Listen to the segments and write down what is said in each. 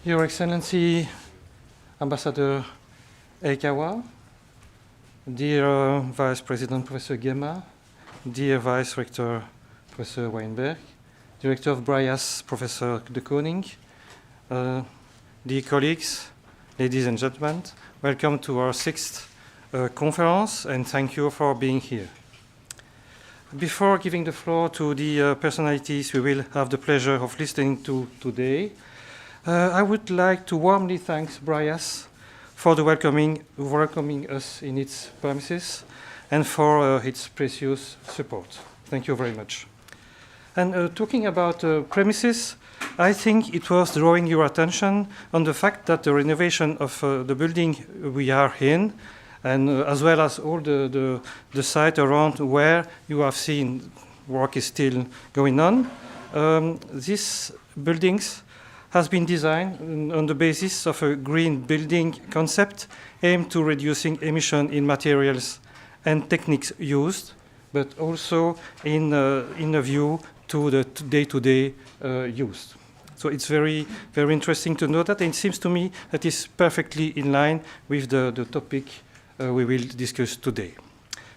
Your Excellency, Ambassador Eikawa, dear Vice President Professor Gemma, dear Vice Rector Professor Weinberg, Director of BrIAS Professor De Koning, dear colleagues, ladies and gentlemen, welcome to our sixth conference, and thank you for being here. Before giving the floor to the personalities we will have the pleasure of listening to today, I would like to warmly thank BrIAS for the welcoming us in its premises and for its precious support. Thank you very much. And talking about premises, I think it was drawing your attention on the fact that the renovation of the building we are in, and as well as all the site around where you have seen work is still going on, these buildings has been designed on the basis of a green building concept aimed to reducing emission in materials and techniques used, but also in a view to the day-to-day use. So it's very, very interesting to know that, and it seems to me that is perfectly in line with the topic we will discuss today.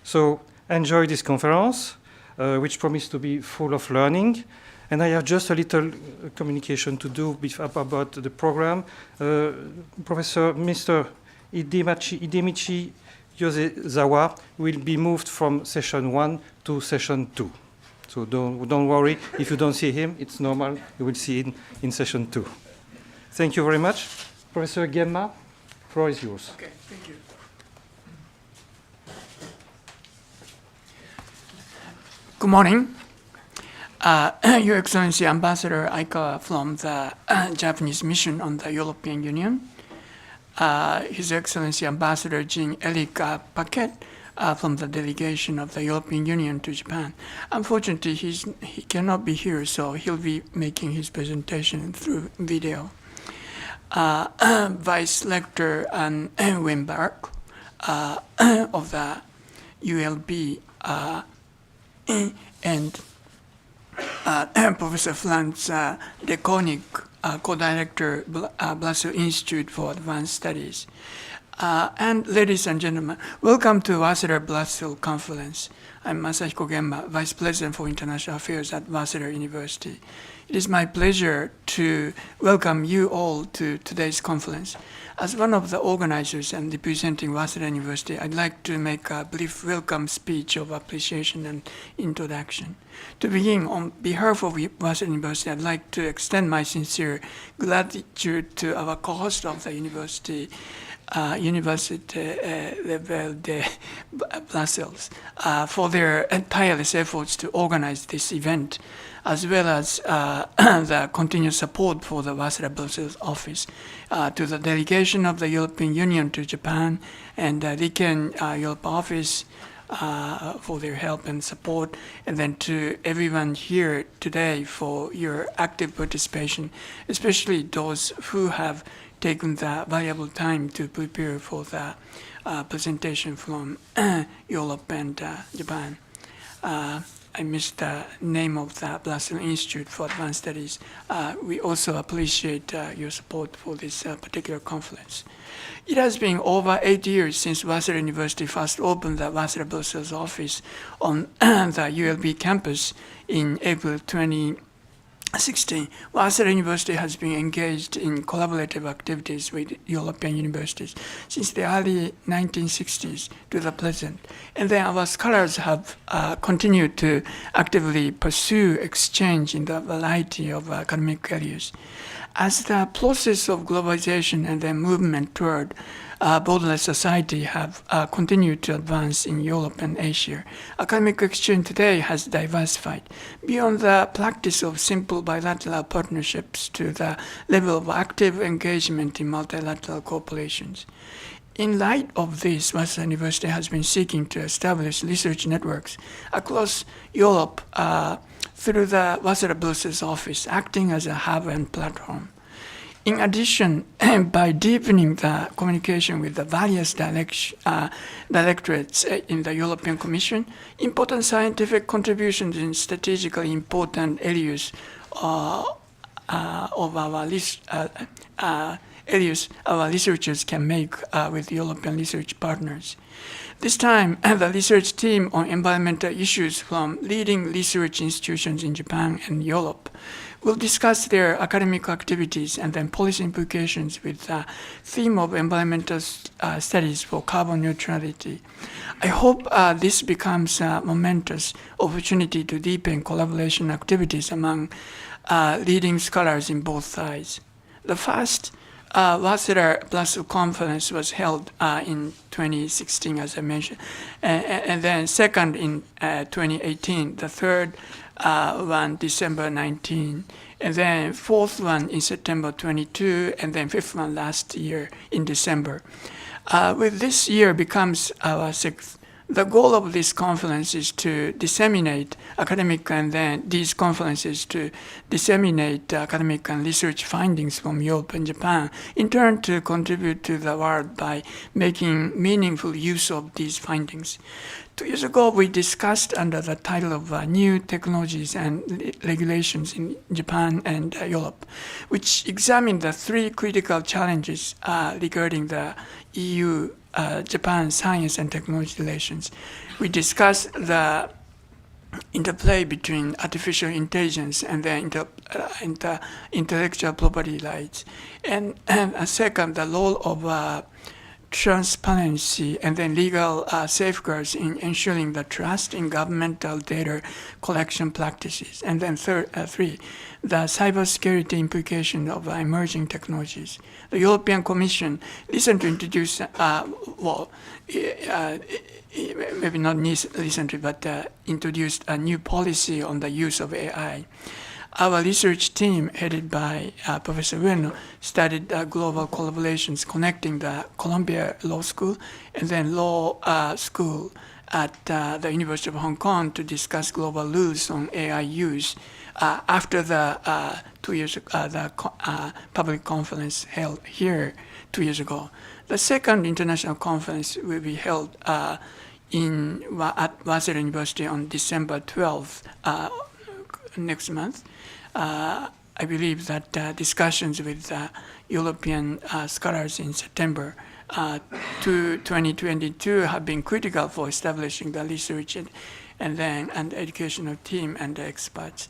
So enjoy this conference, which promises to be full of learning. And I have just a little communication to do about the program. Professor Mr. Hidemichi Yosezawa will be moved from session 1 to session 2. So don't worry, if you don't see him, it's normal, you will see him in session 2. Thank you very much. Professor Gemma, the floor is yours. Okay, thank you. Good morning. Your Excellency, Ambassador Aikawa from the Japanese mission on the European Union, His Excellency Ambassador Jean-Éric Paquet from the delegation of the European Union to Japan. Unfortunately, he cannot be here, so he'll be making his presentation through video. Vice Rector Weinberg of the ULB and Professor Franz De Koning, co-director, Brussels Institute for Advanced Studies. And ladies and gentlemen, welcome to Waseda Brussels Conference. I'm Masahiko Gemma, Vice President for International Affairs at Waseda University. It is my pleasure to welcome you all to today's conference. As one of the organizers and representing Waseda University, I'd like to make a brief welcome speech of appreciation and introduction. To begin, on behalf of Waseda University, I'd like to extend my sincere gratitude to our co-host of the university, Université Level de Brussels, for their tireless efforts to organize this event, as well as the continued support for the Waseda Brussels office, to the delegation of the European Union to Japan and the Riken Europe office for their help and support, and then to everyone here today for your active participation, especially those who have taken the valuable time to prepare for the presentation from Europe and Japan. I missed the name of the Brussels Institute for Advanced Studies. We also appreciate your support for this particular conference. It has been over 8 years since Waseda University first opened the Waseda Brussels office on the ULB campus in April 2016. Waseda University has been engaged in collaborative activities with European universities since the early 1960s to the present. And then our scholars have continued to actively pursue exchange in the variety of academic areas. As the process of globalization and the movement toward borderless society have continued to advance in Europe and Asia, academic exchange today has diversified beyond the practice of simple bilateral partnerships to the level of active engagement in multilateral corporations. In light of this, Waseda University has been seeking to establish research networks across Europe through the Waseda Brussels office, acting as a hub and platform. In addition, by deepening the communication with the various directorates in the European Commission, important scientific contributions in strategically important areas of our areas our researchers can make with European research partners. This time, the research team on environmental issues from leading research institutions in Japan and Europe will discuss their academic activities and then policy implications with the theme of environmental studies for carbon neutrality. I hope this becomes a momentous opportunity to deepen collaboration activities among leading scholars in both sides. The first Waseda Brussels conference was held in 2016, as I mentioned, and then second in 2018, the third one December 19, and then fourth one in September 22, and then fifth one last year in December. With this year becomes our sixth. The goal of this conference is to disseminate academic and then these conferences to disseminate academic and research findings from Europe and Japan, in turn to contribute to the world by making meaningful use of these findings. 2 years ago, we discussed under the title of New Technologies and Regulations in Japan and Europe, which examined the three critical challenges regarding the EU-Japan science and technology relations. We discussed the interplay between artificial intelligence and the intellectual property rights. And second, the role of transparency and then legal safeguards in ensuring the trust in governmental data collection practices. And then three, the cybersecurity implication of emerging technologies. The European Commission recently introduced, maybe not recently, but introduced a new policy on the use of AI. Our research team, headed by Professor Ueno, studied global collaborations connecting the Columbia Law School and then Law School at the University of Hong Kong to discuss global rules on AI use after the 2 years the public conference held here 2 years ago. The second international conference will be held at Waseda University on December 12th next month. I believe that discussions with European scholars in September 2022 have been critical for establishing the research and educational team and the experts.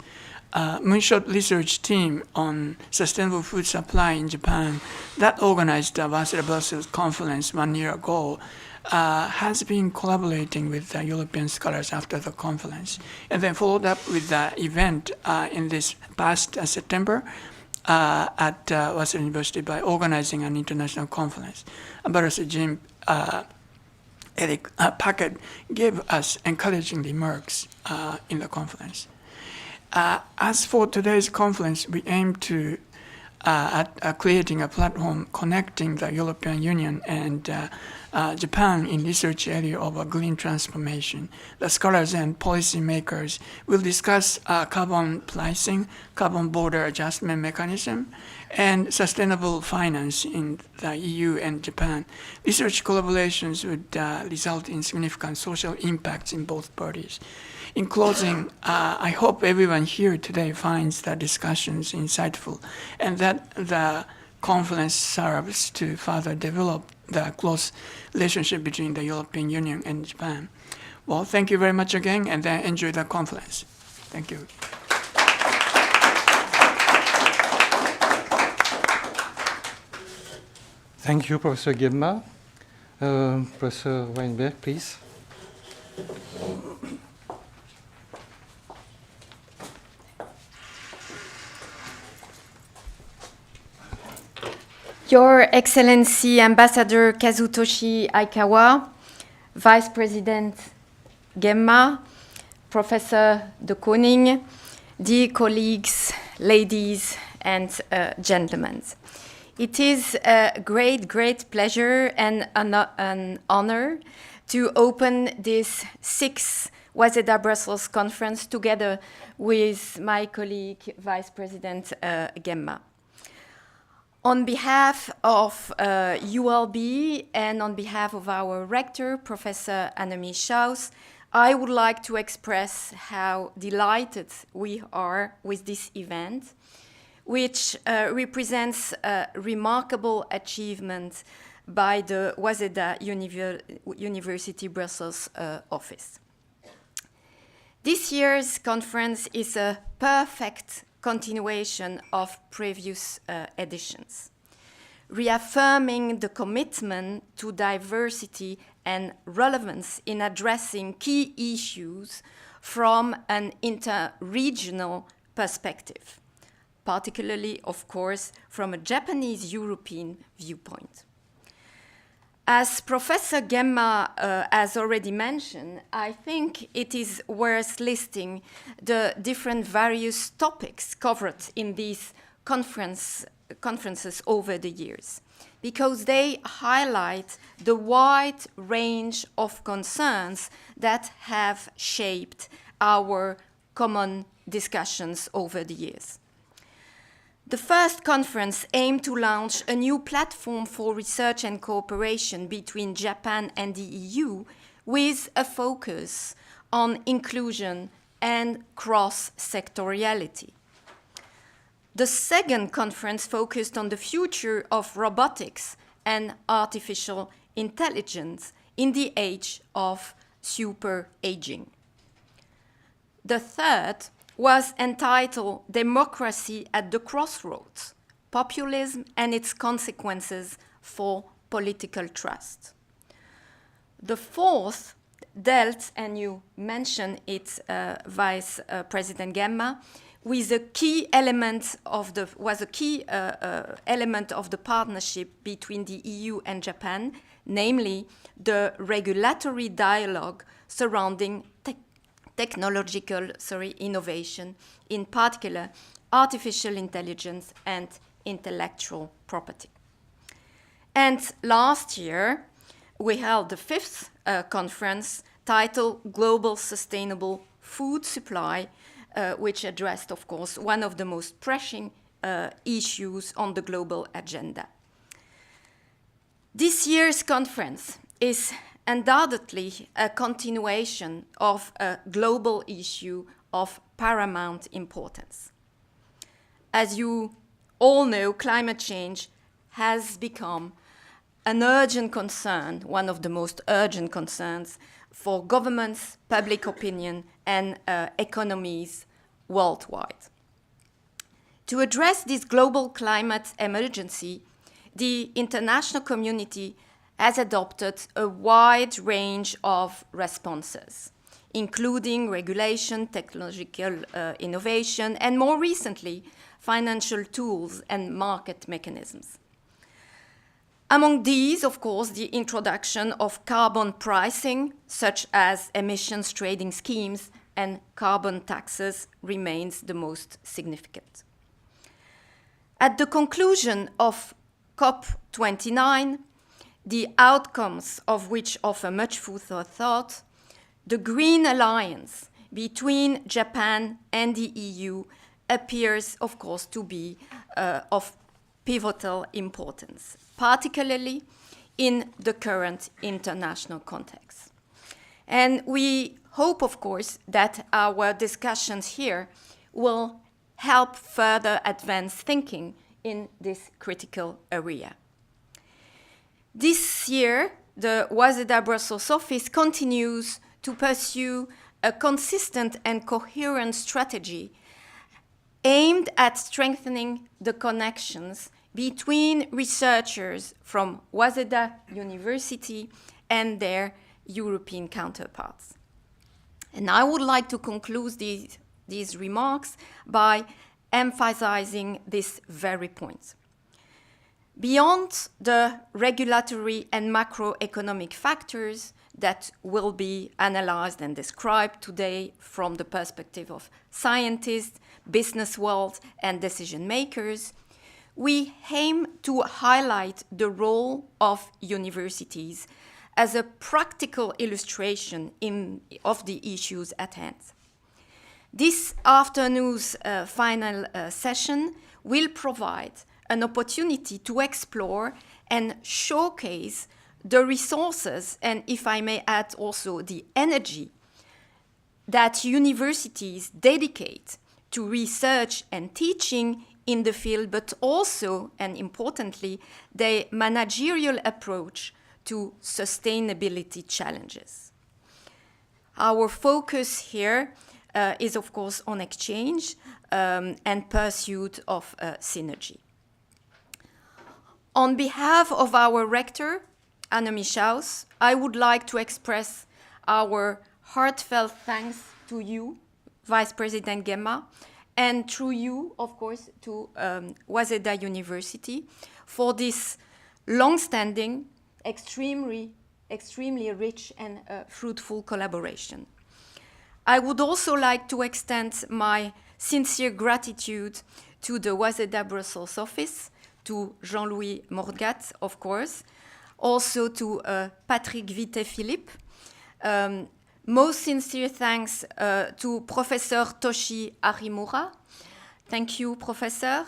Moonshot research team on sustainable food supply in Japan that organized the Waseda Brussels conference 1 year ago has been collaborating with the European scholars after the conference, and then followed up with the event in this past September at Waseda University by organizing an international conference. Ambassador Jim Eric Packard gave us encouraging remarks in the conference. As for today's conference, we aim to at creating a platform connecting the European Union and Japan in research area of green transformation. The scholars and policymakers will discuss carbon pricing, carbon border adjustment mechanism, and sustainable finance in the EU and Japan. Research collaborations would result in significant social impacts in both parties. In closing, I hope everyone here today finds the discussions insightful and that the conference serves to further develop the close relationship between the European Union and Japan. Well, thank you very much again, and enjoy the conference. Thank you. Thank you, Professor Gemma. Professor Weinberg, please. Your Excellency Ambassador Kazutoshi Aikawa, Vice President Gemma, Professor De Koning, dear colleagues, ladies and gentlemen. It is a great pleasure and an honor to open this 6th Waseda Brussels conference together with my colleague, Vice President Gemma. On behalf of ULB and on behalf of our rector, Professor Annemie Schaus, I would like to express how delighted we are with this event, which represents a remarkable achievement by the Waseda University Brussels Office. This year's conference is a perfect continuation of previous editions, reaffirming the commitment to diversity and relevance in addressing key issues from an inter-regional perspective, particularly, of course, from a Japanese-European viewpoint. As Professor Gemma has already mentioned, I think it is worth listing the different various topics covered in these conferences over the years, because they highlight the wide range of concerns that have shaped our common discussions over the years. The first conference aimed to launch a new platform for research and cooperation between Japan and the EU with a focus on inclusion and cross-sectoriality. The second conference focused on the future of robotics and artificial intelligence in the age of super-aging. The third was entitled Democracy at the Crossroads, Populism and its Consequences for Political Trust. The fourth dealt, and you mentioned it, Vice President Gemma, with a key element of the element of the partnership between the EU and Japan, namely the regulatory dialogue surrounding technological innovation, in particular artificial intelligence and intellectual property. And last year, we held the fifth conference titled Global Sustainable Food Supply, which addressed, of course, one of the most pressing issues on the global agenda. This year's conference is undoubtedly a continuation of a global issue of paramount importance. As you all know, climate change has become an urgent concern, one of the most urgent concerns for governments, public opinion, and economies worldwide. To address this global climate emergency, the international community has adopted a wide range of responses, including regulation, technological innovation, and more recently, financial tools and market mechanisms. Among these, of course, the introduction of carbon pricing, such as emissions trading schemes and carbon taxes, remains the most significant. At the conclusion of COP29, the outcomes of which offer much food for thought, the Green Alliance between Japan and the EU appears, of course, to be of pivotal importance, particularly in the current international context. And we hope, of course, that our discussions here will help further advance thinking in this critical area. This year, the Waseda Brussels office continues to pursue a consistent and coherent strategy aimed at strengthening the connections between researchers from Waseda University and their European counterparts. And I would like to conclude these remarks by emphasizing this very point. Beyond the regulatory and macroeconomic factors that will be analyzed and described today from the perspective of scientists, business world, and decision makers, we aim to highlight the role of universities as a practical illustration of the issues at hand. This afternoon's final session will provide an opportunity to explore and showcase the resources, and if I may add also the energy, that universities dedicate to research and teaching in the field, but also, and importantly, their managerial approach to sustainability challenges. Our focus here is, of course, on exchange and pursuit of synergy. On behalf of our rector, Annemie Schaus, I would like to express our heartfelt thanks to you, Vice President Gemma, and through you, of course, to Waseda University for this long-standing, extremely rich and fruitful collaboration. I would also like to extend my sincere gratitude to the Waseda Brussels Office, to Jean-Louis Morgat, of course, also to Patrick Vité-Philippe. Most sincere thanks to Professor Toshi Arimura. Thank you, Professor,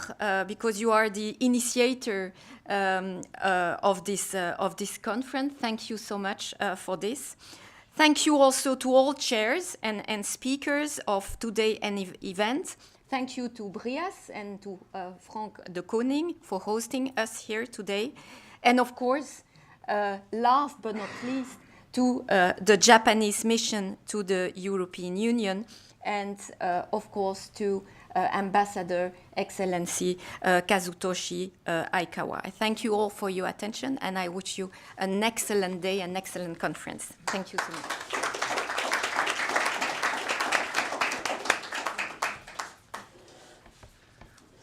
because you are the initiator of this conference. Thank you so much for this. Thank you also to all chairs and speakers of today's event. Thank you to BrIAS and to Frank de Koning for hosting us here today. And of course, last but not least, to the Japanese mission to the European Union, and of course to Ambassador Excellency Kazutoshi Aikawa. I thank you all for your attention, and I wish you an excellent day, an excellent conference. Thank you so much.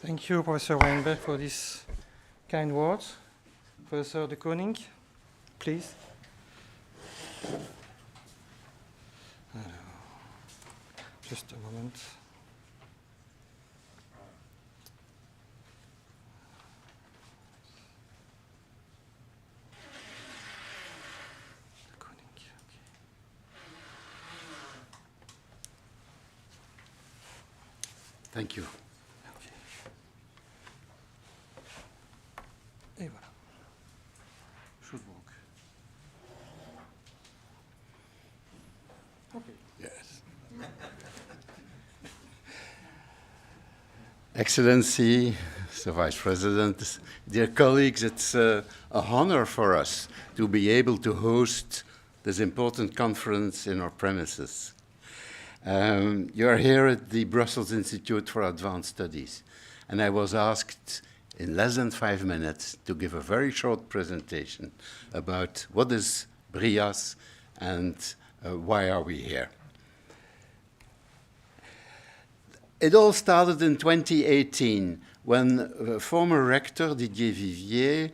Thank you, Professor Weinberg, for these kind words. Professor de Koning, please. Just a moment. Thank you. Et voilà. Should work. Okay. Yes. Excellency, Mr. Vice President, dear colleagues, it's an honor for us to be able to host this important conference in our premises. You are here at the Brussels Institute for Advanced Studies, and I was asked in less than 5 minutes to give a very short presentation about what is BrIAS and why are we here. It all started in 2018 when former rector Didier Vivier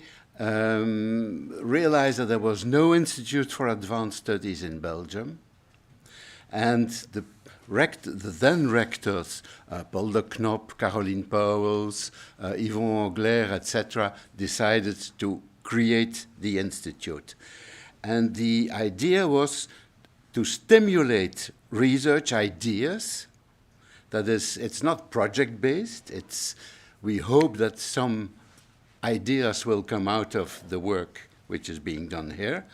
realized that there was no Institute for Advanced Studies in Belgium, and the then rectors, Paul de Knop, Caroline Pauwels, Yvon Angler, etc., decided to create the institute. And the idea was to stimulate research ideas. That is, it's not project-based. We hope that some ideas will come out of the work which is being done here,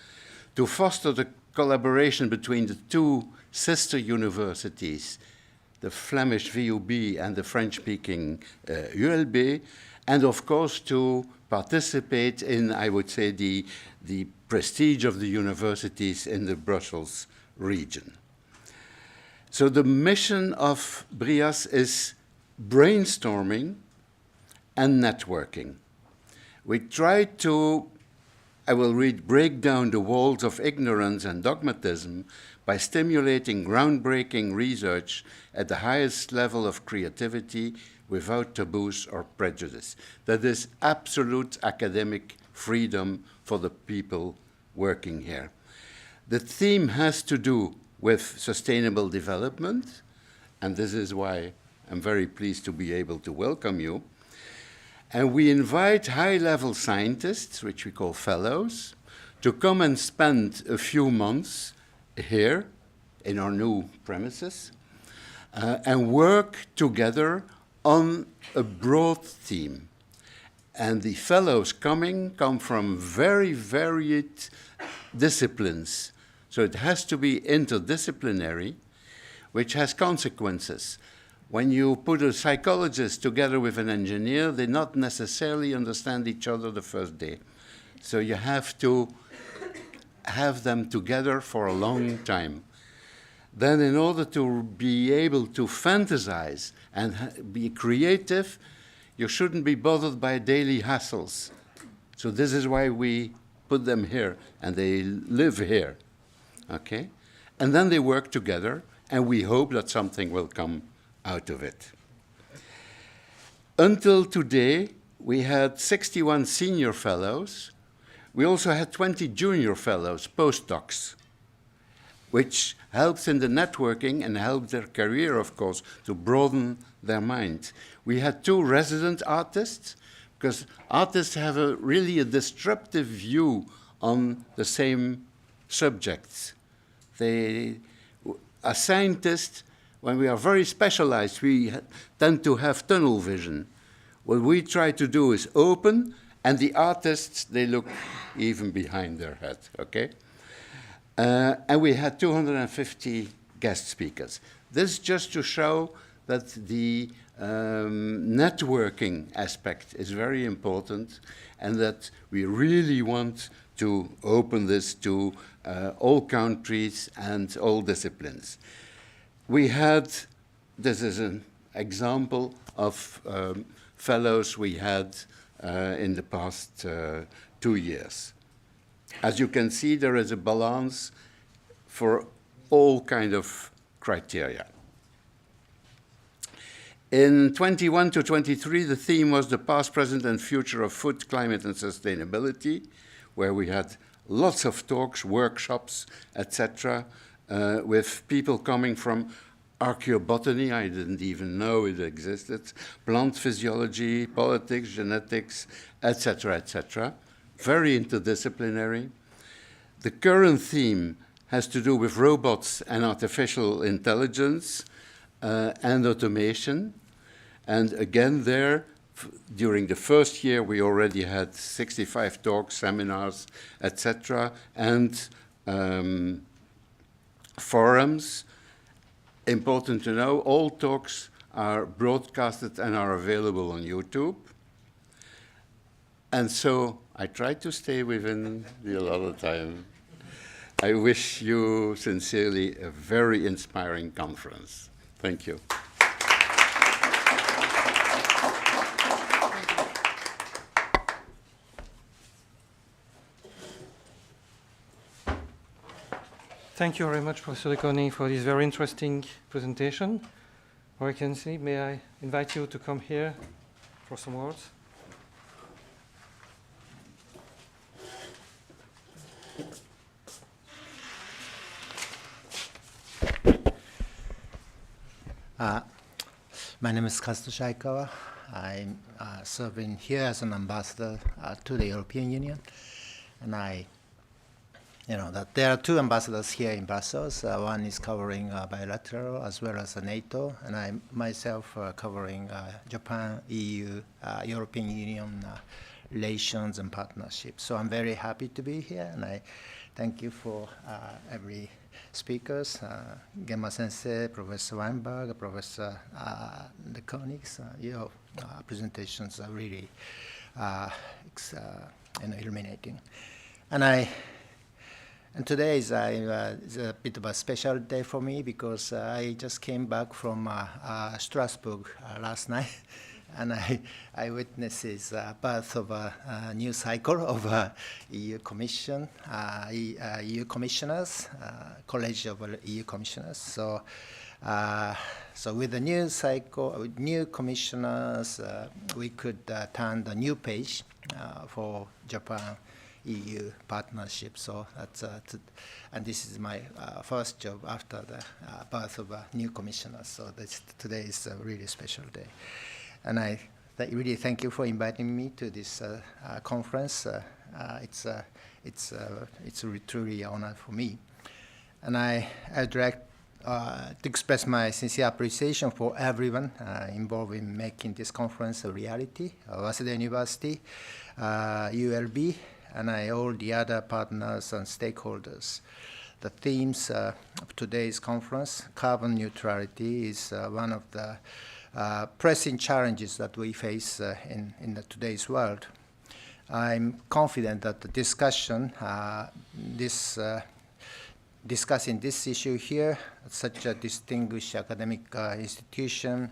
to foster the collaboration between the two sister universities, the Flemish VUB and the French-speaking ULB, and of course to participate in, I would say, the prestige of the universities in the Brussels region. So the mission of BrIAS is brainstorming and networking. We try to, I will read, break down the walls of ignorance and dogmatism by stimulating groundbreaking research at the highest level of creativity without taboos or prejudice. That is absolute academic freedom for the people working here. The theme has to do with sustainable development, and this is why I'm very pleased to be able to welcome you. And we invite high-level scientists, which we call fellows, to come and spend a few months here in our new premises and work together on a broad theme. And the fellows come from very varied disciplines. So it has to be interdisciplinary, which has consequences. when you put a psychologist together with an engineer, they not necessarily understand each other the first day. So you have to have them together for a long time. Then in order to be able to fantasize and be creative, you shouldn't be bothered by daily hassles. So this is why we put them here, and they live here, okay? And then they work together, and we hope that something will come out of it. Until today, we had 61 senior fellows. We also had 20 junior fellows, postdocs, which helps in the networking and helps their career, of course, to broaden their mind. We had 2 resident artists, because artists have really a disruptive view on the same subjects. A scientist, when we are very specialized, we tend to have tunnel vision. What we try to do is open, and the artists, they look even behind their head, okay? And we had 250 guest speakers. This just to show that the networking aspect is very important, and that we really want to open this to all countries and all disciplines. We had, this is an example of fellows we had in the past 2 years. As you can see, there is a balance for all kind of criteria. In 21 to 23, the theme was the past, present, and future of food, climate, and sustainability, where we had lots of talks, workshops, etc., with people coming from archaeobotany, I didn't even know it existed, plant physiology, politics, genetics, etc., etc. Very interdisciplinary. The current theme has to do with robots and artificial intelligence and automation. And again there, during the first year, we already had 65 talks, seminars, etc., and forums. Important to know, all talks are broadcasted and are available on YouTube. And so I try to stay within the allotted time. I wish you sincerely a very inspiring conference. Thank you. Thank you very much, Professor de Koning, for this very interesting presentation. Excellency, may I invite you to come here for some words? My name is Kazuto Shaikawa. I'm serving here as an ambassador to the European Union, and that there are 2 ambassadors here in Brussels. One is covering bilateral as well as NATO, and I myself covering Japan, EU, European Union relations and partnerships. So I'm very happy to be here, and I thank you for every speakers, Gemma Sensei, Professor Weinberg, Professor de Koning. Your presentations are really illuminating. And today is a bit of a special day for me because I just came back from Strasbourg last night, and I witnessed the birth of a new cycle of EU Commission, EU Commissioners, College of EU Commissioners. So with the new cycle, with new commissioners, we could turn the new page for Japan EU partnership. So that's and this is my first job after the birth of a new commissioner. So today is a really special day, and I really thank you for inviting me to this conference. It's truly an honor for me, and I'd like to express my sincere appreciation for everyone involved in making this conference a reality. Waseda University, ULB, and all the other partners and stakeholders. the themes of today's conference. Carbon neutrality is one of the pressing challenges that we face in today's world. I'm confident that the discussion, discussing this issue here at such a distinguished academic institution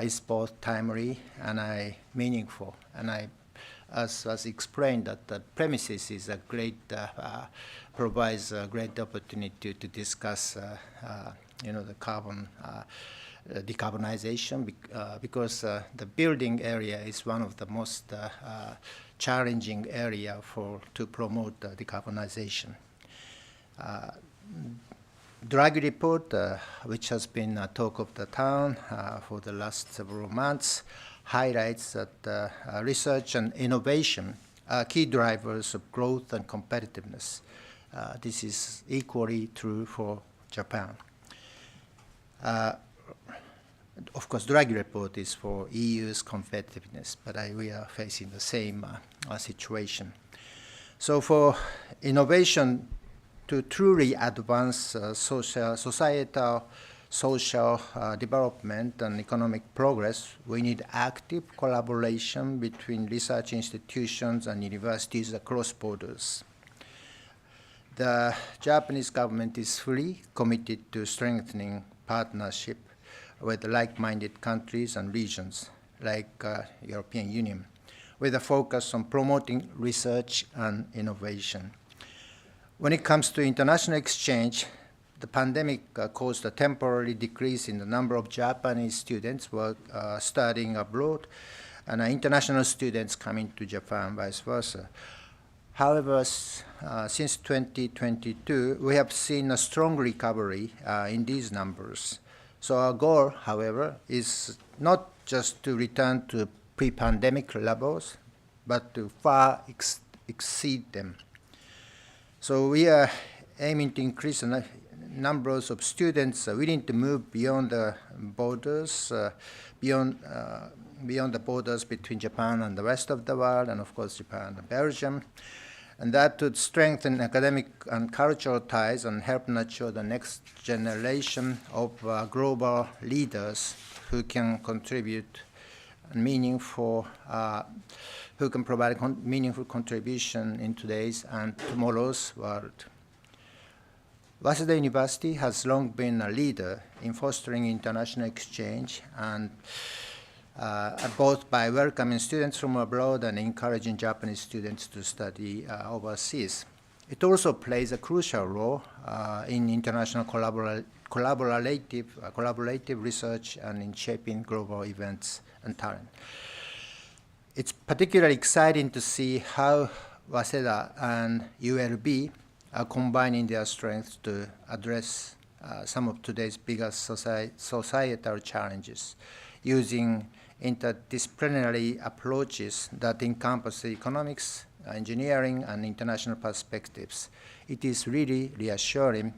is both timely and meaningful. And as was explained, that the premises is a great, provides a great opportunity to discuss, the carbon decarbonization, because the building area is one of the most challenging area to promote decarbonization. Draghi report, which has been a talk of the town for the last several months, highlights that research and innovation are key drivers of growth and competitiveness. This is equally true for Japan. Of course, Draghi report is for EU's competitiveness, but we are facing the same situation. So for innovation to truly advance societal, social development and economic progress, we need active collaboration between research institutions and universities across borders. The Japanese government is fully committed to strengthening partnership with like-minded countries and regions like European Union, with a focus on promoting research and innovation. When it comes to international exchange, the pandemic caused a temporary decrease in the number of Japanese students studying abroad and international students coming to Japan, vice versa. However, since 2022, we have seen a strong recovery in these numbers. So our goal, however, is not just to return to pre-pandemic levels, but to far exceed them. So we are aiming to increase the numbers of students willing to move beyond the borders, beyond the borders between Japan and the rest of the world, and of course Japan and Belgium. And that would strengthen academic and cultural ties and help nurture the next generation of global leaders who can contribute meaningful, who can provide meaningful contribution in today's and tomorrow's world. Waseda University has long been a leader in fostering international exchange and both by welcoming students from abroad and encouraging Japanese students to study overseas. It also plays a crucial role in international collaborative research and in shaping global events and talent. It's particularly exciting to see how Waseda and ULB are combining their strengths to address some of today's biggest societal challenges, using interdisciplinary approaches that encompass economics, engineering, and international perspectives. It is really reassuring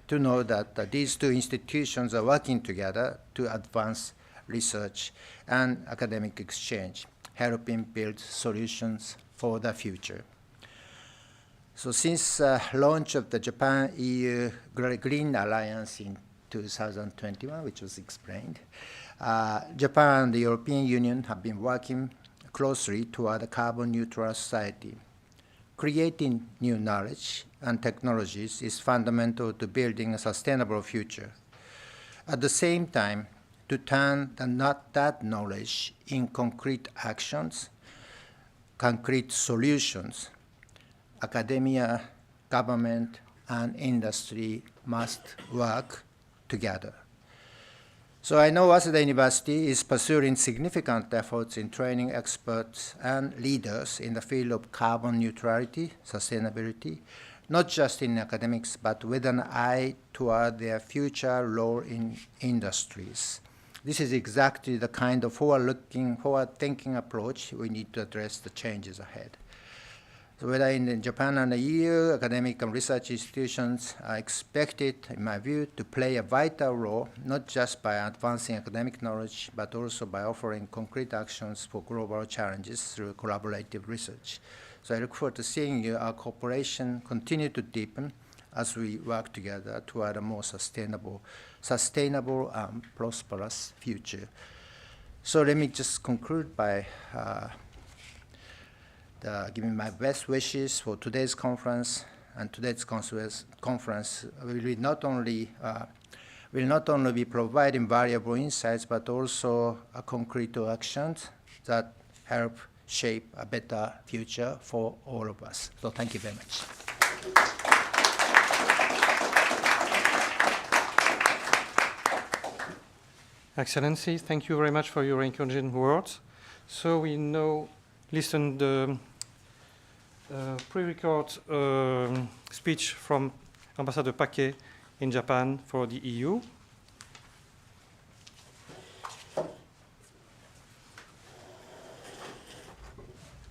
to know that these two institutions are working together to advance research and academic exchange, helping build solutions for the future. So since launch of the Japan-EU Green Alliance in 2021, which was explained, Japan and the European Union have been working closely toward a carbon neutral society. Creating new knowledge and technologies is fundamental to building a sustainable future. At the same time, to turn that knowledge in concrete actions, concrete solutions, academia, government, and industry must work together. So I know Waseda University is pursuing significant efforts in training experts and leaders in the field of carbon neutrality, sustainability, not just in academics, but with an eye toward their future role in industries. This is exactly the kind of forward-thinking approach we need to address the changes ahead. So whether in Japan and the EU, academic and research institutions are expected, in my view, to play a vital role, not just by advancing academic knowledge, but also by offering concrete actions for global challenges through collaborative research. So I look forward to seeing our cooperation continue to deepen as we work together toward a more sustainable and prosperous future. So let me just conclude by giving my best wishes for today's conference. And today's conference will not only be providing valuable insights, but also concrete actions that help shape a better future for all of us. So thank you very much. Excellency, thank you very much for your encouraging words. So we now listen the pre-record speech from Ambassador Paquet in Japan for the EU.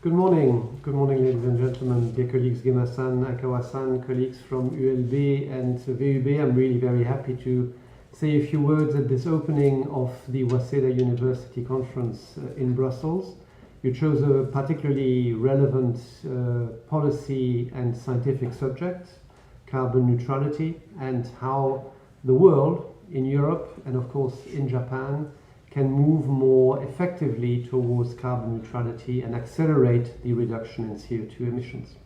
Good morning, ladies and gentlemen, dear colleagues Gema-san, Akawa-san, colleagues from ULB and VUB. I'm really very happy to say a few words at this opening of the Waseda University Conference in Brussels. You chose a particularly relevant policy and scientific subject, carbon neutrality, and how the world in Europe and of course in Japan can move more effectively towards carbon neutrality and accelerate the reduction in CO2 emissions.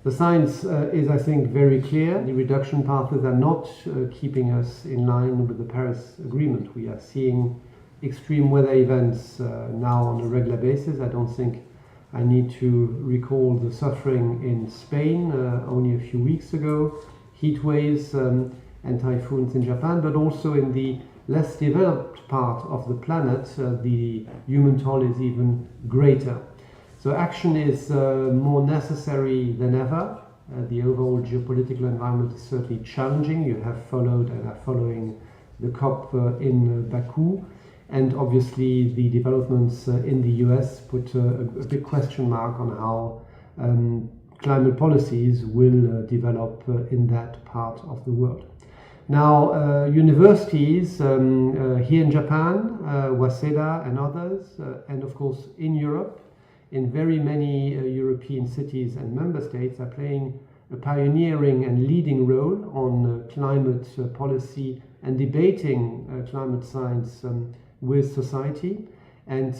The science is, I think, very clear. The reduction paths are not keeping us in line with the Paris Agreement. We are seeing extreme weather events now on a regular basis. I don't think I need to recall the suffering in Spain only a few weeks ago, heat waves and typhoons in Japan, but also in the less developed part of the planet, the human toll is even greater. So action is more necessary than ever. The overall geopolitical environment is certainly challenging. You have followed and are following the COP in Baku. And obviously the developments in the US put a big question mark on how climate policies will develop in that part of the world. Now, universities here in Japan, Waseda and others, and of course in Europe, in very many European cities and member states are playing a pioneering and leading role on climate policy and debating climate science with society. And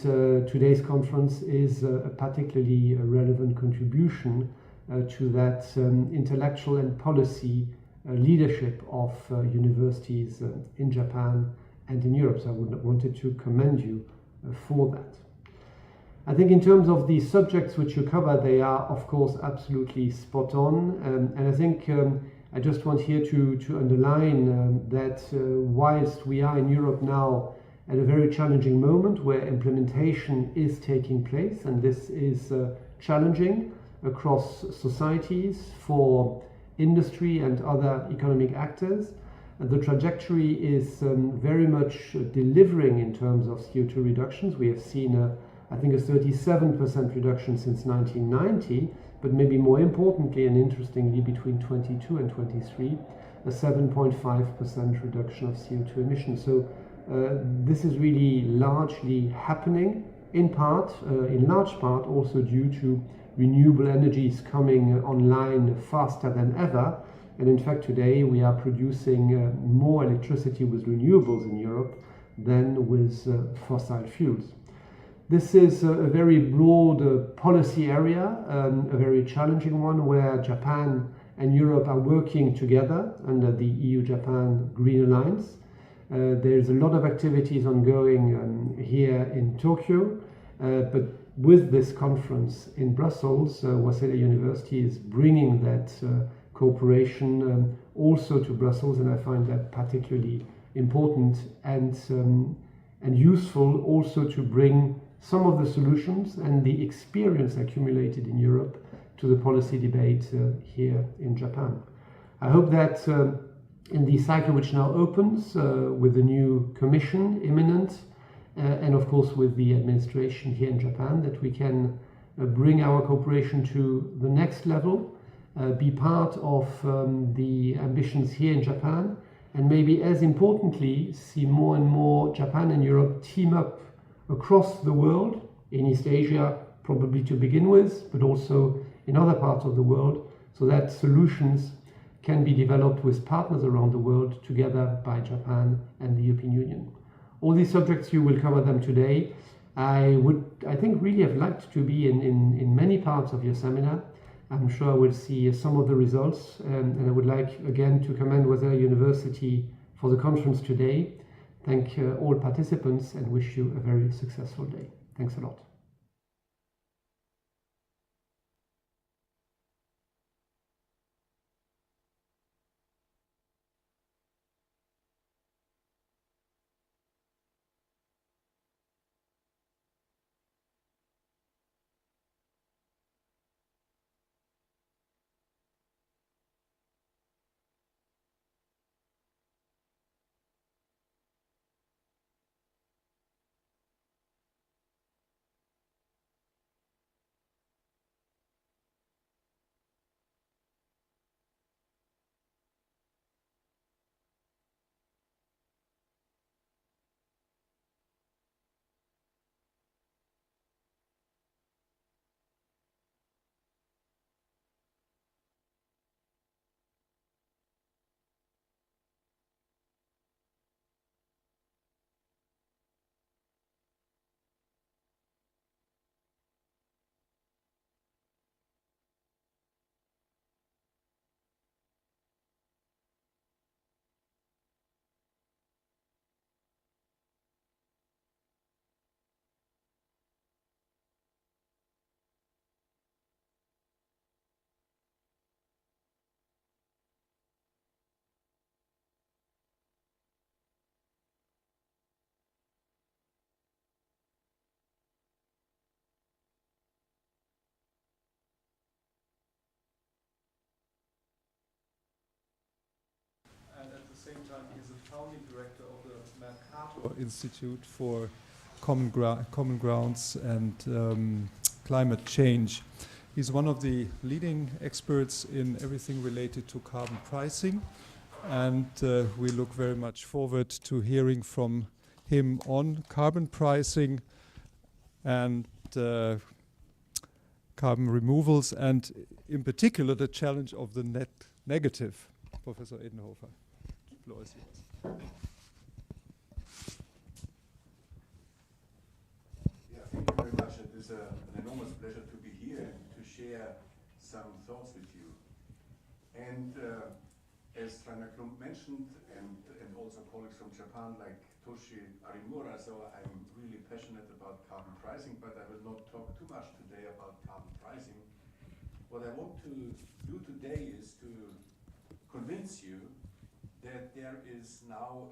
today's conference is a particularly relevant contribution to that intellectual and policy leadership of universities in Japan and in Europe. So I wanted to commend you for that. I think in terms of the subjects which you cover, they are of course absolutely spot on. And I think I just want here to underline that whilst we are in Europe now at a very challenging moment where implementation is taking place, and this is challenging across societies for industry and other economic actors. The trajectory is very much delivering in terms of CO2 reductions. We have seen, I think, a 37% reduction since 1990, but maybe more importantly and interestingly, between 22 and 23, a 7.5% reduction of CO2 emissions. So this is really largely happening, in large part also due to renewable energies coming online faster than ever. And in fact, today we are producing more electricity with renewables in Europe than with fossil fuels. This is a very broad policy area, a very challenging one where Japan and Europe are working together under the EU-Japan Green Alliance. There's a lot of activities ongoing here in Tokyo, but with this conference in Brussels, Waseda University is bringing that cooperation also to Brussels, and I find that particularly important and useful also to bring some of the solutions and the experience accumulated in Europe to the policy debate here in Japan. I hope that in the cycle which now opens with the new commission imminent, and of course with the administration here in Japan, that we can bring our cooperation to the next level, be part of the ambitions here in Japan, and maybe as importantly, see more and more Japan and Europe team up across the world, in East Asia probably to begin with, but also in other parts of the world, so that solutions can be developed with partners around the world together by Japan and the European Union. All these subjects, you will cover them today. I think, really have liked to be in many parts of your seminar. I'm sure I will see some of the results, and I would like again to commend Waseda University for the conference today. Thank all participants and wish you a very successful day. Thanks a lot. And at the same time, he is a founding director of the Mercator Institute for Common Grounds and Climate Change. He's one of the leading experts in everything related to carbon pricing, and we look very much forward to hearing from him on carbon pricing and carbon removals, and in particular the challenge of the net negative. Professor Edenhofer, the floor is yours. Yeah, thank you very much. It is an enormous pleasure to be here and to share some thoughts with you. And as Rainer Klump mentioned, and also colleagues from Japan like Toshi Arimura, so I'm really passionate about carbon pricing, but I will not talk too much today about carbon pricing. What I want to do today is to convince you that there is now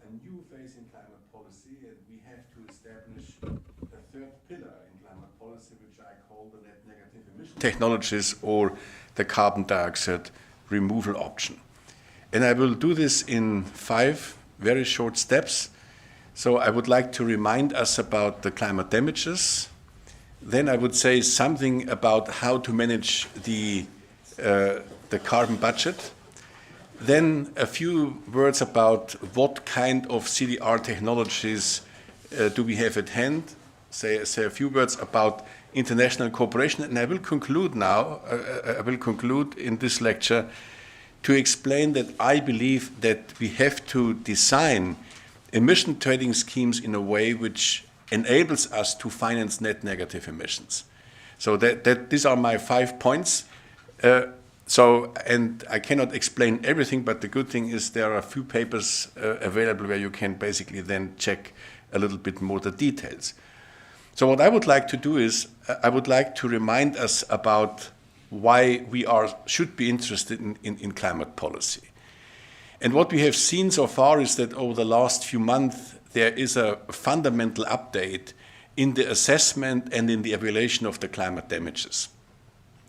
a new phase in climate policy, and we have to establish a third pillar in climate policy, which I call the net negative emission technologies, or the carbon dioxide removal option. And I will do this in 5 very short steps. So I would like to remind us about the climate damages. Then I would say something about how to manage the carbon budget. Then a few words about what kind of CDR technologies do we have at hand. Say a few words about international cooperation, and I will conclude now. I will conclude in this lecture to explain that I believe that we have to design emission trading schemes in a way which enables us to finance net negative emissions. So that these are my 5 points. And I cannot explain everything, but the good thing is there are a few papers available where you can basically then check a little bit more the details. So what I would like to do is, I would like to remind us about why we should be interested in climate policy. And what we have seen so far is that over the last few months, there is a fundamental update in the assessment and in the evaluation of the climate damages.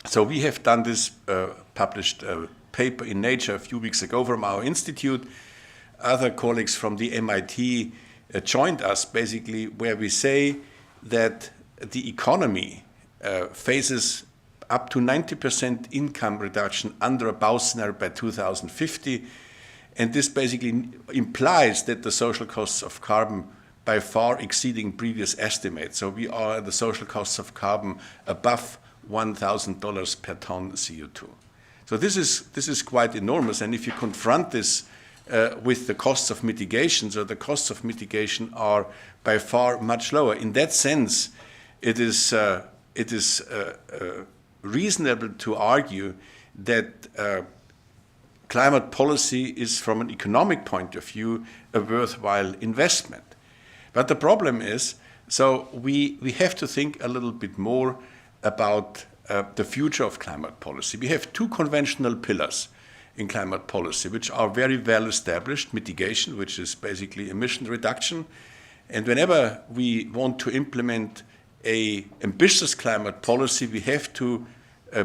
So we have done this, published a paper in Nature a few weeks ago from our institute. Other colleagues from the MIT joined us, basically, where we say that the economy faces up to 90% income reduction under a Bau scenario by 2050. And this basically implies that the social costs of carbon by far exceeding previous estimates. So we are at the social costs of carbon above $1,000 per ton CO2. So this is quite enormous, and if you confront this with the costs of mitigation, so the costs of mitigation are by far much lower. In that sense, it is reasonable to argue that climate policy is, from an economic point of view, a worthwhile investment. But the problem is, so we have to think a little bit more about the future of climate policy. We have two conventional pillars in climate policy, which are very well established: mitigation, which is basically emission reduction. And whenever we want to implement an ambitious climate policy, we have to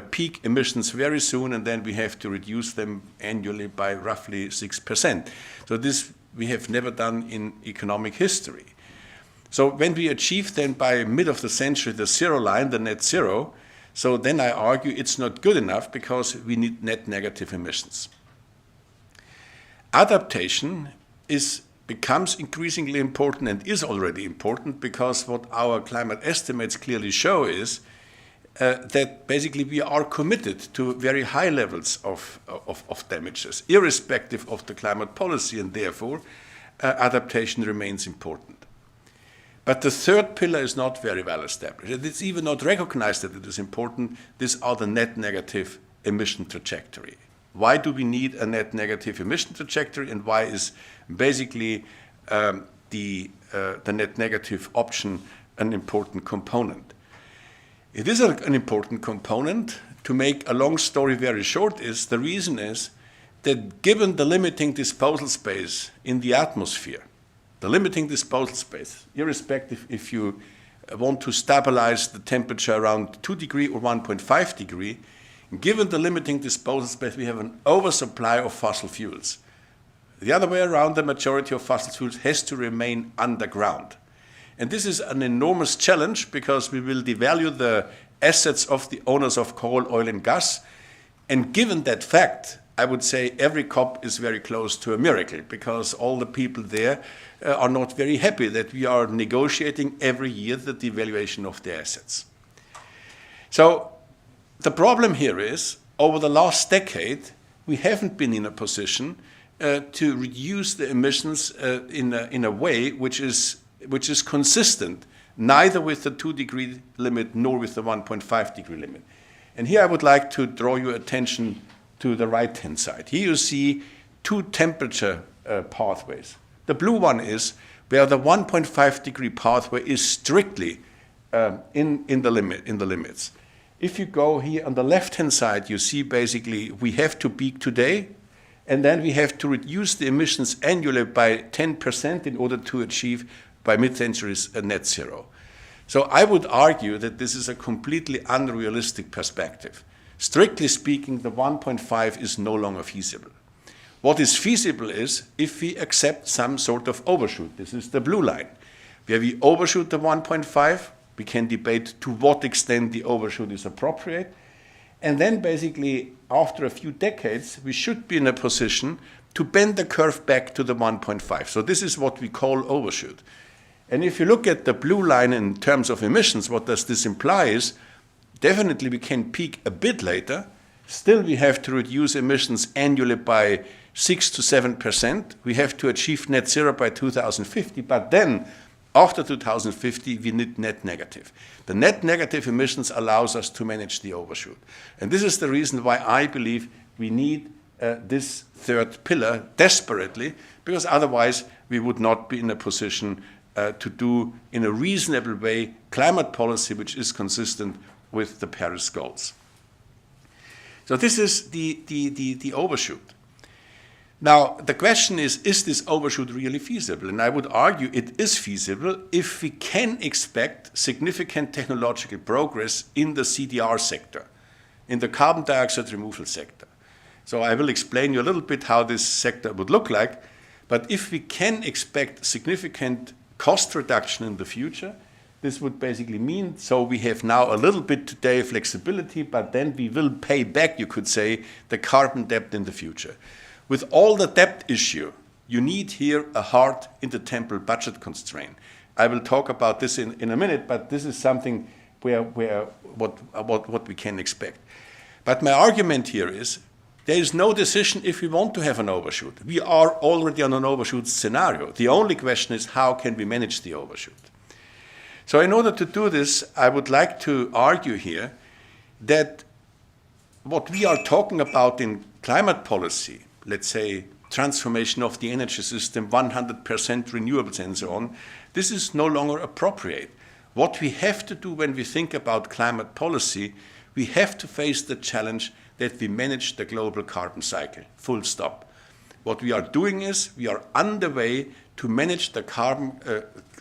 peak emissions very soon, and then we have to reduce them annually by roughly 6%. So this we have never done in economic history. So when we achieve then by mid of the century the zero line, the net zero, so then I argue it's not good enough because we need net negative emissions. Adaptation becomes increasingly important and is already important, because what our climate estimates clearly show is that basically we are committed to very high levels of damages, irrespective of the climate policy, and therefore adaptation remains important. But the third pillar is not very well established. It's even not recognized that it is important. These are the net negative emission trajectory. Why do we need a net negative emission trajectory, and why is basically the net negative option an important component? It is an important component. To make a long story very short, the reason is that given the limiting disposal space in the atmosphere, the limiting disposal space, irrespective if you want to stabilize the temperature around 2 degrees or 1.5 degrees, given the limiting disposal space, we have an oversupply of fossil fuels. The other way around, the majority of fossil fuels has to remain underground. And this is an enormous challenge, because we will devalue the assets of the owners of coal, oil, and gas. And given that fact, I would say every COP is very close to a miracle, because all the people there are not very happy that we are negotiating every year the devaluation of their assets. So the problem here is, over the last decade, we haven't been in a position to reduce the emissions in a way which is consistent, neither with the 2-degree limit nor with the 1.5-degree limit. And here I would like to draw your attention to the right-hand side. Here you see two temperature pathways. The blue one is where the 1.5-degree pathway is strictly in the limits. If you go here on the left-hand side, you see basically we have to peak today, and then we have to reduce the emissions annually by 10% in order to achieve by mid-centuries a net zero. So I would argue that this is a completely unrealistic perspective. Strictly speaking, the 1.5 is no longer feasible. What is feasible is if we accept some sort of overshoot. This is the blue line. Where we overshoot the 1.5, we can debate to what extent the overshoot is appropriate. And then basically, after a few decades, we should be in a position to bend the curve back to the 1.5. So this is what we call overshoot. And if you look at the blue line in terms of emissions, what does this imply is definitely we can peak a bit later. Still, we have to reduce emissions annually by 6 to 7%. We have to achieve net zero by 2050, but then after 2050, we need net negative. The net negative emissions allows us to manage the overshoot. And this is the reason why I believe we need this third pillar desperately, because otherwise we would not be in a position to do in a reasonable way climate policy which is consistent with the Paris goals. So this is the overshoot. Now, the question is this overshoot really feasible? And I would argue it is feasible if we can expect significant technological progress in the CDR sector, in the carbon dioxide removal sector. So I will explain you a little bit how this sector would look like. But if we can expect significant cost reduction in the future, this would basically mean, so we have now a little bit today flexibility, but then we will pay back, you could say, the carbon debt in the future. With all the debt issue, you need here a hard intertemporal budget constraint. I will talk about this in a minute, but this is something what we can expect. But my argument here is There is no decision if we want to have an overshoot. We are already on an overshoot scenario. The only question is how can we manage the overshoot? So in order to do this, I would like to argue here that what we are talking about in climate policy, let's say transformation of the energy system, 100% renewables and so on, this is no longer appropriate. What we have to do when we think about climate policy, we have to face the challenge that we manage the global carbon cycle, full stop. What we are doing is we are underway to manage the carbon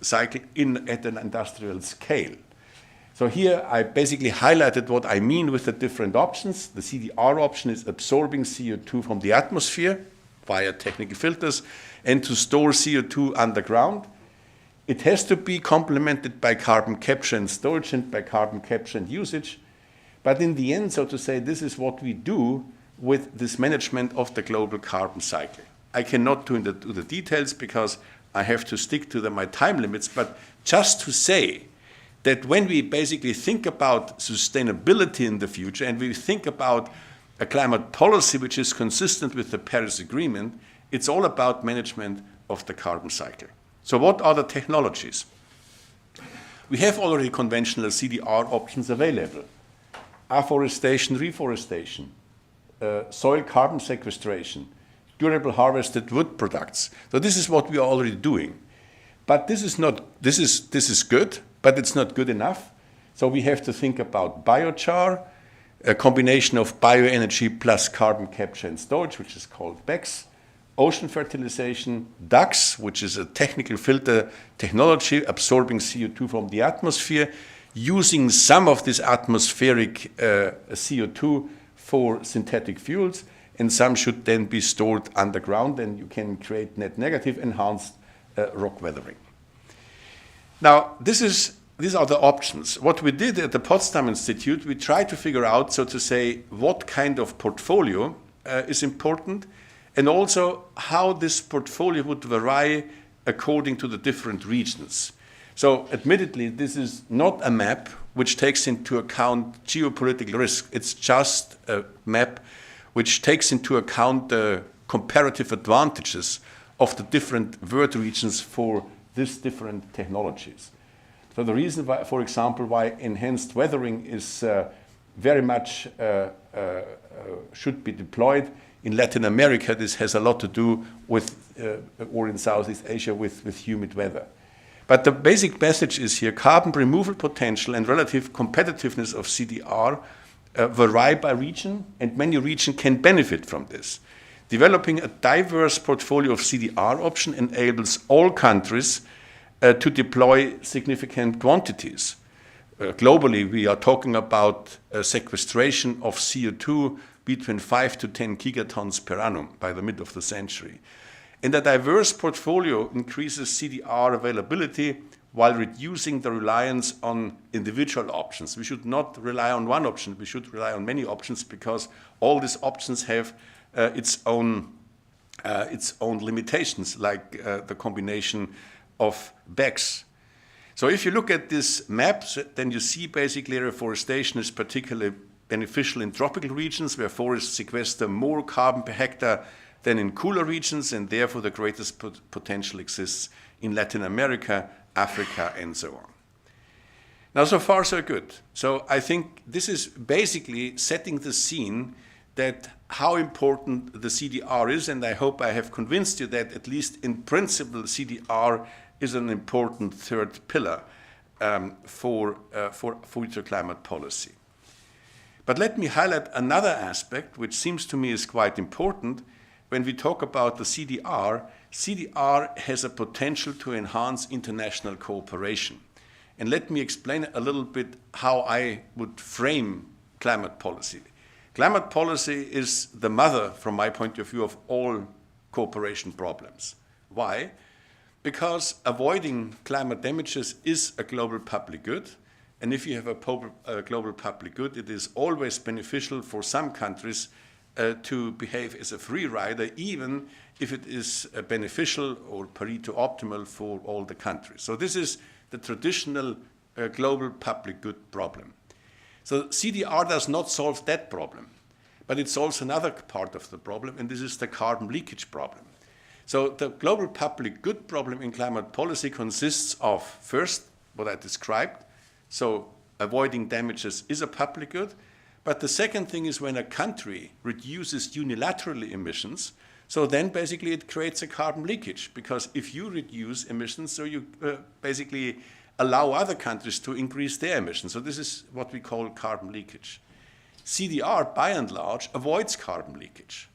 cycle at an industrial scale. So here I basically highlighted what I mean with the different options. The CDR option is absorbing CO2 from the atmosphere via technical filters and to store CO2 underground. It has to be complemented by carbon capture and storage and by carbon capture and usage. But in the end, so to say, this is what we do with this management of the global carbon cycle. I cannot go into the details because I have to stick to my time limits, but just to say that when we basically think about sustainability in the future and we think about a climate policy which is consistent with the Paris Agreement, it's all about management of the carbon cycle. So what are the technologies? We have already conventional CDR options available. Afforestation, reforestation, soil carbon sequestration, durable harvested wood products. So this is what we are already doing. But this is good, but it's not good enough. So we have to think about biochar, a combination of bioenergy plus carbon capture and storage, which is called BECCS, ocean fertilization, ducts, which is a technical filter technology absorbing CO2 from the atmosphere, using some of this atmospheric CO2 for synthetic fuels, and some should then be stored underground, and you can create net negative enhanced rock weathering. Now, these are the options. What we did at the Potsdam Institute, we tried to figure out, so to say, what kind of portfolio is important, and also how this portfolio would vary according to the different regions. So admittedly, this is not a map which takes into account geopolitical risk. It's just a map which takes into account the comparative advantages of the different world regions for these different technologies. So the reason why, for example, why enhanced weathering is very much should be deployed in Latin America, this has a lot to do with, or in Southeast Asia, with humid weather. But the basic message is here, carbon removal potential and relative competitiveness of CDR vary by region, and many regions can benefit from this. Developing a diverse portfolio of CDR option enables all countries to deploy significant quantities. Globally, we are talking about sequestration of CO2 between 5 to 10 gigatons per annum by the mid of the century. And a diverse portfolio increases CDR availability while reducing the reliance on individual options. We should not rely on one option, we should rely on many options because all these options have its own limitations, like the combination of BECCS. So if you look at this map, then you see basically reforestation is particularly beneficial in tropical regions where forests sequester more carbon per hectare than in cooler regions, and therefore the greatest potential exists in Latin America, Africa, and so on. Now, so far, so good. So I think this is basically setting the scene that how important the CDR is, and I hope I have convinced you that at least in principle, CDR is an important third pillar for future climate policy. But let me highlight another aspect, which seems to me is quite important. When we talk about the CDR, CDR has a potential to enhance international cooperation. And let me explain a little bit how I would frame climate policy. Climate policy is the mother, from my point of view, of all cooperation problems. Why? Because avoiding climate damages is a global public good. And if you have a global public good, it is always beneficial for some countries to behave as a free rider, even if it is beneficial or Pareto optimal for all the countries. So this is the traditional global public good problem. So CDR does not solve that problem, but it solves another part of the problem, and this is the carbon leakage problem. So the global public good problem in climate policy consists of, first, what I described, so avoiding damages is a public good, but the second thing is when a country reduces unilaterally emissions, so then basically it creates a carbon leakage, because if you reduce emissions, so you basically allow other countries to increase their emissions. So this is what we call carbon leakage. CDR, by and large, avoids carbon leakage.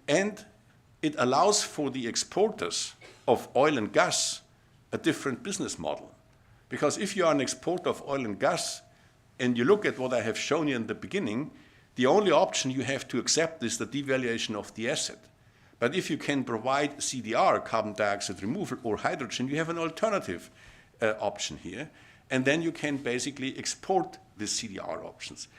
And it allows for the exporters of oil and gas a different business model. Because if you are an exporter of oil and gas, and you look at what I have shown you in the beginning, the only option you have to accept is the devaluation of the asset. But if you can provide CDR, carbon dioxide removal, or hydrogen, you have an alternative option here. And then you can basically export the CDR options.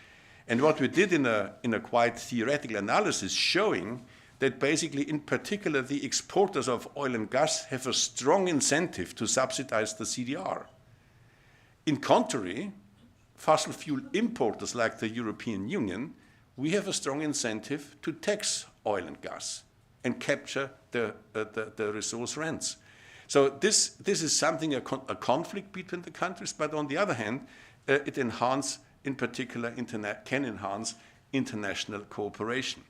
And what we did in a quite theoretical analysis showing that basically, in particular, the exporters of oil and gas have a strong incentive to subsidize the CDR. In contrary, fossil fuel importers like the European Union, we have a strong incentive to tax oil and gas and capture the resource rents. So this is something, a conflict between the countries, but on the other hand, it enhances, in particular, can enhance international cooperation.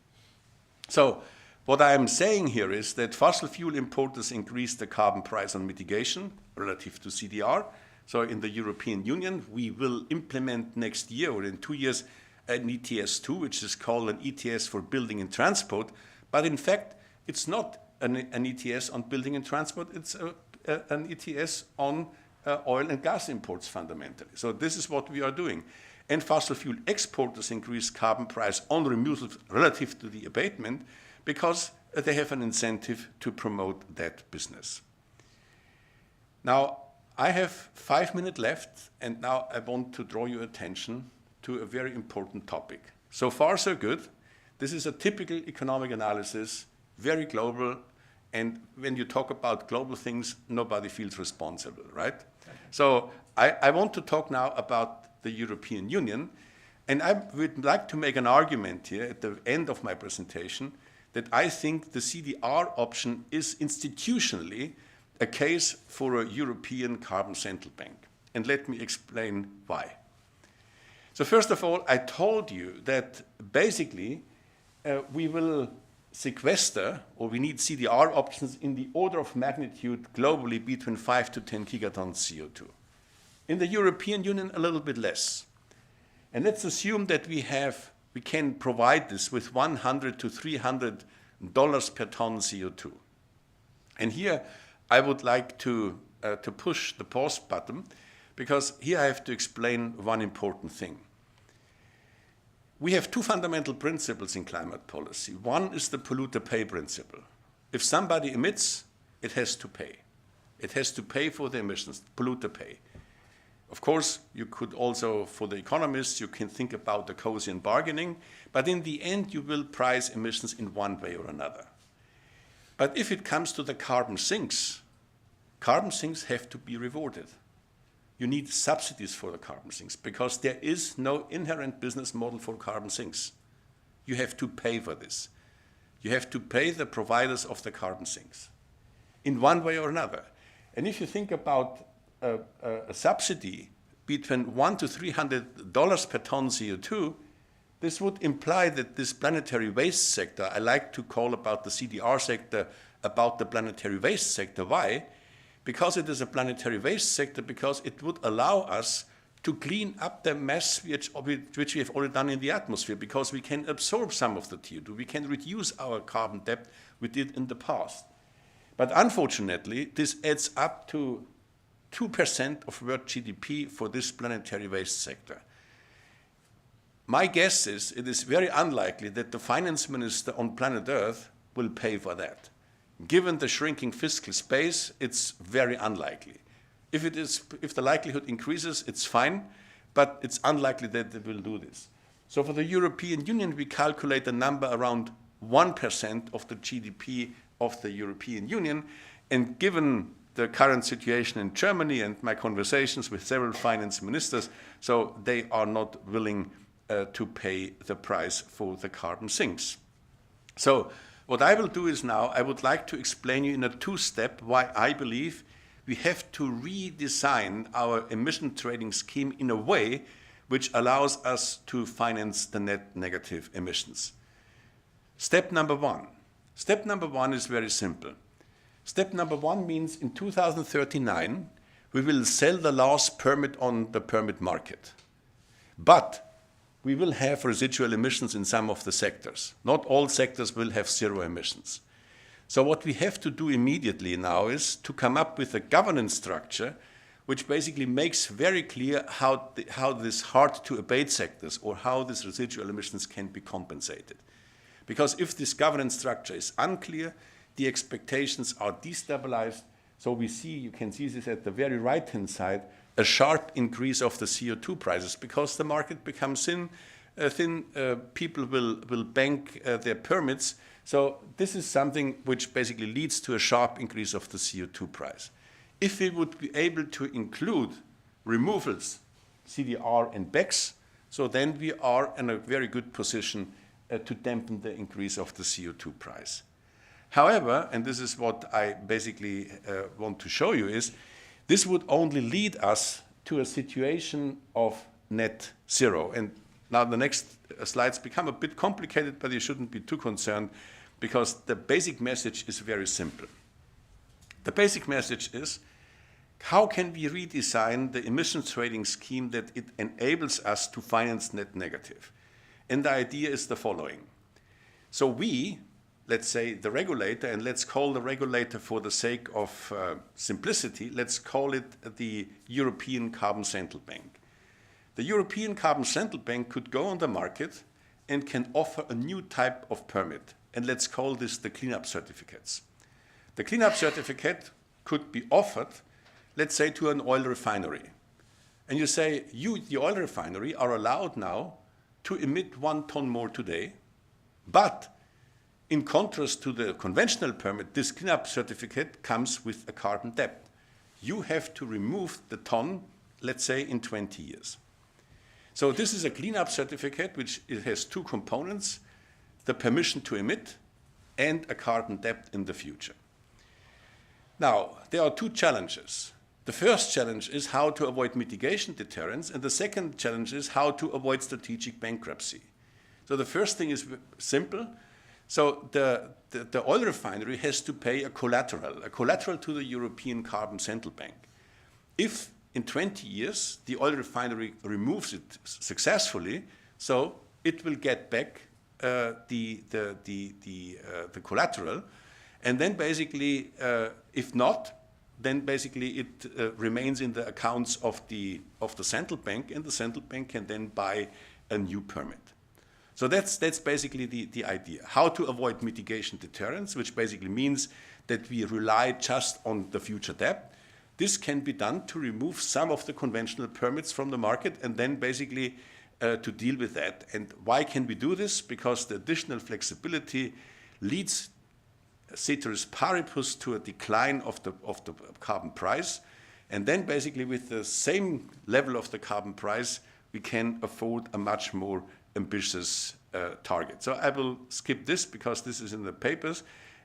So what I am saying here is that fossil fuel importers increase the carbon price on mitigation relative to CDR. So in the European Union, we will implement next year or in 2 years an ETS2, which is called an ETS for building and transport. But in fact, it's not an ETS on building and transport. It's an ETS on oil and gas imports fundamentally. So this is what we are doing. And fossil fuel exporters increase carbon price on removal relative to the abatement because they have an incentive to promote that business. Now, I have 5 minutes left, and now I want to draw your attention to a very important topic. So far, so good. This is a typical economic analysis, very global, and when you talk about global things, nobody feels responsible, right? So I want to talk now about the European Union, and I would like to make an argument here at the end of my presentation that I think the CDR option is institutionally a case for a European carbon central bank. And let me explain why. So first of all, I told you that basically we will sequester, or we need CDR options in the order of magnitude globally between 5 to 10 gigatons CO2. In the European Union, a little bit less. And let's assume that we can provide this with $100 to $300 per ton CO2. And here I would like to push the pause button, because here I have to explain one important thing. We have two fundamental principles in climate policy. One is the polluter pay principle. If somebody emits, it has to pay. It has to pay for the emissions, polluter pay. Of course, you could also, for the economists, you can think about the Gaussian bargaining, but in the end, you will price emissions in one way or another. But if it comes to the carbon sinks have to be rewarded. You need subsidies for the carbon sinks because there is no inherent business model for carbon sinks. You have to pay for this. You have to pay the providers of the carbon sinks in one way or another. And if you think about a subsidy between $100 to $300 per ton CO2, this would imply that this planetary waste sector, I like to call about the CDR sector about the planetary waste sector. Why? Because it is a planetary waste sector, because it would allow us to clean up the mess which we have already done in the atmosphere, because we can absorb some of the CO2. We can reduce our carbon debt we did in the past. But unfortunately, this adds up to 2% of world GDP for this planetary waste sector. My guess is it is very unlikely that the finance minister on planet Earth will pay for that. Given the shrinking fiscal space, it's very unlikely. If the likelihood increases, it's fine, but it's unlikely that they will do this. So for the European Union, we calculate a number around 1% of the GDP of the European Union, and given the current situation in Germany and my conversations with several finance ministers, so they are not willing to pay the price for the carbon sinks. So what I will do is now, I would like to explain you in a two-step why I believe we have to redesign our emission trading scheme in a way which allows us to finance the net negative emissions. Step number one. Step number one is very simple. Step number one means in 2039, we will sell the last permit on the permit market. But we will have residual emissions in some of the sectors. Not all sectors will have zero emissions. So what we have to do immediately now is to come up with a governance structure which basically makes very clear how this hard-to-abate sectors or how these residual emissions can be compensated. Because if this governance structure is unclear, the expectations are destabilized. So we see, you can see this at the very right-hand side, a sharp increase of the CO2 prices because the market becomes thin. People will bank their permits. So this is something which basically leads to a sharp increase of the CO2 price. If we would be able to include removals, CDR and BECS, so then we are in a very good position to dampen the increase of the CO2 price. However, and this is what I basically want to show you, is this would only lead us to a situation of net zero. And now the next slides become a bit complicated, but you shouldn't be too concerned because the basic message is very simple. The basic message is, how can we redesign the emissions trading scheme that it enables us to finance net negative? And the idea is the following. So we, let's say the regulator, and let's call the regulator for the sake of simplicity, let's call it the European Carbon Central Bank. The European Carbon Central Bank could go on the market and can offer a new type of permit. And let's call this the cleanup certificates. The cleanup certificate could be offered, let's say, to an oil refinery. And you say, you, the oil refinery, are allowed now to emit 1 ton more today, but in contrast to the conventional permit, this cleanup certificate comes with a carbon debt. You have to remove the ton, let's say, in 20 years. So this is a cleanup certificate which it has two components, the permission to emit and a carbon debt in the future. Now, there are two challenges. The first challenge is how to avoid mitigation deterrence, and the second challenge is how to avoid strategic bankruptcy. So the first thing is simple. So the oil refinery has to pay a collateral to the European Carbon Central Bank. If in 20 years the oil refinery removes it successfully, so it will get back the collateral, and then basically, if not, then basically it remains in the accounts of the central bank, and the central bank can then buy a new permit. So that's basically the idea. How to avoid mitigation deterrence, which basically means that we rely just on the future debt. This can be done to remove some of the conventional permits from the market and then basically to deal with that. And why can we do this? Because the additional flexibility leads, ceteris paribus, to a decline of the carbon price. And then basically with the same level of the carbon price, we can afford a much more ambitious target. So I will skip this because this is in the papers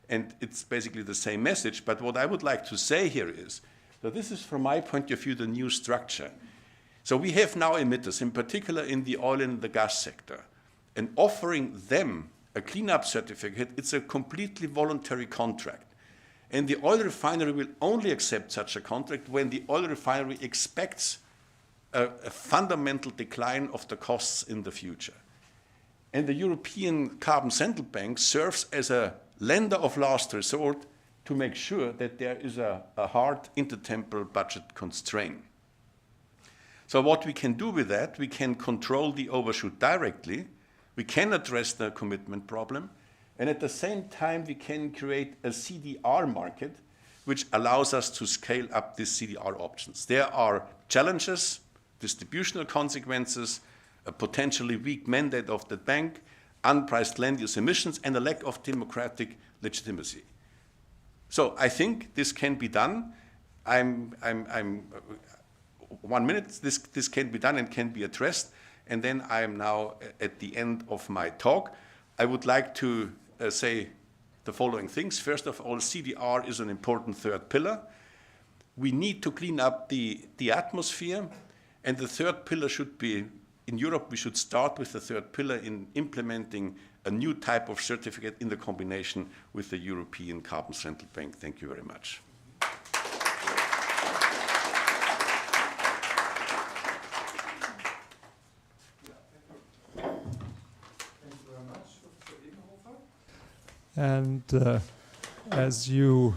and it's basically the same message. But what I would like to say here is that this is, from my point of view, the new structure. So we have now emitters, in particular in the oil and the gas sector, and offering them a cleanup certificate, it's a completely voluntary contract. And the oil refinery will only accept such a contract when the oil refinery expects a fundamental decline of the costs in the future. And the European Carbon Central Bank serves as a lender of last resort to make sure that there is a hard intertemporal budget constraint. So what we can do with that, we can control the overshoot directly, we can address the commitment problem, and at the same time we can create a CDR market which allows us to scale up these CDR options. There are challenges, distributional consequences, a potentially weak mandate of the bank, unpriced land use emissions, and a lack of democratic legitimacy. So I think this can be done. 1 minute, this can be done and can be addressed. And then I am now at the end of my talk. I would like to say the following things. First of all, CDR is an important third pillar. We need to clean up the atmosphere, and the third pillar should be, in Europe, we should start with the third pillar in implementing a new type of certificate in the combination with the European Carbon Central Bank. Thank you very much. And as you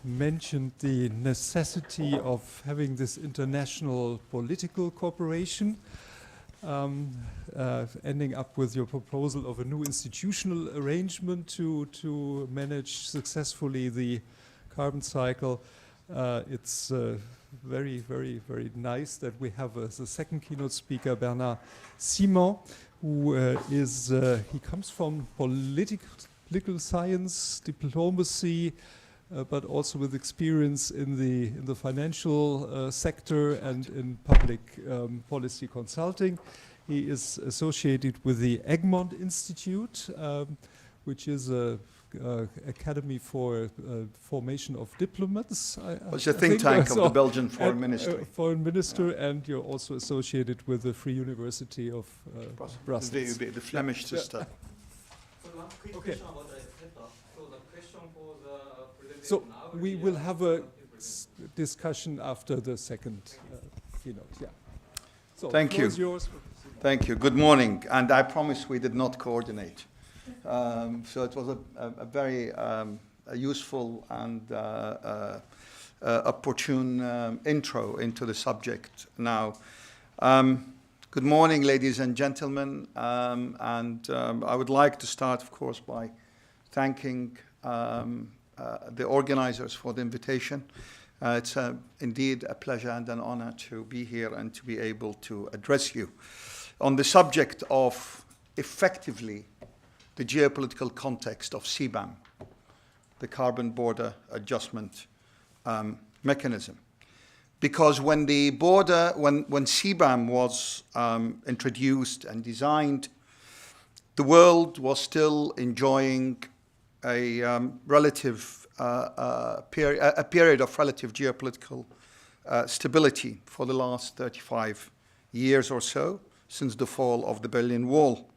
mentioned the necessity of having this international political cooperation, ending up with your proposal of a new institutional arrangement to manage successfully the carbon cycle. It's very, very, very nice that we have as a second keynote speaker Bernard Simon, who he comes from political science, diplomacy, but also with experience in the financial sector and in public policy consulting. He is associated with the Egmont Institute, which is a academy for formation of diplomats. It's a think tank of the Belgian Foreign Ministry. Foreign Minister, and you're also associated with the Free University of Brussels. The Flemish sister. Okay. So we will have a discussion after the second keynote. Yeah. So Thank you. Yours. Thank you. Good morning. And I promise we did not coordinate. So it was a very useful and opportune intro into the subject. Now, good morning, ladies and gentlemen. I would like to start, of course, by thanking the organizers for the invitation. It's indeed a pleasure and an honor to be here and to be able to address you on the subject of effectively the geopolitical context of CBAM, the Carbon Border Adjustment Mechanism. Because when when CBAM was introduced and designed, the world was still enjoying a period of relative geopolitical stability for the last 35 years or so, since the fall of the Berlin Wall.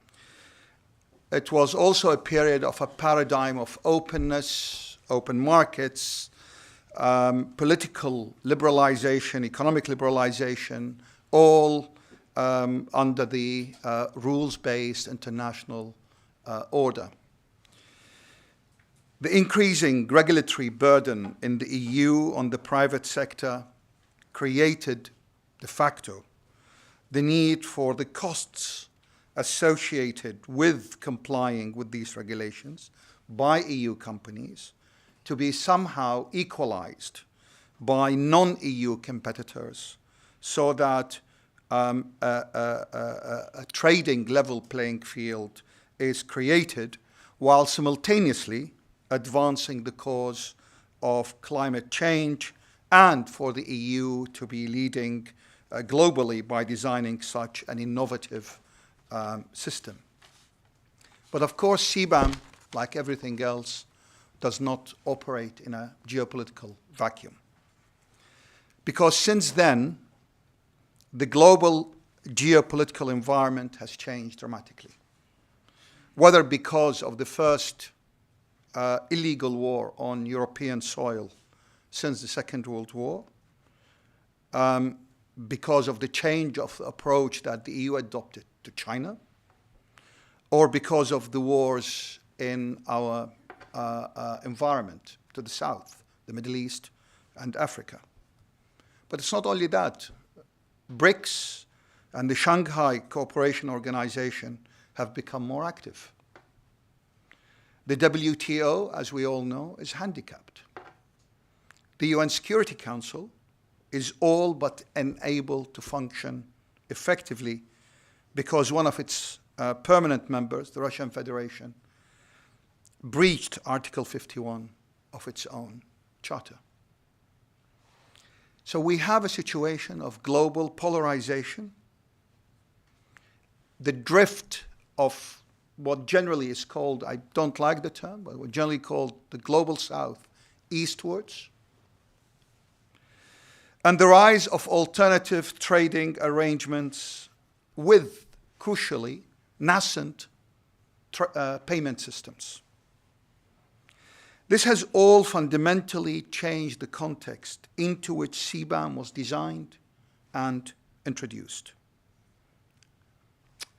It was also a period of a paradigm of openness, open markets, political liberalization, economic liberalization, all under the rules-based international order. The increasing regulatory burden in the EU on the private sector created, de facto, the need for the costs associated with complying with these regulations by EU companies to be somehow equalized by non-EU competitors so that a trading level playing field is created while simultaneously advancing the cause of climate change and for the EU to be leading globally by designing such an innovative system. But of course, CBAM, like everything else, does not operate in a geopolitical vacuum. Because since then, the global geopolitical environment has changed dramatically. Whether because of the first illegal war on European soil since the Second World War, because of the change of approach that the EU adopted to China, or because of the wars in our environment to the south, the Middle East and Africa. But it's not only that. BRICS and the Shanghai Cooperation Organization have become more active. The WTO, as we all know, is handicapped. The UN Security Council is all but unable to function effectively because one of its permanent members, the Russian Federation, breached Article 51 of its own charter. So we have a situation of global polarization, the drift of what generally is called, I don't like the term, but what generally called the global south eastwards, and the rise of alternative trading arrangements with, crucially, nascent payment systems. This has all fundamentally changed the context into which CBAM was designed and introduced.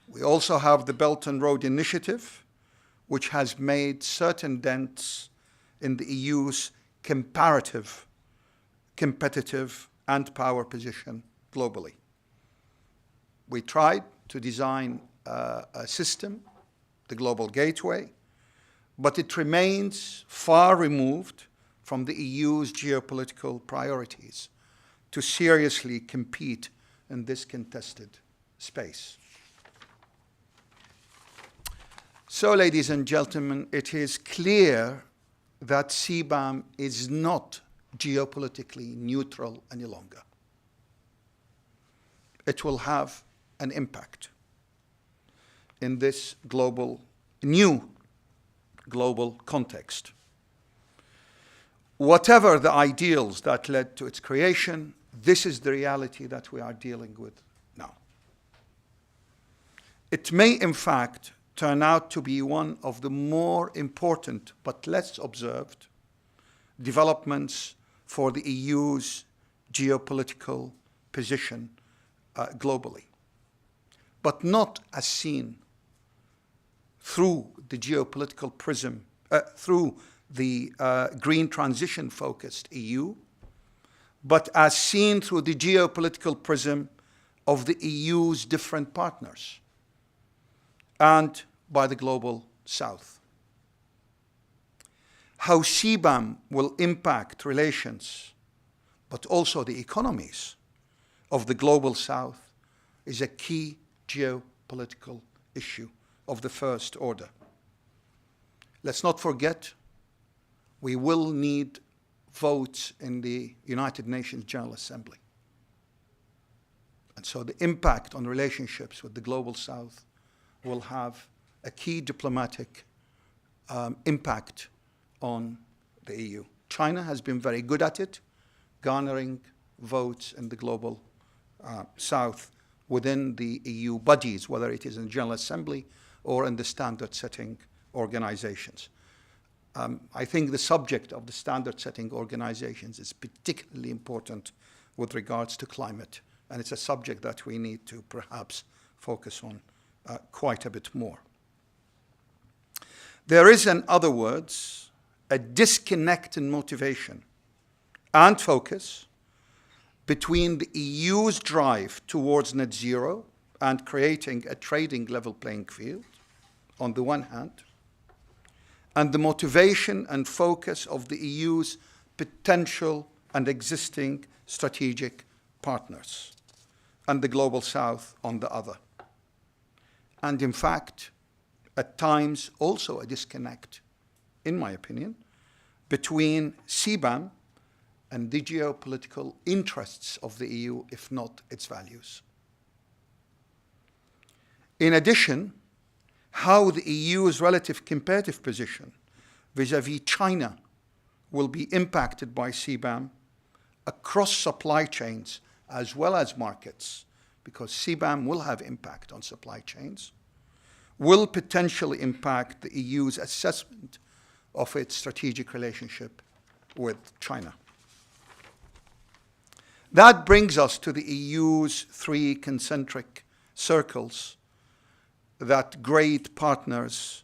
We also have the Belt and Road Initiative, which has made certain dents in the EU's comparative, competitive, and power position globally. We tried to design a system, the Global Gateway, but it remains far removed from the EU's geopolitical priorities to seriously compete in this contested space. So, ladies and gentlemen, it is clear that CBAM is not geopolitically neutral any longer. It will have an impact in this new global context. Whatever the ideals that led to its creation, this is the reality that we are dealing with now. It may, in fact, turn out to be one of the more important but less observed developments for the EU's geopolitical position globally, but not as seen through the geopolitical prism, through the green transition-focused EU, but as seen through the geopolitical prism of the EU's different partners and by the global South. How CBAM will impact relations, but also the economies of the global South, is a key geopolitical issue of the first order. Let's not forget, we will need votes in the United Nations General Assembly. And so the impact on relationships with the global South will have a key diplomatic impact on the EU. China has been very good at it, garnering votes in the global South within the EU bodies, whether it is in the General Assembly or in the standard-setting organizations. I think the subject of the standard-setting organizations is particularly important with regards to climate, and it's a subject that we need to perhaps focus on quite a bit more. There is, in other words, a disconnect in motivation and focus between the EU's drive towards net zero and creating a trading level playing field, on the one hand, and the motivation and focus of the EU's potential and existing strategic partners, and the global South on the other. And in fact, at times also a disconnect, in my opinion, between CBAM and the geopolitical interests of the EU, if not its values. In addition, how the EU's relative competitive position vis-à-vis China will be impacted by CBAM across supply chains as well as markets, because CBAM will have impact on supply chains, will potentially impact the EU's assessment of its strategic relationship with China. That brings us to the EU's three concentric circles that grade partners,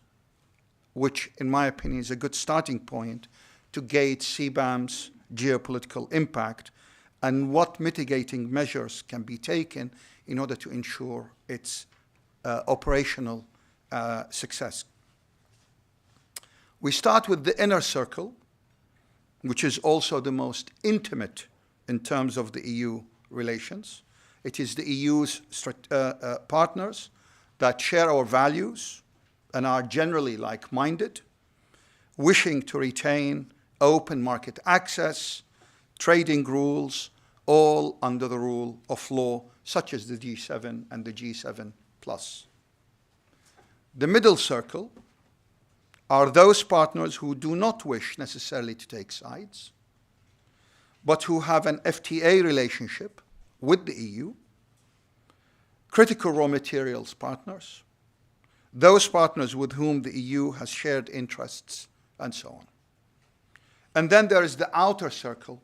which in my opinion is a good starting point to gauge CBAM's geopolitical impact and what mitigating measures can be taken in order to ensure its operational success. We start with the inner circle, which is also the most intimate in terms of the EU relations. It is the EU's partners that share our values and are generally like-minded, wishing to retain open market access, trading rules, all under the rule of law, such as the G7 and the G7+. The middle circle are those partners who do not wish necessarily to take sides, but who have an FTA relationship with the EU, critical raw materials partners, those partners with whom the EU has shared interests, and so on. And then there is the outer circle,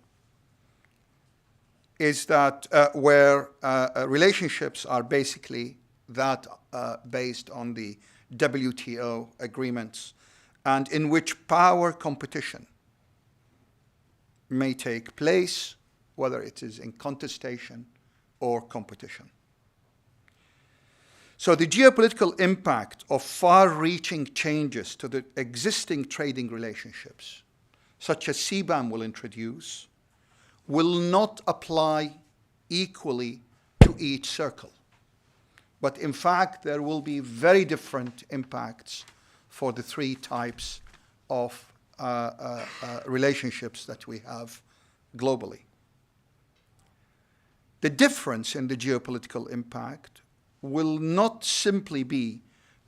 is that where relationships are basically that based on the WTO agreements, and in which power competition may take place, whether it is in contestation or competition. So the geopolitical impact of far-reaching changes to the existing trading relationships, such as CBAM will introduce, will not apply equally to each circle. But in fact, there will be very different impacts for the three types of relationships that we have globally. The difference in the geopolitical impact will not simply be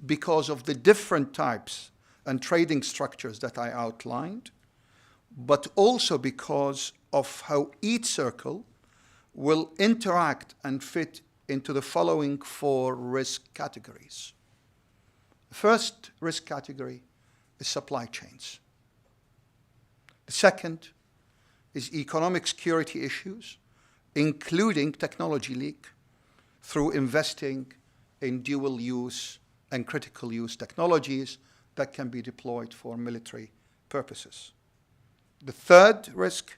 because of the different types and trading structures that I outlined, but also because of how each circle will interact and fit into the following four risk categories. The first risk category is supply chains. The second is economic security issues, including technology leak, through investing in dual-use and critical-use technologies that can be deployed for military purposes. The third risk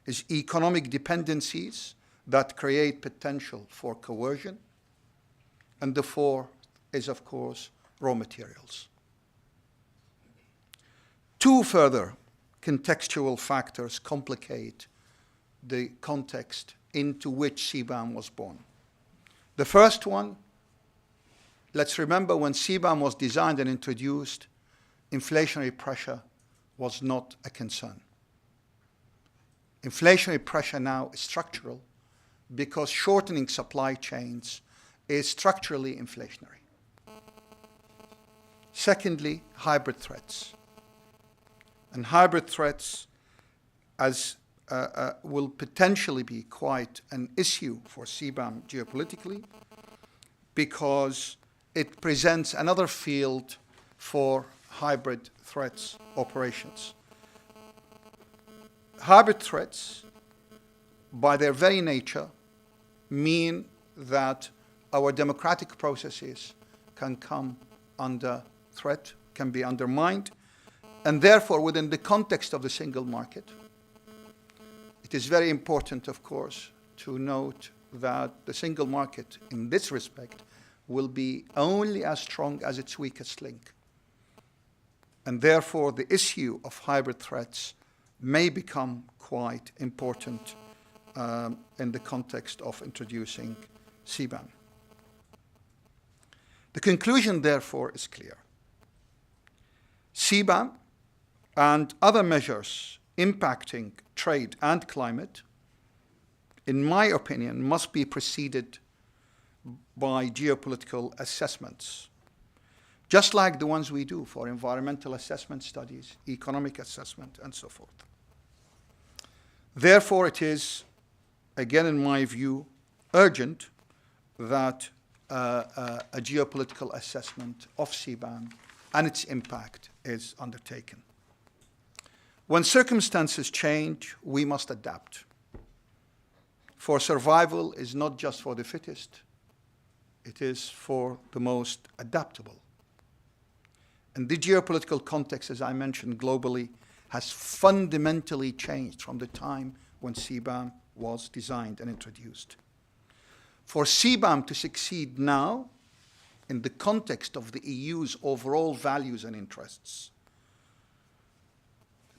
is economic dependencies that create potential for coercion. And the fourth is, of course, raw materials. Two further contextual factors complicate the context into which CBAM was born. The first one, let's remember when CBAM was designed and introduced, inflationary pressure was not a concern. Inflationary pressure now is structural because shortening supply chains is structurally inflationary. Secondly, hybrid threats. And hybrid threats will potentially be quite an issue for CBAM geopolitically because it presents another field for hybrid threats operations. Hybrid threats, by their very nature, mean that our democratic processes can come under threat, can be undermined, and therefore, within the context of the single market, it is very important, of course, to note that the single market, in this respect, will be only as strong as its weakest link. And therefore, the issue of hybrid threats may become quite important in the context of introducing CBAM. The conclusion, therefore, is clear. CBAM and other measures impacting trade and climate, in my opinion, must be preceded by geopolitical assessments, just like the ones we do for environmental assessment studies, economic assessment, and so forth. Therefore, it is, again, in my view, urgent that a geopolitical assessment of CBAM and its impact is undertaken. When circumstances change, we must adapt. For survival is not just for the fittest, it is for the most adaptable. And the geopolitical context, as I mentioned globally, has fundamentally changed from the time when CBAM was designed and introduced. For CBAM to succeed now, in the context of the EU's overall values and interests,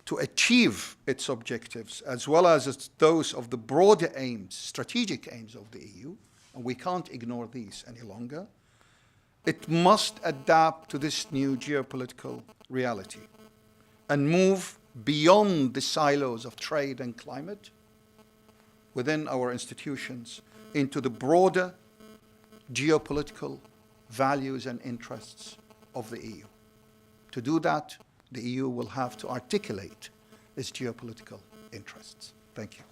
to achieve its objectives, as well as those of the broader aims, strategic aims of the EU, and we can't ignore these any longer, it must adapt to this new geopolitical reality and move beyond the silos of trade and climate within our institutions into the broader geopolitical values and interests of the EU. To do that, the EU will have to articulate its geopolitical interests. Thank you.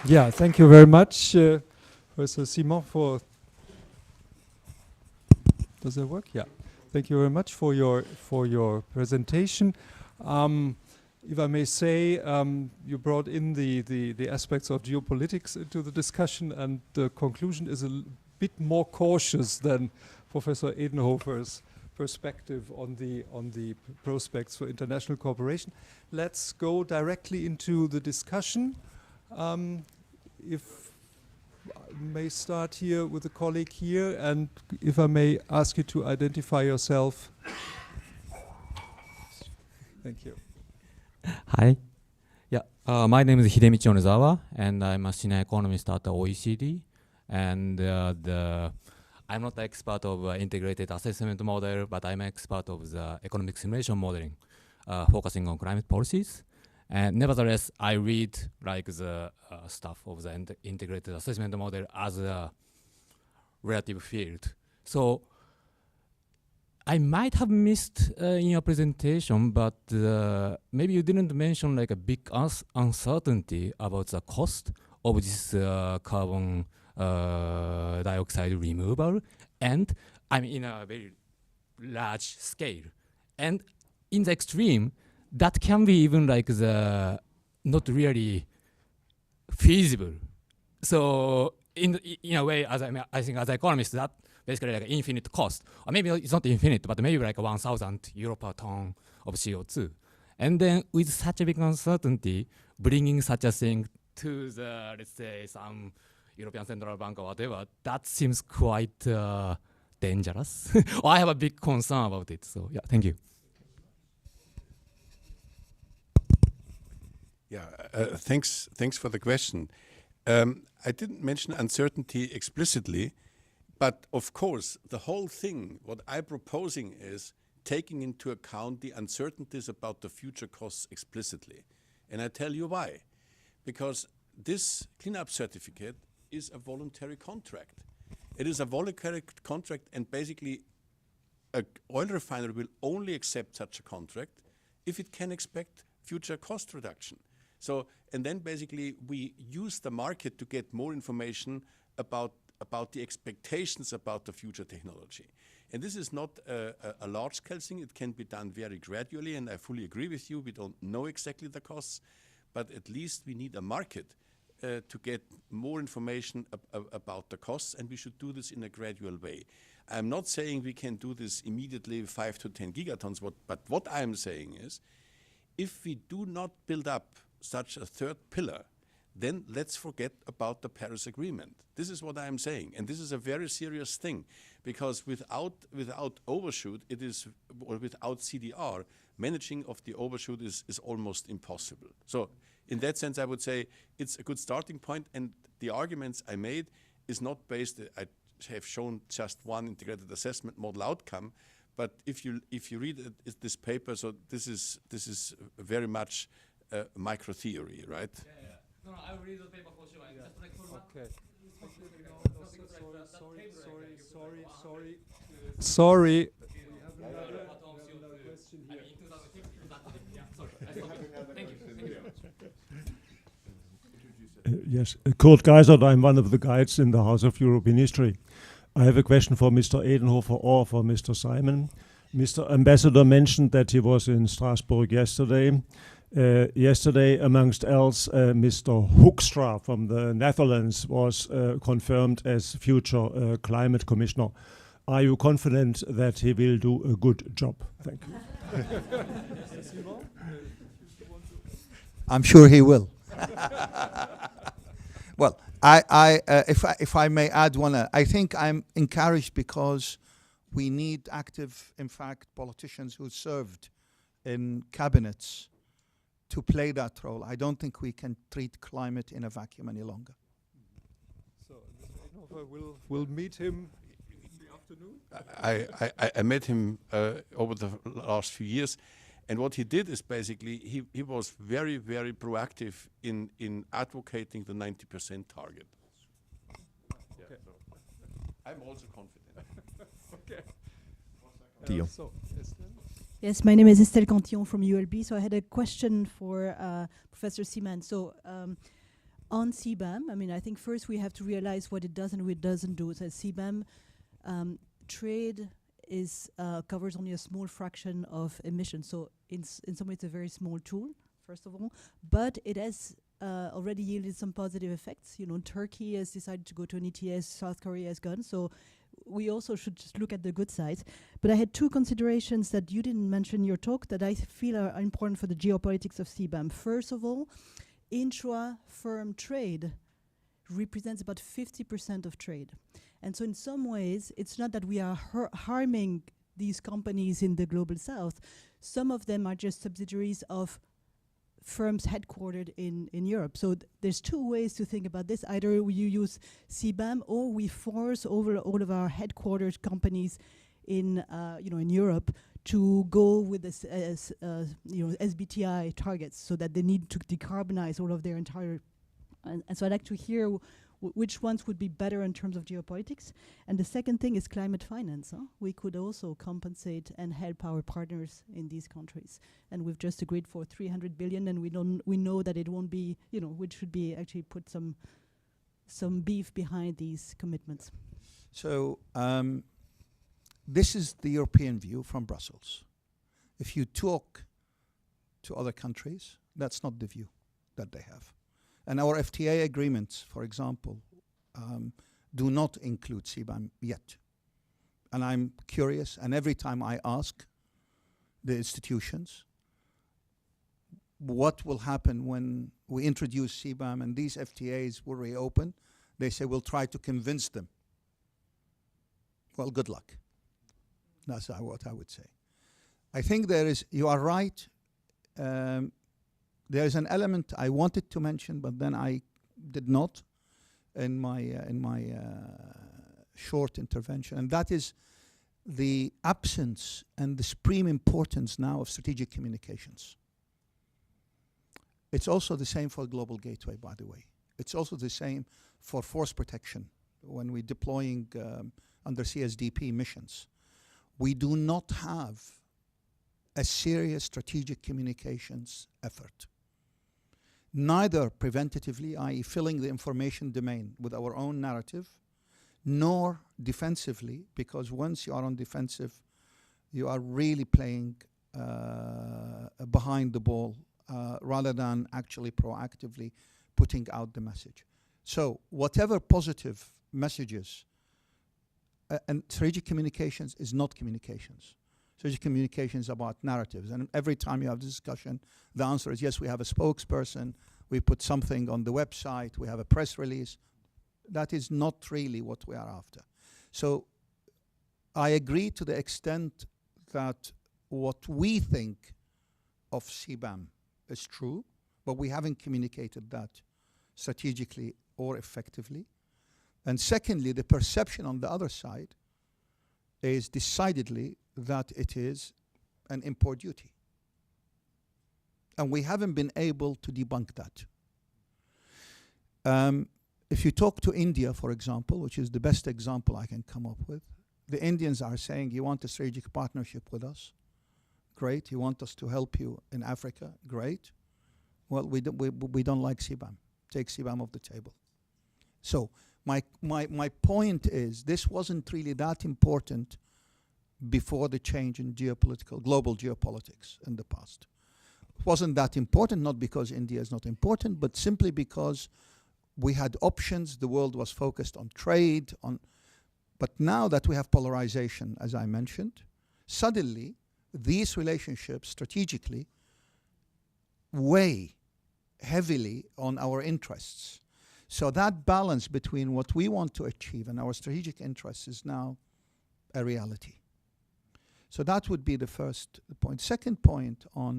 Yeah, thank you very much, Professor Simon, for... Does that work? Yeah. Thank you very much for your presentation. If I may say, you brought in the aspects of geopolitics into the discussion, and the conclusion is a bit more cautious than Professor Edenhofer's perspective on the prospects for international cooperation. Let's go directly into the discussion. If I may start here with a colleague here, and if I may ask you to identify yourself. Thank you. Hi. Yeah, my name is Hidemichi Onezawa, and I'm a senior economist at the OECD. And I'm not an expert of integrated assessment model, but I'm an expert of the economic simulation modeling, focusing on climate policies. And nevertheless, I read like the stuff of the integrated assessment model as a relative field. So I might have missed in your presentation, but maybe you didn't mention like a big uncertainty about the cost of this carbon dioxide removal, and I mean in a very large scale. And in the extreme, that can be even like the not really feasible. So in a way, as I think as an economist, that basically like infinite cost, or maybe it's not infinite, but maybe like 1,000 euro per ton of CO2. And then with such a big uncertainty, bringing such a thing to the, let's say, some European Central Bank or whatever, that seems quite dangerous. Or I have a big concern about it. So yeah, thank you. Yeah, thanks for the question. I didn't mention uncertainty explicitly, but of course, the whole thing, what I'm proposing is taking into account the uncertainties about the future costs explicitly. And I tell you why. Because this cleanup certificate is a voluntary contract. It is a voluntary contract, and basically an oil refinery will only accept such a contract if it can expect future cost reduction. So, and then basically we use the market to get more information about the expectations about the future technology. And this is not a large-scale thing. It can be done very gradually, and I fully agree with you. We don't know exactly the costs, but at least we need a market to get more information about the costs, and we should do this in a gradual way. I'm not saying we can do this immediately 5 to 10 gigatons, but what I'm saying is, if we do not build up such a third pillar, then let's forget about the Paris Agreement. This is what I'm saying, and this is a very serious thing, because without overshoot, it is, or without CDR, managing of the overshoot is almost impossible. So in that sense, I would say it's a good starting point, and the arguments I made is not based, I have shown just one integrated assessment model outcome, but if you read this paper, so this is very much micro theory, right? Yeah. No, I will read the paper for sure. Yeah. Just like for Okay. Sorry. We have another question here. I mean, in 2050, yeah, sorry. Thank you. Yes, Kurt Geisert, I'm one of the guides in the House of European History. I have a question for Mr. Edenhofer or for Mr. Simon. Mr. Ambassador mentioned that he was in Strasbourg yesterday. Yesterday, amongst else, Mr. Hoekstra from the Netherlands was confirmed as future climate commissioner. Are you confident that he will do a good job? Thank you. I'm sure he will. Well, if I may add one, I think I'm encouraged because we need active, in fact, politicians who served in cabinets to play that role. I don't think we can treat climate in a vacuum any longer. So, we'll meet him in the afternoon. I met him over the last few years, And what he did is basically, he was very, very proactive in advocating the 90% target. Yeah, Okay. so I'm also confident. Okay. So, Estelle? yes, my name is Estelle Cantillon from ULB. So I had a question for Professor Seaman. So on CBAM, I mean, I think first we have to realize what it does and what it doesn't do. So CBAM, trade is covers only a small fraction of emissions. So in some ways, it's a very small tool, first of all. But it has already yielded some positive effects. You know, Turkey has decided to go to an ETS, South Korea has gone. So we also should just look at the good sides. But I had two considerations that you didn't mention in your talk that I feel are important for the geopolitics of CBAM. First of all, intra-firm trade represents about 50% of trade. And so in some ways, it's not that we are harming these companies in the global south. Some of them are just subsidiaries of firms headquartered in Europe. So there's two ways to think about this. Either you use CBAM or we force over all of our headquartered companies in in Europe to go with this SBTI targets, so that they need to decarbonize all of their entire. And so I'd like to hear which ones would be better in terms of geopolitics. And the second thing is climate finance. We could also compensate and help our partners in these countries. And we've just agreed for 300 billion, and we know that it won't be, which should be actually put some beef behind these commitments. So this is the European view from Brussels. If you talk to other countries, that's not the view that they have. And our FTA agreements, for example, do not include CBAM yet. And I'm curious, and every time I ask the institutions what will happen when we introduce CBAM and these FTAs will reopen, they say we'll try to convince them. Well, good luck. That's what I would say. I think you are right. There is an element I wanted to mention, but then I did not in my short intervention, and that is the absence and the supreme importance now of strategic communications. It's also the same for Global Gateway, by the way. It's also the same for force protection when we're deploying under CSDP missions. We do not have a serious strategic communications effort. Neither preventatively, i.e. filling the information domain with our own narrative, nor defensively, because once you are on defensive, you are really playing behind the ball rather than actually proactively putting out the message. So whatever positive messages, and strategic communications is not communications. Strategic communications about narratives. And every time you have this discussion, the answer is yes, we have a spokesperson, we put something on the website, we have a press release. That is not really what we are after. So I agree to the extent that what we think of CBAM is true, but we haven't communicated that strategically or effectively. And secondly, the perception on the other side is decidedly that it is an import duty. And we haven't been able to debunk that. If you talk to India, for example, which is the best example I can come up with, the Indians are saying, you want a strategic partnership with us? Great. You want us to help you in Africa? Great. Well, we don't like CBAM. Take CBAM off the table. So my point is, this wasn't really that important before the change in global geopolitics in the past. It wasn't that important, not because India is not important, but simply because we had options, the world was focused on trade, but now that we have polarization, as I mentioned, suddenly these relationships strategically weigh heavily on our interests. So that balance between what we want to achieve and our strategic interests is now a reality. So that would be the first point. Second point on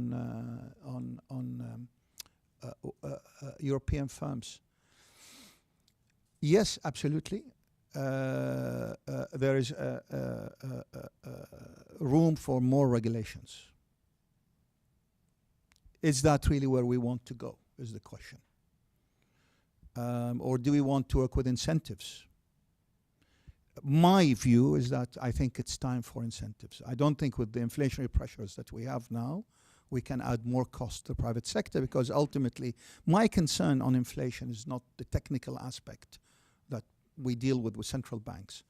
European firms. Yes, absolutely. There is room for more regulations. is that really where we want to go, is the question. Or do we want to work with incentives? My view is that I think it's time for incentives. I don't think with the inflationary pressures that we have now, we can add more cost to the private sector, because ultimately my concern on inflation is not the technical aspect that we deal with central banks.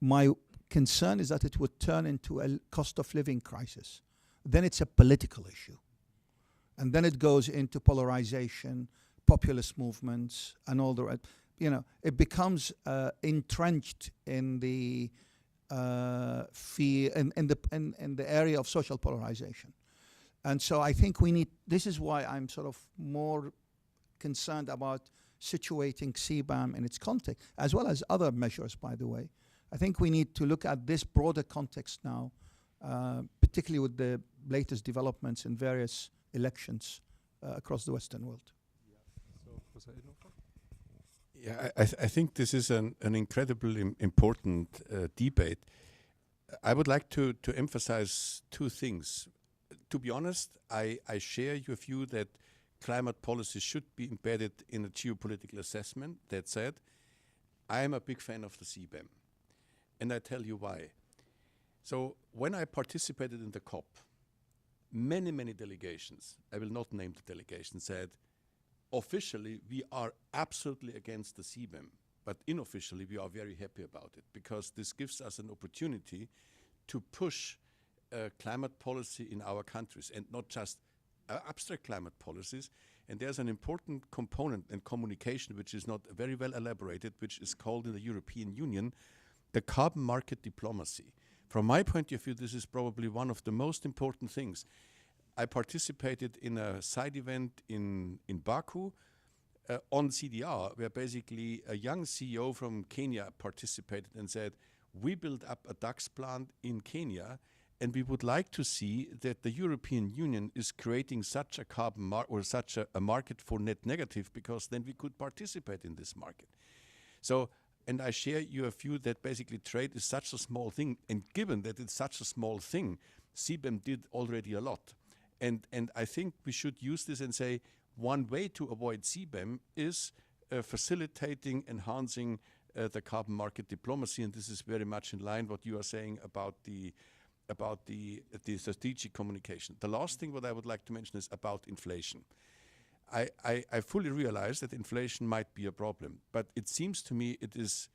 My concern is that it would turn into a cost of living crisis. Then it's a political issue. And then it goes into polarization, populist movements, and all the rest. You know, it becomes entrenched in the fear, in the area of social polarization. And so I think we need, this is why I'm sort of more concerned about situating CBAM in its context, as well as other measures, by the way. I think we need to look at this broader context now, particularly with the latest developments in various elections across the Western world. Yeah, I think this is an incredibly important debate. I would like to emphasize two things. To be honest, I share your view that climate policy should be embedded in a geopolitical assessment. That said, I am a big fan of the CBAM, and I tell you why. So when I participated in the COP, many delegations, I will not name the delegation, said, officially, we are absolutely against the CBAM, but unofficially, we are very happy about it, because this gives us an opportunity to push climate policy in our countries, and not just abstract climate policies. And there's an important component in communication which is not very well elaborated, which is called in the European Union the carbon market diplomacy. From my point of view, this is probably one of the most important things. I participated in a side event in Baku on CDR, where basically a young CEO from Kenya participated and said, we built up a DAX plant in Kenya, and we would like to see that the European Union is creating such a carbon market, or such a market for net negative, because then we could participate in this market. So, and I share your view that basically trade is such a small thing, and given that it's such a small thing, CBAM did already a lot. And I think we should use this and say, one way to avoid CBAM is facilitating, enhancing the carbon market diplomacy, and this is very much in line what you are saying about the strategic communication. The last thing what I would like to mention is about inflation. I fully realize that inflation might be a problem, but it seems to me it is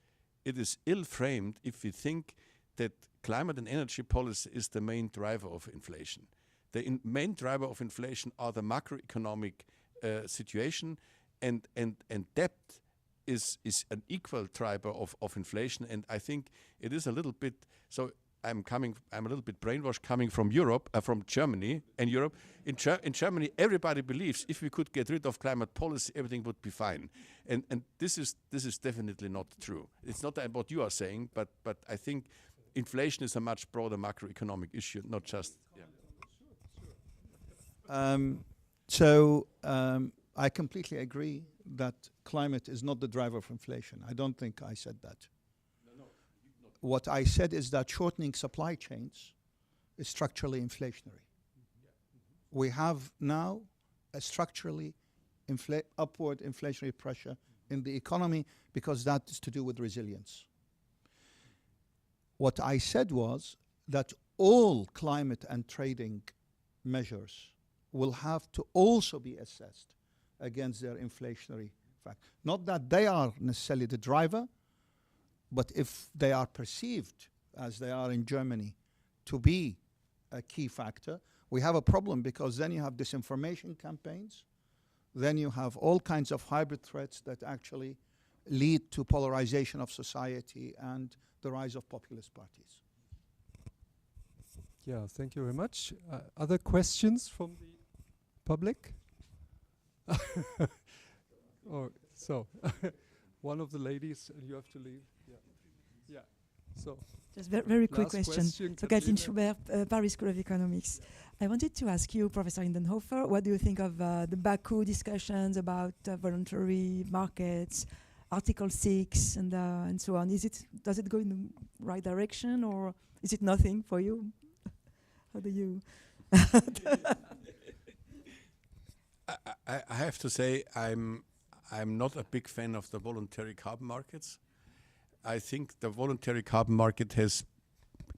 ill-framed if we think that climate and energy policy is the main driver of inflation. The main driver of inflation are the macroeconomic situation, and debt is an equal driver of inflation. And I think it is a little bit, so I'm a little bit brainwashed coming from Europe, from Germany and Europe. In Germany, everybody believes if we could get rid of climate policy, everything would be fine. And this is definitely not true. It's not what you are saying, but I think inflation is a much broader macroeconomic issue, not just. Yeah. I completely agree that climate is not the driver of inflation. I don't think I said that. What I said is that shortening supply chains is structurally inflationary. We have now a structurally upward inflationary pressure in the economy, because that is to do with resilience. What I said was that all climate and trading measures will have to also be assessed against their inflationary fact. Not that they are necessarily the driver, but if they are perceived, as they are in Germany, to be a key factor, we have a problem, because then you have disinformation campaigns, then you have all kinds of hybrid threats that actually lead to polarization of society and the rise of populist parties. Yeah, thank you very much. Other questions from the public? Or so, one of the ladies, and you have to leave. Yeah. So, just very quick question. So, Kathleen Schubert, Paris School of Economics. I wanted to ask you, Professor Lindenhofer, what do you think of the Baku discussions about voluntary markets, Article 6, and so on? Does it go in the right direction, or is it nothing for you? How do you? I have to say I'm not a big fan of the voluntary carbon markets. I think the voluntary carbon market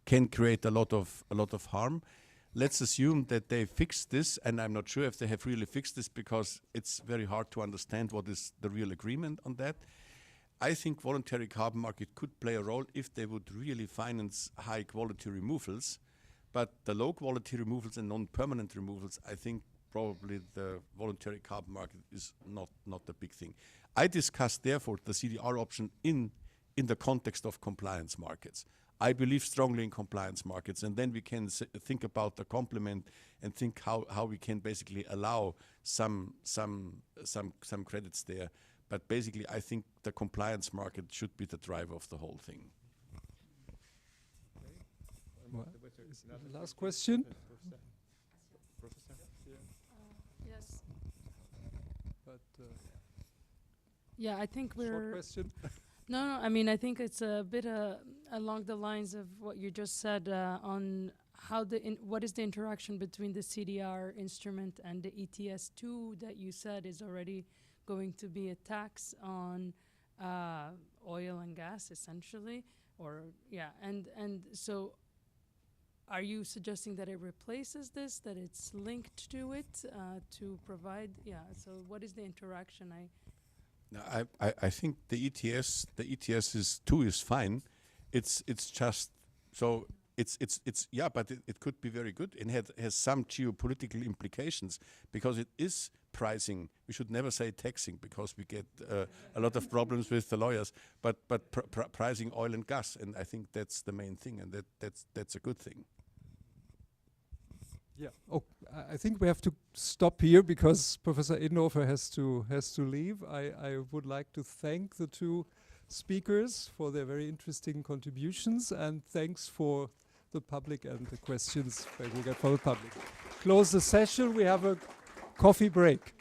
can create a lot of harm. Let's assume that they fixed this, and I'm not sure if they have really fixed this because it's very hard to understand what is the real agreement on that. I think voluntary carbon market could play a role if they would really finance high quality removals, but the low quality removals and non-permanent removals, I think probably the voluntary carbon market is not the big thing. I discussed therefore the CDR option in the context of compliance markets. I believe strongly in compliance markets, and then we can think about the complement and think how we can basically allow some credits there. But basically, I think the compliance market should be the driver of the whole thing. Last question. Yes. But yeah, I think we're. short question. No, I mean, I think it's a bit along the lines of what you just said on how what is the interaction between the CDR instrument and the ETS2 that you said is already going to be a tax on oil and gas, essentially, or yeah, and so are you suggesting that it replaces this, that it's linked to it to provide? Yeah. So what is the interaction? No, I think the ETS is fine. It's just so it's yeah, but it could be very good and has some geopolitical implications because it is pricing. We should never say taxing because we get a lot of problems with the lawyers. But pricing oil and gas, and I think that's the main thing, and that's a good thing. Yeah. Oh, I think we have to stop here because Professor Edenhofer has to leave. I would like to thank the two speakers for their very interesting contributions, and thanks for the public and the questions that we get from the public. Close the session. We have a coffee break.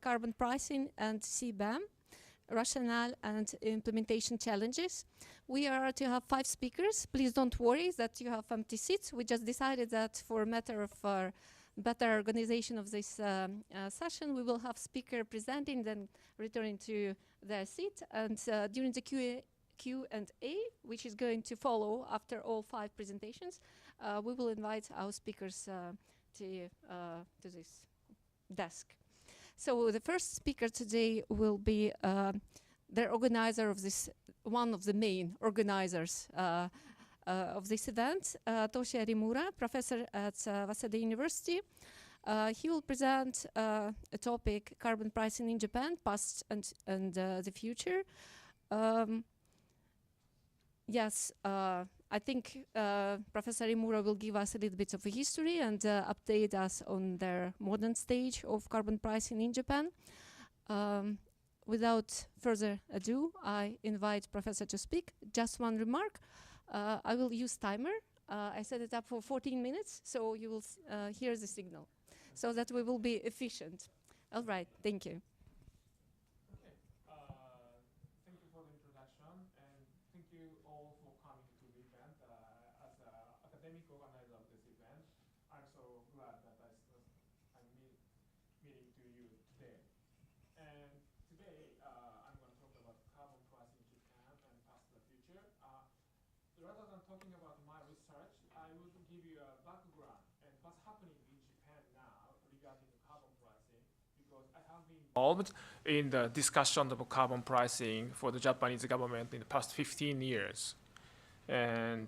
carbon pricing and CBAM, rationale and implementation challenges. We are to have 5 speakers. Please don't worry that you have empty seats. We just decided that for a matter of better organization of this session, we will have speaker presenting, then returning to their seat. And during the Q&A, which is going to follow after all 5 presentations, we will invite our speakers to this desk. So the first speaker today will be the organizer of this, one of the main organizers of this event, Toshi Arimura, professor at Waseda University. He will present a topic, carbon pricing in Japan, past and the future. Yes, I think Professor Arimura will give us a little bit of a history and update us on their modern stage of carbon pricing in Japan. Without further ado, I invite Professor to speak. Just one remark. I will use timer. I set it up for 14 minutes, so you will hear the signal, so that we will be efficient. All right, thank you. Okay, thank you for the introduction, and thank you all for coming to the event. As an academic organizer of this event, I'm so glad that I'm meeting to you today. And today, I'm going to talk about carbon pricing in Japan and past the future. Rather than talking about my research, I will give you a background and what's happening in Japan now regarding the carbon pricing, because I have been involved in the discussion of carbon pricing for the Japanese government in the past 15 years. And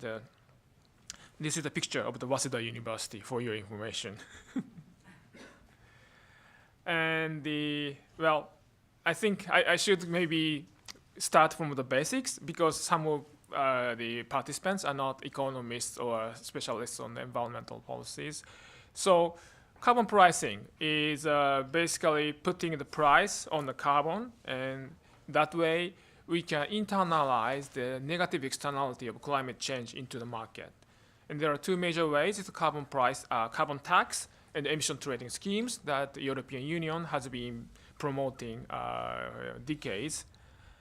this is a picture of the Waseda University for your information. And well, I think I should maybe start from the basics, because some of the participants are not economists or specialists on environmental policies. So carbon pricing is basically putting the price on the carbon, and that way we can internalize the negative externality of climate change into the market. And there are 2 major ways: it's carbon price, carbon tax, and emission trading schemes that the European Union has been promoting decades.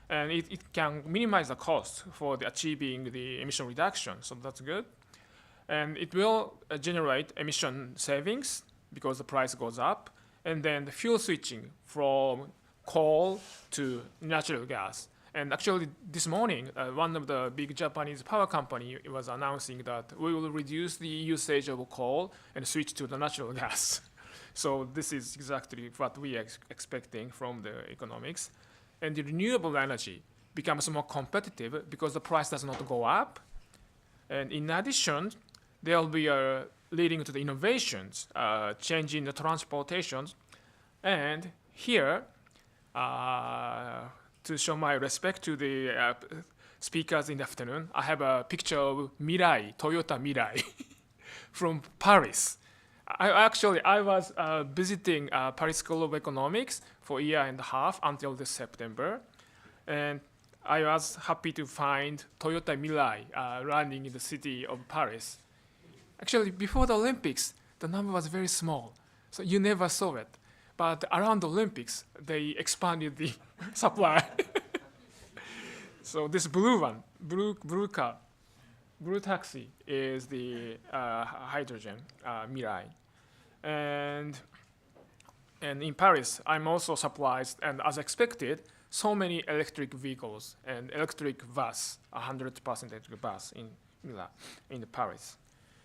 And it can minimize the cost for achieving the emission reduction, so that's good. And it will generate emission savings because the price goes up. And then the fuel switching from coal to natural gas. And actually, this morning, one of the big Japanese power company was announcing that we will reduce the usage of coal and switch to the natural gas. So this is exactly what we are expecting from the economics. And the renewable energy becomes more competitive because the price does not go up. And in addition, there will be leading to the innovations, changing the transportations. And here, to show my respect to the speakers in the afternoon, I have a picture of Mirai, Toyota Mirai, from Paris. I was visiting Paris School of Economics for a year and a half until this September. And I was happy to find Toyota Mirai running in the city of Paris. Actually, before the Olympics, the number was very small, so you never saw it. But around the Olympics, they expanded the supply. So this blue one, blue car, blue taxi is the hydrogen Mirai. And in Paris, I'm also surprised, and as expected, so many electric vehicles and electric bus, 100% electric bus in Paris.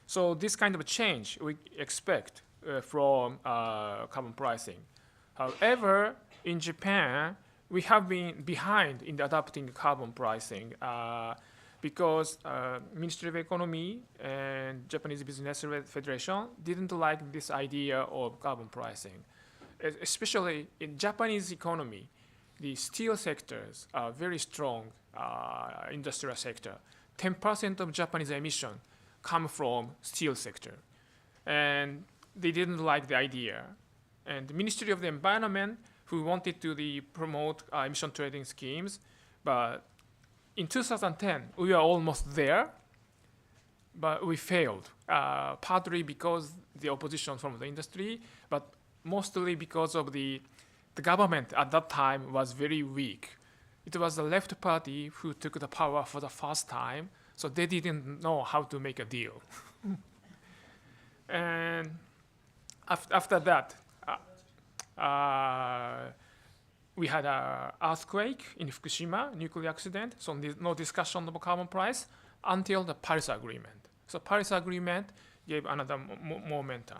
So this kind of change we expect from carbon pricing. However, in Japan, we have been behind in adopting carbon pricing because Ministry of Economy and Japanese Business Federation didn't like this idea of carbon pricing. Especially in Japanese economy, the steel sectors are very strong industrial sector. 10% of Japanese emission come from steel sector. And they didn't like the idea. And the Ministry of the Environment, who wanted to promote emission trading schemes, but in 2010, we were almost there, but we failed, partly because the opposition from the industry, but mostly because of the government at that time was very weak. It was the left party who took the power for the first time, so they didn't know how to make a deal. And after that, we had an earthquake in Fukushima, nuclear accident, so no discussion of carbon price until the Paris Agreement. So Paris Agreement gave another momentum.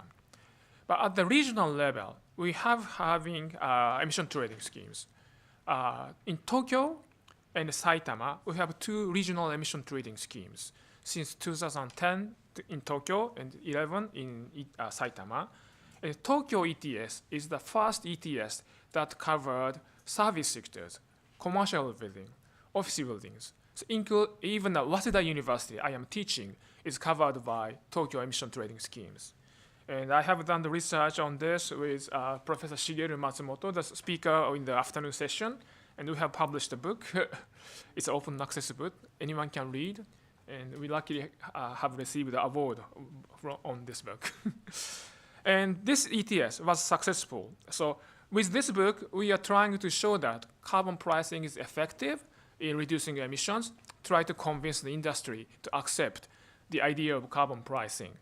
But at the regional level, we have having emission trading schemes. In Tokyo and Saitama, we have 2 regional emission trading schemes since 2010 in Tokyo and 11 in Saitama. And Tokyo ETS is the first ETS that covered service sectors, commercial building, office buildings. So even the Waseda University I am teaching is covered by Tokyo emission trading schemes. And I have done the research on this with Professor Shigeru Matsumoto, the speaker in the afternoon session, and we have published a book. It's an open access book. Anyone can read, and we luckily have received the award on this book. And this ETS was successful. So with this book, we are trying to show that carbon pricing is effective in reducing emissions, try to convince the industry to accept the idea of carbon pricing.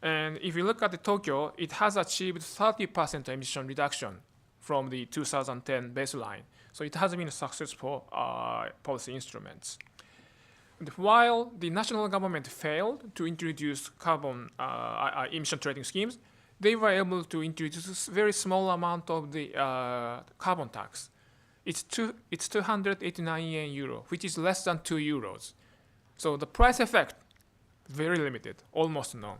And if you look at the Tokyo, it has achieved 30% emission reduction from the 2010 baseline. So it has been a successful policy instruments. And while the national government failed to introduce carbon emission trading schemes, they were able to introduce a very small amount of the carbon tax. It's 289 yen euro, which is less than 2 euros. So the price effect, very limited, almost none.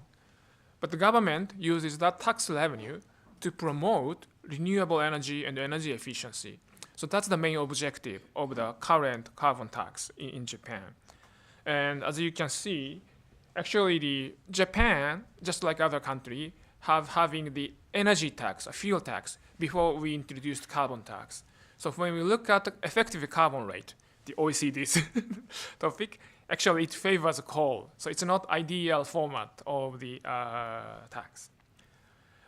But the government uses that tax revenue to promote renewable energy and energy efficiency. So that's the main objective of the current carbon tax in Japan. And as you can see, actually Japan, just like other countries, having the energy tax, a fuel tax, before we introduced carbon tax. So when we look at the effective carbon rate, the OECD's topic, actually it favors coal. So it's not ideal format of the tax.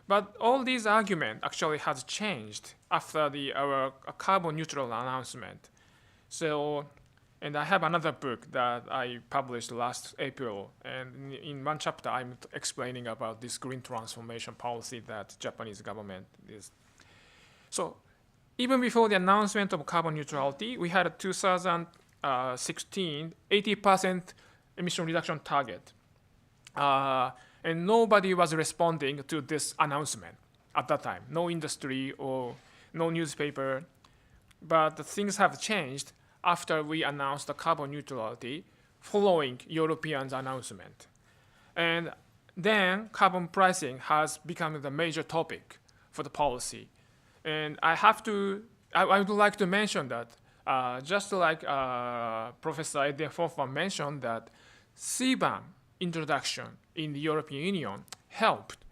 But all these arguments actually has changed after our carbon neutral announcement. So, and I have another book that I published last April, and in one chapter I'm explaining about this green transformation policy that Japanese government is. So, even before the announcement of carbon neutrality, we had a 2016 80% emission reduction target. And nobody was responding to this announcement at that time. No industry or no newspaper. But things have changed after we announced the carbon neutrality following Europeans' announcement. And then carbon pricing has become the major topic for the policy. And I would like to mention that just like Professor Edenhofer mentioned that CBAM introduction in the European Union helped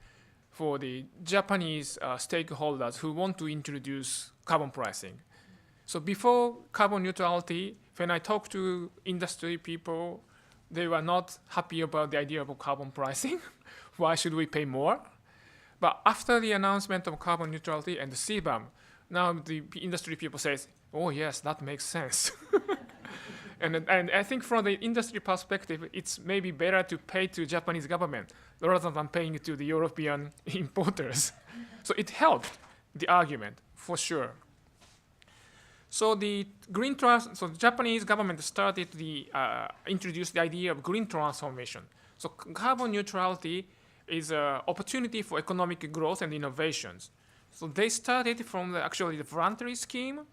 for the Japanese stakeholders who want to introduce carbon pricing. So before carbon neutrality, when I talked to industry people, they were not happy about the idea of carbon pricing. Why should we pay more? But after the announcement of carbon neutrality and the CBAM, now the industry people say, oh yes, that makes sense. And I think from the industry perspective, it's maybe better to pay to Japanese government rather than paying to the European importers. So it helped the argument for sure. So the Japanese government started introduced the idea of green transformation. So carbon neutrality is an opportunity for economic growth and innovations. So they started from the voluntary scheme.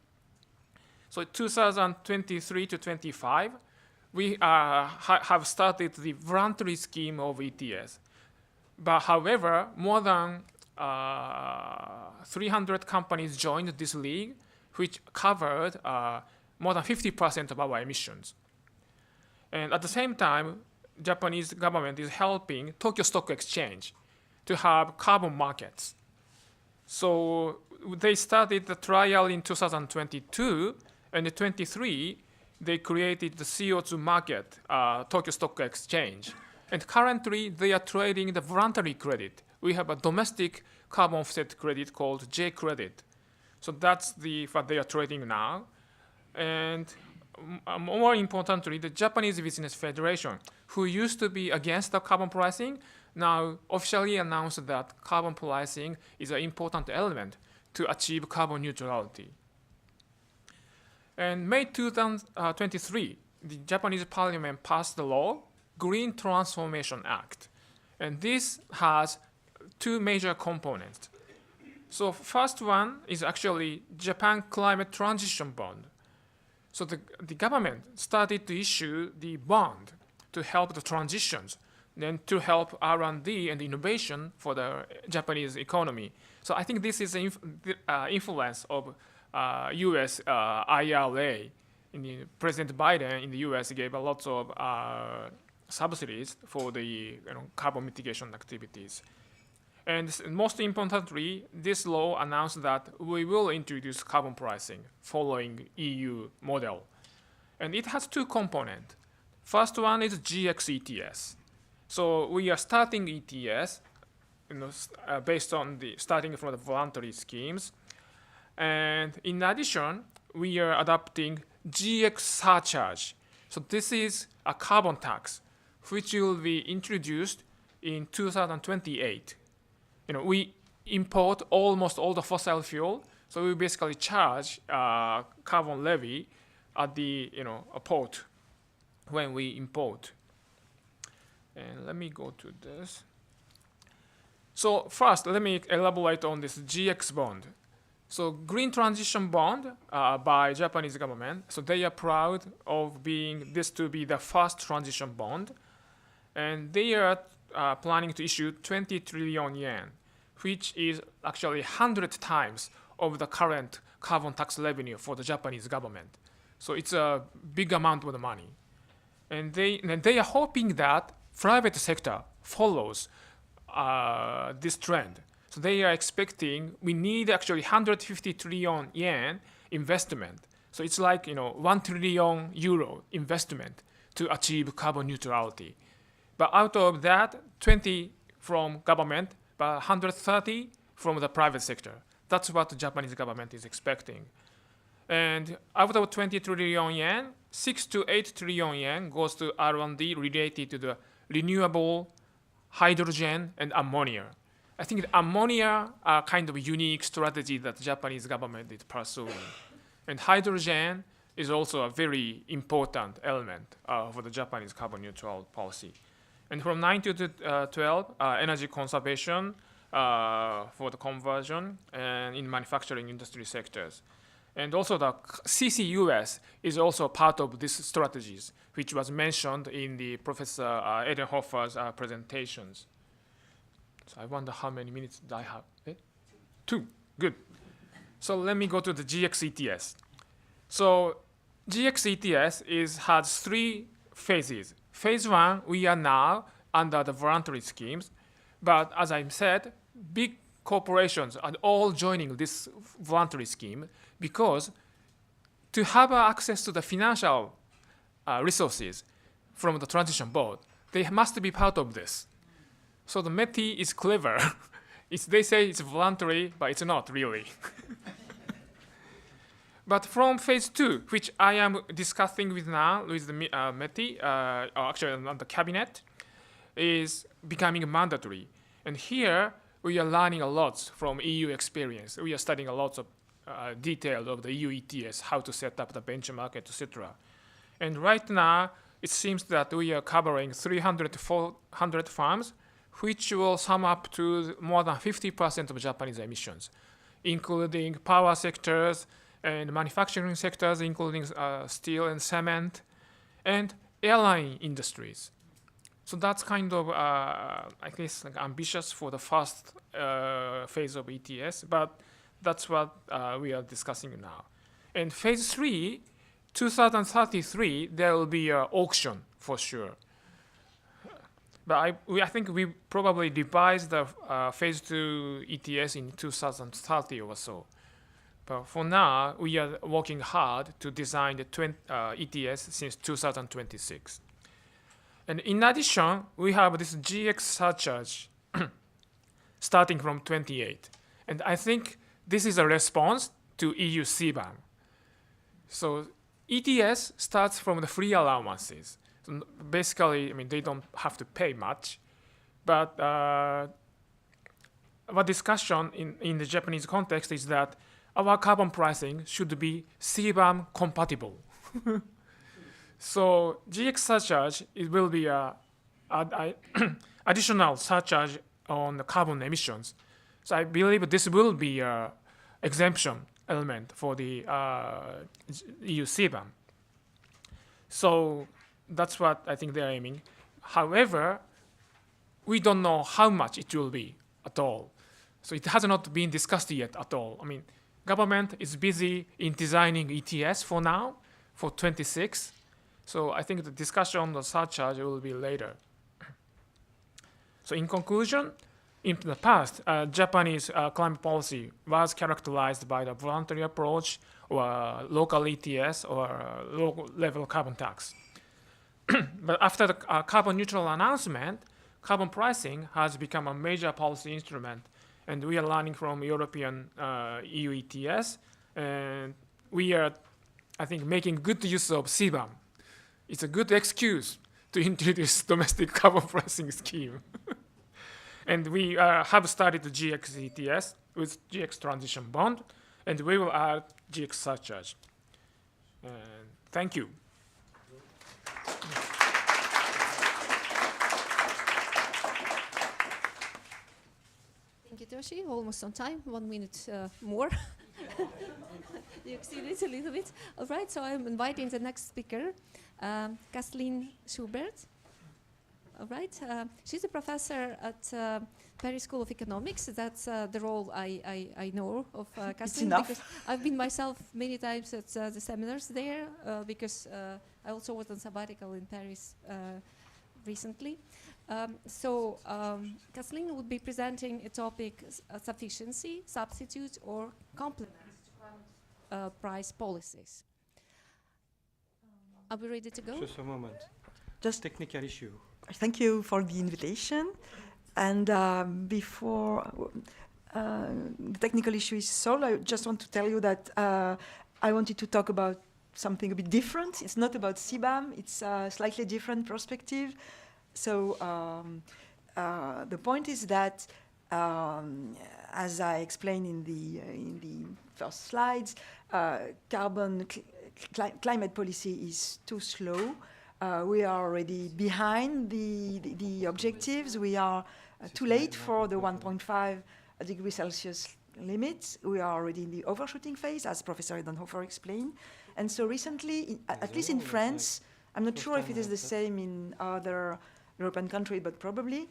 So 2023 to 25, we have started the voluntary scheme of ETS. But however, more than 300 companies joined this league, which covered more than 50% of our emissions. And at the same time, Japanese government is helping Tokyo Stock Exchange to have carbon markets. So they started the trial in 2022, and in 23, they created the CO2 market, Tokyo Stock Exchange. And currently, they are trading the voluntary credit. We have a domestic carbon offset credit called J credit. So that's what they are trading now. And more importantly, the Japanese Business Federation, who used to be against the carbon pricing, now officially announced that carbon pricing is an important element to achieve carbon neutrality. In May 2023, the Japanese Parliament passed the law, Green Transformation Act. And this has two major components. So first one is actually Japan Climate Transition Bond. So the government started to issue the bond to help the transitions, then to help R&D and innovation for the Japanese economy. So I think this is the influence of U.S. IRA. President Biden in the U.S. gave a lot of subsidies for the carbon mitigation activities. And most importantly, this law announced that we will introduce carbon pricing following EU model. And it has two components. First one is GX ETS. So we are starting ETS based on starting from the voluntary schemes. And in addition, we are adopting GX surcharge. So this is a carbon tax, which will be introduced in 2028. We import almost all the fossil fuel, so we basically charge carbon levy at the a port when we import. And let me go to this. So first, let me elaborate on this GX bond. So Green Transition Bond by Japanese government. So they are proud of being this to be the first transition bond, and they are planning to issue 20 trillion yen, which is actually 100 times of the current carbon tax revenue for the Japanese government. So it's a big amount of the money. And they are hoping that private sector follows this trend. So they are expecting we need actually 150 trillion yen investment. So it's like 1 trillion euro investment to achieve carbon neutrality. But out of that, 20 from government, but 130 from the private sector. That's what the Japanese government is expecting. And out of 20 trillion yen, 6 to 8 trillion yen goes to R&D related to the renewable hydrogen and ammonia. I think the ammonia are kind of a unique strategy that the Japanese government is pursuing. And hydrogen is also a very important element for the Japanese carbon neutral policy. And from 9 to 12, energy conservation for the conversion and in manufacturing industry sectors. And also the CCUS is also part of these strategies, which was mentioned in the Professor Edenhofer's presentations. So I wonder how many minutes I have. 2, good. So let me go to the GX ETS. So GX ETS has 3 phases. Phase 1, we are now under the voluntary schemes. But as I said, big corporations are all joining this voluntary scheme because to have access to the financial resources from the transition board, they must be part of this. So the METI is clever. They say it's voluntary, but it's not really. But from phase 2, which I am discussing with now with the METI, actually on the cabinet, is becoming mandatory. And here we are learning a lot from EU experience. We are studying a lot of detail of the EU ETS, how to set up the benchmark, etc. And right now, it seems that we are covering 300 to 400 farms, which will sum up to more than 50% of Japanese emissions, including power sectors and manufacturing sectors, including steel and cement, and airline industries. So that's kind of, I guess, ambitious for the first phase of ETS, but that's what we are discussing now. And phase 3, 2033, there will be an auction for sure. But I think we probably devised the phase 2 ETS in 2030 or so. But for now, we are working hard to design the ETS since 2026. And in addition, we have this GX surcharge. starting from 28. And I think this is a response to EU CBAM. So ETS starts from the free allowances. So basically, I mean, they don't have to pay much. But our discussion in the Japanese context is that our carbon pricing should be CBAM compatible. So GX surcharge, it will be a additional surcharge on the carbon emissions. So I believe this will be an exemption element for the EU CBAM. So that's what I think they're aiming. However, we don't know how much it will be at all. So it has not been discussed yet at all. I mean, government is busy in designing ETS for now, for 26. So I think the discussion on the surcharge will be later. So in conclusion, in the past, Japanese climate policy was characterized by the voluntary approach or local ETS or local level carbon tax. But after the carbon neutral announcement, carbon pricing has become a major policy instrument. And we are learning from European EU ETS. And we are, I think, making good use of CBAM. It's a good excuse to introduce domestic carbon pricing scheme. And we have started the GX ETS with GX transition bond, and we will add GX surcharge. And thank you. Thank you, Toshi. Almost on time, 1 minute more. You exceeded a little bit. All right, so I'm inviting the next speaker, Kathleen Schubert. All right, she's a professor at Paris School of Economics. That's the role I know of Kathleen, because I've been myself many times at the seminars there, because I also was on sabbatical in Paris recently. So Kathleen would be presenting a topic, sufficiency, substitute, or complements to price policies. Are we ready to go? Just a moment. Just technical issue. Thank you for the invitation. And before the technical issue is solved, I just want to tell you that I wanted to talk about something a bit different. It's not about CBAM. It's a slightly different perspective. So the point is that, as I explained in the first slides, climate policy is too slow. We are already behind the objectives. We are too late for the 1.5 degrees Celsius limit. We are already in the overshooting phase, as Professor Edenhofer explained. And so recently, at least in France, I'm not sure if it is the same in other European countries, but probably,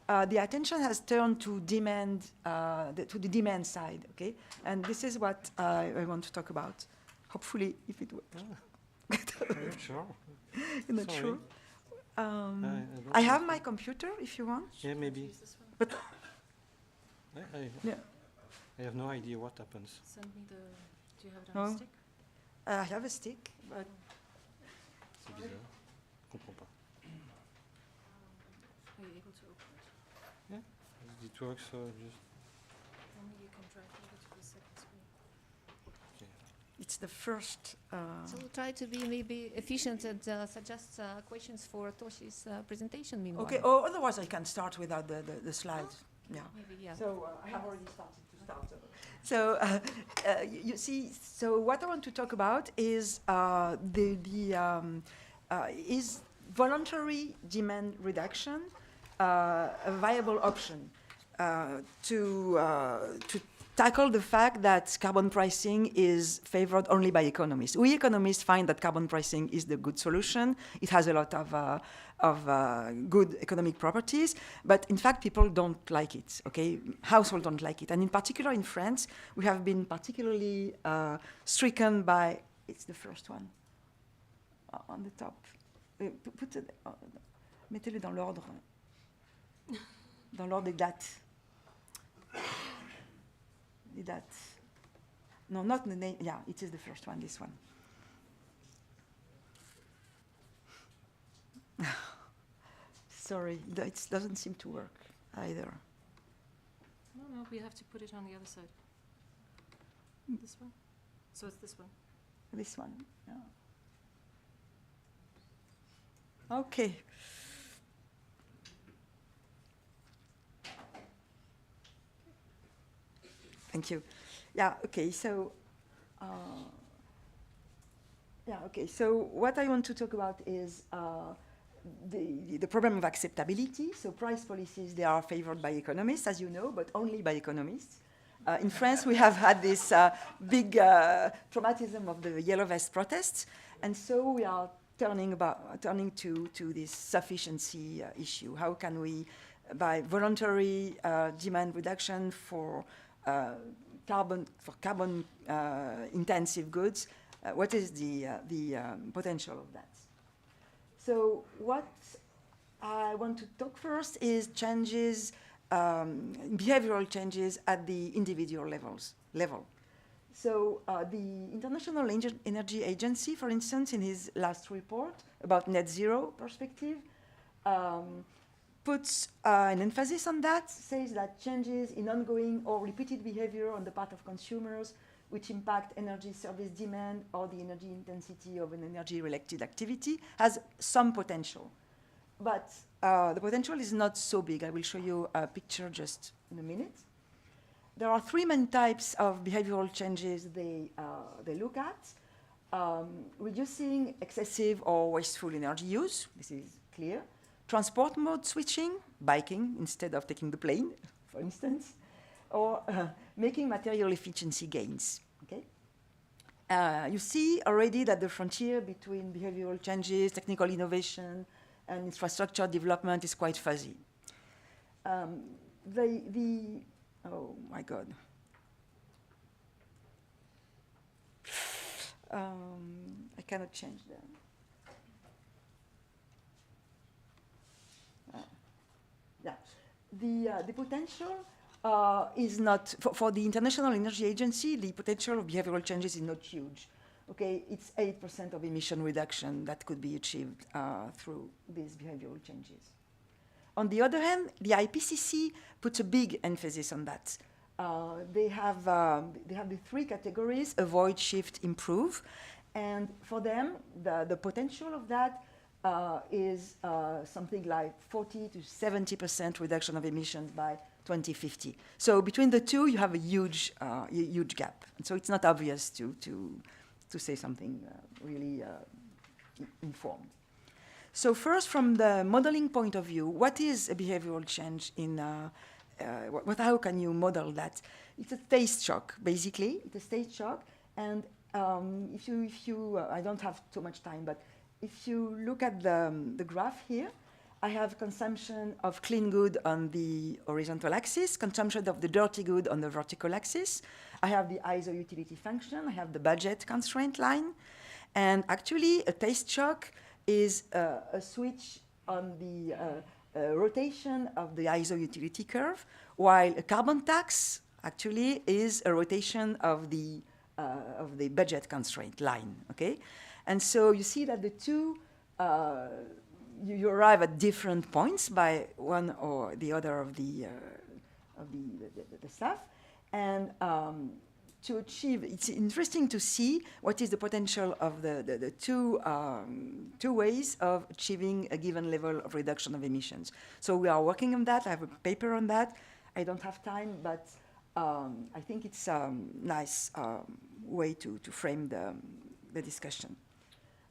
the attention has turned to demand, to the demand side, okay? And this is what I want to talk about. Hopefully, if it works. Sure. You're not sure? I have my computer, if you want. Yeah, maybe. But I have no idea what happens. Send me the. Do you have it on a stick? I have a stick, but. C'est bizarre. Je comprends pas. Are you able to open it? Yeah, it works. Just. Only you can drag over to the second screen. Okay. It's the first. So we'll try to be maybe efficient and suggest questions for Toshi's presentation meanwhile. Okay, or otherwise I can start without the slides. Yeah. Maybe, yeah. So I have already started to start. So you see, so what I want to talk about is is voluntary demand reduction a viable option to tackle the fact that carbon pricing is favored only by economists. We economists find that carbon pricing is the good solution. It has a lot of good economic properties, but in fact people don't like it, okay? Households don't like it. And in particular in France, we have been particularly stricken by, it's the first one, on the top. Mettez-le dans l'ordre des dates. The dates. No, not the name. Yeah, it is the first one, this one. Sorry, it doesn't seem to work either. No, we have to put it on the other side. This one? So it's this one. This one, yeah. Okay. Thank you. Yeah, okay, so so what I want to talk about is the problem of acceptability. So price policies, they are favored by economists, as you know, but only by economists. In France, we have had this big traumatism of the Yellow Vest protests, and so we are turning to this sufficiency issue. How can we, by voluntary demand reduction for carbon intensive goods, what is the potential of that? So what I want to talk first is changes, behavioral changes at the individual level. So the International Energy Agency, for instance, in his last report about net zero perspective, puts an emphasis on that, says that changes in ongoing or repeated behavior on the part of consumers which impact energy service demand or the energy intensity of an energy-related activity has some potential. But the potential is not so big. I will show you a picture just in a minute. There are three main types of behavioral changes they look at. Reducing excessive or wasteful energy use, this is clear. Transport mode switching, biking instead of taking the plane, for instance, or making material efficiency gains. Okay? You see already that the frontier between behavioral changes, technical innovation, and infrastructure development is quite fuzzy. Oh my God. I cannot change that. Yeah, the potential is not, for the International Energy Agency, the potential of behavioral changes is not huge. Okay, it's 8% of emission reduction that could be achieved through these behavioral changes. On the other hand, the IPCC puts a big emphasis on that. They have the three categories: avoid, shift, improve, and for them, the potential of that is something like 40 to 70% reduction of emissions by 2050. So between the two, you have a huge gap. And so it's not obvious to say something really informed. So first, from the modeling point of view, what is a behavioral change in, how can you model that? It's a taste shock, basically. It's a taste shock. And if you I don't have too much time, but if you look at the graph here, I have consumption of clean good on the horizontal axis, consumption of the dirty good on the vertical axis. I have the ISO utility function. I have the budget constraint line. And actually, a taste shock is a switch on the rotation of the ISO utility curve, while a carbon tax actually is a rotation of the budget constraint line. Okay, and so you see that the two you arrive at different points by one or the other of the stuff, and to achieve, it's interesting to see what is the potential of the two ways of achieving a given level of reduction of emissions. So we are working on that. I have a paper on that. I don't have time, but I think it's a nice way to frame the discussion.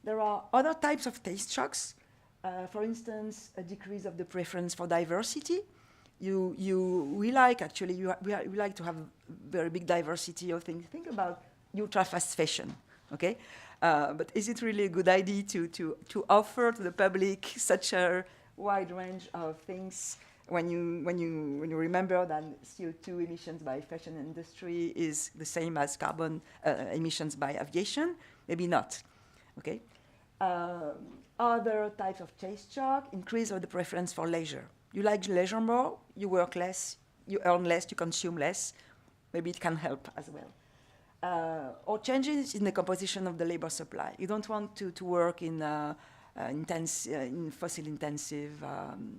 There are other types of taste shocks. For instance, a decrease of the preference for diversity. We like to have very big diversity of things. Think about ultra fast fashion, okay? But is it really a good idea to offer to the public such a wide range of things when you remember that CO2 emissions by fashion industry is the same as carbon emissions by aviation? Maybe not, okay? Other types of taste shock, increase of the preference for leisure. You like leisure more, you work less, you earn less, you consume less. Maybe it can help as well. Or changes in the composition of the labor supply. You don't want to work in fossil-intensive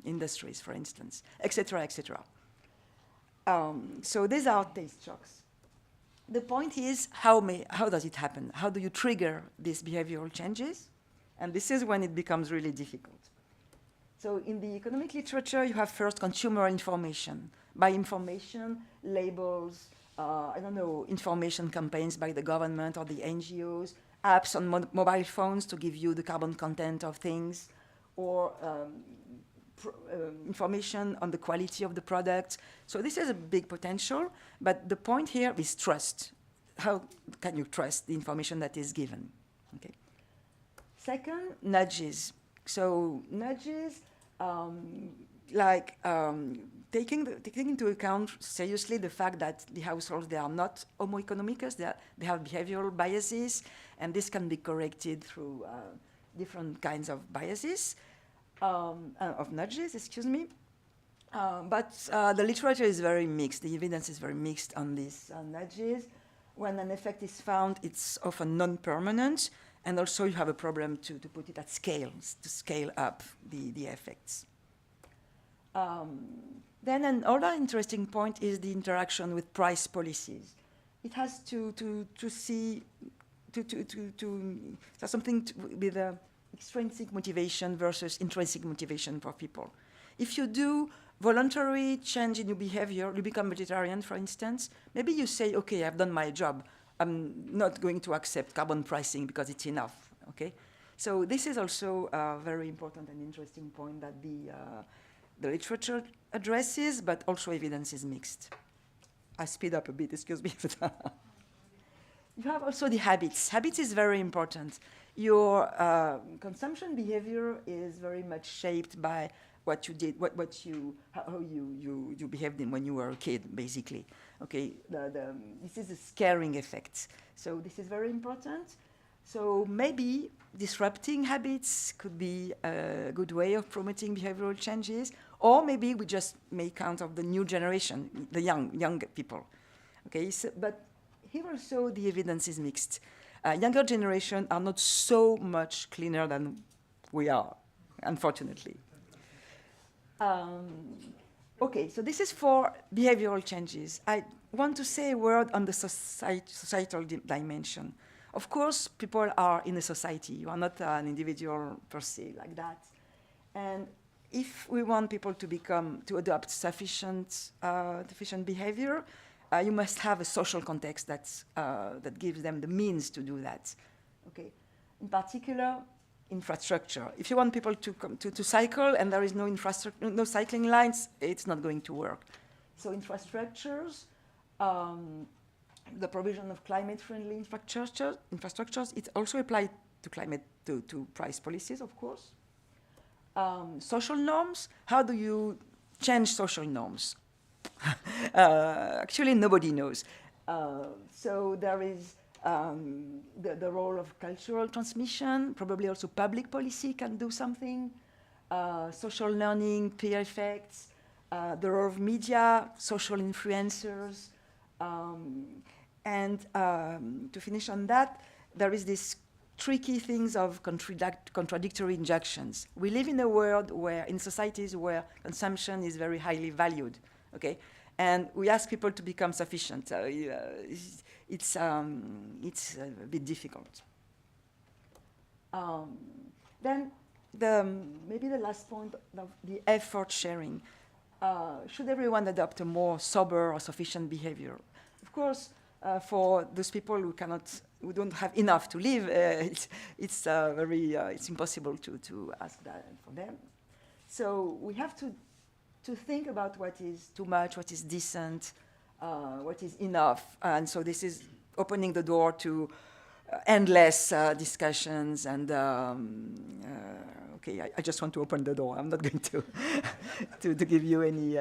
industries, for instance, etc., etc. So these are taste shocks. The point is, how does it happen? How do you trigger these behavioral changes? And this is when it becomes really difficult. So in the economic literature, you have first consumer information. By information, labels, I don't know, information campaigns by the government or the NGOs, apps on mobile phones to give you the carbon content of things, or information on the quality of the product. So this is a big potential, but the point here is trust. How can you trust the information that is given? Okay. Second, nudges. So nudges, taking into account seriously the fact that the households, they are not homo economicus, they have behavioral biases, and this can be corrected through different kinds of biases, of nudges, excuse me. But the literature is very mixed. The evidence is very mixed on these nudges. When an effect is found, it's often non-permanent, and also you have a problem to put it at scale, to scale up the effects. Then another interesting point is the interaction with price policies. It has to have something with extrinsic motivation versus intrinsic motivation for people. If you do voluntary change in your behavior, you become vegetarian, for instance, maybe you say, okay, I've done my job. I'm not going to accept carbon pricing because it's enough, okay? So this is also a very important and interesting point that the literature addresses, but also evidence is mixed. I speed up a bit, excuse me. You have also the habits. Habits is very important. Your consumption behavior is very much shaped by what you did, how you behaved in when you were a kid, basically. Okay, this is a scaring effect. So this is very important. So maybe disrupting habits could be a good way of promoting behavioral changes, or maybe we just make count of the new generation, the young people. Okay, so, but here also the evidence is mixed. Younger generation are not so much cleaner than we are, unfortunately. Okay, so this is for behavioral changes. I want to say a word on the societal dimension. Of course, people are in a society. You are not an individual per se like that. And if we want people to adopt sufficient behavior, you must have a social context that gives them the means to do that. Okay. In particular, infrastructure. If you want people to cycle and there is no infrastructure, no cycling lines, it's not going to work. So infrastructures, the provision of climate-friendly infrastructures, it also applies to to price policies, of course. Social norms, how do you change social norms? Actually, nobody knows. So there is the role of cultural transmission, probably also public policy can do something, social learning, peer effects, the role of media, social influencers, and to finish on that, there is this tricky things of contradictory injunctions. We live in a world in societies where consumption is very highly valued, okay? And we ask people to become sufficient. It's a bit difficult. Then maybe the last point of the effort sharing. Should everyone adopt a more sober or sufficient behavior? Of course, for those people who don't have enough to live, it's impossible to ask that for them. So we have to think about what is too much, what is decent, what is enough. And so this is opening the door to endless discussions. And okay, I just want to open the door. I'm not going to give you any.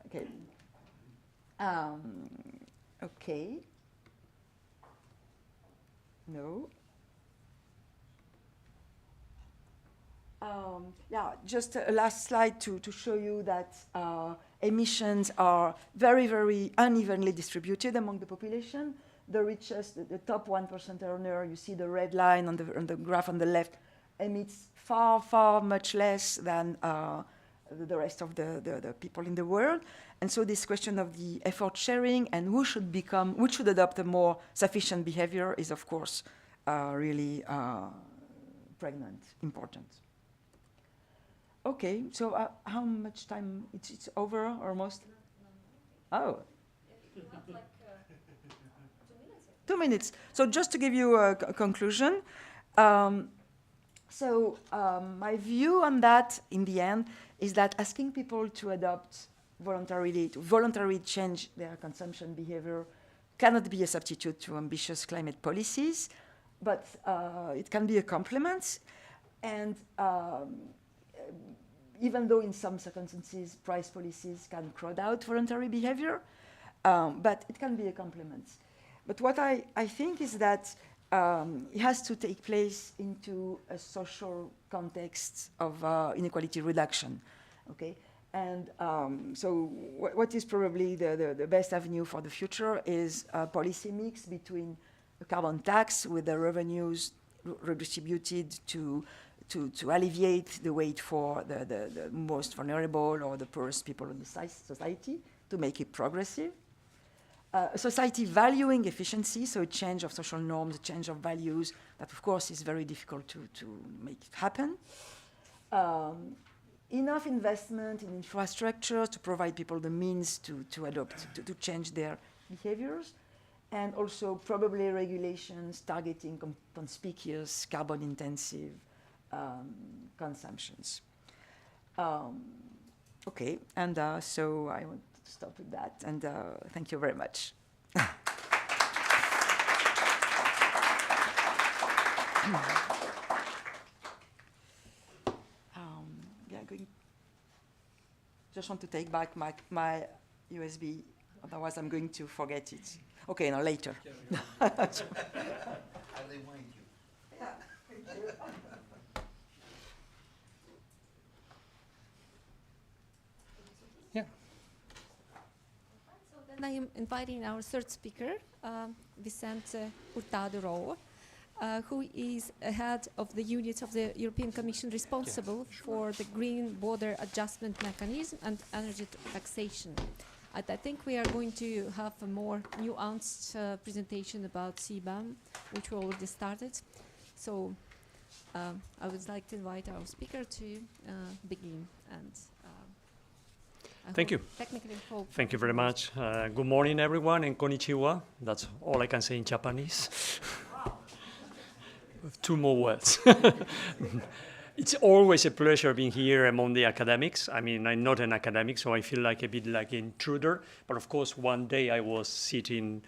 Okay. Okay. No. Yeah, just a last slide to show you that emissions are very, very unevenly distributed among the population. The richest, the top 1% earner, you see the red line on the graph on the left, emits far, far much less than the rest of the people in the world. And so this question of the effort sharing and who should adopt a more sufficient behavior is, of course, really pregnant, important. Okay, so how much time? It's over almost? Oh. Like, 2 minutes. So just to give you a conclusion, my view on that, in the end, is that asking people to adopt voluntarily change their consumption behavior cannot be a substitute to ambitious climate policies, but it can be a complement. And even though in some circumstances price policies can crowd out voluntary behavior, but it can be a complement. But what I think is that it has to take place into a social context of inequality reduction, okay? And so what is probably the best avenue for the future is a policy mix between a carbon tax with the revenues redistributed to alleviate the weight for the most vulnerable or the poorest people in the society, to make it progressive. A society valuing efficiency, so a change of social norms, a change of values, that of course is very difficult to make it happen. Enough investment in infrastructure to provide people the means to change their behaviors, and also probably regulations targeting conspicuous carbon-intensive consumptions. Okay, and so I want to stop with that, and thank you very much. Just want to take back my USB, otherwise I'm going to forget it. Okay, now later. I'll remind you. Yeah, thank you. Yeah. So then I am inviting our third speaker, Vicente Hurtado, who is head of the unit of the European Commission responsible for the Green Border Adjustment Mechanism and energy taxation. I think we are going to have a more nuanced presentation about CBAM, which we already started. So I would like to invite our speaker to begin. And thank you. Thank you very much. Good morning, everyone, and konnichiwa. That's all I can say in Japanese. With 2 more words. It's always a pleasure being here among the academics. I mean, I'm not an academic, so I feel like a bit like an intruder. But of course, one day I was sitting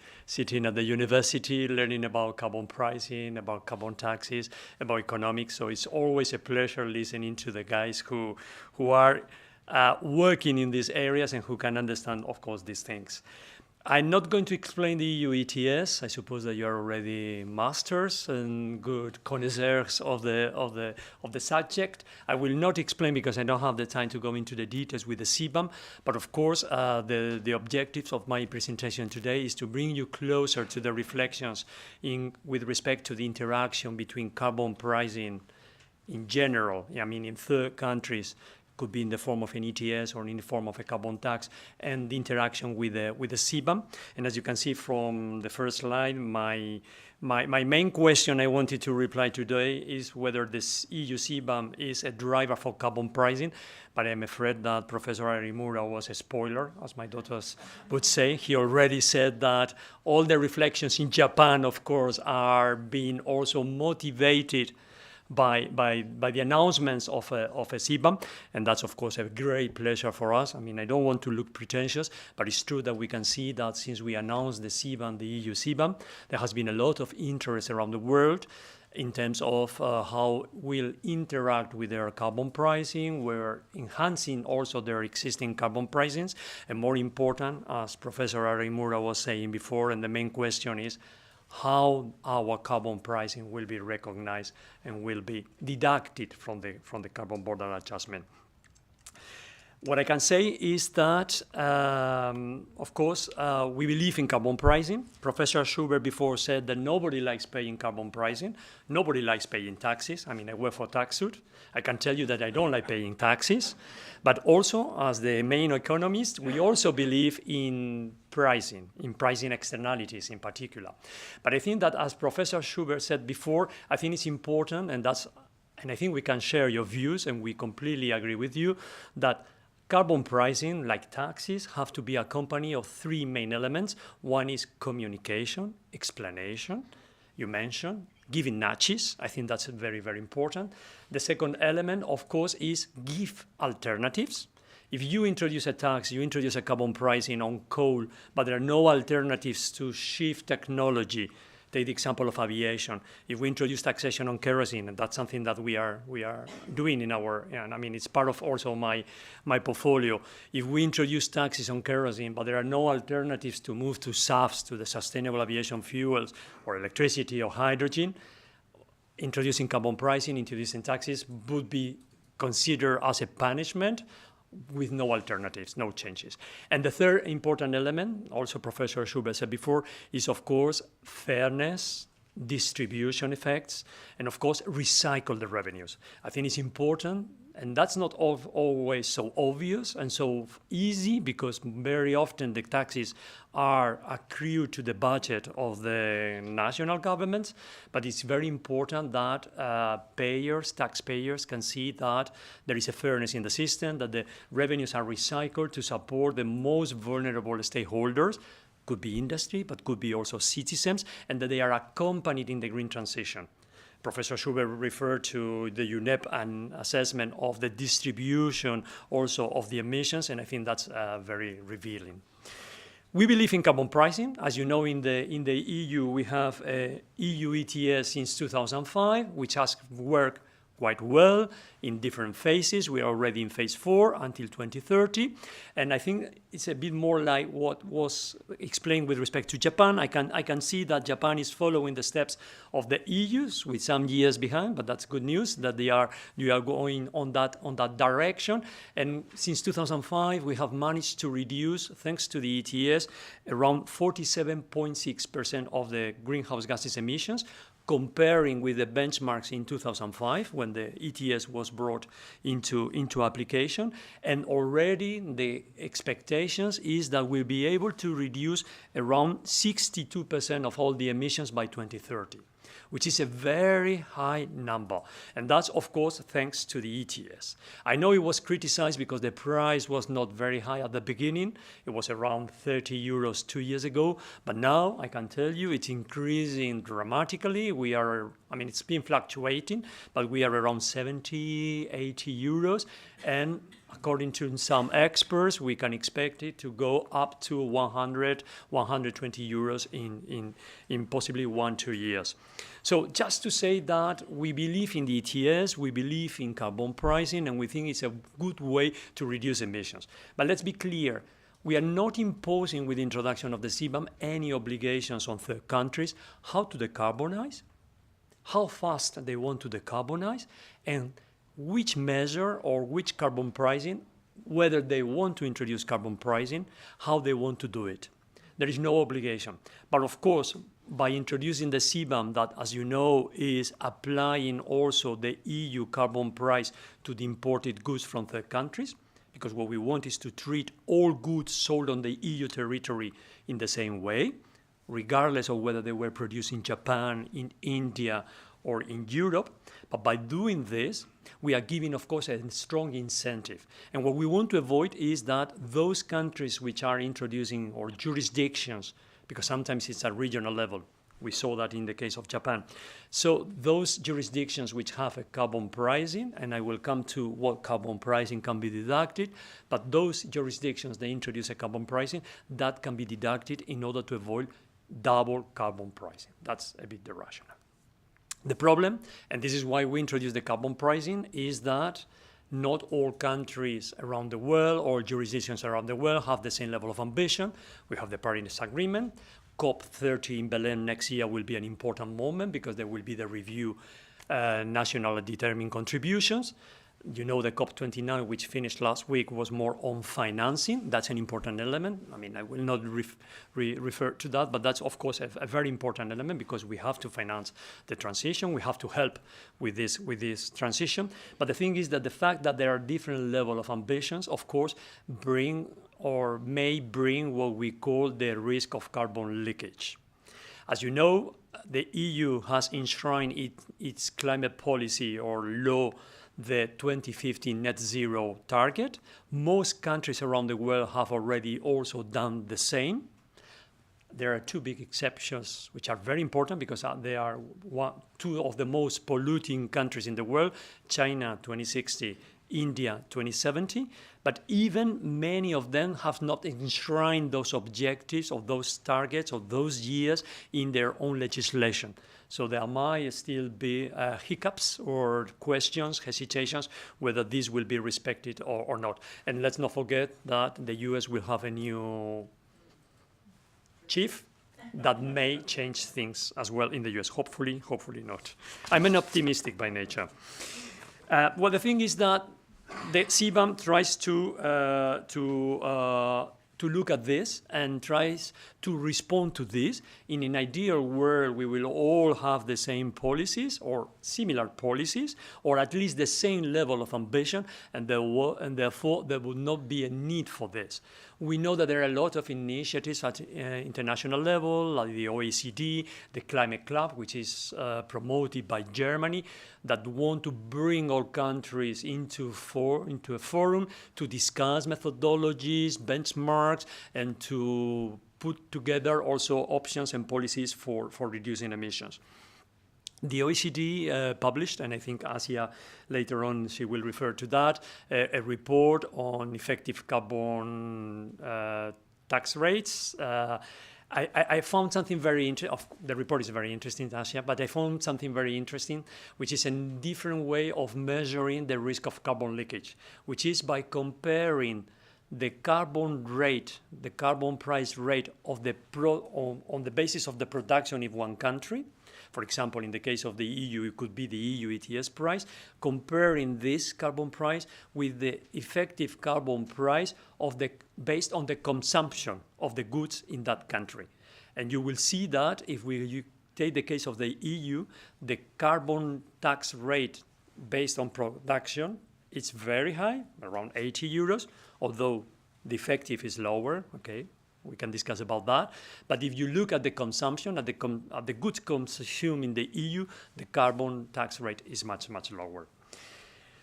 at the university, learning about carbon pricing, about carbon taxes, about economics. So it's always a pleasure listening to the guys who are working in these areas and who can understand, of course, these things. I'm not going to explain the EU ETS. I suppose that you are already masters and good connoisseurs of the subject. I will not explain because I don't have the time to go into the details with the CBAM. But of course, the objectives of my presentation today is to bring you closer to the reflections with respect to the interaction between carbon pricing in general. I mean, in third countries. Could be in the form of an ETS or in the form of a carbon tax, and the interaction with the CBAM. And as you can see from the first slide, my main question I wanted to reply today is whether this EU CBAM is a driver for carbon pricing. But I'm afraid that Professor Arimura was a spoiler, as my daughters would say. He already said that all the reflections in Japan, of course, are being also motivated by the announcements of a CBAM, and that's of course a great pleasure for us. I mean, I don't want to look pretentious, but it's true that we can see that since we announced the CBAM, the EU CBAM, there has been a lot of interest around the world in terms of how we'll interact with their carbon pricing. We're enhancing also their existing carbon pricings, and more important, as Professor Arimura was saying before, and the main question is, how our carbon pricing will be recognized and will be deducted from the carbon border adjustment. What I can say is that, of course, we believe in carbon pricing. Professor Schubert before said that nobody likes paying carbon pricing. Nobody likes paying taxes. I mean, I work for TaxSud. I can tell you that I don't like paying taxes. But also, as the main economist, we also believe in pricing externalities in particular. But I think that, as Professor Schubert said before, I think it's important, and I think we can share your views, and we completely agree with you, that carbon pricing, like taxes, have to be accompanied of three main elements. One is communication, explanation, you mentioned, giving nudges. I think that's very, very important. The second element, of course, is give alternatives. If you introduce a tax, you introduce a carbon pricing on coal, but there are no alternatives to shift technology. Take the example of aviation. If we introduce taxation on kerosene, and that's something that we are doing in our, and I mean, it's part of also my portfolio. If we introduce taxes on kerosene, but there are no alternatives to move to SAFs, to the sustainable aviation fuels, or electricity or hydrogen, introducing carbon pricing, introducing taxes would be considered as a punishment with no alternatives, no changes. And the third important element, also Professor Schubert said before, is of course fairness, distribution effects, and of course recycle the revenues. I think it's important, and that's not always so obvious and so easy, because very often the taxes are accrued to the budget of the national governments, but it's very important that taxpayers can see that there is a fairness in the system, that the revenues are recycled to support the most vulnerable stakeholders, could be industry, but could be also citizens, and that they are accompanied in the green transition. Professor Schubert referred to the UNEP and assessment of the distribution also of the emissions, and I think that's very revealing. We believe in carbon pricing. As you know, in the EU, we have a EU ETS since 2005, which has worked quite well in different phases. We are already in phase 4 until 2030. And I think it's a bit more like what was explained with respect to Japan. I can see that Japan is following the steps of the EU with some years behind, but that's good news that they are going on that direction. And since 2005, we have managed to reduce, thanks to the ETS, around 47.6% of the greenhouse gases emissions, comparing with the benchmarks in 2005 when the ETS was brought into application. And already the expectations is that we'll be able to reduce around 62% of all the emissions by 2030, which is a very high number. And that's, of course, thanks to the ETS. I know it was criticized because the price was not very high at the beginning. It was around 30 euros 2 years ago. But now I can tell you it's increasing dramatically. It's been fluctuating, but we are around 70, 80 euros. And according to some experts, we can expect it to go up to 100, 120 euros in possibly 1-2 years. So just to say that we believe in the ETS, we believe in carbon pricing, and we think it's a good way to reduce emissions. But let's be clear, we are not imposing with the introduction of the CBAM any obligations on third countries how to decarbonize, how fast they want to decarbonize, and which measure or which carbon pricing, whether they want to introduce carbon pricing, how they want to do it. There is no obligation. But of course, by introducing the CBAM that, as you know, is applying also the EU carbon price to the imported goods from third countries, because what we want is to treat all goods sold on the EU territory in the same way, regardless of whether they were produced in Japan, in India, or in Europe. But by doing this, we are giving, of course, a strong incentive. And what we want to avoid is that those countries which are introducing, or jurisdictions, because sometimes it's at regional level, we saw that in the case of Japan. So those jurisdictions which have a carbon pricing, and I will come to what carbon pricing can be deducted, but those jurisdictions, they introduce a carbon pricing, that can be deducted in order to avoid double carbon pricing. That's a bit the rationale. The problem, and this is why we introduced the carbon pricing, is that not all countries around the world or jurisdictions around the world have the same level of ambition. We have the Paris Agreement. COP30 in Belém next year will be an important moment because there will be the review national determined contributions. You know, the COP29, which finished last week, was more on financing. That's an important element. I mean, I will not refer to that, but that's, of course, a very important element because we have to finance the transition. We have to help with this transition. But the thing is that the fact that there are different levels of ambitions, of course, bring or may bring what we call the risk of carbon leakage. As you know, the EU has enshrined its climate policy or law the 2050 net zero target. Most countries around the world have already also done the same. There are two big exceptions which are very important because they are two of the most polluting countries in the world, China 2060, India 2070, but even many of them have not enshrined those objectives or those targets or those years in their own legislation. So there might still be hiccups or questions, hesitations, whether this will be respected or not. And let's not forget that the US will have a new chief that may change things as well in the US. Hopefully, hopefully not. I'm an optimistic by nature. Well, the thing is that the CBAM tries to look at this and tries to respond to this. In an ideal world, we will all have the same policies or similar policies, or at least the same level of ambition, and therefore there will not be a need for this. We know that there are a lot of initiatives at international level, like the OECD, the Climate Club, which is promoted by Germany, that want to bring all countries into a forum to discuss methodologies, benchmarks, and to put together also options and policies for reducing emissions. The OECD published, and I think Asia later on she will refer to that, a report on effective carbon tax rates. I found something very interesting. The report is very interesting, Asia, but I found something very interesting, which is a different way of measuring the risk of carbon leakage, which is by comparing the carbon rate, the carbon price rate of on the basis of the production in one country. For example, in the case of the EU, it could be the EU ETS price, comparing this carbon price with the effective carbon price based on the consumption of the goods in that country. And you will see that if you take the case of the EU, the carbon tax rate based on production, it's very high, around 80 euros, although the effective is lower, okay? We can discuss about that. But if you look at the consumption, at the goods consumed in the EU, the carbon tax rate is much, much lower.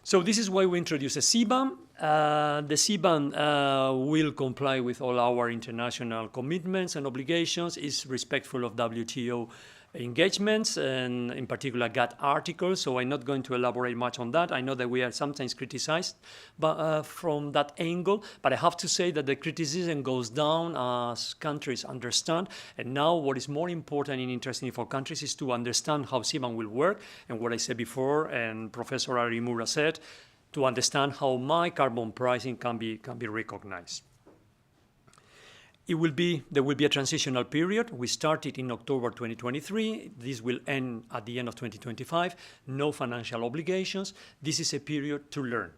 So this is why we introduce a CBAM. The CBAM will comply with all our international commitments and obligations, is respectful of WTO engagements, and in particular GATT articles, so I'm not going to elaborate much on that. I know that we are sometimes criticized from that angle, but I have to say that the criticism goes down as countries understand, and now what is more important and interesting for countries is to understand how CBAM will work, and what I said before, and Professor Arimura said, to understand how my carbon pricing can be recognized. There will be a transitional period. We started in October 2023. This will end at the end of 2025. No financial obligations. This is a period to learn.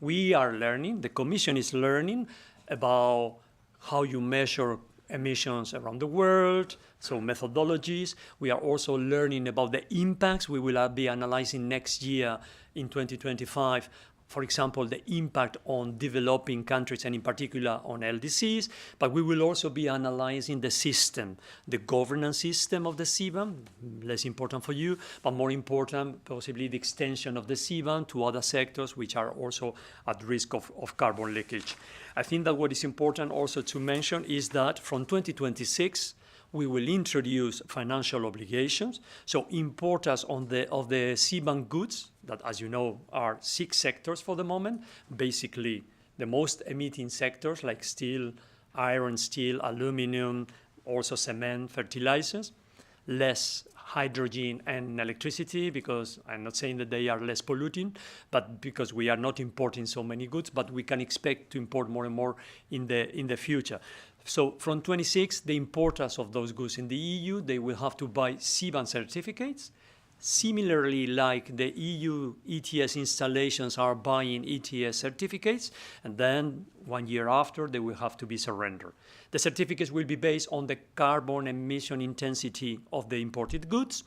We are learning. The Commission is learning about how you measure emissions around the world, so methodologies. We are also learning about the impacts. We will be analyzing next year in 2025, for example, the impact on developing countries and in particular on LDCs, but we will also be analyzing the system, the governance system of the CBAM, less important for you, but more important, possibly the extension of the CBAM to other sectors which are also at risk of carbon leakage. I think that what is important also to mention is that from 2026, we will introduce financial obligations. So importers of the CBAM goods, that as you know are 6 sectors for the moment, basically the most emitting sectors like steel, iron, steel, aluminum, also cement, fertilizers, less hydrogen and electricity, because I'm not saying that they are less polluting, but because we are not importing so many goods, but we can expect to import more and more in the future. So from 26, the importers of those goods in the EU, they will have to buy CBAM certificates. similarly like the EU ETS installations are buying ETS certificates, and then 1 year after they will have to be surrendered. The certificates will be based on the carbon emission intensity of the imported goods.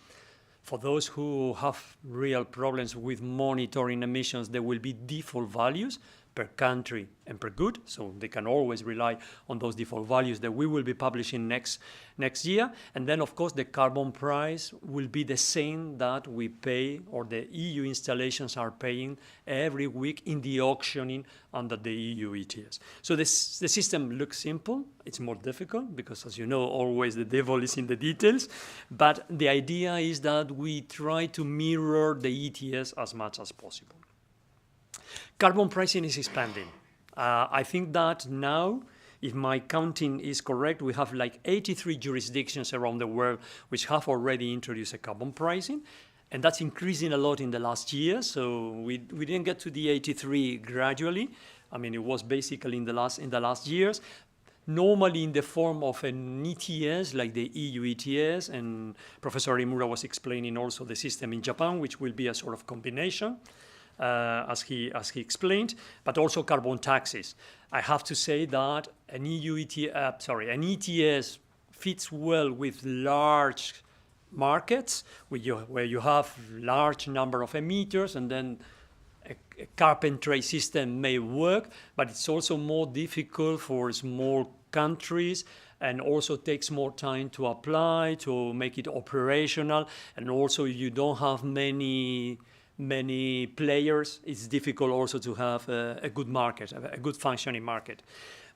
For those who have real problems with monitoring emissions, there will be default values per country and per good, so they can always rely on those default values that we will be publishing next year. And then, of course, the carbon price will be the same that we pay, or the EU installations are paying every week in the auctioning under the EU ETS. So the system looks simple. It's more difficult because, as you know, always the devil is in the details. But the idea is that we try to mirror the ETS as much as possible. Carbon pricing is expanding. I think that now, if my counting is correct, we have like 83 jurisdictions around the world which have already introduced a carbon pricing. And that's increasing a lot in the last year. So we didn't get to the 83 gradually. I mean, it was basically in the last years. Normally in the form of an ETS, like the EU ETS, and Professor Imura was explaining also the system in Japan, which will be a sort of combination. As he explained, but also carbon taxes. I have to say that an ETS fits well with large markets where you have large number of emitters, and then a cap and trade system may work, but it's also more difficult for small countries, and also takes more time to apply, to make it operational, and also you don't have many players. It's difficult also to have a good market, a good functioning market.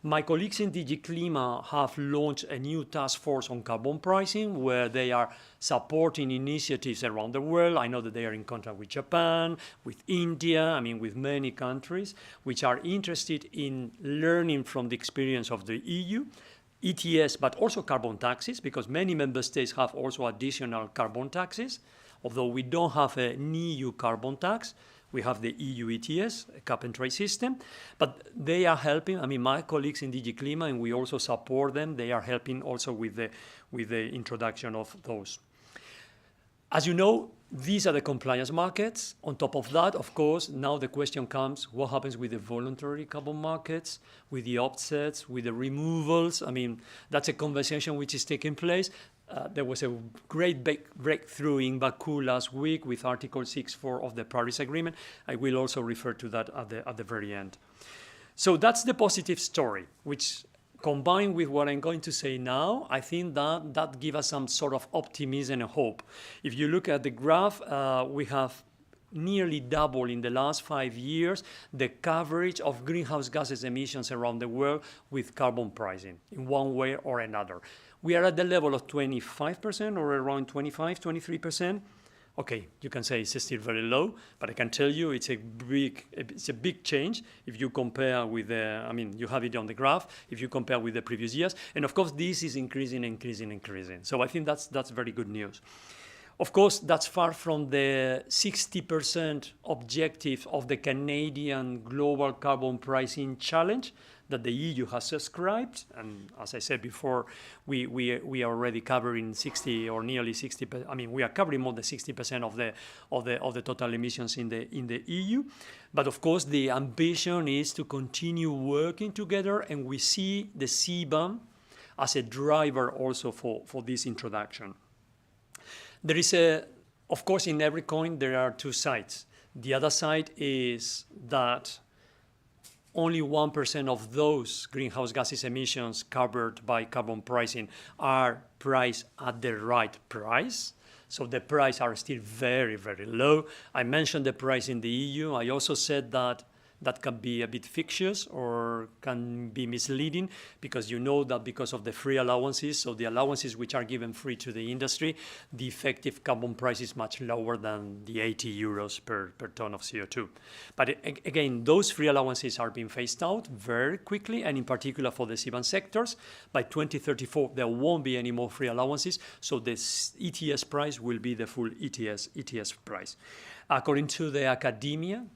My colleagues in DG Clima have launched a new task force on carbon pricing where they are supporting initiatives around the world. I know that they are in contact with Japan, with India, with many countries which are interested in learning from the experience of the EU, ETS, but also carbon taxes, because many member states have also additional carbon taxes. Although we don't have an EU carbon tax, we have the EU ETS, a cap and trade system, but they are helping. My colleagues in DG Clima, and we also support them, they are helping also with the introduction of those. As you know, these are the compliance markets. On top of that, of course, now the question comes, what happens with the voluntary carbon markets, with the offsets, with the removals? That's a conversation which is taking place. There was a great breakthrough in Baku last week with Article 6.4 of the Paris Agreement. I will also refer to that at the very end. So that's the positive story, which combined with what I'm going to say now, I think that gives us some sort of optimism and hope. If you look at the graph, we have nearly double in the last 5 years the coverage of greenhouse gases emissions around the world with carbon pricing in one way or another. We are at the level of 25% or around 23%. Okay, you can say it's still very low, but I can tell you it's a big change if you compare with you have it on the graph, if you compare with the previous years. And of course, this is increasing. So I think that's very good news. Of course, that's far from the 60% objective of the Canadian Global Carbon Pricing Challenge that the EU has subscribed. And as I said before, we are already covering 60 or nearly 60%. We are covering more than 60% of the total emissions in the EU. But of course, the ambition is to continue working together, and we see the CBAM as a driver also for this introduction. There is of course, in every coin, there are two sides. The other side is that only 1% of those greenhouse gases emissions covered by carbon pricing are priced at the right price. So the prices are still very, very low. I mentioned the price in the EU. I also said that can be a bit fictitious or can be misleading, because you know that because of the free allowances, so the allowances which are given free to the industry, the effective carbon price is much lower than the 80 euros per ton of CO2. But again, those free allowances are being phased out very quickly, and in particular for the CBAM sectors. By 2034, there won't be any more free allowances, so the ETS price will be the full ETS price. According to the academia,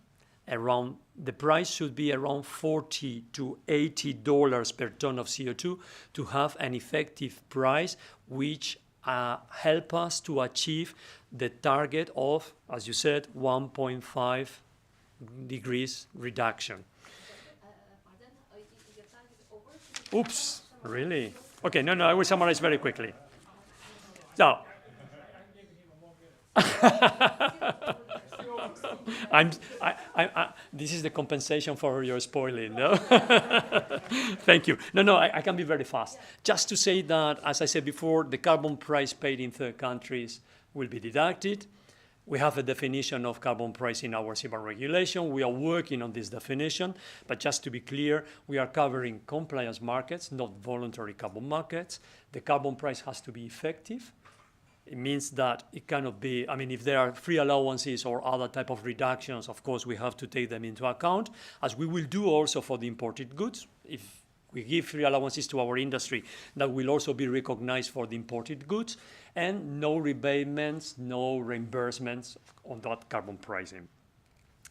the price should be around $40 to $80 per ton of CO2 to have an effective price which help us to achieve the target of, as you said, 1.5 degrees reduction. Oops, really? Okay, no, I will summarize very quickly. So, this is the compensation for your spoiling, no? Thank you. No, I can be very fast. Just to say that, as I said before, the carbon price paid in third countries will be deducted. We have a definition of carbon price in our CBAM regulation. We are working on this definition, but just to be clear, we are covering compliance markets, not voluntary carbon markets. The carbon price has to be effective. It means that it cannot be, I mean, if there are free allowances or other type of reductions, of course, we have to take them into account, as we will do also for the imported goods. If we give free allowances to our industry, that will also be recognized for the imported goods, and no rebatements, no reimbursements on that carbon pricing.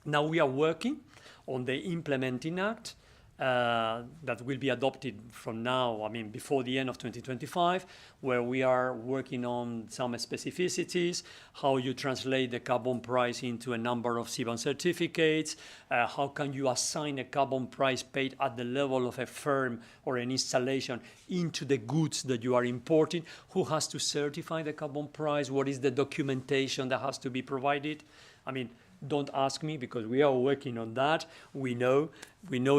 Now we are working on the implementing act that will be adopted from now, I mean, before the end of 2025, where we are working on some specificities, how you translate the carbon price into a number of CBAM certificates, how can you assign a carbon price paid at the level of a firm or an installation into the goods that you are importing, who has to certify the carbon price, what is the documentation that has to be provided. I mean, don't ask me, because we are working on that. We know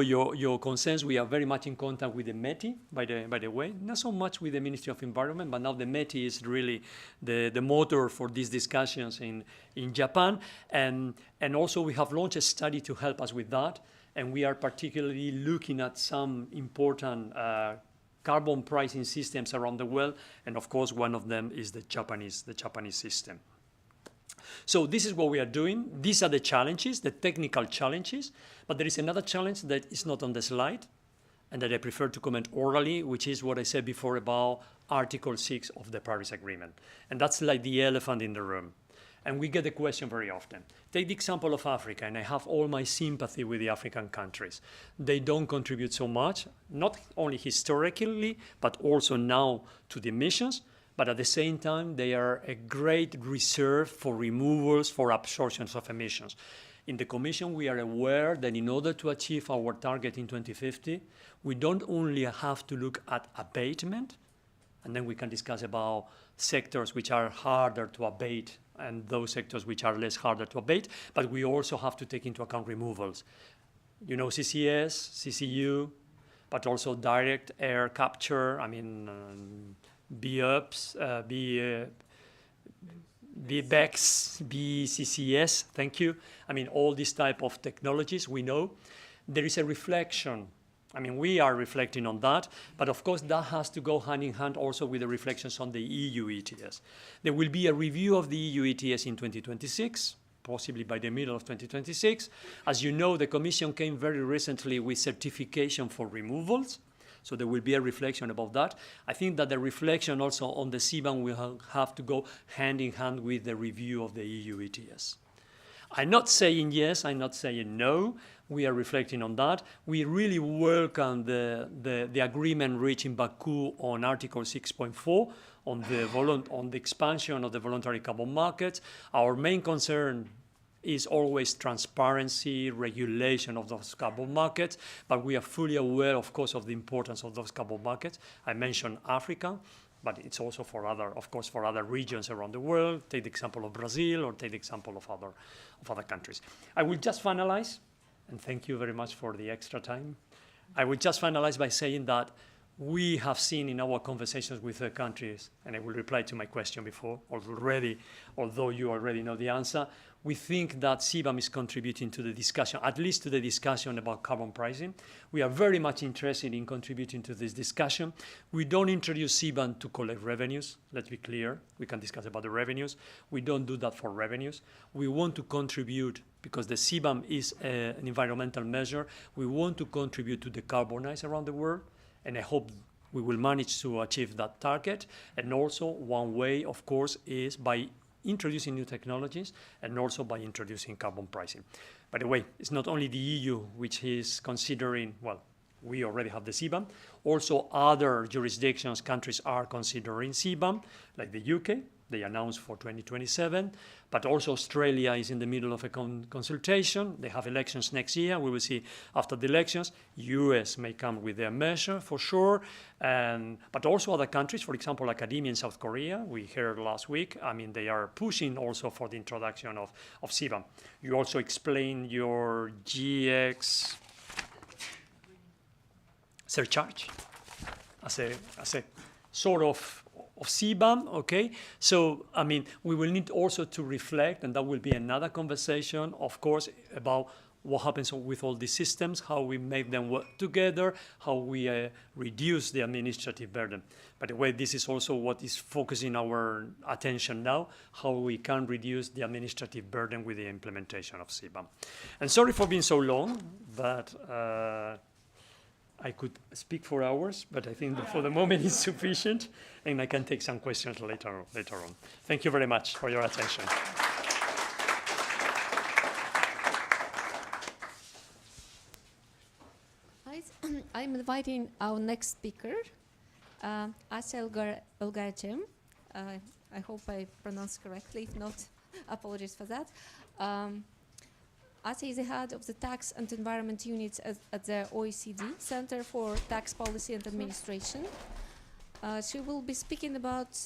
your concerns. We are very much in contact with the METI, by the way, not so much with the Ministry of Environment, but now the METI is really the motor for these discussions in Japan. And also we have launched a study to help us with that. And we are particularly looking at some important carbon pricing systems around the world. And of course, one of them is the Japanese system. So this is what we are doing. These are the challenges, the technical challenges. But there is another challenge that is not on the slide and that I prefer to comment orally, which is what I said before about Article 6 of the Paris Agreement. And that's like the elephant in the room. And we get the question very often. Take the example of Africa, and I have all my sympathy with the African countries. They don't contribute so much, not only historically, but also now to the emissions. But at the same time, they are a great reserve for removals, for absorptions of emissions. In the Commission, we are aware that in order to achieve our target in 2050, we don't only have to look at abatement, and then we can discuss about sectors which are harder to abate and those sectors which are less harder to abate, but we also have to take into account removals. You know, CCS, CCU, but also direct air capture, I mean, BUBs, BBEX, BCCS, thank you. I mean, all these type of technologies, we know. There is a reflection. I mean, we are reflecting on that, but of course that has to go hand in hand also with the reflections on the EU ETS. There will be a review of the EU ETS in 2026, possibly by the middle of 2026. As you know, the Commission came very recently with certification for removals. So there will be a reflection about that. I think that the reflection also on the CBAM will have to go hand in hand with the review of the EU ETS. I'm not saying yes, I'm not saying no. We are reflecting on that. We really welcome the agreement reached in Baku on Article 6.4 on the expansion of the voluntary carbon markets. Our main concern is always transparency, regulation of those carbon markets, but we are fully aware, of course, of the importance of those carbon markets. I mentioned Africa, but it's also for other regions around the world. Take the example of Brazil, or take the example of other countries. I will just finalize, and thank you very much for the extra time. I will just finalize by saying that we have seen in our conversations with the countries, and I will reply to my question before already, although you already know the answer, we think that CBAM is contributing to the discussion, at least to the discussion about carbon pricing. We are very much interested in contributing to this discussion. We don't introduce CBAM to collect revenues. Let's be clear. We can discuss about the revenues. We don't do that for revenues. We want to contribute, because the CBAM is an environmental measure. We want to contribute to decarbonize around the world, and I hope we will manage to achieve that target. And also, one way, of course, is by introducing new technologies, and also by introducing carbon pricing. By the way, it's not only the EU which is considering, well, we already have the CBAM. Also, other jurisdictions, countries are considering CBAM, like the UK. They announced for 2027, but also Australia is in the middle of a consultation. They have elections next year. We will see after the elections. US may come with their measure for sure, but also other countries, for example, academia in South Korea, we heard last week. I mean, they are pushing also for the introduction of CBAM. You also explain your GX surcharge as a sort of CBAM, okay? So, I mean, we will need also to reflect, and that will be another conversation, of course, about what happens with all these systems, how we make them work together, how we reduce the administrative burden. By the way, this is also what is focusing our attention now, how we can reduce the administrative burden with the implementation of CBAM. And sorry for being so long, but I could speak for hours, but I think that for the moment it's sufficient, and I can take some questions later on. Thank you very much for your attention. I'm inviting our next speaker, Ixelles. I hope I pronounced correctly. If not, apologies for that. Asa is the head of the Tax and Environment Units at the OECD Center for Tax Policy and Administration. She will be speaking about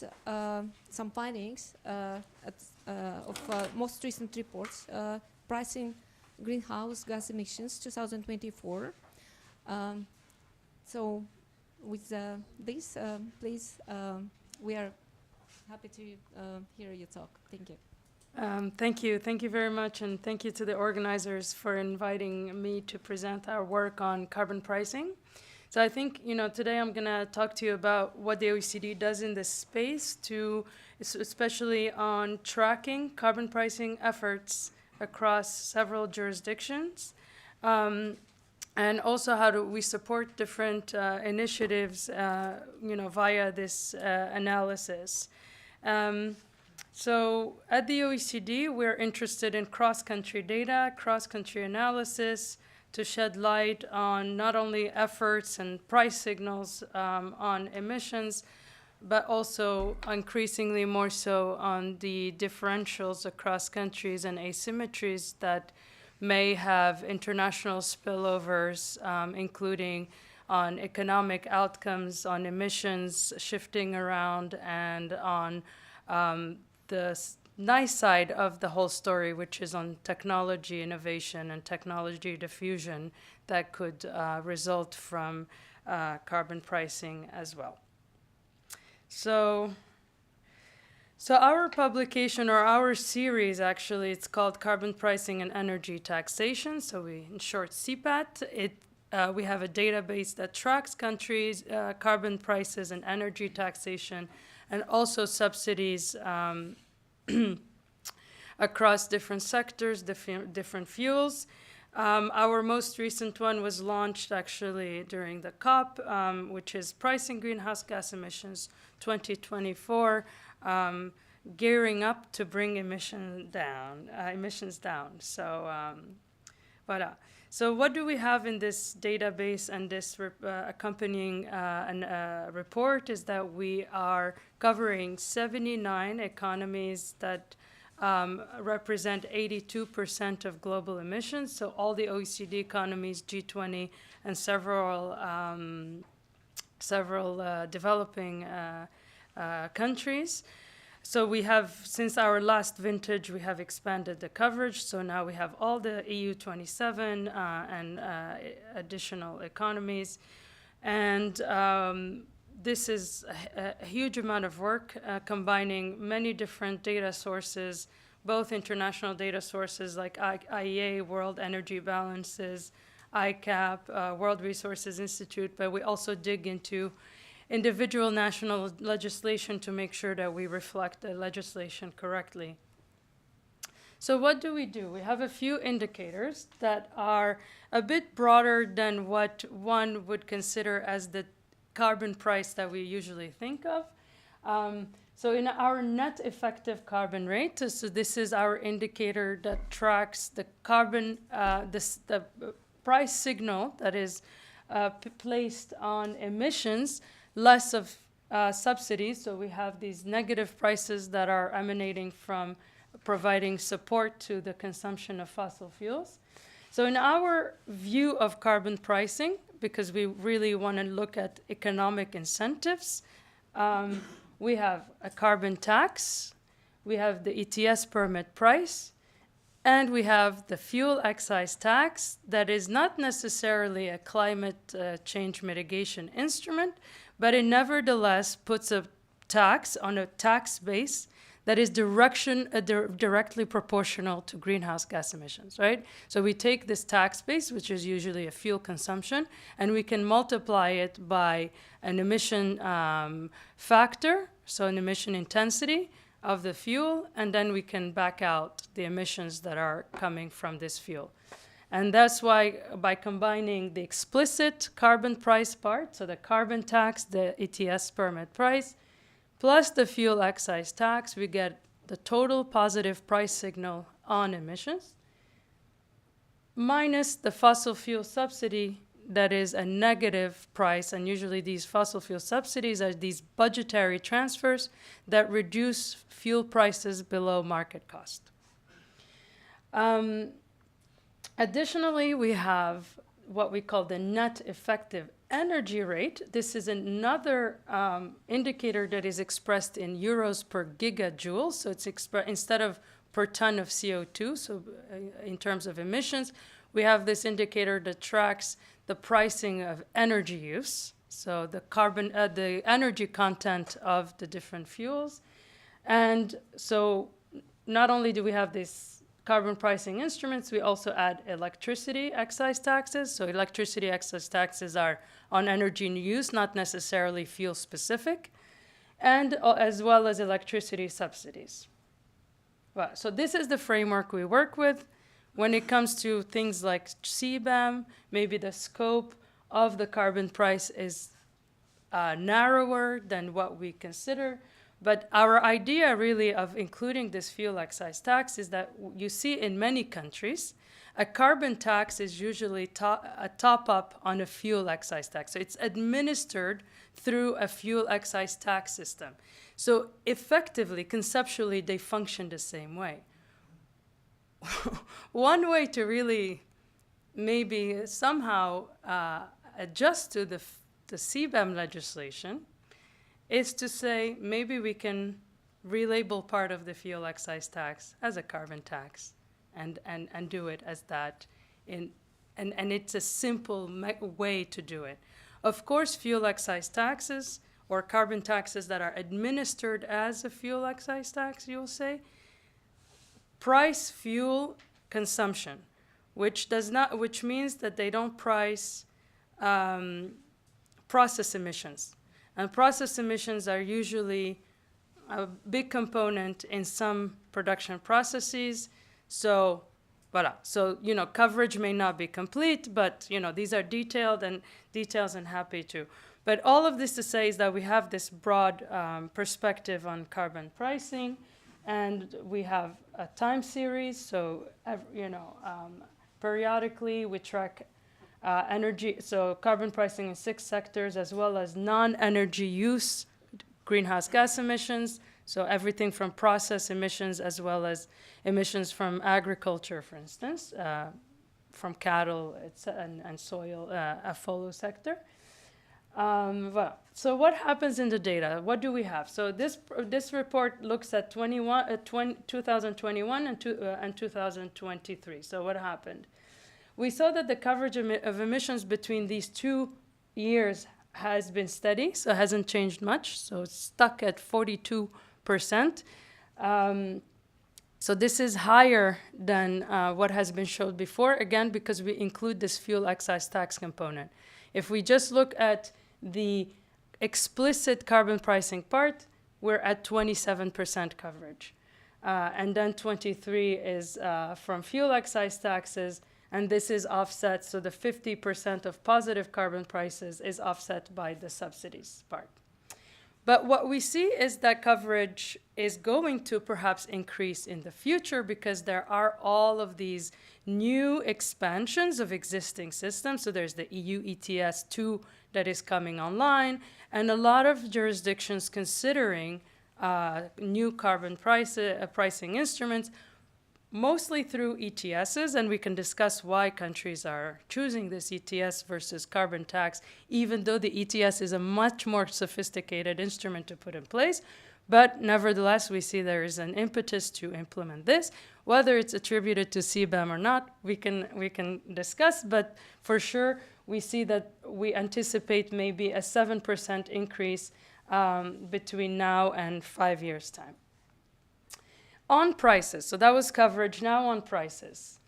some findings of most recent reports, pricing greenhouse gas emissions 2024. So with this, please, we are happy to hear you talk. Thank you. Thank you very much, and thank you to the organizers for inviting me to present our work on carbon pricing. So I think, today I'm going to talk to you about what the OECD does in this space, especially on tracking carbon pricing efforts across several jurisdictions, and also how do we support different initiatives, via this analysis. So at the OECD, we're interested in cross-country data, cross-country analysis to shed light on not only efforts and price signals on emissions, but also increasingly more so on the differentials across countries and asymmetries that may have international spillovers, including on economic outcomes, on emissions shifting around, and on the nice side of the whole story, which is on technology innovation and technology diffusion that could result from carbon pricing as well. So our publication, or our series actually, it's called Carbon Pricing and Energy Taxation, so in short CPAT. We have a database that tracks countries' carbon prices and energy taxation, and also subsidies across different sectors, different fuels. Our most recent one was launched actually during the COP, which is Pricing Greenhouse Gas Emissions 2024, gearing up to bring emissions down. So, voilà. So what do we have in this database and this accompanying report is that we are covering 79 economies that represent 82% of global emissions. So all the OECD economies, G20, and several developing countries. So we have, since our last vintage, we have expanded the coverage. So now we have all the EU 27 and additional economies. And this is a huge amount of work, combining many different data sources, both international data sources like IEA, World Energy Balances, ICAP, World Resources Institute, but we also dig into individual national legislation to make sure that we reflect the legislation correctly. So what do? We have a few indicators that are a bit broader than what one would consider as the carbon price that we usually think of. So in our net effective carbon rate, so this is our indicator that tracks the carbon, the price signal that is placed on emissions, less of subsidies. So we have these negative prices that are emanating from providing support to the consumption of fossil fuels. So in our view of carbon pricing, because we really want to look at economic incentives, we have a carbon tax, we have the ETS permit price, and we have the fuel excise tax that is not necessarily a climate change mitigation instrument, but it nevertheless puts a tax on a tax base that is directly proportional to greenhouse gas emissions, right? So we take this tax base, which is usually a fuel consumption, and we can multiply it by an emission factor, so an emission intensity of the fuel, and then we can back out the emissions that are coming from this fuel. And that's why by combining the explicit carbon price part, so the carbon tax, the ETS permit price, plus the fuel excise tax, we get the total positive price signal on emissions, minus the fossil fuel subsidy that is a negative price. And usually these fossil fuel subsidies are these budgetary transfers that reduce fuel prices below market cost. Additionally, we have what we call the net effective energy rate. This is another indicator that is expressed in euros per gigajoule. So it's instead of per ton of CO2, so in terms of emissions, we have this indicator that tracks the pricing of energy use, so the energy content of the different fuels. And so not only do we have these carbon pricing instruments, we also add electricity excise taxes. So electricity excise taxes are on energy use, not necessarily fuel specific, and as well as electricity subsidies. Well, so this is the framework we work with. When it comes to things like CBAM, maybe the scope of the carbon price is narrower than what we consider. But our idea really of including this fuel excise tax is that you see in many countries, a carbon tax is usually a top-up on a fuel excise tax. So it's administered through a fuel excise tax system. So effectively, conceptually, they function the same way. One way to really maybe somehow adjust to the CBAM legislation is to say maybe we can relabel part of the fuel excise tax as a carbon tax and do it as that. And it's a simple way to do it. Of course, fuel excise taxes or carbon taxes that are administered as a fuel excise tax, you'll say, price fuel consumption, which means that they don't price process emissions. And process emissions are usually a big component in some production processes. So, voilà. So, coverage may not be complete, but, these are details and happy to. But all of this to say is that we have this broad perspective on carbon pricing, and we have a time series. So, periodically we track energy, so carbon pricing in 6 sectors, as well as non-energy use greenhouse gas emissions, so everything from process emissions as well as emissions from agriculture, for instance, from cattle and soil, a follow sector. Well, so what happens in the data? What do we have? So this report looks at 2021 and 2023. So what happened? We saw that the coverage of emissions between these 2 years has been steady, so it hasn't changed much. So it's stuck at 42%. So this is higher than what has been showed before, again, because we include this fuel excise tax component. If we just look at the explicit carbon pricing part, we're at 27% coverage. And then 23 is from fuel excise taxes, and this is offset, so the 50% of positive carbon prices is offset by the subsidies part. But what we see is that coverage is going to perhaps increase in the future because there are all of these new expansions of existing systems. So there's the EU ETS 2 that is coming online, and a lot of jurisdictions considering new carbon pricing instruments, mostly through ETSs, and we can discuss why countries are choosing this ETS versus carbon tax, even though the ETS is a much more sophisticated instrument to put in place. But nevertheless, we see there is an impetus to implement this. Whether it's attributed to CBAM or not, we can discuss, but for sure, we see that we anticipate maybe a 7% increase between now and 5 years' time. On prices, so that was coverage. Now on prices.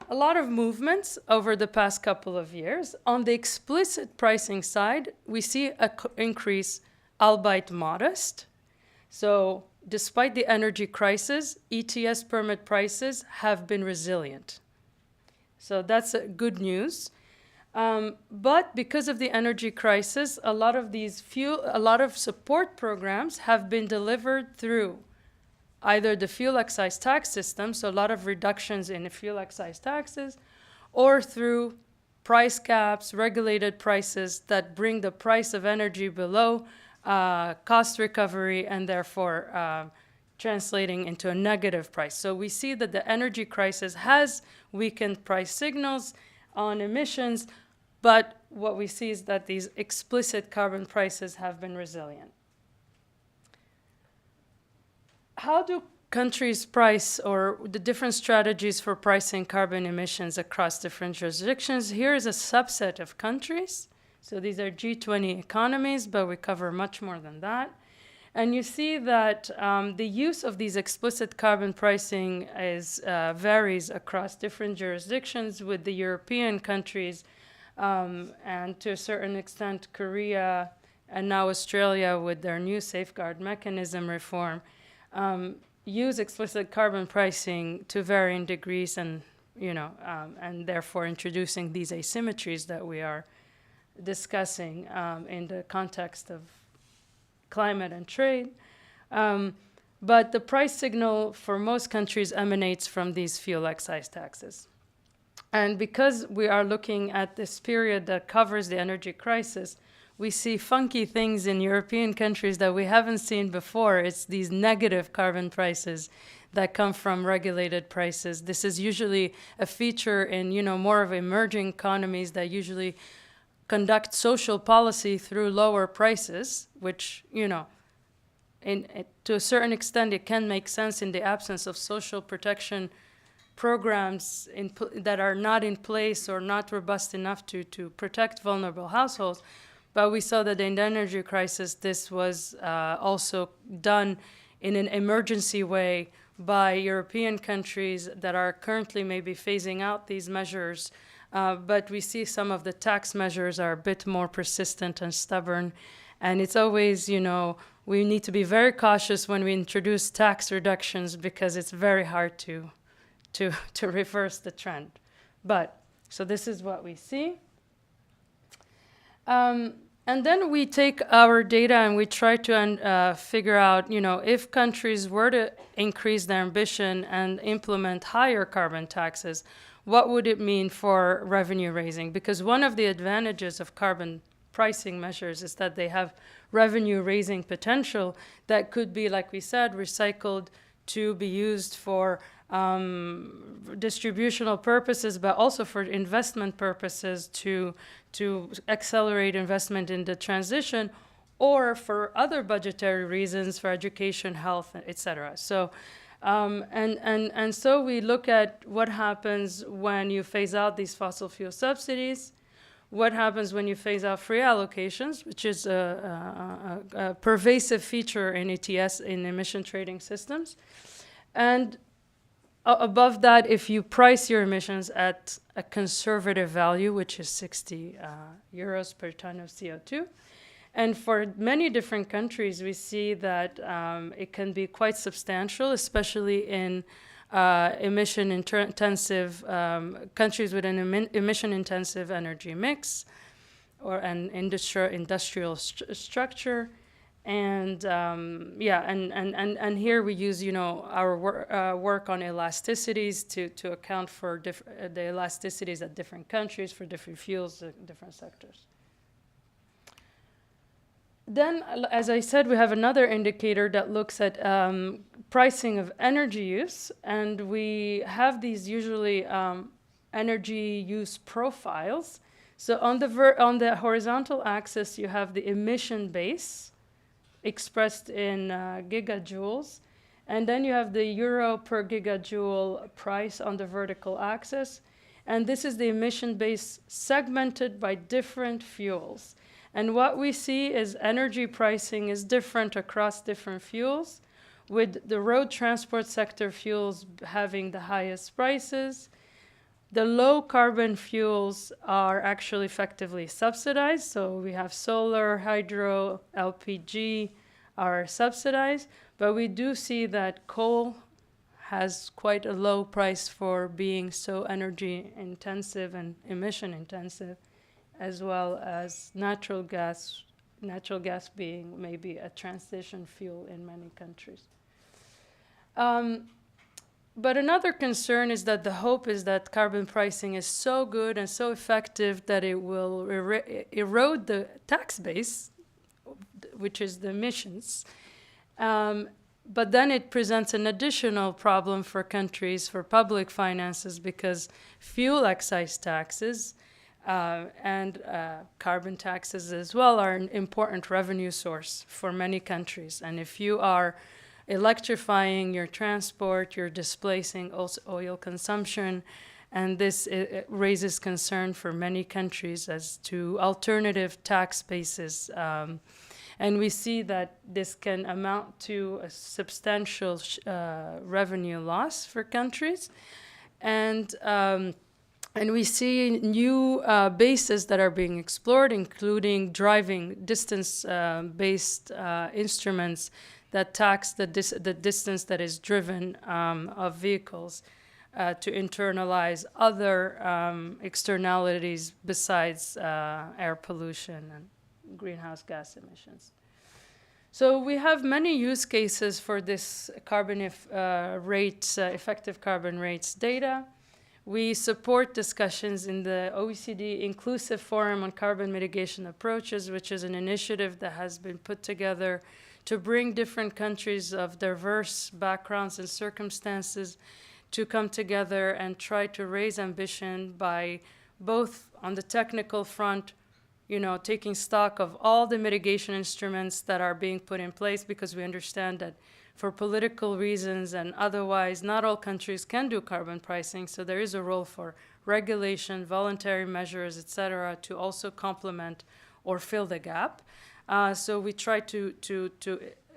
A lot of movements over the past couple of years. On the explicit pricing side, we see an increase, albeit modest. So despite the energy crisis, ETS permit prices have been resilient. So that's good news. But because of the energy crisis, a lot of support programs have been delivered through either the fuel excise tax system, so a lot of reductions in fuel excise taxes, or through price caps, regulated prices that bring the price of energy below cost recovery and therefore translating into a negative price. So we see that the energy crisis has weakened price signals on emissions, but what we see is that these explicit carbon prices have been resilient. How do countries price, or the different strategies for pricing carbon emissions across different jurisdictions? Here is a subset of countries. So these are G20 economies, but we cover much more than that. And you see that the use of these explicit carbon pricing varies across different jurisdictions, with the European countries and to a certain extent Korea and now Australia with their new safeguard mechanism reform use explicit carbon pricing to varying degrees, and and therefore introducing these asymmetries that we are discussing in the context of climate and trade. But the price signal for most countries emanates from these fuel excise taxes. And because we are looking at this period that covers the energy crisis, we see funky things in European countries that we haven't seen before. It's these negative carbon prices that come from regulated prices. This is usually a feature in, more of emerging economies that usually conduct social policy through lower prices, which, to a certain extent, it can make sense in the absence of social protection programs that are not in place or not robust enough to protect vulnerable households. But we saw that in the energy crisis, this was also done in an emergency way by European countries that are currently maybe phasing out these measures. But we see some of the tax measures are a bit more persistent and stubborn. And it's always, we need to be very cautious when we introduce tax reductions because it's very hard to reverse the trend. So this is what we see. And then we take our data and we try to figure out, if countries were to increase their ambition and implement higher carbon taxes, what would it mean for revenue raising? Because one of the advantages of carbon pricing measures is that they have revenue raising potential that could be, like we said, recycled to be used for distributional purposes, but also for investment purposes to accelerate investment in the transition, or for other budgetary reasons, for education, health, etc. So, and so we look at what happens when you phase out these fossil fuel subsidies, what happens when you phase out free allocations, which is a pervasive feature in ETS, in emission trading systems, and above that, if you price your emissions at a conservative value, which is 60 euros per ton of CO2. And for many different countries, we see that it can be quite substantial, especially in emission-intensive countries with an emission-intensive energy mix or an industrial structure. And yeah, and here we use, you know, our work on elasticities to account for the elasticities at different countries for different fuels, different sectors. Then, as I said, we have another indicator that looks at pricing of energy use, and we have these usually energy use profiles. So on the horizontal axis, you have the emission base expressed in gigajoules, and then you have the euro per gigajoule price on the vertical axis, and this is the emission base segmented by different fuels. And what we see is energy pricing is different across different fuels, with the road transport sector fuels having the highest prices. The low carbon fuels are actually effectively subsidized. So we have solar, hydro, LPG are subsidized, but we do see that coal has quite a low price for being so energy intensive and emission intensive, as well as natural gas being maybe a transition fuel in many countries. But another concern is that the hope is that carbon pricing is so good and so effective that it will erode the tax base, which is the emissions. But then it presents an additional problem for countries, for public finances, because fuel excise taxes and carbon taxes as well are an important revenue source for many countries. And if you are electrifying your transport, you're displacing oil consumption, and this raises concern for many countries as to alternative tax bases. And we see that this can amount to a substantial revenue loss for countries. And we see new bases that are being explored, including driving distance-based instruments that tax the distance that is driven of vehicles to internalize other externalities besides air pollution and greenhouse gas emissions. So we have many use cases for this carbon effective carbon rates data. We support discussions in the OECD Inclusive Forum on Carbon Mitigation Approaches, which is an initiative that has been put together to bring different countries of diverse backgrounds and circumstances to come together and try to raise ambition by both on the technical front, you know, taking stock of all the mitigation instruments that are being put in place, because we understand that for political reasons and otherwise, not all countries can do carbon pricing, so there is a role for regulation, voluntary measures, etc., to also complement or fill the gap. So we try to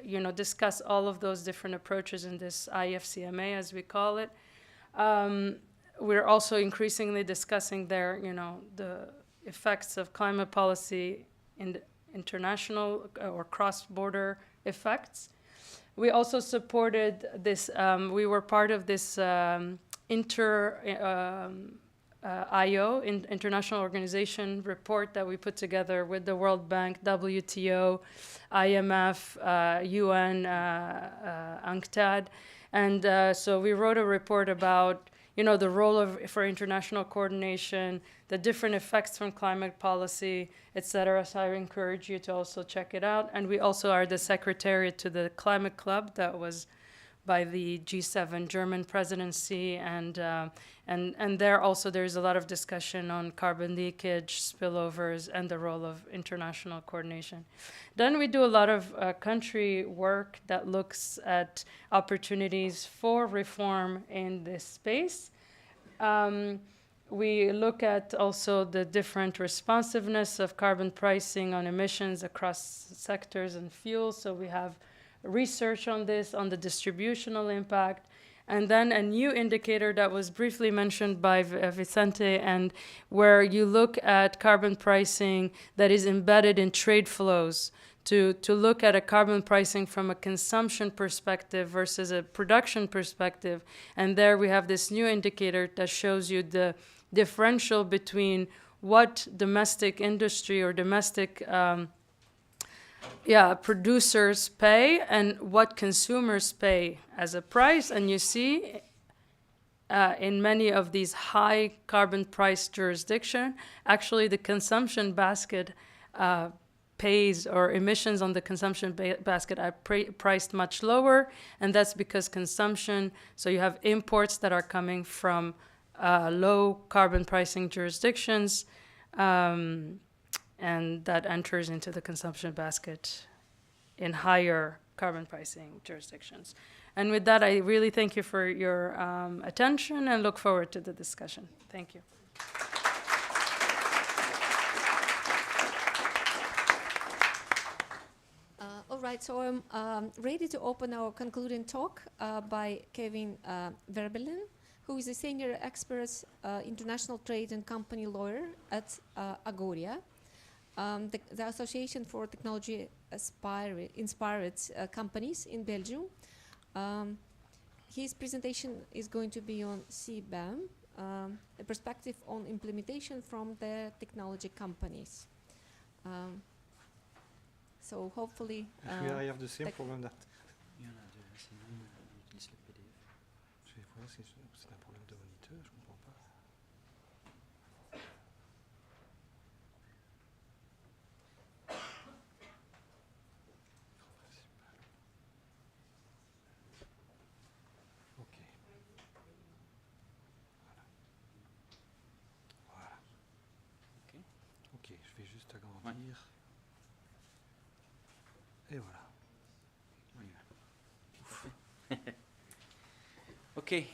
you know, discuss all of those different approaches in this IFCMA, as we call it. We're also increasingly discussing there, you know, the effects of climate policy in the international or cross-border effects. We also supported this, we were part of this International Organization report that we put together with the World Bank, WTO, IMF, UN, UNCTAD. And so we wrote a report about, you know, the role for international coordination, the different effects from climate policy, etc. So I encourage you to also check it out. And we also are the secretariat to the Climate Club that was by the G7 German presidency, and there also there's a lot of discussion on carbon leakage, spillovers, and the role of international coordination. Then we do a lot of country work that looks at opportunities for reform in this space. We look at also the different responsiveness of carbon pricing on emissions across sectors and fuels. So we have research on this, on the distributional impact, and then a new indicator that was briefly mentioned by Vicente, and where you look at carbon pricing that is embedded in trade flows, to look at a carbon pricing from a consumption perspective versus a production perspective. And there we have this new indicator that shows you the differential between what domestic industry or domestic producers pay and what consumers pay as a price. And you see in many of these high carbon price jurisdictions, actually the consumption basket pays, or emissions on the consumption basket are priced much lower, and that's because consumption, so you have imports that are coming from low carbon pricing jurisdictions, and that enters into the consumption basket in higher carbon pricing jurisdictions. And with that, I really thank you for your attention and look forward to the discussion. Thank you. All right, so I'm ready to open our concluding talk by Kevin Verbelen, who is a senior expert, international trade and company lawyer at Agoria, the Association for Technology Inspired Companies in Belgium. His presentation is going to be on CBAM, a perspective on implementation from the technology companies. So hopefully... I have the same problem that... Ok, je vais juste agrandir. Et voilà. Okay.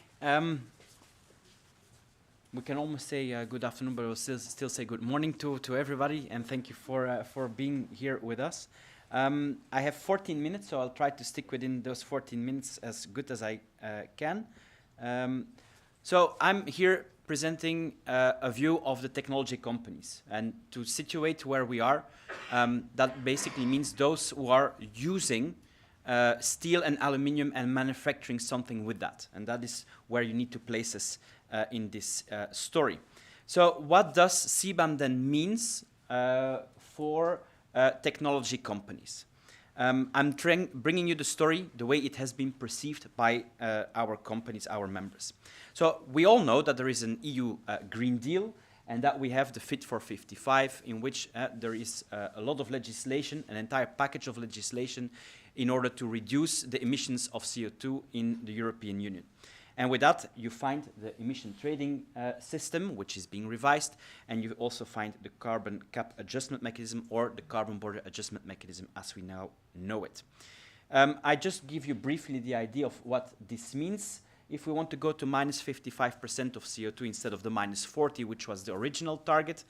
We can almost say good afternoon, but we'll still say good morning to everybody, and thank you for being here with us. I have 14 minutes, so I'll try to stick within those 14 minutes as good as I can. So I'm here presenting a view of the technology companies, and to situate where we are, that basically means those who are using steel and aluminium and manufacturing something with that, and that is where you need to place us in this story. So what does CBAM then means for technology companies? I'm bringing you the story the way it has been perceived by our companies, our members. So we all know that there is an EU Green Deal, and that we have the Fit for 55, in which there is a lot of legislation, an entire package of legislation, in order to reduce the emissions of CO2 in the European Union. And with that, you find the emission trading system, which is being revised, and you also find the carbon cap adjustment mechanism, or the carbon border adjustment mechanism as we now know it. I just give you briefly the idea of what this means. If we want to go to minus 55% of CO2 instead of the minus 40, which was the original target,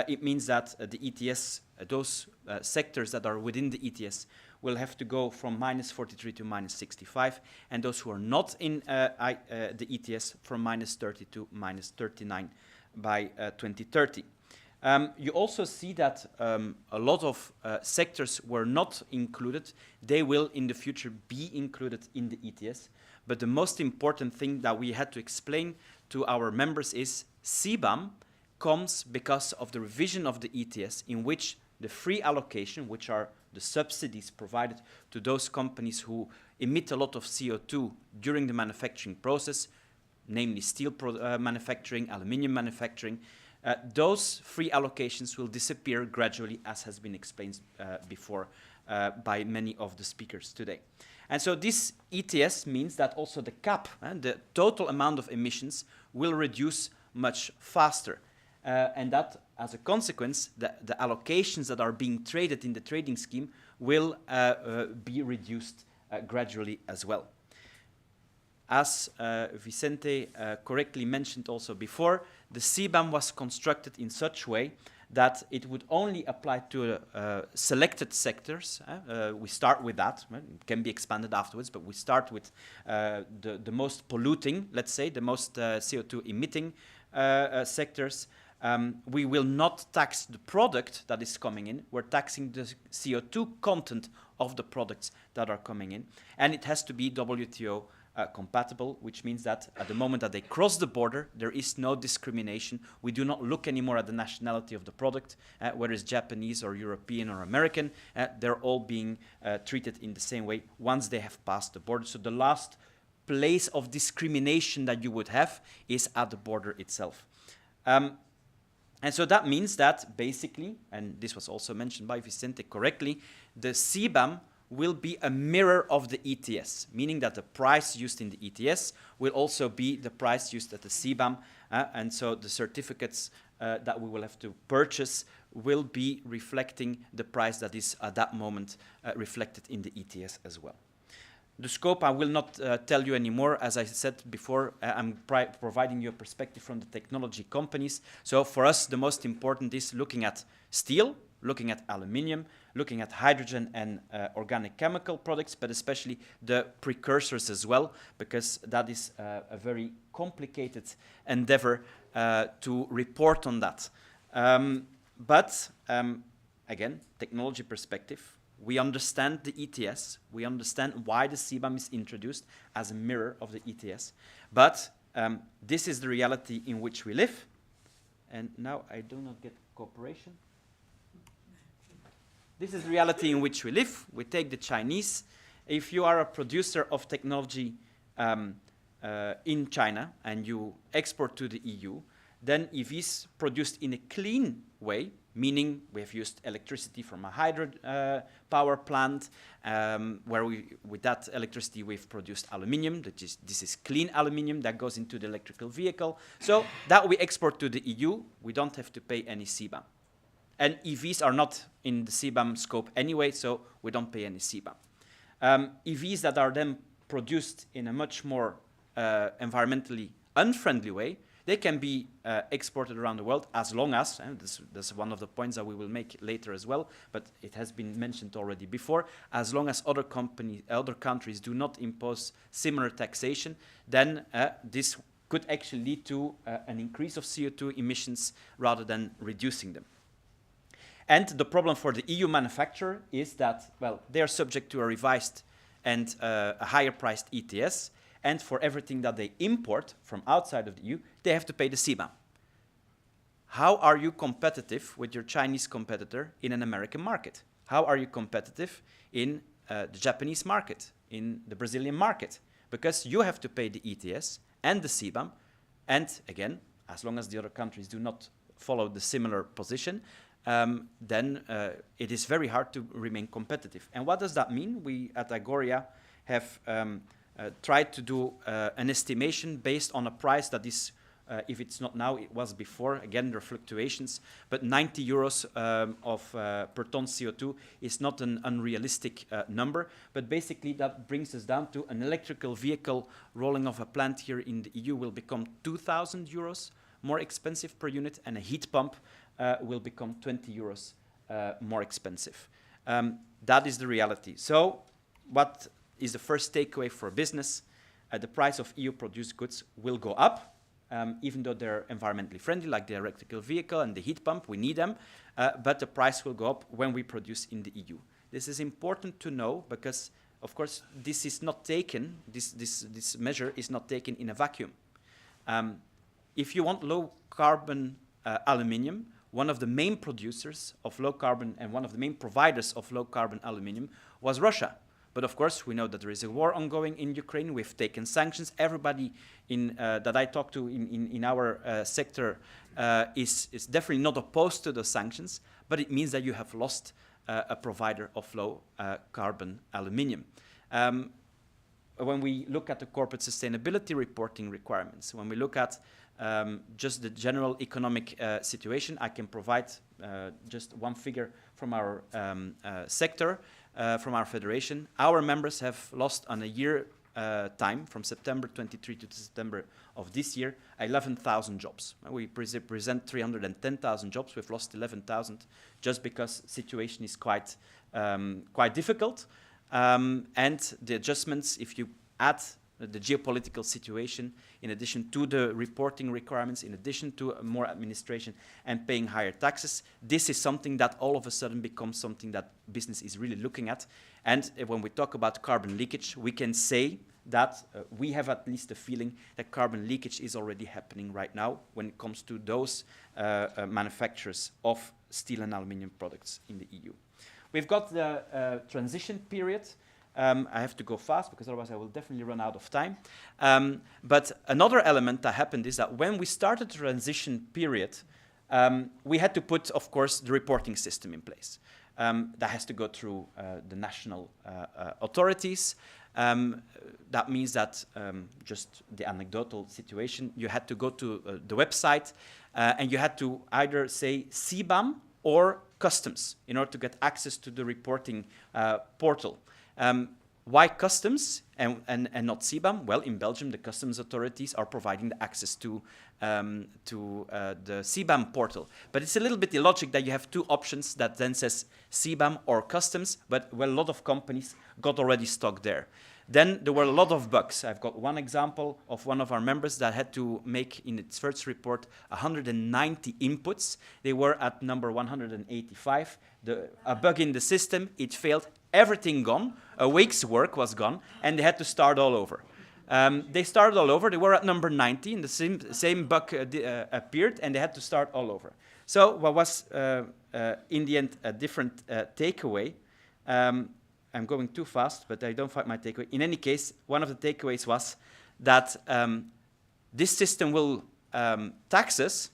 it means that the ETS, those sectors that are within the ETS, will have to go from minus 43 to minus 65, and those who are not in the ETS from minus 30 to minus 39 by 2030. You also see that a lot of sectors were not included. They will in the future be included in the ETS. But the most important thing that we had to explain to our members is CBAM comes because of the revision of the ETS, in which the free allocation, which are the subsidies provided to those companies who emit a lot of CO2 during the manufacturing process, namely steel manufacturing, aluminium manufacturing, those free allocations will disappear gradually, as has been explained before by many of the speakers today. And so this ETS means that also the cap, the total amount of emissions, will reduce much faster. And that, as a consequence, the allocations that are being traded in the trading scheme will be reduced gradually as well. As Vicente correctly mentioned also before, the CBAM was constructed in such a way that it would only apply to selected sectors. We start with that. It can be expanded afterwards, but we start with the most polluting, let's say, the most CO2 emitting sectors. We will not tax the product that is coming in. We're taxing the CO2 content of the products that are coming in. And it has to be WTO compatible, which means that at the moment that they cross the border, there is no discrimination. We do not look anymore at the nationality of the product, whether it's Japanese or European or American. They're all being treated in the same way once they have passed the border. So the last place of discrimination that you would have is at the border itself. And so that means that basically, and this was also mentioned by Vicente correctly, the CBAM will be a mirror of the ETS, meaning that the price used in the ETS will also be the price used at the CBAM, and so the certificates that we will have to purchase will be reflecting the price that is at that moment reflected in the ETS as well. The scope I will not tell you anymore. As I said before, I'm providing you a perspective from the technology companies. So for us, the most important is looking at steel, looking at aluminium, looking at hydrogen and organic chemical products, but especially the precursors as well, because that is a very complicated endeavor to report on that. But again, technology perspective, we understand the ETS, we understand why the CBAM is introduced as a mirror of the ETS, but this is the reality in which we live, and now I do not get cooperation. This is the reality in which we live. We take the Chinese. If you are a producer of technology in China and you export to the EU, then if it's produced in a clean way, meaning we have used electricity from a hydro power plant, where with that electricity we've produced aluminium, this is clean aluminium that goes into the electrical vehicle. So that we export to the EU, we don't have to pay any CBAM. And EVs are not in the CBAM scope anyway, so we don't pay any CBAM. EVs that are then produced in a much more environmentally unfriendly way, they can be exported around the world as long as, and this is one of the points that we will make later as well, but it has been mentioned already before, as long as other countries do not impose similar taxation, then this could actually lead to an increase of CO2 emissions rather than reducing them. And the problem for the EU manufacturer is that, well, they are subject to a revised and a higher priced ETS, and for everything that they import from outside of the EU, they have to pay the CBAM. How are you competitive with your Chinese competitor in an American market? How are you competitive in the Japanese market, in the Brazilian market? Because you have to pay the ETS and the CBAM, and again, as long as the other countries do not follow the similar position, then it is very hard to remain competitive. And what does that mean? We at Agoria have tried to do an estimation based on a price that is, if it's not now, it was before. Again, there are fluctuations, but 90 euros per ton CO2 is not an unrealistic number. But basically, that brings us down to an electrical vehicle rolling off a plant here in the EU will become 2,000 euros more expensive per unit, and a heat pump will become 20 euros more expensive. That is the reality. So what is the first takeaway for business? The price of EU-produced goods will go up, even though they're environmentally friendly, like the electrical vehicle and the heat pump, we need them, but the price will go up when we produce in the EU. This is important to know because, of course, this is not taken, this measure is not taken in a vacuum. If you want low-carbon aluminium, one of the main producers of low-carbon and one of the main providers of low-carbon aluminium was Russia. But of course, we know that there is a war ongoing in Ukraine. We've taken sanctions. Everybody that I talk to in our sector is definitely not opposed to the sanctions, but it means that you have lost a provider of low-carbon aluminium. When we look at the corporate sustainability reporting requirements, when we look at just the general economic situation, I can provide just one figure from our sector. From our federation, our members have lost on a year time, from September 23 to September of this year, 11,000 jobs. We present 310,000 jobs. We've lost 11,000 just because the situation is quite difficult. And the adjustments, if you add the geopolitical situation, in addition to the reporting requirements, in addition to more administration and paying higher taxes, this is something that all of a sudden becomes something that business is really looking at. And when we talk about carbon leakage, we can say that we have at least a feeling that carbon leakage is already happening right now when it comes to those manufacturers of steel and aluminium products in the EU. We've got the transition period. I have to go fast because otherwise I will definitely run out of time. But another element that happened is that when we started the transition period, we had to put, of course, the reporting system in place. That has to go through the national authorities. That means that, just the anecdotal situation, you had to go to the website and you had to either say CBAM or customs in order to get access to the reporting portal. Why customs and not CBAM? Well, in Belgium, the customs authorities are providing the access to the CBAM portal. But it's a little bit illogic that you have two options that then says CBAM or customs, but well, a lot of companies got already stuck there. Then there were a lot of bugs. I've got one example of one of our members that had to make, in its first report, 190 inputs. They were at number 185. A bug in the system, it failed, everything gone, a week's work was gone, and they had to start all over. They started all over, they were at number 90, and the same bug appeared, and they had to start all over. So what was, in the end, a different takeaway? I'm going too fast, but I don't find my takeaway. In any case, one of the takeaways was that this system will tax us,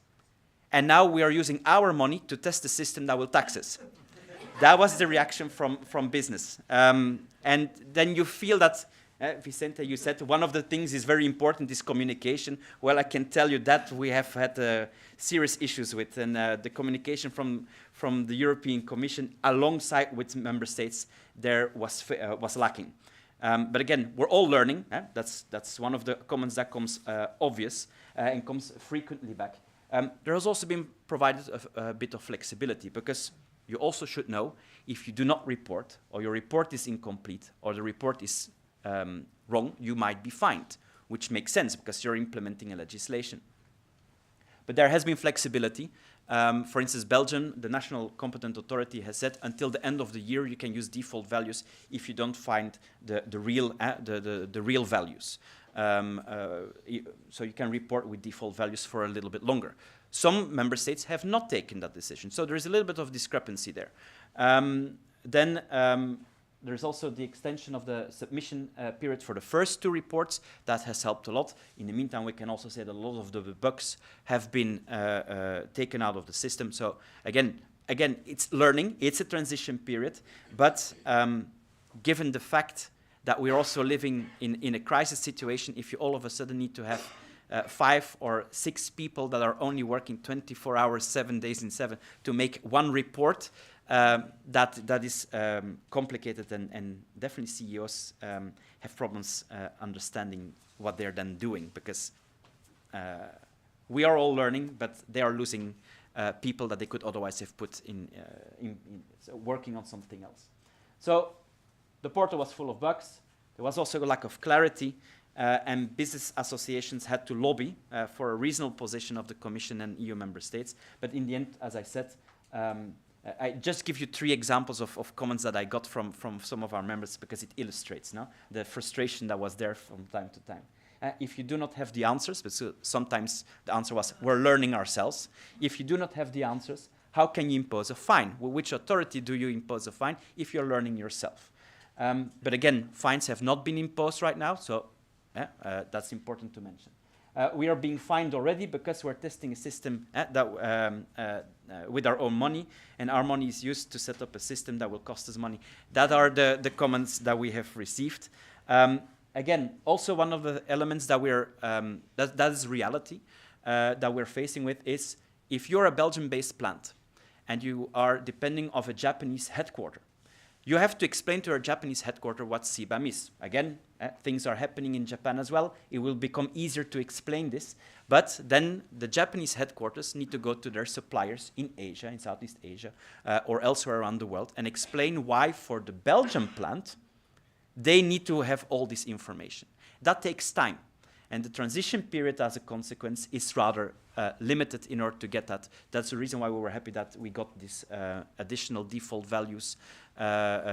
and now we are using our money to test the system that will tax us. That was the reaction from business. And then you feel that, Vicente, you said one of the things is very important is communication. Well, I can tell you that we have had serious issues with, and the communication from the European Commission alongside with member states there was lacking. But again, we're all learning. That's one of the comments that comes obvious and comes frequently back. There has also been provided a bit of flexibility, because you also should know if you do not report, or your report is incomplete, or the report is wrong, you might be fined, which makes sense because you're implementing a legislation. But there has been flexibility. For instance, Belgium, the national competent authority, has said until the end of the year you can use default values if you don't find the real values. So you can report with default values for a little bit longer. Some member states have not taken that decision, so there is a little bit of discrepancy there. There's also the extension of the submission period for the first two reports. That has helped a lot. In the meantime, we can also say that a lot of the bugs have been taken out of the system. So again, it's learning. It's a transition period. But given the fact that we're also living in a crisis situation, if you all of a sudden need to have 5 or 6 people that are only working 24 hours, 7 days in 7 to make one report, that is complicated, and definitely CEOs have problems understanding what they're then doing, because we are all learning, but they are losing people that they could otherwise have put in working on something else. So the portal was full of bugs. There was also a lack of clarity, and business associations had to lobby for a reasonable position of the Commission and EU member states. But in the end, as I said, I just give you 3 examples of comments that I got from some of our members, because it illustrates the frustration that was there from time to time. If you do not have the answers, but sometimes the answer was, we're learning ourselves. If you do not have the answers, how can you impose a fine? Well, which authority do you impose a fine if you're learning yourself? But again, fines have not been imposed right now, so that's important to mention. We are being fined already because we're testing a system with our own money, and our money is used to set up a system that will cost us money. That are the comments that we have received. Again, also one of the elements that we're that is reality that we're facing with is, if you're a Belgium-based plant and you are depending on a Japanese headquarter, you have to explain to our Japanese headquarter what CBAM is. Again, things are happening in Japan as well. It will become easier to explain this. But then the Japanese headquarters need to go to their suppliers in Asia, in Southeast Asia, or elsewhere around the world, and explain why for the Belgian plant, they need to have all this information. That takes time. And the transition period, as a consequence, is rather limited in order to get that. That's the reason why we were happy that we got this additional default values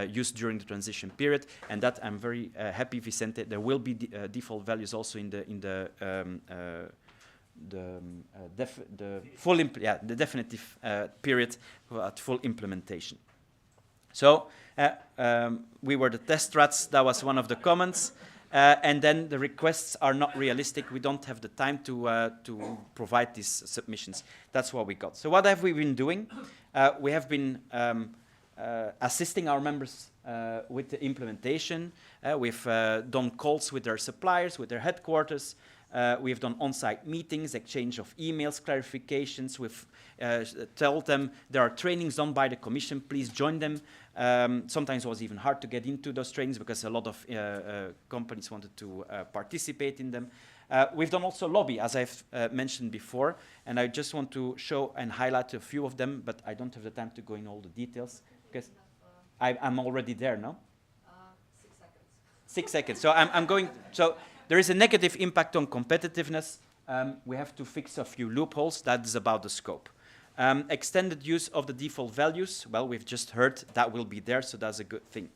used during the transition period, and that I'm very happy, Vicente. There will be default values also in the definitive period at full implementation. So we were the test rats. That was one of the comments. And then the requests are not realistic. We don't have the time to provide these submissions. That's what we got. So what have we been doing? We have been assisting our members with the implementation. We've done calls with their suppliers, with their headquarters. We've done on-site meetings, exchange of emails, clarifications. We've told them there are trainings done by the Commission. Please join them. Sometimes it was even hard to get into those trainings because a lot of companies wanted to participate in them. We've done also lobby, as I've mentioned before, and I just want to show and highlight a few of them, but I don't have the time to go in all the details because I'm already there, no? 6 seconds. 6 seconds. So I'm going. So there is a negative impact on competitiveness. We have to fix a few loopholes. That is about the scope. Extended use of the default values. Well, we've just heard that will be there, so that's a good thing.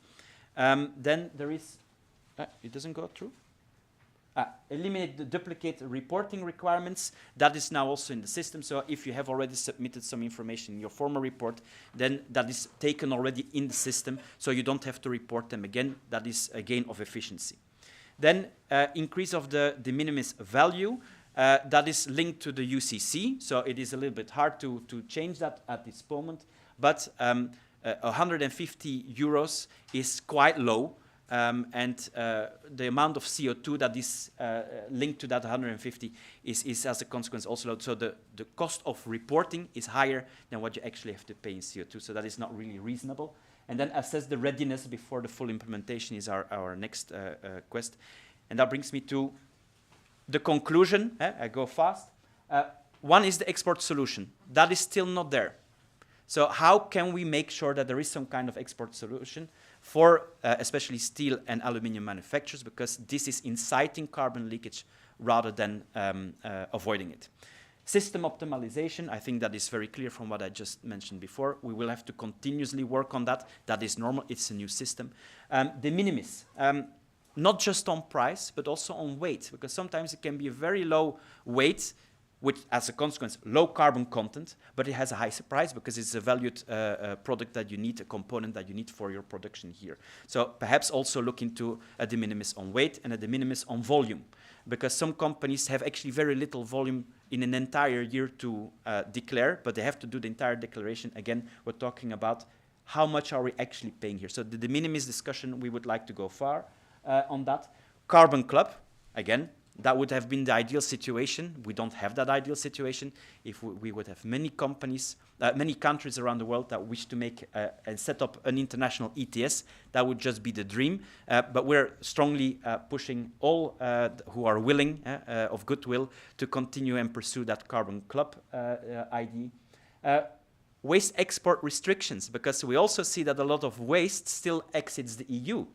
Then there is, it doesn't go through. Eliminate the duplicate reporting requirements. That is now also in the system. So if you have already submitted some information in your former report, then that is taken already in the system, so you don't have to report them again. That is a gain of efficiency. Then increase of the de minimis value. That is linked to the UCC, so it is a little bit hard to change that at this moment. But 150 euros is quite low, and the amount of CO2 that is linked to that 150 is as a consequence also low. So the cost of reporting is higher than what you actually have to pay in CO2, so that is not really reasonable. And then assess the readiness before the full implementation is our next quest. And that brings me to the conclusion. I go fast. One is the export solution. That is still not there. So how can we make sure that there is some kind of export solution for especially steel and aluminium manufacturers, because this is inciting carbon leakage rather than avoiding it. System optimization, I think that is very clear from what I just mentioned before. We will have to continuously work on that. That is normal. It's a new system. De minimis. Not just on price, but also on weight, because sometimes it can be a very low weight, which, as a consequence, low carbon content, but it has a high price because it's a valued product that you need, a component that you need for your production here. So perhaps also look into a de minimis on weight and a de minimis on volume, because some companies have actually very little volume in an entire year to declare, but they have to do the entire declaration. Again, we're talking about how much are we actually paying here. So the de minimis discussion, we would like to go far on that. Carbon club, again, that would have been the ideal situation. We don't have that ideal situation. If we would have many companies, many countries around the world that wish to make and set up an international ETS, that would just be the dream. But we're strongly pushing all who are willing, of goodwill, to continue and pursue that carbon club idea. Waste export restrictions, because we also see that a lot of waste still exits the EU.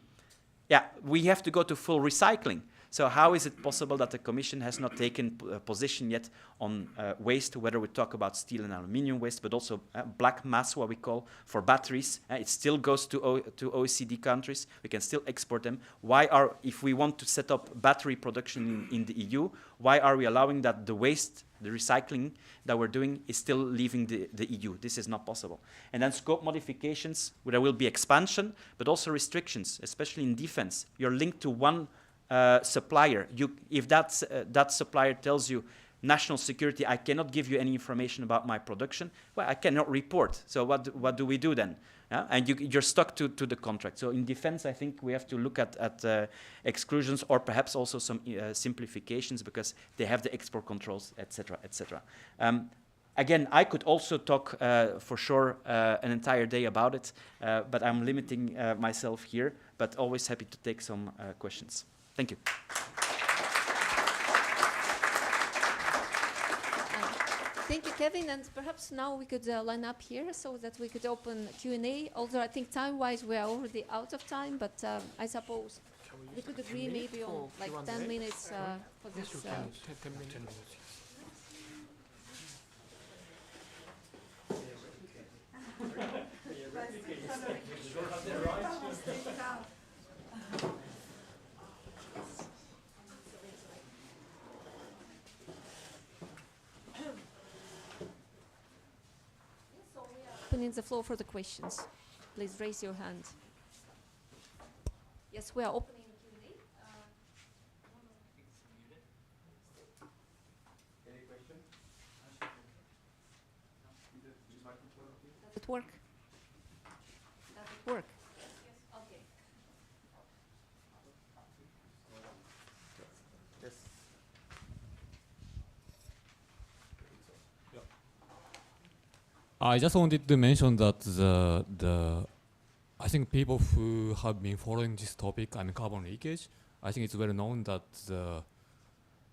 Yeah, we have to go to full recycling. So how is it possible that the Commission has not taken a position yet on waste, whether we talk about steel and aluminium waste, but also black mass, what we call, for batteries? It still goes to OECD countries. We can still export them. Why are, if we want to set up battery production in the EU, why are we allowing that the waste, the recycling that we're doing is still leaving the EU? This is not possible. And then scope modifications, where there will be expansion, but also restrictions, especially in defense. You're linked to one supplier. If that supplier tells you, national security, I cannot give you any information about my production, well, I cannot report. So what do we do then? And you're stuck to the contract. So in defense, I think we have to look at exclusions, or perhaps also some simplifications, because they have the export controls, etc., etc. Again, I could also talk for sure an entire day about it, but I'm limiting myself here, but always happy to take some questions. Thank you. Thank you, Kevin, and perhaps now we could line up here so that we could open Q&A, although I think time-wise we are already out of time, but I suppose we could agree maybe on like 10 minutes for this. Opening the floor for the questions. Please raise your hand. Yes, we are opening Q&A. Any question? Does it work? Does it work? Okay. Yes. I just wanted to mention that I think people who have been following this topic, I mean carbon leakage, I think it's well known that the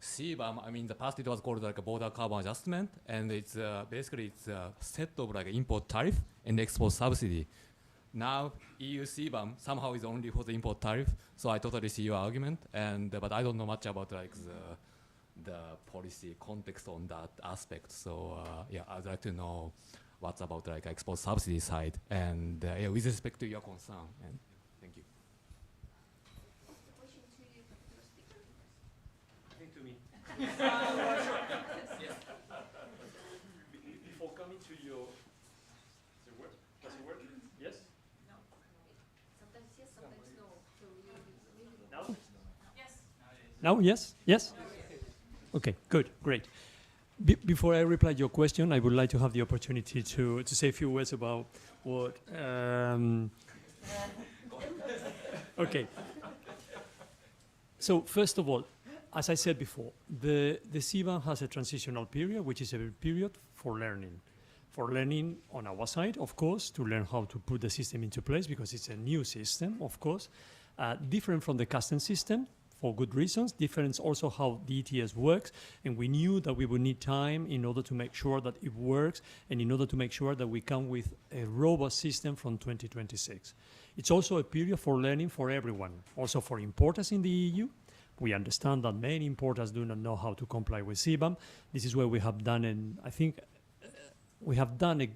CBAM, I mean in the past it was called like a border carbon adjustment, and it's basically it's a set of like import tariff and export subsidy. Now EU CBAM somehow is only for the import tariff, so I totally see your argument, and but I don't know much about like the policy context on that aspect. So yeah, I'd like to know what's about like export subsidy side, and yeah, with respect to your concern. And thank you. I think to me. Before coming to your, does it work? Does it work? Yes? No. Sometimes yes, sometimes no. So now? Yes. Now, yes? Yes? Okay, good, great. Before I reply to your question, I would like to have the opportunity to say a few words about what... okay. So first of all, as I said before, the CBAM has a transitional period, which is a period for learning. For learning on our side, of course, to learn how to put the system into place, because it's a new system, of course, different from the custom system, for good reasons, different also how the ETS works, and we knew that we would need time in order to make sure that it works, and in order to make sure that we come with a robust system from 2026. It's also a period for learning for everyone, also for importers in the EU. We understand that many importers do not know how to comply with CBAM. This is where we have done, and I think we have done a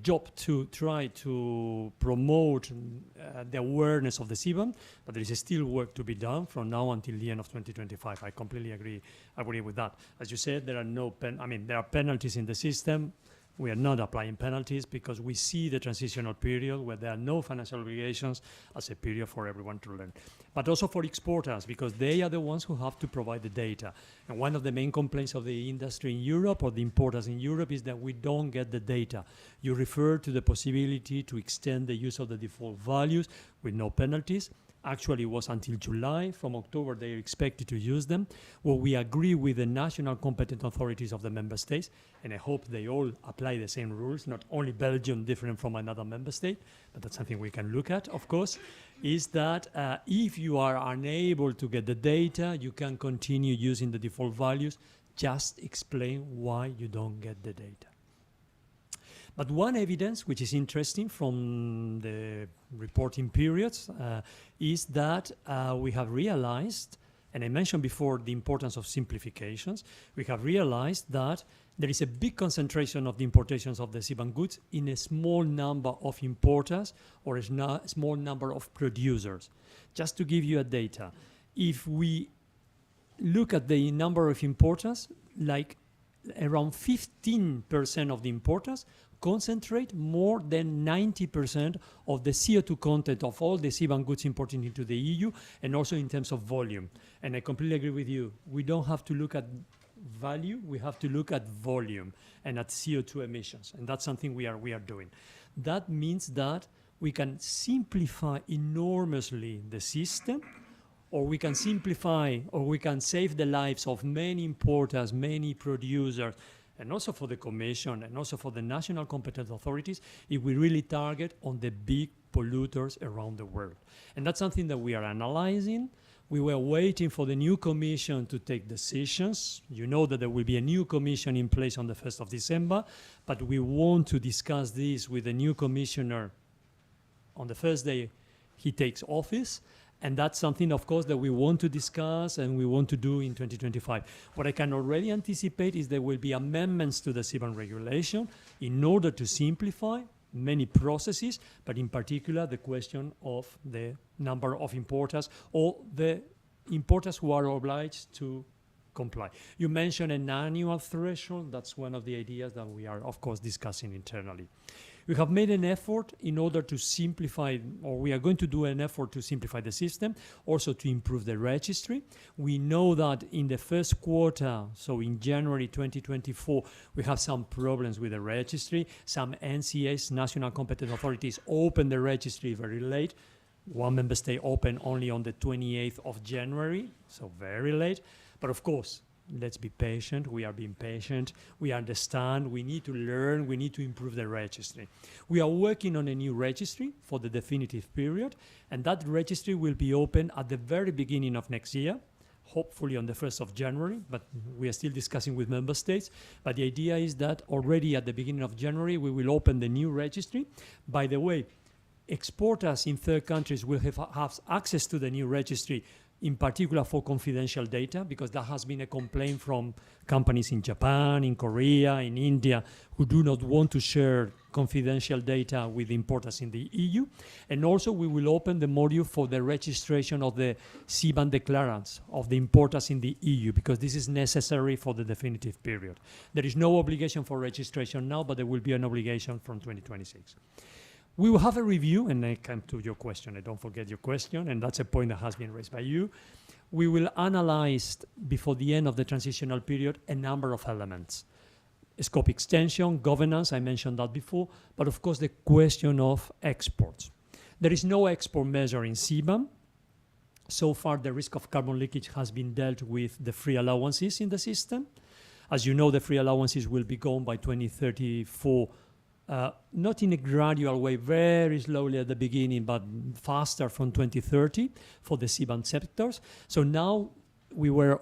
job to try to promote the awareness of the CBAM, but there is still work to be done from now until the end of 2025. I completely agree with that. As you said, there are there are penalties in the system. We are not applying penalties because we see the transitional period where there are no financial obligations as a period for everyone to learn. But also for exporters, because they are the ones who have to provide the data. And one of the main complaints of the industry in Europe or the importers in Europe is that we don't get the data. You refer to the possibility to extend the use of the default values with no penalties. Actually, it was until July. From October, they are expected to use them. Well, we agree with the national competent authorities of the member states, and I hope they all apply the same rules, not only Belgium different from another member state, but that's something we can look at, of course, is that if you are unable to get the data, you can continue using the default values. Just explain why you don't get the data. But one evidence which is interesting from the reporting periods is that we have realized, and I mentioned before the importance of simplifications, we have realized that there is a big concentration of the importations of the CBAM goods in a small number of importers or a small number of producers. Just to give you a data, if we look at the number of importers, like around 15% of the importers concentrate more than 90% of the CO2 content of all the CBAM goods imported into the EU, and also in terms of volume. And I completely agree with you. We don't have to look at value, we have to look at volume and at CO2 emissions, and that's something we are doing. That means that we can simplify enormously the system, or we can simplify, or we can save the lives of many importers, many producers, and also for the Commission, and also for the national competent authorities, if we really target on the big polluters around the world. And that's something that we are analyzing. We were waiting for the new Commission to take decisions. You know that there will be a new Commission in place on the 1st of December, but we want to discuss this with the new Commissioner on the first day he takes office. And that's something, of course, that we want to discuss and we want to do in 2025. What I can already anticipate is there will be amendments to the CBAM regulation in order to simplify, many processes, but in particular the question of the number of importers or the importers who are obliged to comply. You mentioned an annual threshold. That's one of the ideas that we are, of course, discussing internally. We have made an effort in order to simplify, or we are going to do an effort to simplify the system, also to improve the registry. We know that in the first quarter, so in January 2024, we have some problems with the registry. Some NCAs, national competent authorities, opened the registry very late. One member state opened only on the 28th of January, so very late. But of course, let's be patient. We are being patient. We understand. We need to learn. We need to improve the registry. We are working on a new registry for the definitive period, and that registry will be open at the very beginning of next year, hopefully on the 1st of January, but we are still discussing with member states. But the idea is that already at the beginning of January, we will open the new registry. By the way, exporters in third countries will have access to the new registry, in particular for confidential data, because that has been a complaint from companies in Japan, in Korea, in India, who do not want to share confidential data with importers in the EU. And also we will open the module for the registration of the CBAM declarants of the importers in the EU, because this is necessary for the definitive period. There is no obligation for registration now, but there will be an obligation from 2026. We will have a review, and I come to your question. I don't forget your question, and that's a point that has been raised by you. We will analyze, before the end of the transitional period, a number of elements. Scope extension, governance, I mentioned that before, but of course the question of exports. There is no export measure in CBAM. So far, the risk of carbon leakage has been dealt with the free allowances in the system. As you know, the free allowances will be gone by 2034, not in a gradual way, very slowly at the beginning, but faster from 2030 for the CBAM sectors. So now we were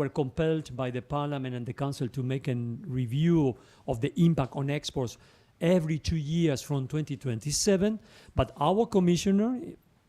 compelled by the Parliament and the Council to make a review of the impact on exports every 2 years from 2027. But our Commissioner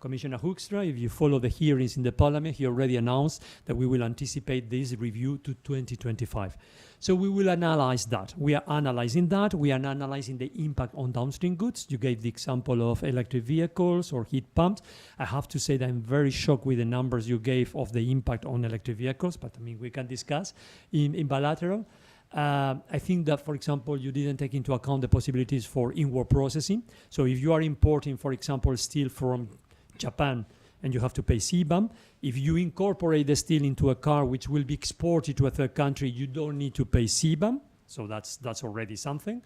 Hoekstra, if you follow the hearings in the Parliament, he already announced that we will anticipate this review to 2025. So we will analyze that. We are analyzing that. We are analyzing the impact on downstream goods. You gave the example of electric vehicles or heat pumps. I have to say that I'm very shocked with the numbers you gave of the impact on electric vehicles, but I mean, we can discuss in bilateral. I think that, for example, you didn't take into account the possibilities for in-world processing. So if you are importing, for example, steel from Japan, and you have to pay CBAM. If you incorporate the steel into a car which will be exported to a third country, you don't need to pay CBAM. So that's already something.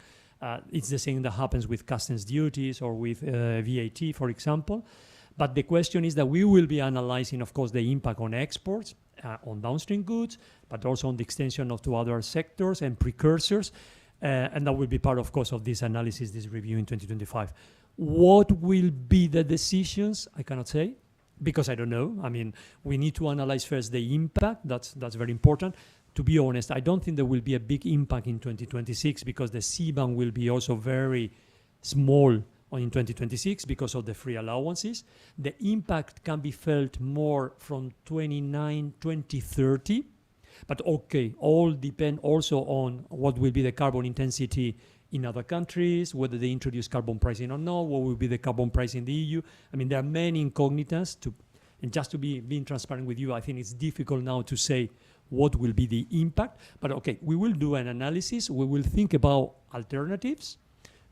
It's the same that happens with customs duties or with VAT, for example. But the question is that we will be analyzing, of course, the impact on exports, on downstream goods, but also on the extension to other sectors and precursors. And that will be part, of course, of this analysis, this review in 2025. What will be the decisions? I cannot say, because I don't know. I mean, we need to analyze first the impact. That's very important. To be honest, I don't think there will be a big impact in 2026 because the CBAM will be also very small in 2026 because of the free allowances. The impact can be felt more from 2030. But okay, all depend also on what will be the carbon intensity in other countries, whether they introduce carbon pricing or not, what will be the carbon price in the EU. I mean, there are many incognitas, and just to be being transparent with you, I think it's difficult now to say what will be the impact. But okay, we will do an analysis. We will think about alternatives.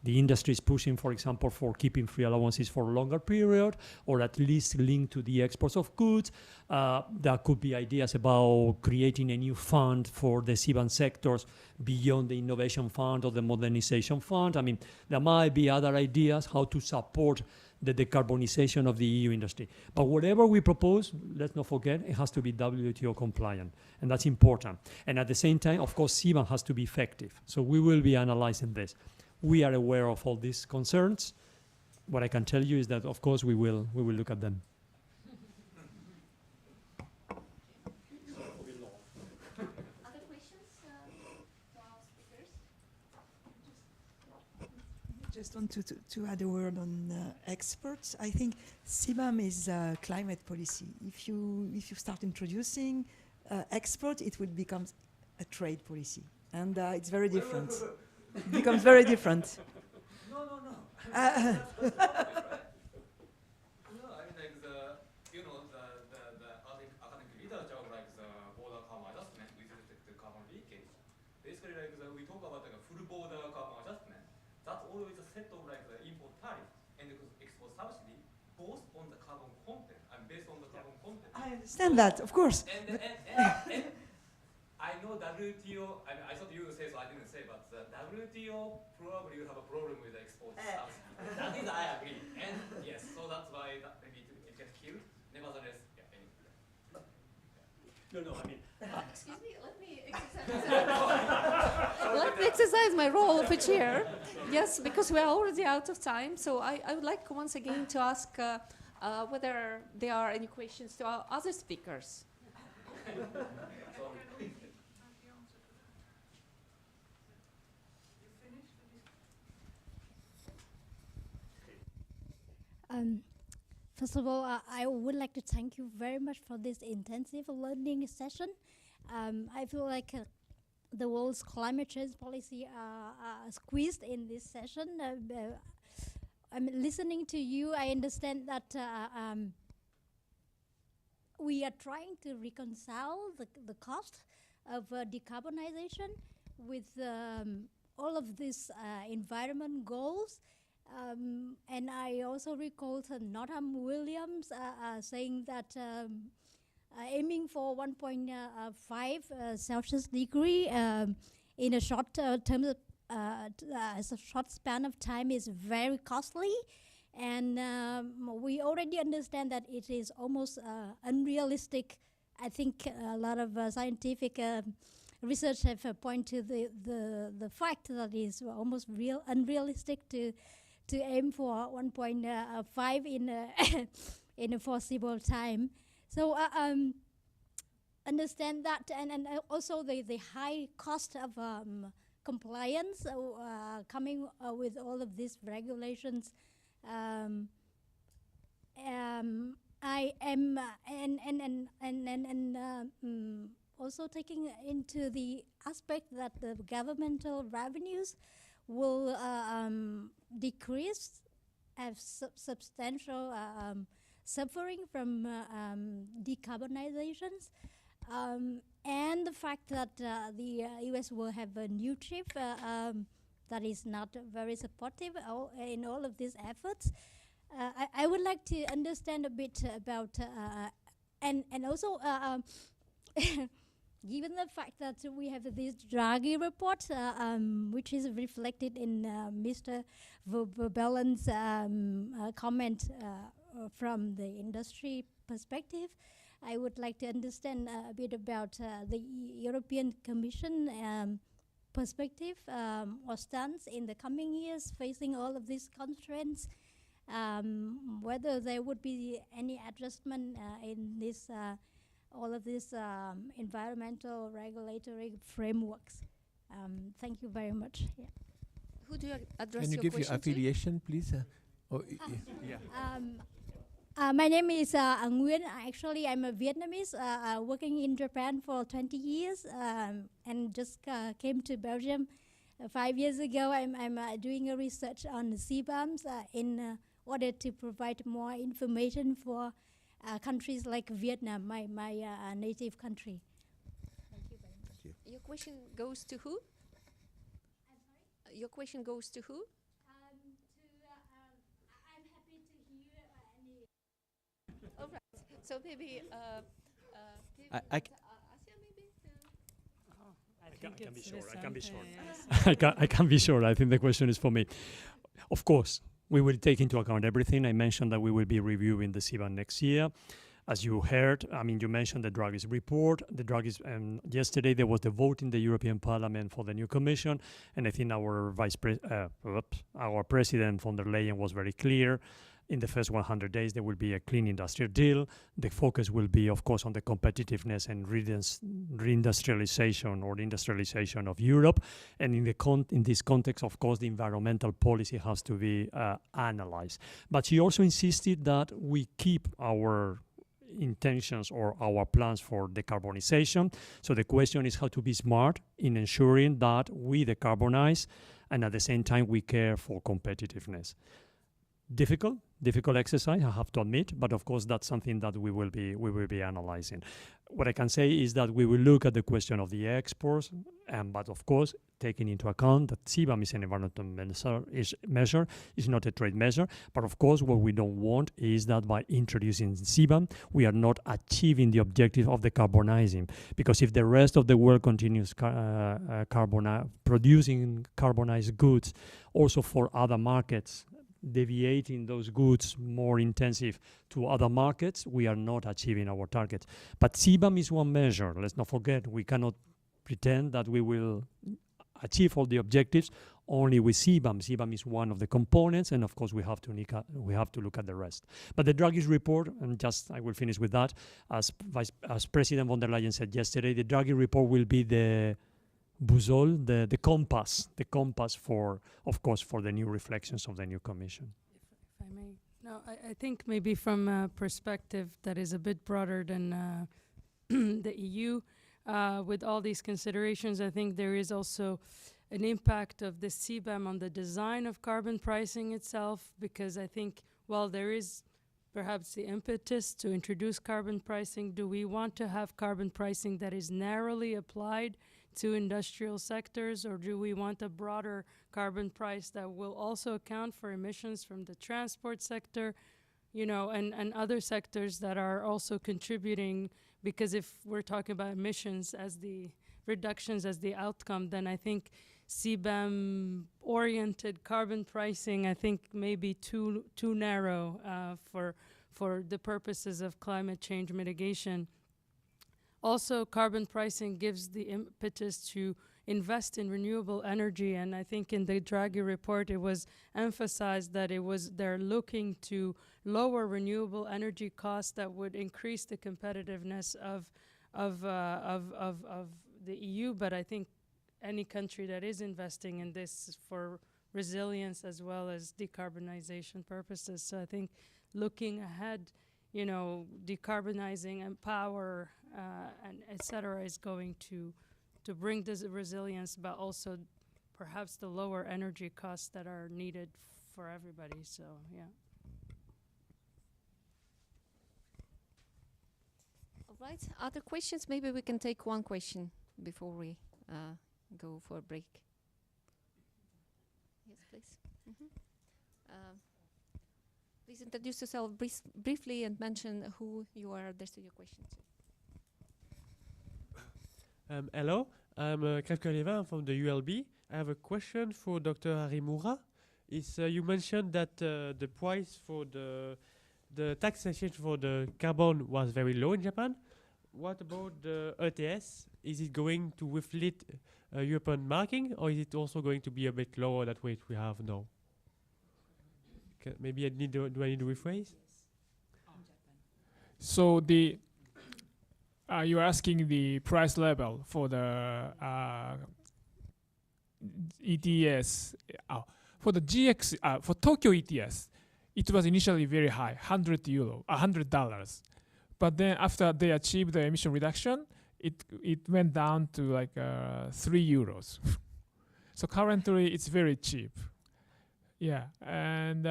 The industry is pushing, for example, for keeping free allowances for a longer period, or at least linked to the exports of goods. There could be ideas about creating a new fund for the CBAM sectors beyond the Innovation Fund or the Modernization Fund. I mean, there might be other ideas how to support the decarbonization of the EU industry. But whatever we propose, let's not forget, it has to be WTO compliant, and that's important. And at the same time, of course, CBAM has to be effective. So we will be analyzing this. We are aware of all these concerns. What I can tell you is that, of course, we will look at them. Other questions to our speakers? Just want to add a word on exports. I think CBAM is a climate policy. If you start introducing export, it will become a trade policy, and it's very different. It becomes very different. I understand that, of course. And I know WTO, I thought you would say so, I didn't say, but the WTO probably will have a problem with the export subsidy. That is, I agree. And yes, so that's why that maybe it gets killed. Nevertheless, yeah, anyway. No, I mean. Excuse me, let me exercise my role of a chair. Yes, because we are already out of time. So I would like once again to ask whether there are any questions to our other speakers. First of all, I would like to thank you very much for this intensive learning session. I feel like the world's climate change policy are squeezed in this session. I'm listening to you. I understand that we are trying to reconcile the cost of decarbonization with all of these environment goals. And I also recall Northam Williams saying that aiming for 1.5 Celsius degree in a short term, as a short span of time is very costly. And we already understand that it is almost unrealistic. I think a lot of scientific research have pointed to the fact that it is almost unrealistic to aim for 1.5 in a foreseeable time. So understand that, and also the high cost of compliance coming with all of these regulations. I am also taking into the aspect that the governmental revenues will decrease as substantial suffering from decarbonizations, and the fact that the US will have a new chief that is not very supportive in all of these efforts. I would like to understand a bit about, and also given the fact that we have this Draghi report, which is reflected in Mr. Verbelen's comment from the industry perspective, I would like to understand a bit about the European Commission perspective or stance in the coming years facing all of these constraints, whether there would be any adjustment in this all of these environmental regulatory frameworks. Thank you very much. Yeah. Who do you address Can you your give your question affiliation, please? My name is Nguyen. Actually, I'm a Vietnamese working in Japan for 20 years and just came to Belgium 5 years ago. I'm doing a research on CBAMs in order to provide more information for countries like Vietnam, my native country. Thank you very much. to? Your question goes to who? I'm sorry? Your question goes to who? I'm happy to hear any. All right. So maybe I can be short. I can be short. Yes. I can be short. I think the question is for me. Of course, we will take into account everything. I mentioned that we will be reviewing the CBAM next year. As you heard, I mean, you mentioned the Draghi's report. The Draghi's, yesterday there was the vote in the European Parliament for the new Commission, and I think our our President von der Leyen was very clear. In the first 100 days, there will be a clean industrial deal. The focus will be, of course, on the competitiveness and reindustrialization or industrialization of Europe. And in this context, of course, the environmental policy has to be analyzed. But she also insisted that we keep our intentions or our plans for decarbonization. So the question is how to be smart in ensuring that we decarbonize and at the same time we care for competitiveness. Difficult exercise, I have to admit, but of course that's something that we will be analyzing. What I can say is that we will look at the question of the exports, but of course taking into account that CBAM is an environmental measure, is not a trade measure. But of course what we don't want is that by introducing CBAM we are not achieving the objective of decarbonizing, because if the rest of the world continues producing carbonized goods also for other markets, deviating those goods more intensive to other markets, we are not achieving our targets. But CBAM is one measure. Let's not forget, we cannot pretend that we will achieve all the objectives only with CBAM. CBAM is one of the components, and of course we have to look at the rest. But the Draghi's report, and I will finish with that, as President von der Leyen said yesterday, the Draghi report will be the boussole, the compass for, of course, for the new reflections of the new Commission. If I may. No, I think maybe from a perspective that is a bit broader than the EU, with all these considerations, I think there is also an impact of the CBAM on the design of carbon pricing itself, because I think while there is perhaps the impetus to introduce carbon pricing, do we want to have carbon pricing that is narrowly applied to industrial sectors, or do we want a broader carbon price that will also account for emissions from the transport sector, and other sectors that are also contributing? Because if we're talking about emissions as the reductions as the outcome, then I think CBAM-oriented carbon pricing, I think, may be too narrow for the purposes of climate change mitigation. Also, carbon pricing gives the impetus to invest in renewable energy, and I think in the Draghi report it was emphasized that they're looking to lower renewable energy costs that would increase the competitiveness of the EU. But I think any country that is investing in this for resilience as well as decarbonization purposes. So I think looking ahead, decarbonizing and power and etc. is going to bring this resilience, but also perhaps the lower energy costs that are needed for everybody. So yeah. All right. Other questions? Maybe we can take one question before we go for a break. Yes, please. Please introduce yourself briefly and mention who you are addressing your question to. Hello, I'm Krevka from the ULB. I have a question for Dr. Harimura. You mentioned that the price for the taxation for the carbon was very low in Japan. What about the ETS? Is it going to reflect European marking, or is it also going to be a bit lower than what we have now? Maybe do I need to rephrase? So you're asking the price level for the ETS. For the GX, for Tokyo ETS, it was initially very high, $100. But then after they achieved the emission reduction, it went down to like €3. So currently it's very cheap. Yeah, and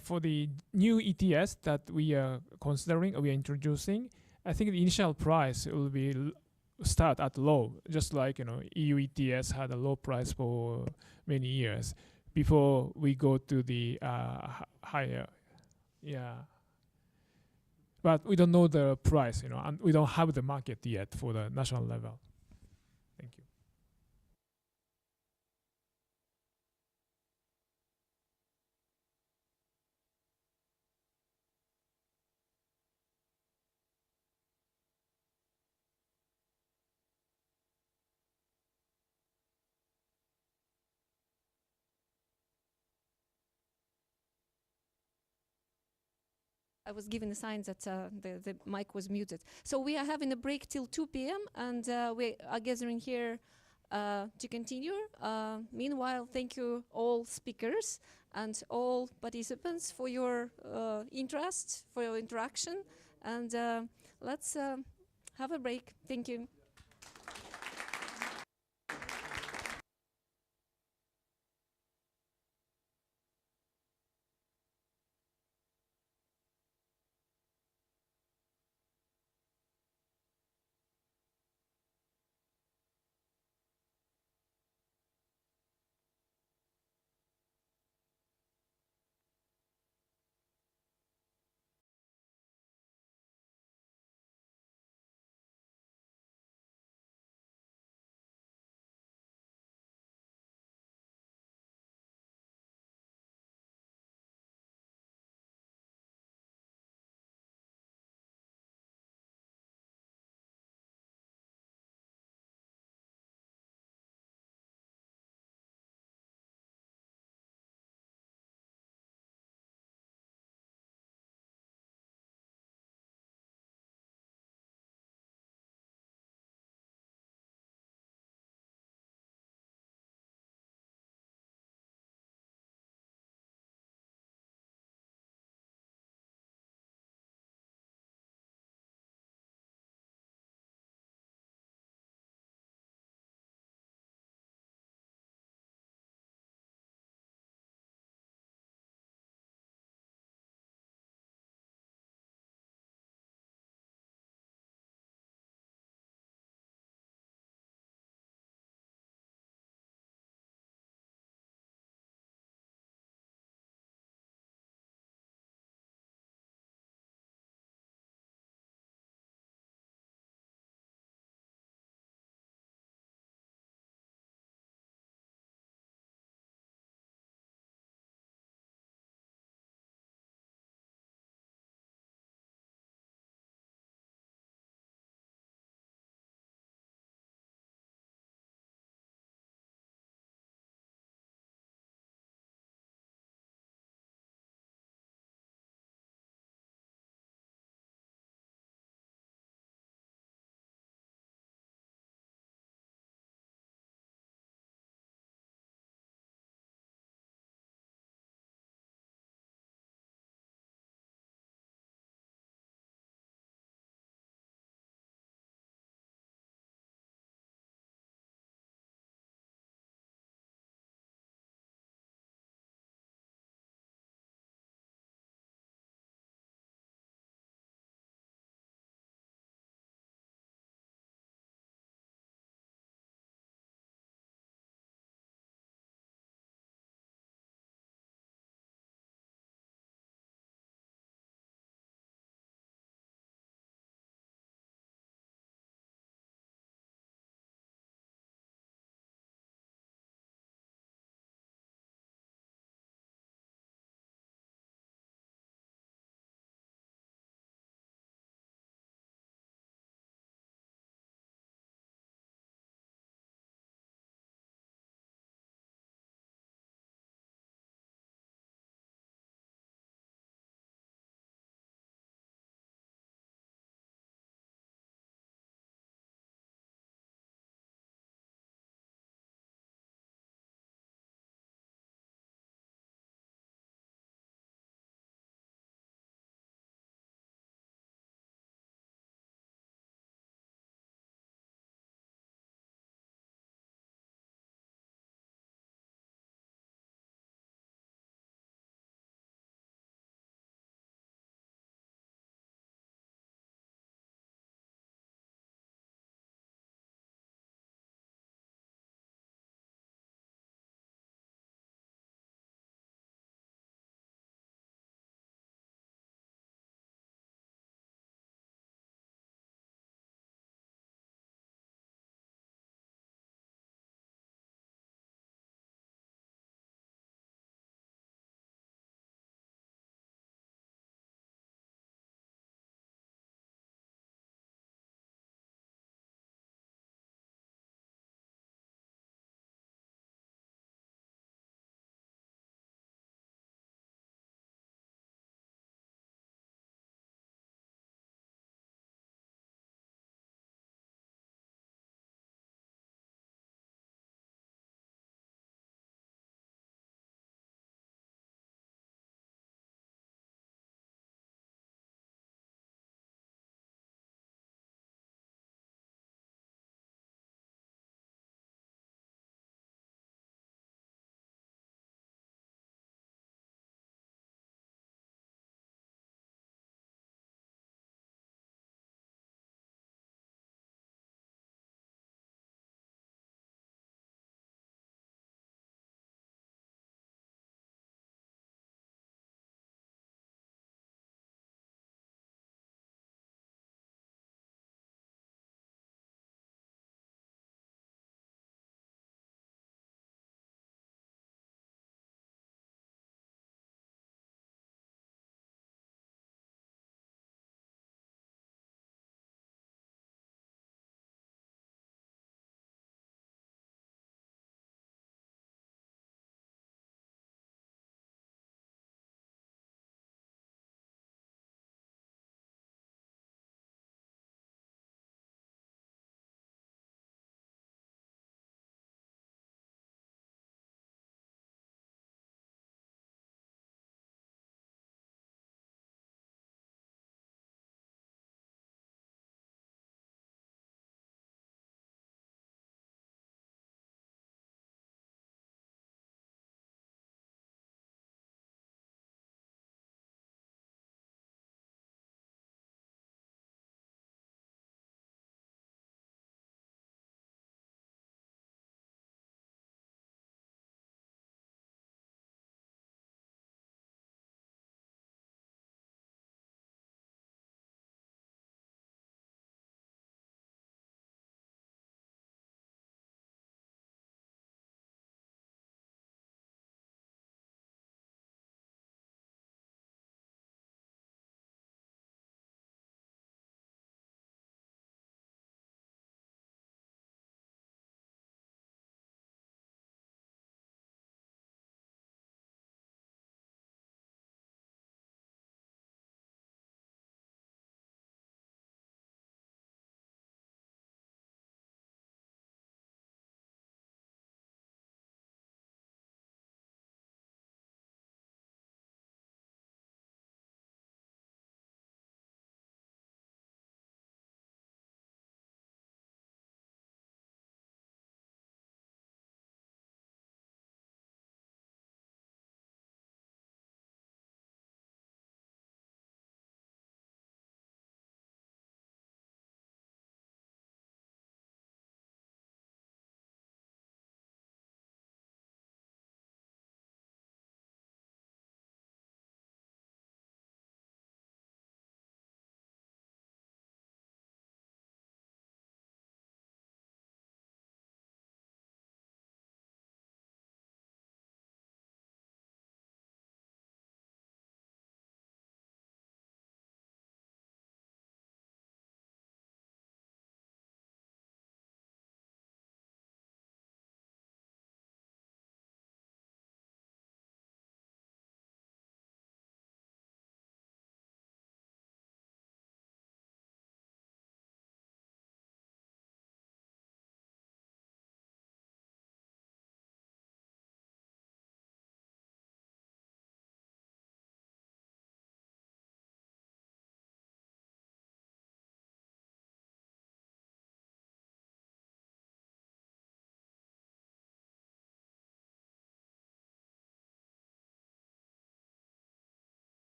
for the new ETS that we are considering, we are introducing, I think the initial price will be start at low, just like EU ETS had a low price for many years before we go to the higher. Yeah, but we don't know the price, and we don't have the market yet for the national level. Thank you. I was given a sign that the mic was muted. So we are having a break till 2 p.m. and we are gathering here to continue. Meanwhile, thank you all speakers and all participants for your interest, for your interaction. And let's have a break. Thank you.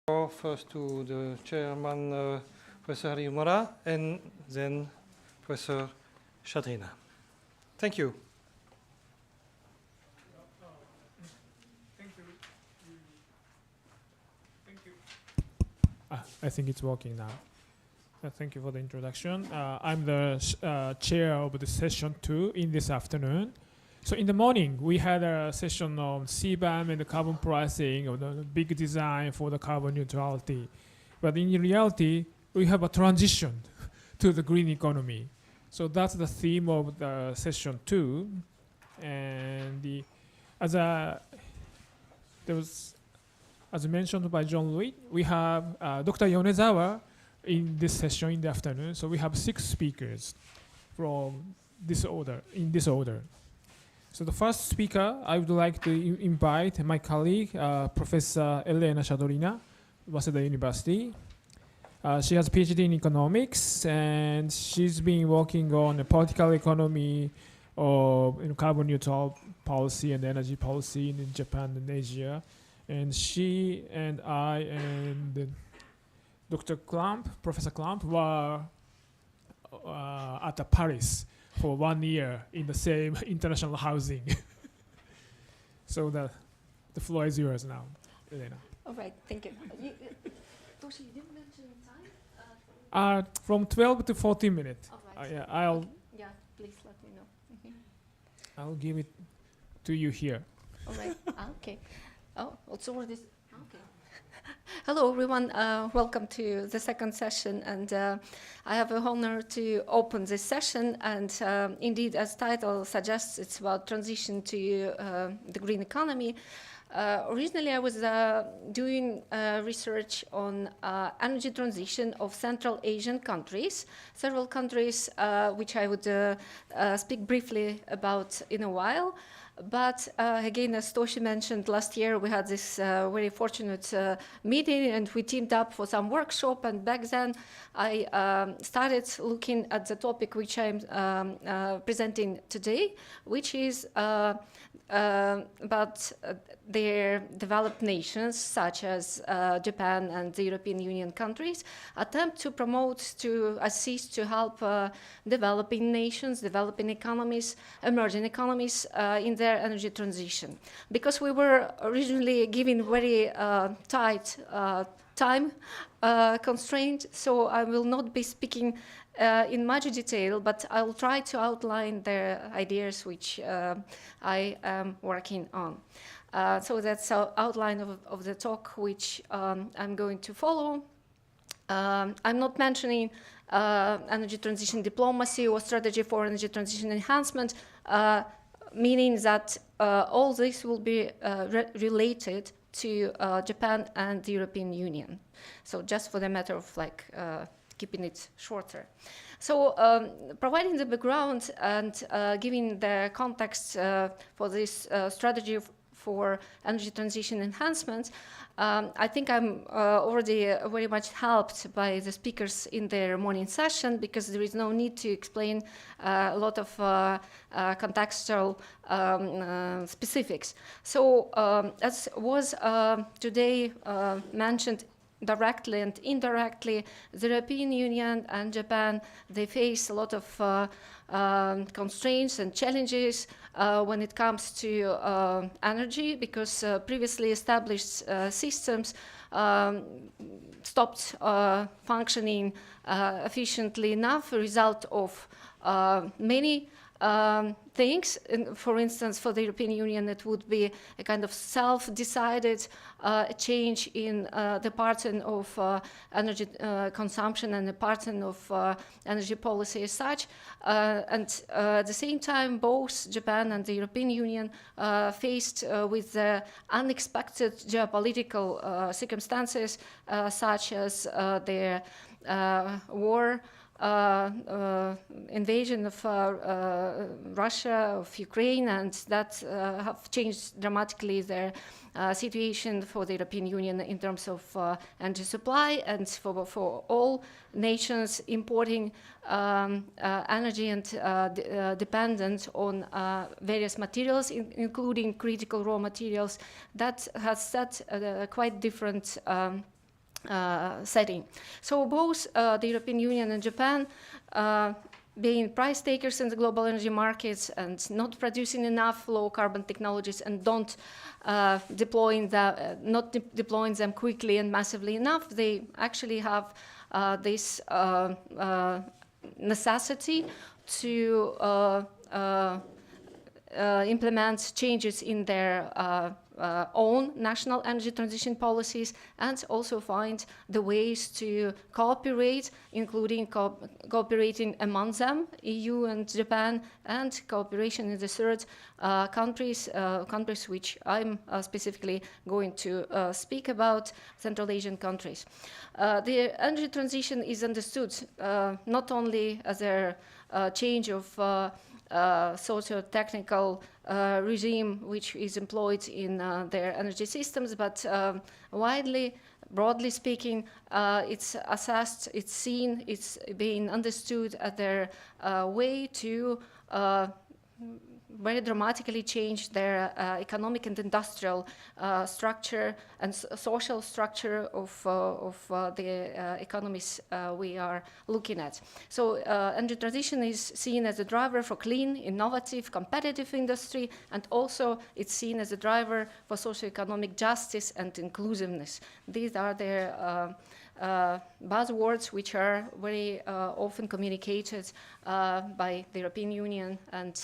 First to the chairman, Professor Harimura, and then Professor Shadrina. Thank you. I think it's working now. Thank you for the introduction. I'm the chair of the session 2 in this afternoon. So in the morning, we had a session on CBAM and the carbon pricing, of the big design for the carbon neutrality. But in reality, we have a transition to the green economy. So that's the theme of the session 2. And as mentioned by John Louis, we have Dr. Yonezawa in this session in the afternoon. So we have 6 speakers from this order, in this order. So the first speaker, I would like to invite my colleague, Professor Elena Shadrina, Waseda University. She has a PhD in economics, and she's been working on the political economy of carbon neutral policy and energy policy in Japan and Asia. And she and I and Dr. Klump, Professor Klump, were at Paris for 1 year in the same international housing. So the floor is yours now, Elena. All right, thank you. Toshi, you didn't mention time? From 12 to 14 minutes. All right. Yeah, please let me know. I'll give it to you here. All right, okay. Oh, also for this. Okay. Hello, everyone. Welcome to the second session, and I have the honor to open this session. And indeed, as title suggests, it's about transition to the green economy. Originally, I was doing research on energy transition of Central Asian countries, several countries which I would speak briefly about in a while. But again, as Toshi mentioned, last year we had this very fortunate meeting, and we teamed up for some workshop. And back then, I started looking at the topic which I'm presenting today, which is about their developed nations, such as Japan and the European Union countries, attempt to promote, to assist, to help developing nations, developing economies, emerging economies in their energy transition. Because we were originally given very tight time constraint, so I will not be speaking in much detail, but I'll try to outline the ideas which I am working on. So that's an outline of the talk which I'm going to follow. I'm not mentioning energy transition diplomacy or strategy for energy transition enhancement, meaning that all this will be related to Japan and the European Union. So just for the matter of keeping it shorter. So providing the background and giving the context for this strategy for energy transition enhancement, I think I'm already very much helped by the speakers in their morning session, because there is no need to explain a lot of contextual specifics. So as was today mentioned directly and indirectly, the European Union and Japan, they face a lot of constraints and challenges when it comes to energy, because previously established systems stopped functioning efficiently enough, a result of many things. For instance, for the European Union, it would be a kind of self-decided change in the pattern of energy consumption and the pattern of energy policy as such. And at the same time, both Japan and the European Union faced with the unexpected geopolitical circumstances, such as their war, invasion of Russia, of Ukraine, and that have changed dramatically their situation for the European Union in terms of energy supply, and for all nations importing energy and dependent on various materials, including critical raw materials. That has set a quite different setting. So both the European Union and Japan, being price takers in the global energy markets and not producing enough low carbon technologies and not deploying them quickly and massively enough, they actually have this necessity to implement changes in their own national energy transition policies and also find the ways to cooperate, including cooperating among them, EU and Japan, and cooperation in the third countries which I'm specifically going to speak about, Central Asian countries. The energy transition is understood not only as a change of socio-technical regime which is employed in their energy systems, but broadly speaking, it's assessed, it's seen, it's being understood as their way to very dramatically change their economic and industrial structure and social structure of the economies we are looking at. So energy transition is seen as a driver for clean, innovative, competitive industry, and also it's seen as a driver for socioeconomic justice and inclusiveness. These are their buzzwords which are very often communicated by the European Union, and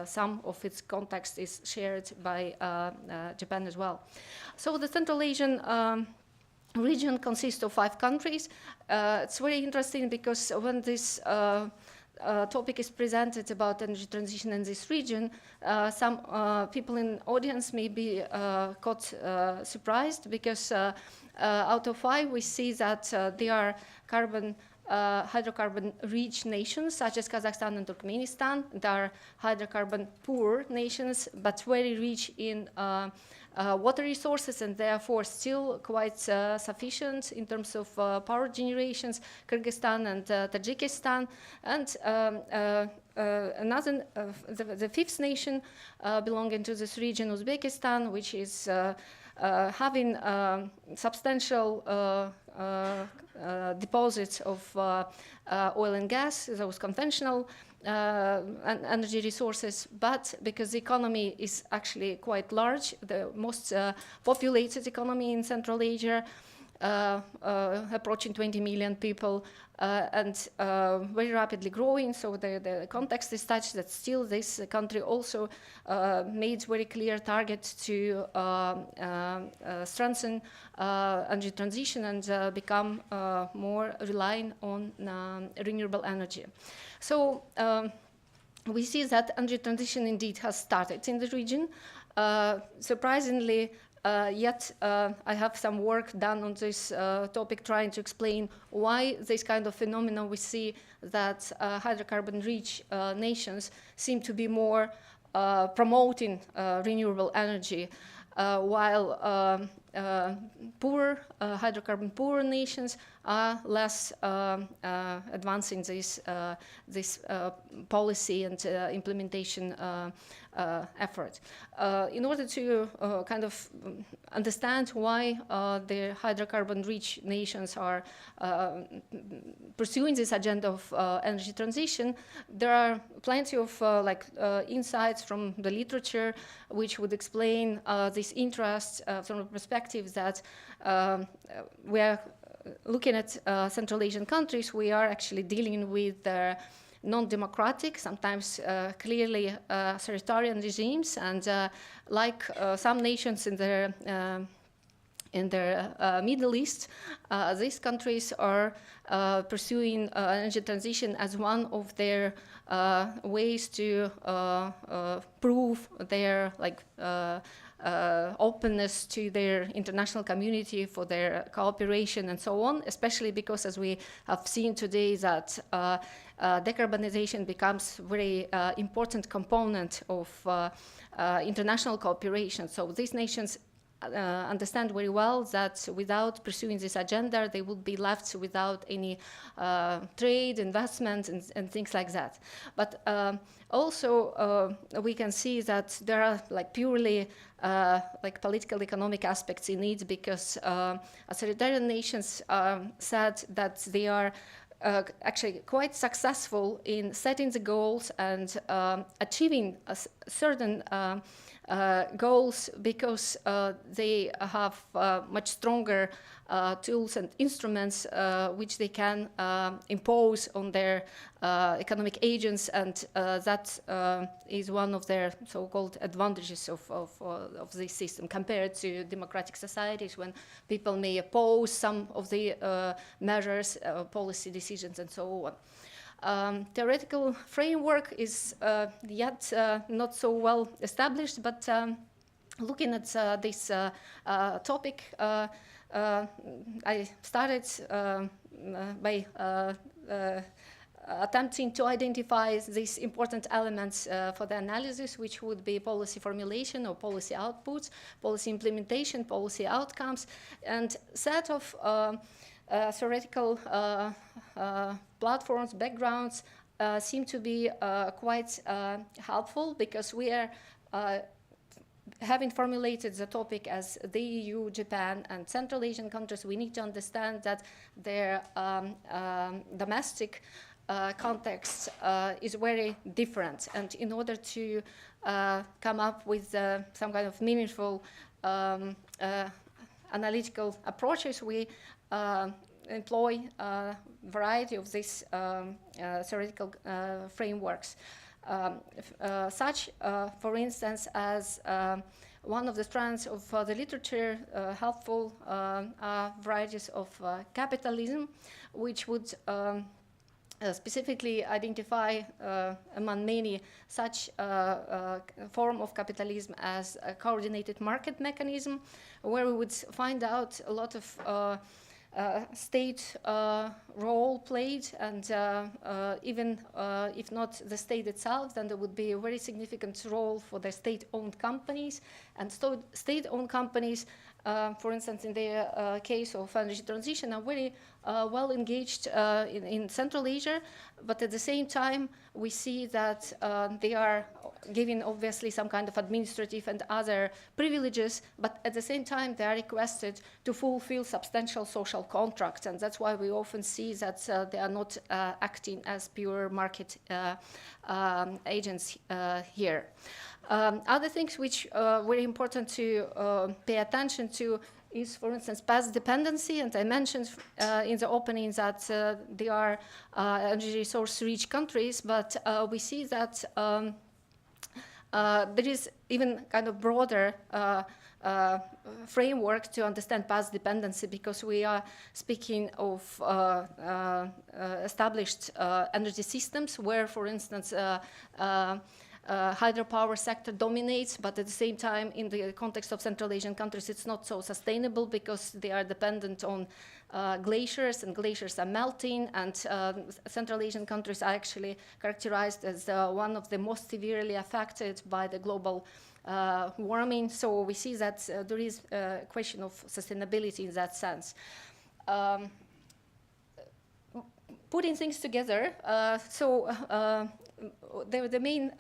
some of its context is shared by Japan as well. So the Central Asian region consists of 5 countries. It's very interesting because when this topic is presented about energy transition in this region, some people in the audience may be caught surprised because out of 5 we see that they are hydrocarbon-rich nations such as Kazakhstan and Turkmenistan. They are hydrocarbon-poor nations but very rich in water resources and therefore still quite sufficient in terms of power generations, Kyrgyzstan and Tajikistan. And the 5th nation belonging to this region, Uzbekistan, which is having substantial deposits of oil and gas, those conventional energy resources, but because the economy is actually quite large, the most populated economy in Central Asia, approaching 20 million people, and very rapidly growing. So the context is such that still this country also made very clear target to strengthen energy transition and become more reliant on renewable energy. So we see that energy transition indeed has started in the region. Surprisingly, yet I have some work done on this topic trying to explain why this kind of phenomenon we see that hydrocarbon-rich nations seem to be more promoting renewable energy, while hydrocarbon-poor nations are less advancing this policy and implementation effort. In order to kind of understand why the hydrocarbon-rich nations are pursuing this agenda of energy transition, there are plenty of insights from the literature which would explain this interest from the perspective that we are looking at Central Asian countries. We are actually dealing with non-democratic, sometimes clearly authoritarian regimes, and like some nations in the Middle East, these countries are pursuing energy transition as one of their ways to prove their openness to their international community for their cooperation and so on, especially because, as we have seen today, that decarbonization becomes a very important component of international cooperation. So these nations understand very well that without pursuing this agenda, they would be left without any trade, investment, and things like that. But also, we can see that there are like purely like political economic aspects in it, because authoritarian nations said that they are actually quite successful in setting the goals and achieving certain goals, because they have much stronger tools and instruments which they can impose on their economic agents, and that is one of their so-called advantages of this system compared to democratic societies, when people may oppose some of the measures, policy decisions, and so on. Theoretical framework is yet not so well established, but looking at this topic, I started by attempting to identify these important elements for the analysis, which would be policy formulation or policy outputs, policy implementation, policy outcomes, and set of theoretical platforms, backgrounds seem to be quite helpful, because we are having formulated the topic as the EU, Japan, and Central Asian countries. We need to understand that their domestic context is very different, and in order to come up with some kind of meaningful analytical approaches, we employ a variety of these theoretical frameworks. Such, for instance, as one of the strands of the literature helpful are varieties of capitalism, which would specifically identify among many such form of capitalism as a coordinated market mechanism, where we would find out a lot of state role played, and even if not the state itself, then there would be a very significant role for the state-owned companies. And so state-owned companies, for instance, in the case of energy transition, are very well engaged in Central Asia, but at the same time, we see that they are given obviously some kind of administrative and other privileges, but at the same time, they are requested to fulfill substantial social contracts, and that's why we often see that they are not acting as pure market agents here. Other things which are very important to pay attention to is, for instance, path dependency, and I mentioned in the opening that they are energy resource-rich countries, but we see that there is even kind of broader framework to understand path dependency, because we are speaking of established energy systems where, for instance, hydropower sector dominates, but at the same time, in the context of Central Asian countries, it's not so sustainable because they are dependent on glaciers, and glaciers are melting, and Central Asian countries are actually characterized as one of the most severely affected by the global warming. So we see that there is a question of sustainability in that sense. Putting things together, the main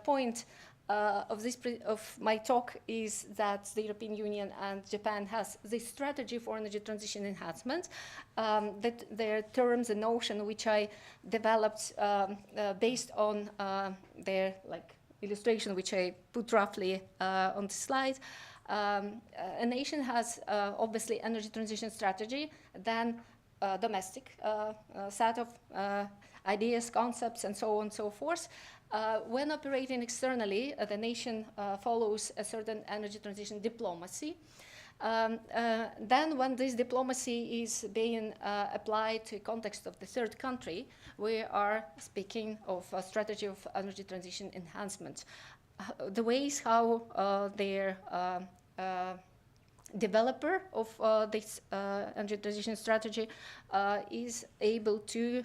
point of my talk is that the European Union and Japan has this strategy for energy transition enhancement, that their terms and notion which I developed based on their illustration, which I put roughly on the slide. A nation has obviously energy transition strategy, then domestic set of ideas, concepts, and so on and so forth. When operating externally, the nation follows a certain energy transition diplomacy. Then when this diplomacy is being applied to the context of the third country, we are speaking of a strategy of energy transition enhancement. The ways how their developer of this energy transition strategy is able to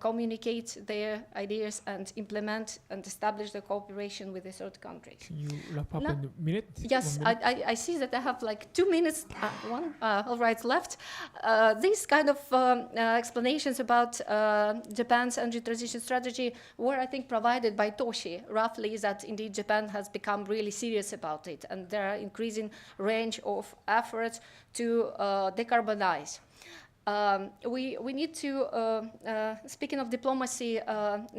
communicate their ideas and implement and establish the cooperation with the third countries. Can you wrap up in a minute? Yes, I see that I have like 2 minutes, all right, left. These kind of explanations about Japan's energy transition strategy were, I think, provided by Toshi, roughly, that indeed Japan has become really serious about it, and there are increasing range of efforts to decarbonize. We need to, speaking of diplomacy,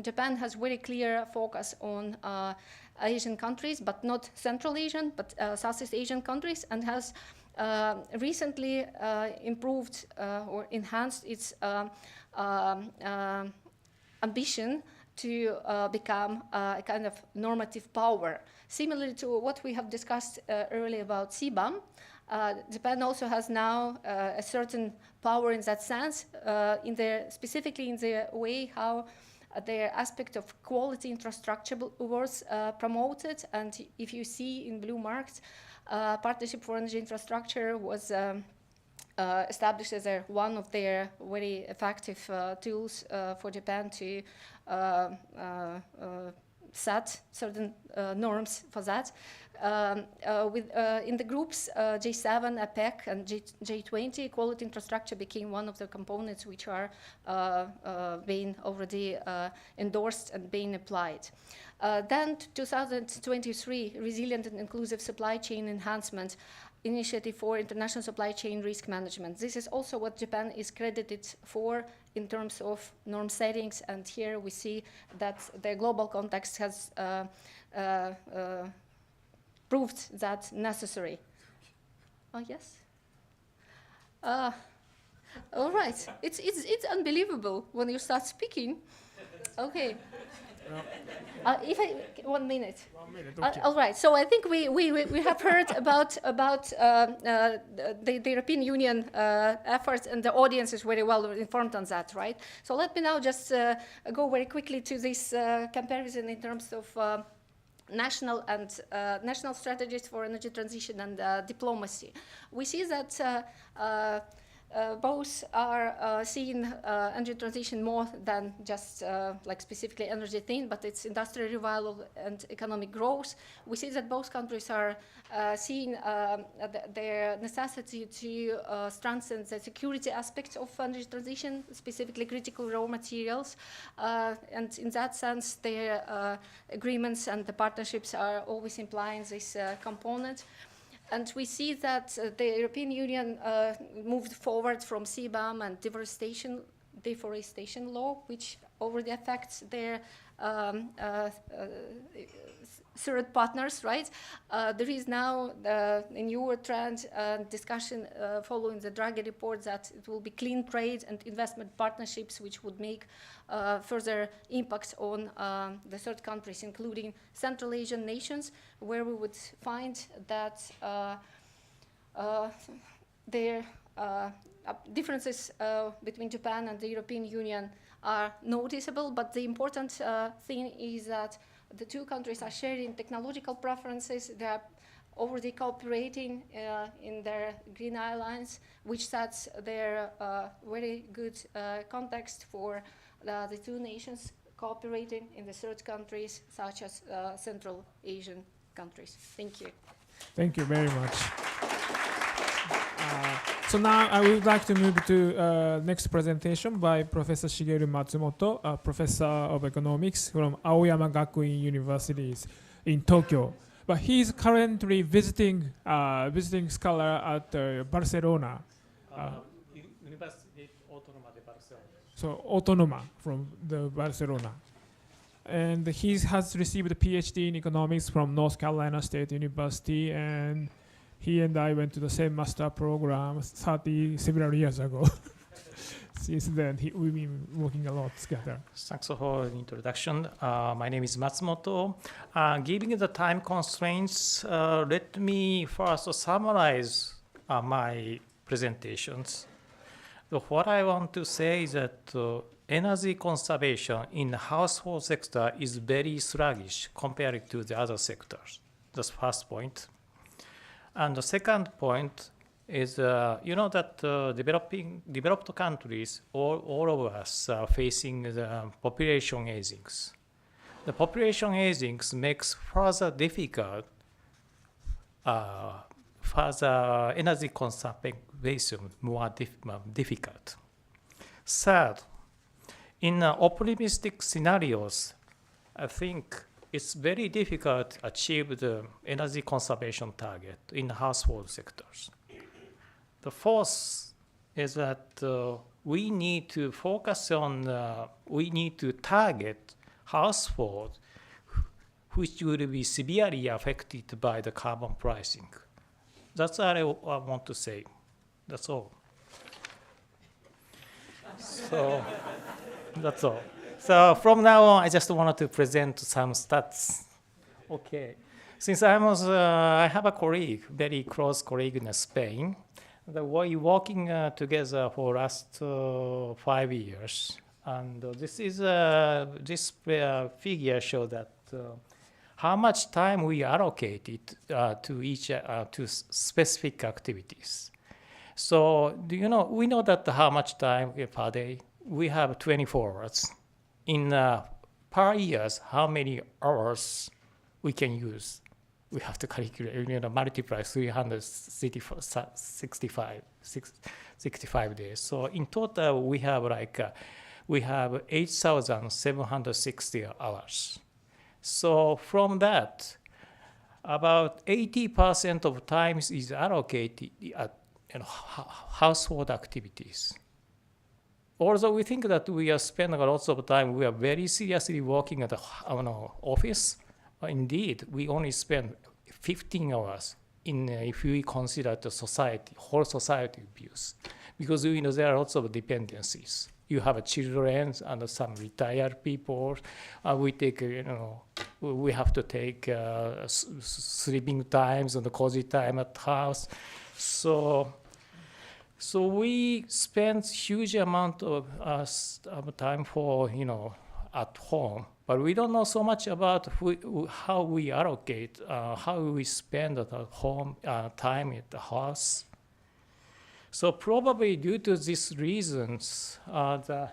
Japan has very clear focus on Asian countries, but not Central Asian, but Southeast Asian countries, and has recently improved or enhanced its ambition to become a kind of normative power. Similarly to what we have discussed earlier about CBAM, Japan also has now a certain power in that sense, specifically in the way how the aspect of quality infrastructure was promoted. And if you see in blue marks, Partnership for Energy Infrastructure was established as one of their very effective tools for Japan to set certain norms for that. In the groups J7, APEC, and J20, quality infrastructure became one of the components which are being already endorsed and being applied. Then 2023, Resilient and Inclusive Supply Chain Enhancement Initiative for International Supply Chain Risk Management. This is also what Japan is credited for in terms of norm settings, and here we see that the global context has proved that necessary. Oh, yes? All right. It's unbelievable when you start speaking. Okay. 1 minute. 1 minute, okay. All right. So I think we have heard about the European Union efforts, and the audience is very well informed on that, right? So let me now just go very quickly to this comparison in terms of national strategies for energy transition and diplomacy. We see that both are seeing energy transition more than just like specifically energy thing, but it's industrial revival and economic growth. We see that both countries are seeing their necessity to strengthen the security aspects of energy transition, specifically critical raw materials. And in that sense, their agreements and the partnerships are always implying this component. And we see that the European Union moved forward from CBAM and deforestation law, which already affects their third partners, right? There is now a newer trend discussion following the Draghi report that it will be clean trade and investment partnerships, which would make further impacts on the third countries, including Central Asian nations, where we would find that their differences between Japan and the European Union are noticeable, but the important thing is that the two countries are sharing technological preferences. They are already cooperating in their Green Alliance, which sets their very good context for the two nations cooperating in the third countries, such as Central Asian countries. Thank you. Thank you very much. So now I would like to move to next presentation by Professor Shigeru Matsumoto, a professor of economics from Aoyama Gakuin Universities in Tokyo. But he is currently visiting scholar at Barcelona. University Autónoma de Barcelona. So Autónoma from the Barcelona. And he has received a PhD in economics from North Carolina State University, and he and I went to the same master program several years ago. Since then, we've been working a lot together. Thanks for the introduction. My name is Matsumoto. Given the time constraints, let me first summarize my presentations. So what I want to say is that energy conservation in the household sector is very sluggish compared to the other sectors. That's the first point. And the second point, is, you know that developed countries, all of us are facing the population aging. The population aging makes further difficult, further energy conservation more difficult. Third, in optimistic scenarios, I think it's very difficult to achieve the energy conservation target in household sectors. The fourth is that we need to focus on, we need to target households which will be severely affected by the carbon pricing. That's all I want to say. That's all. So that's all. So from now on, I just wanted to present some stats. Okay. Since I have a colleague, very close colleague in Spain, we're working together for last 5 years. And this is this figure shows that how much time we allocated to each to specific activities. So do you know, we know that how much time per day? We have 24 hours. In per years, how many hours we can use? We have to calculate, multiply 365 days. So in total, we have we have 8,760 hours. So from that, about 80% of time is allocated at household activities. Although we think that we are spending lots of time, we are very seriously working at the office. Indeed, we only spend 15 hours if we consider the society, whole society views, because we know there are lots of dependencies. You have children and some retired people. We take, we have to take sleeping times and cozy time at house. So we spend huge amount of time for, at home, but we don't know so much about how we allocate, how we spend at home time at the house. So probably due to these reasons, the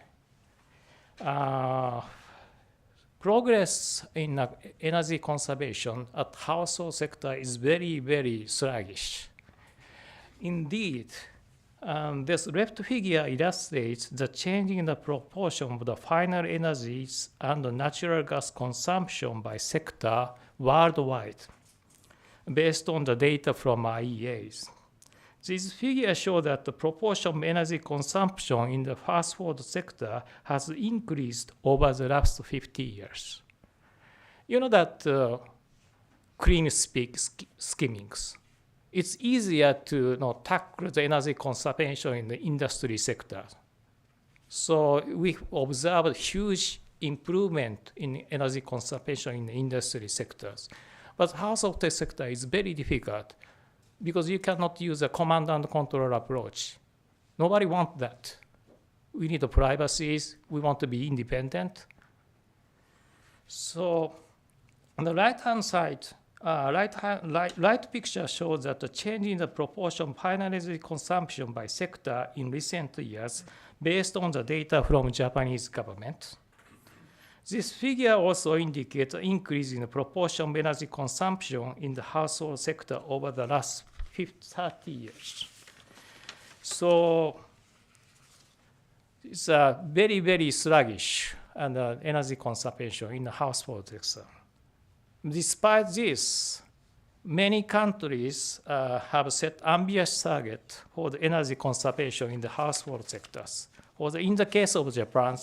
progress in energy conservation at household sector is very, very sluggish. Indeed, this left figure illustrates the change in the proportion of the final energies and the natural gas consumption by sector worldwide, based on the data from IEAs. These figures show that the proportion of energy consumption in the household sector has increased over the last 50 years. You know that clean skimmings. It's easier to tackle the energy conservation in the industry sector. So we observed huge improvement in energy conservation in the industry sectors. But household sector is very difficult because you cannot use a command and control approach. Nobody wants that. We need privacy. We want to be independent. So on the right-hand side, right picture shows that the change in the proportion of final energy consumption by sector in recent years based on the data from Japanese government. This figure also indicates an increase in the proportion of energy consumption in the household sector over the last 30 years. So it's a very, very sluggish and energy consumption in the household sector. Despite this, many countries have set ambitious targets for the energy conservation in the household sectors. In the case of Japan,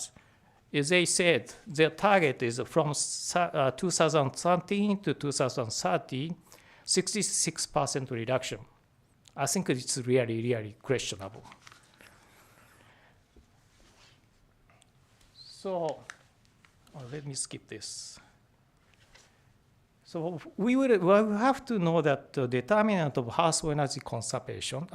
as they said, their target is from 2013 to 2030, 66% reduction. I think it's really, really questionable. So let me skip this. So we have to know that the determinant of household energy consumption,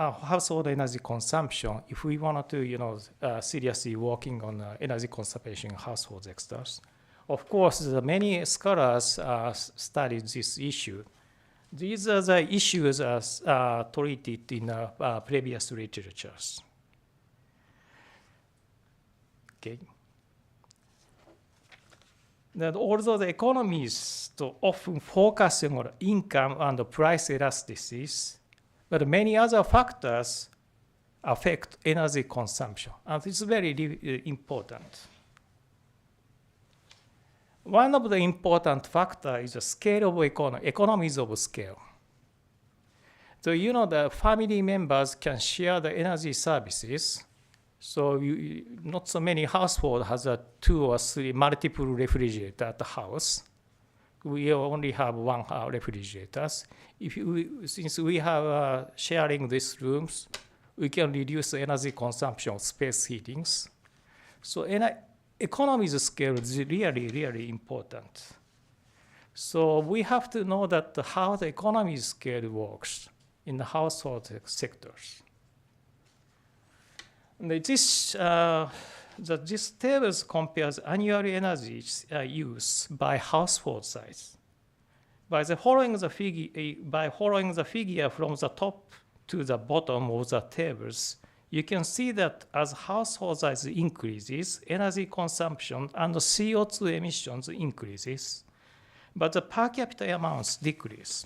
if we wanted to, seriously working on energy conservation in household sectors. Of course, many scholars studied this issue. These are the issues as treated in previous literatures. Okay. That although the economists often focus on income and price elasticities, but many other factors affect energy consumption, and it's very important. One of the important factors is the scale of economies of scale. So you know the family members can share the energy services. So not so many households has 2 or 3 multiple refrigerators at the house. We only have 1 refrigerators. Since we have sharing these rooms, we can reduce the energy consumption of space heatings. So economies of scale is really, really important. So we have to know that how the economies scale works in the household sectors. And this table compares annual energy use by household size. By following the figure from the top to the bottom of the tables, you can see that as household size increases, energy consumption and CO2 emissions increases, but the per capita amounts decrease.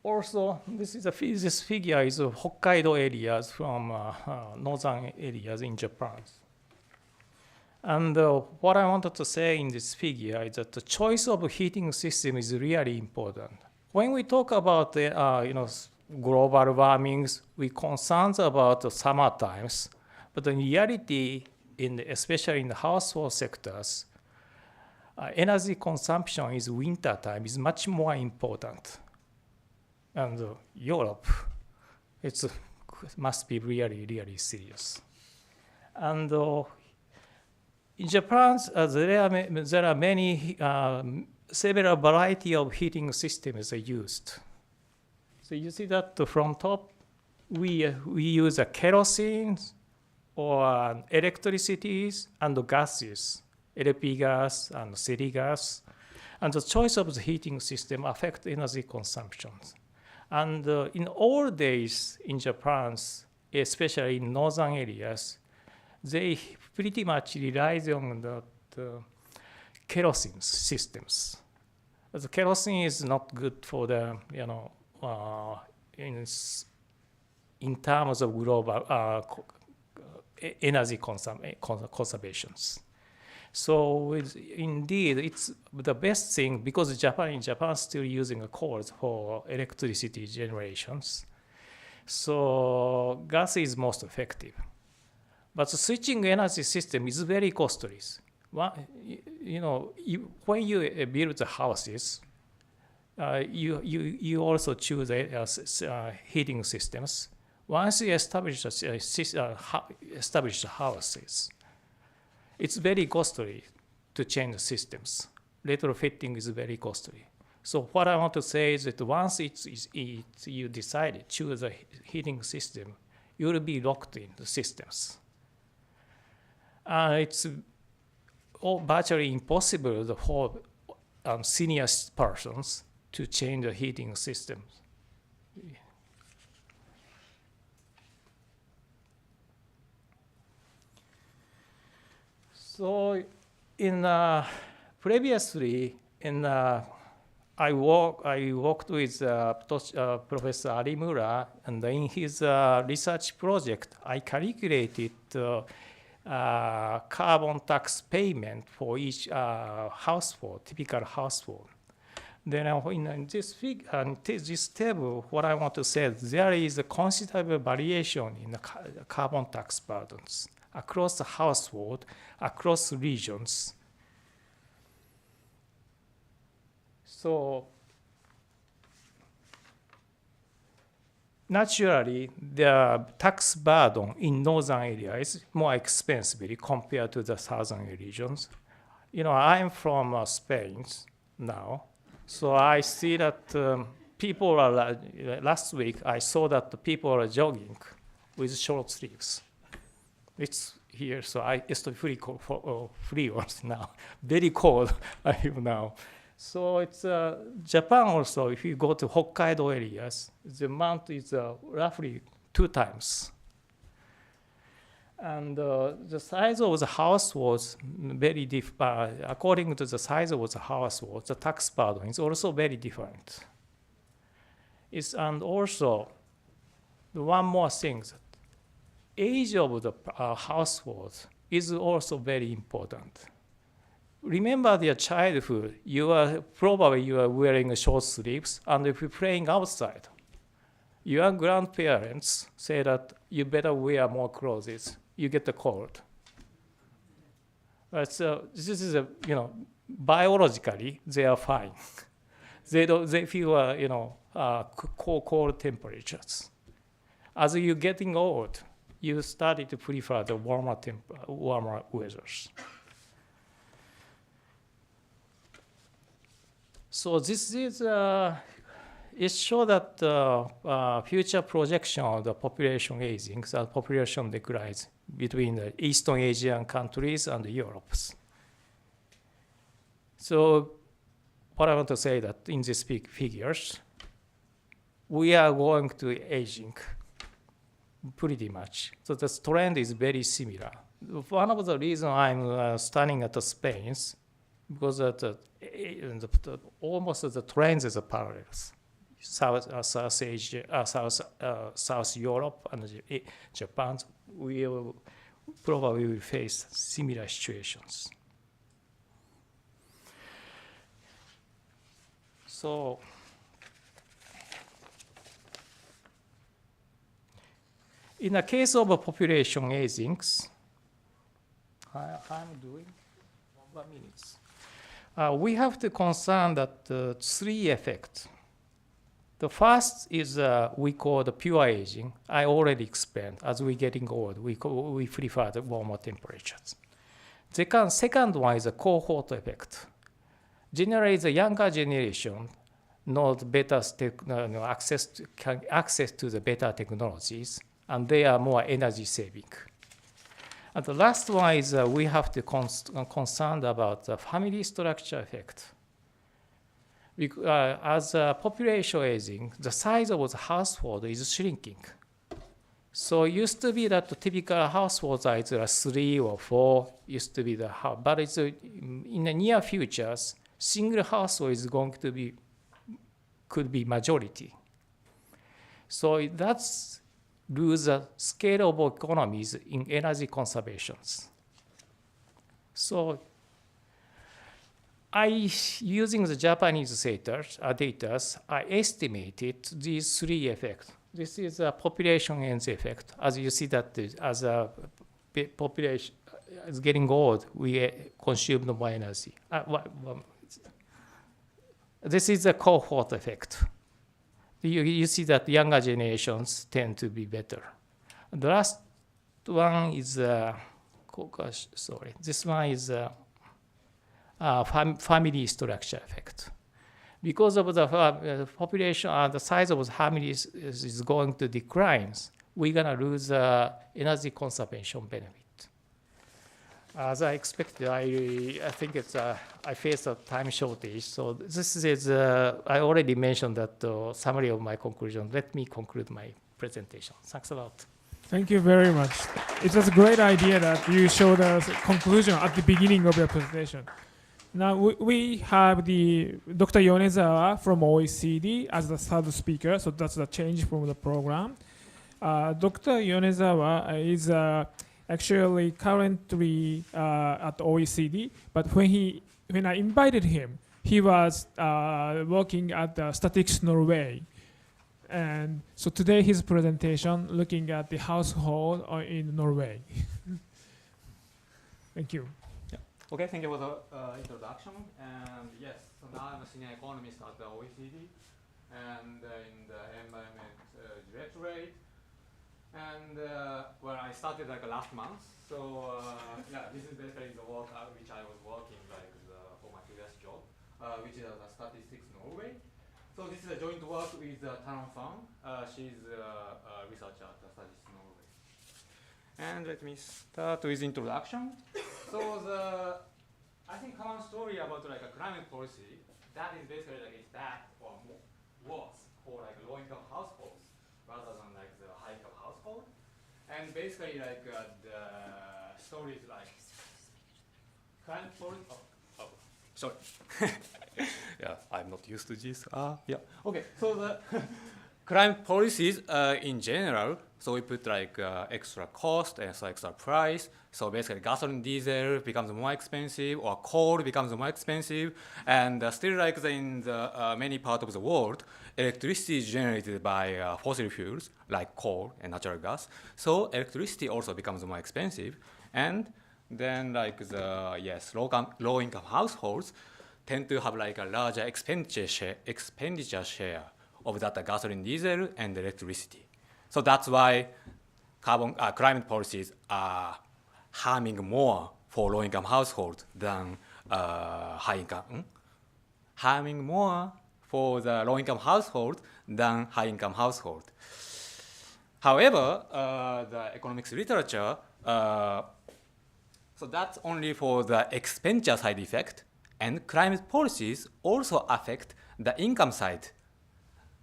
Also, this figure is of Hokkaido areas from northern areas in Japan. And what I wanted to say in this figure is that the choice of heating system is really important. When we talk about global warmings, we concerned about the summer times, but in reality, especially in the household sectors, energy consumption is winter time is much more important. And Europe, it must be really, really serious. And in Japan, there are many, several variety of heating systems are used. So you see that from top, we use kerosene or electricities and gases, LP gas and city gas. And the choice of the heating system affects energy consumption. And in old days in Japan, especially in northern areas, they pretty much relied on the kerosene systems. The kerosene is not good for the, in terms of global energy conservations. So indeed, it's the best thing because in Japan still using coal for electricity generations. So gas is most effective. But the switching energy system is very costly. When you build the houses, you also choose heating systems. Once you establish the houses, it's very costly to change the systems. Retrofitting is very costly. So what I want to say is that once you decide to choose a heating system, you will be locked in the systems. It's virtually impossible for senior persons to change the heating systems. So previously, I worked with Professor Arimura, and in his research project, I calculated carbon tax payment for each household, typical household. Then in this table, what I want to say is there is a considerable variation in the carbon tax burdens across the household, across regions. So naturally, the tax burden in northern areas is more expensive compared to the southern regions. I'm from Spain now, so I see that people are, last week I saw that the people are jogging with short sleeves. here, so it's pretty cold free now. Very cold I feel now. So it's Japan also. If you go to Hokkaido areas, the amount is roughly 2 times. And the size of the house was very different. According to the size of the household, the tax burden is also very different. And also, the one more thing, that age of the household is also very important. Remember your childhood, you are wearing short sleeves, and if you're playing outside, your grandparents say that you better wear more clothes. You get the cold. So this is biologically they are fine. They feel cold temperatures. As you're getting old, you started to prefer the warmer weathers. So this is it shows that future projection of the population aging, the population declines between the Eastern Asian countries and Europe. So what I want to say that in these figures, we are going to aging pretty much. So the trend is very similar. One of the reasons I'm studying at Spain, because almost the trends is parallels. South Asia, South Europe and Japan will probably face similar situations. So in the case of population aging, I'm doing 1 minute. We have to concern that 3 effects. The first is we call the pure aging. I already explained. As we're getting old, we prefer the warmer temperatures. Second one is a cohort effect. Generally, the younger generation knows better access to the better technologies, and they are more energy saving. And the last one is we have to concerned about the family structure effect. As population aging, the size of the household is shrinking. So it used to be that the typical households are either 3 or 4 used to be the house. But it's, in the near futures, single household is going to could be majority. So that's lose the scalable economies in energy conservations. So using the Japanese data, I estimated these 3 effects. This is a population age effect. As you see that as a population is getting old, we consume more energy. This is a cohort effect. You see that younger generations tend to be better. The last one is, this one is family structure effect. Because of the population, the size of the families is going to decline, we're going to lose energy conservation benefit. As I expected, I think it's I face a time shortage. So this is I already mentioned that summary of my conclusion. Let me conclude my presentation. Thanks a lot. Thank you very much. It was a great idea that you showed us conclusion at the beginning of your presentation. Now we have the Dr. Yonezawa from OECD as the third speaker, so that's the change from the program. Dr. Yonezawa is actually currently at OECD, but when I invited him, he was working at Statistics Norway. And so today his presentation looking at the household in Norway. Thank you. Okay, thank you for the introduction. And yes, so now I'm a senior economist at the OECD and in the environment directorate. And well, I started like last month. So yeah, this is basically the work which I was working like for my previous job, which is Statistics Norway. So this is a joint work with Taran Fang. She's a researcher at Statistics Norway. And let me start with introduction. So I think common story about like a climate policy, that is basically like it's bad or worse for like low-income households rather than like the high-income household. And basically like the story is like climate policy. Oh, sorry. Yeah, I'm not used to this. Yeah. Okay. So the climate policies in general. So we put like extra cost and so extra price. So basically gasoline, diesel becomes more expensive, or coal becomes more expensive. And still like in the many parts of the world, electricity is generated by fossil fuels like coal and natural gas. So electricity also becomes more expensive. And then like the, yes, low-income households tend to have like a larger expenditure share of that gasoline, diesel, and electricity. So that's why climate policies are harming more for low-income households than high-income. Harming more for the low-income household than high-income household. However, the economics literature, so that's only for the expenditure side effect, and climate policies also affect the income side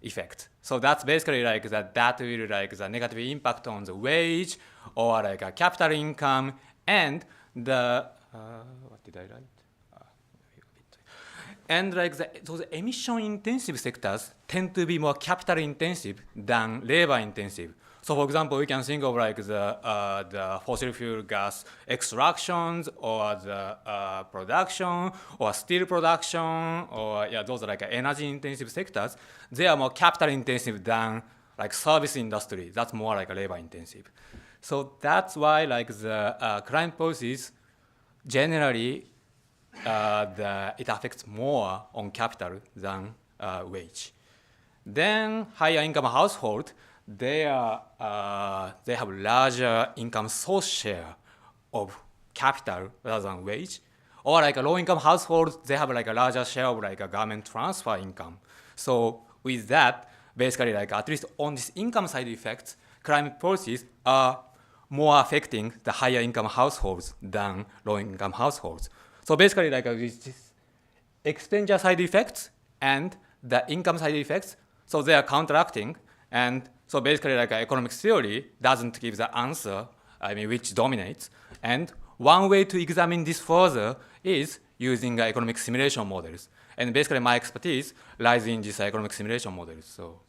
effect. So that's basically like that will like the negative impact on the wage or like a capital income, and the what did I write? And like the emission intensive sectors tend to be more capital intensive than labor intensive. So for example, we can think of like the fossil fuel gas extractions, or the production, or steel production, or yeah, those are like energy intensive sectors. They are more capital intensive than like service industry. That's more like labor intensive. So that's why like the climate policies generally it affects more on capital than wage. Then higher income household, they have larger income source share of capital rather than wage. Or like a low-income households, they have like a larger share of like a government transfer income. So with that, basically like at least on this income side effects, climate policies are more affecting the higher income households than low-income households. So basically like with this expenditure side effects and the income side effects, so they are counteracting. And so basically like economics theory doesn't give the answer, which dominates. And one way to examine this further is using economic simulation models. And basically my expertise lies in these economic simulation models. So,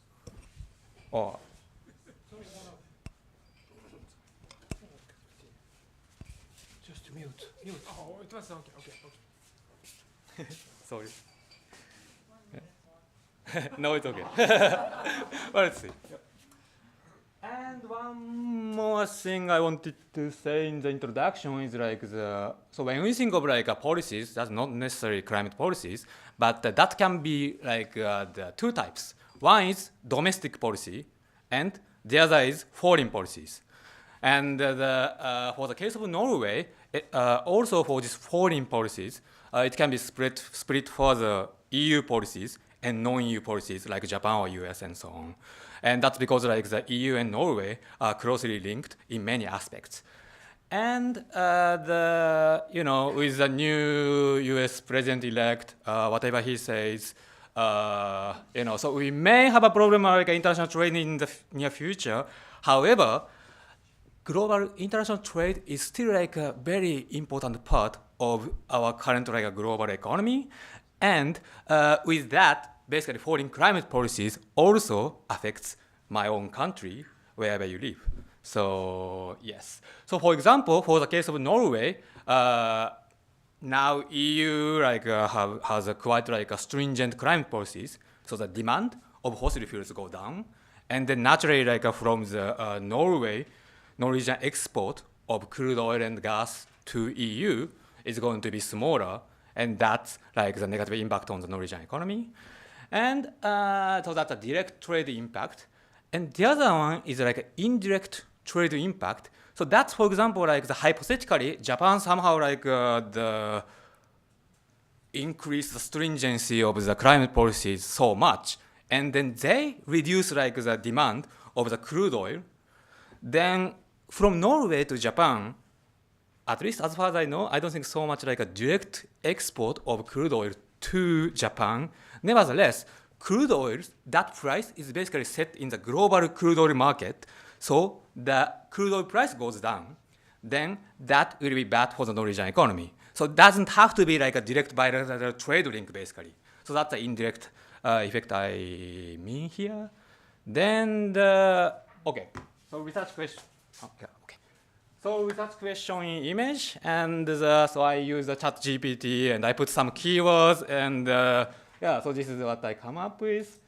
Just mute. Oh, it was okay. Sorry. No, it's okay. Well, let's see. And one more thing I wanted to say in the introduction is like so when we think of like policies, that's not necessarily climate policies, but that can be like the two types. One is domestic policy, and the other is foreign policies. And for the case of Norway, also for these foreign policies, it can be split for the EU policies and non-EU policies like Japan or US and so on. And that's because like the EU and Norway are closely linked in many aspects. And with the new US president-elect, whatever he says, so we may have a problem like international trade in the near future. However, global international trade is still like a very important part of our current like global economy. And with that, basically foreign climate policies also affects my own country, wherever you live. So yes. So for example, for the case of Norway, now EU has a quite like a stringent climate policies. So the demand of fossil fuels go down, and then naturally like from the Norwegian export of crude oil and gas to EU is going to be smaller, and that's like the negative impact on the Norwegian economy. And so that's a direct trade impact. And the other one is like indirect trade impact. So that's, for example, like the hypothetically, Japan somehow like the increase the stringency of the climate policies so much, and then they reduce like the demand of the crude oil. Then from Norway to Japan, at least as far as I know, I don't think so much like a direct export of crude oil to Japan. Nevertheless, crude oil, that price is basically set in the global crude oil market. So the crude oil price goes down, then that will be bad for the Norwegian economy. So it doesn't have to be like a direct bilateral trade link, basically. So that's the indirect effect I mean here. Then okay, so research question. Okay. So research question in image, and so I use the ChatGPT and I put some keywords, and yeah, so this is what I come up with.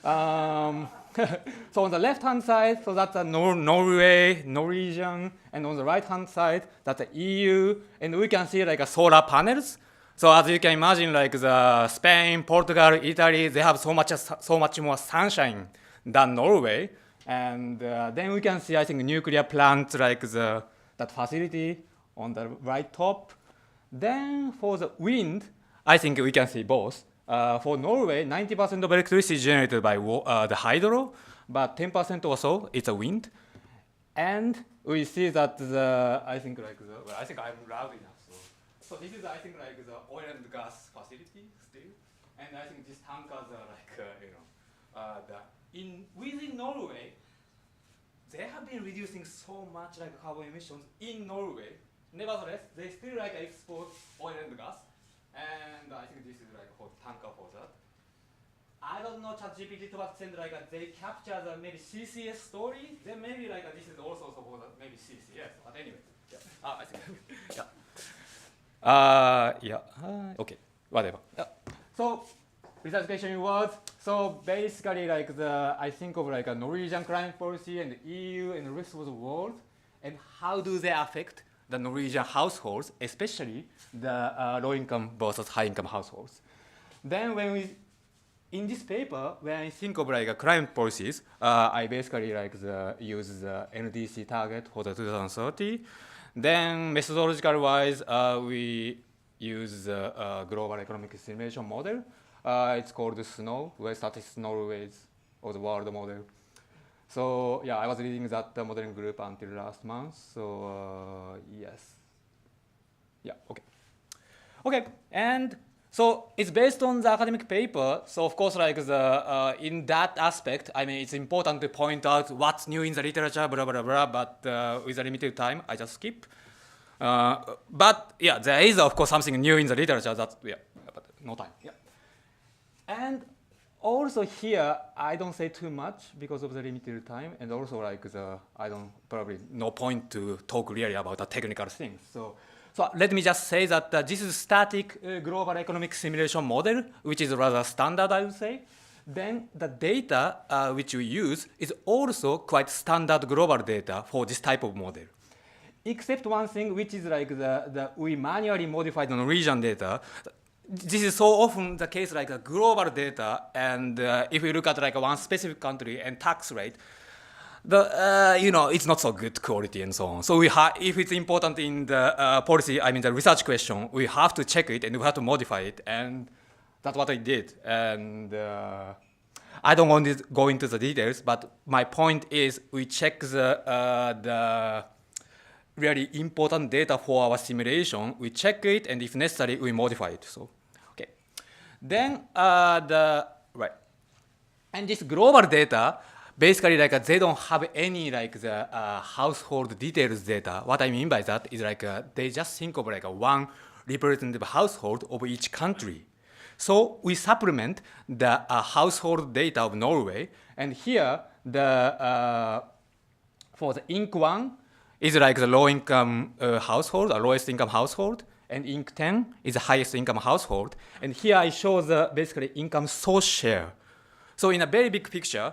So on the left-hand side, so that's a Norway, Norwegian, and on the right-hand side, that's the EU, and we can see like a solar panels. So as you can imagine, like the Spain, Portugal, Italy, they have so much more sunshine than Norway, and then we can see, I think, nuclear plants like that facility on the right top. Then for the wind, I think we can see both. For Norway, 90% of electricity is generated by the hydro, but 10% or so it's a wind. And we see that I think I'm loud enough. So this is, I think, like the oil and gas facility still. And I think these tankers are like, within Norway, they have been reducing so much like carbon emissions in Norway. Nevertheless, they still like export oil and gas. And I think this is like a tanker for that. I don't know ChatGPT to what extent like they capture the maybe CCS story. Then maybe like this is also for maybe CCS. But anyway, yeah. I think yeah. Okay, whatever. So research question in words. So basically like I think of like a Norwegian climate policy and the EU and the rest of the world, and how do they affect the Norwegian households, especially the low-income versus high-income households. Then in this paper, when I think of like climate policies, I basically like use the NDC target for the 2030. Then methodological-wise, we use the global economic simulation model. It's called the SNOW, where statistics Norway's or the world model. So yeah, I was leading that modeling group until last month. So yes, yeah, okay, okay, and so it's based on the academic paper. So of course, like in that aspect, I mean, it's important to point out what's new in the literature, blah blah blah. But with a limited time, I just skip. But yeah, there is of course something new in the literature. That's but no time. Yeah, and also here, I don't say too much because of the limited time, and also like I don't probably no point to talk really about the technical things. So let me just say that this is static global economic simulation model, which is rather standard, I would say. Then the data which we use is also quite standard global data for this type of model, except one thing, which is like we manually modify the Norwegian data. This is so often the case like a global data, and if we look at like one specific country and tax rate, it's not so good quality and so on. So if it's important in the policy, I mean the research question, we have to check it and we have to modify it, and that's what I did. And I don't want to go into the details, but my point is we check the really important data for our simulation. We check it, and if necessary, we modify it. So. Then and this global data, basically like they don't have any like the household details data. What I mean by that is like they just think of like one representative household of each country. So we supplement the household data of Norway, and here for the INC 1 is like the low income household, or lowest income household. And INC 10 is the highest income household. And here I show the basically income source share. So in a very big picture,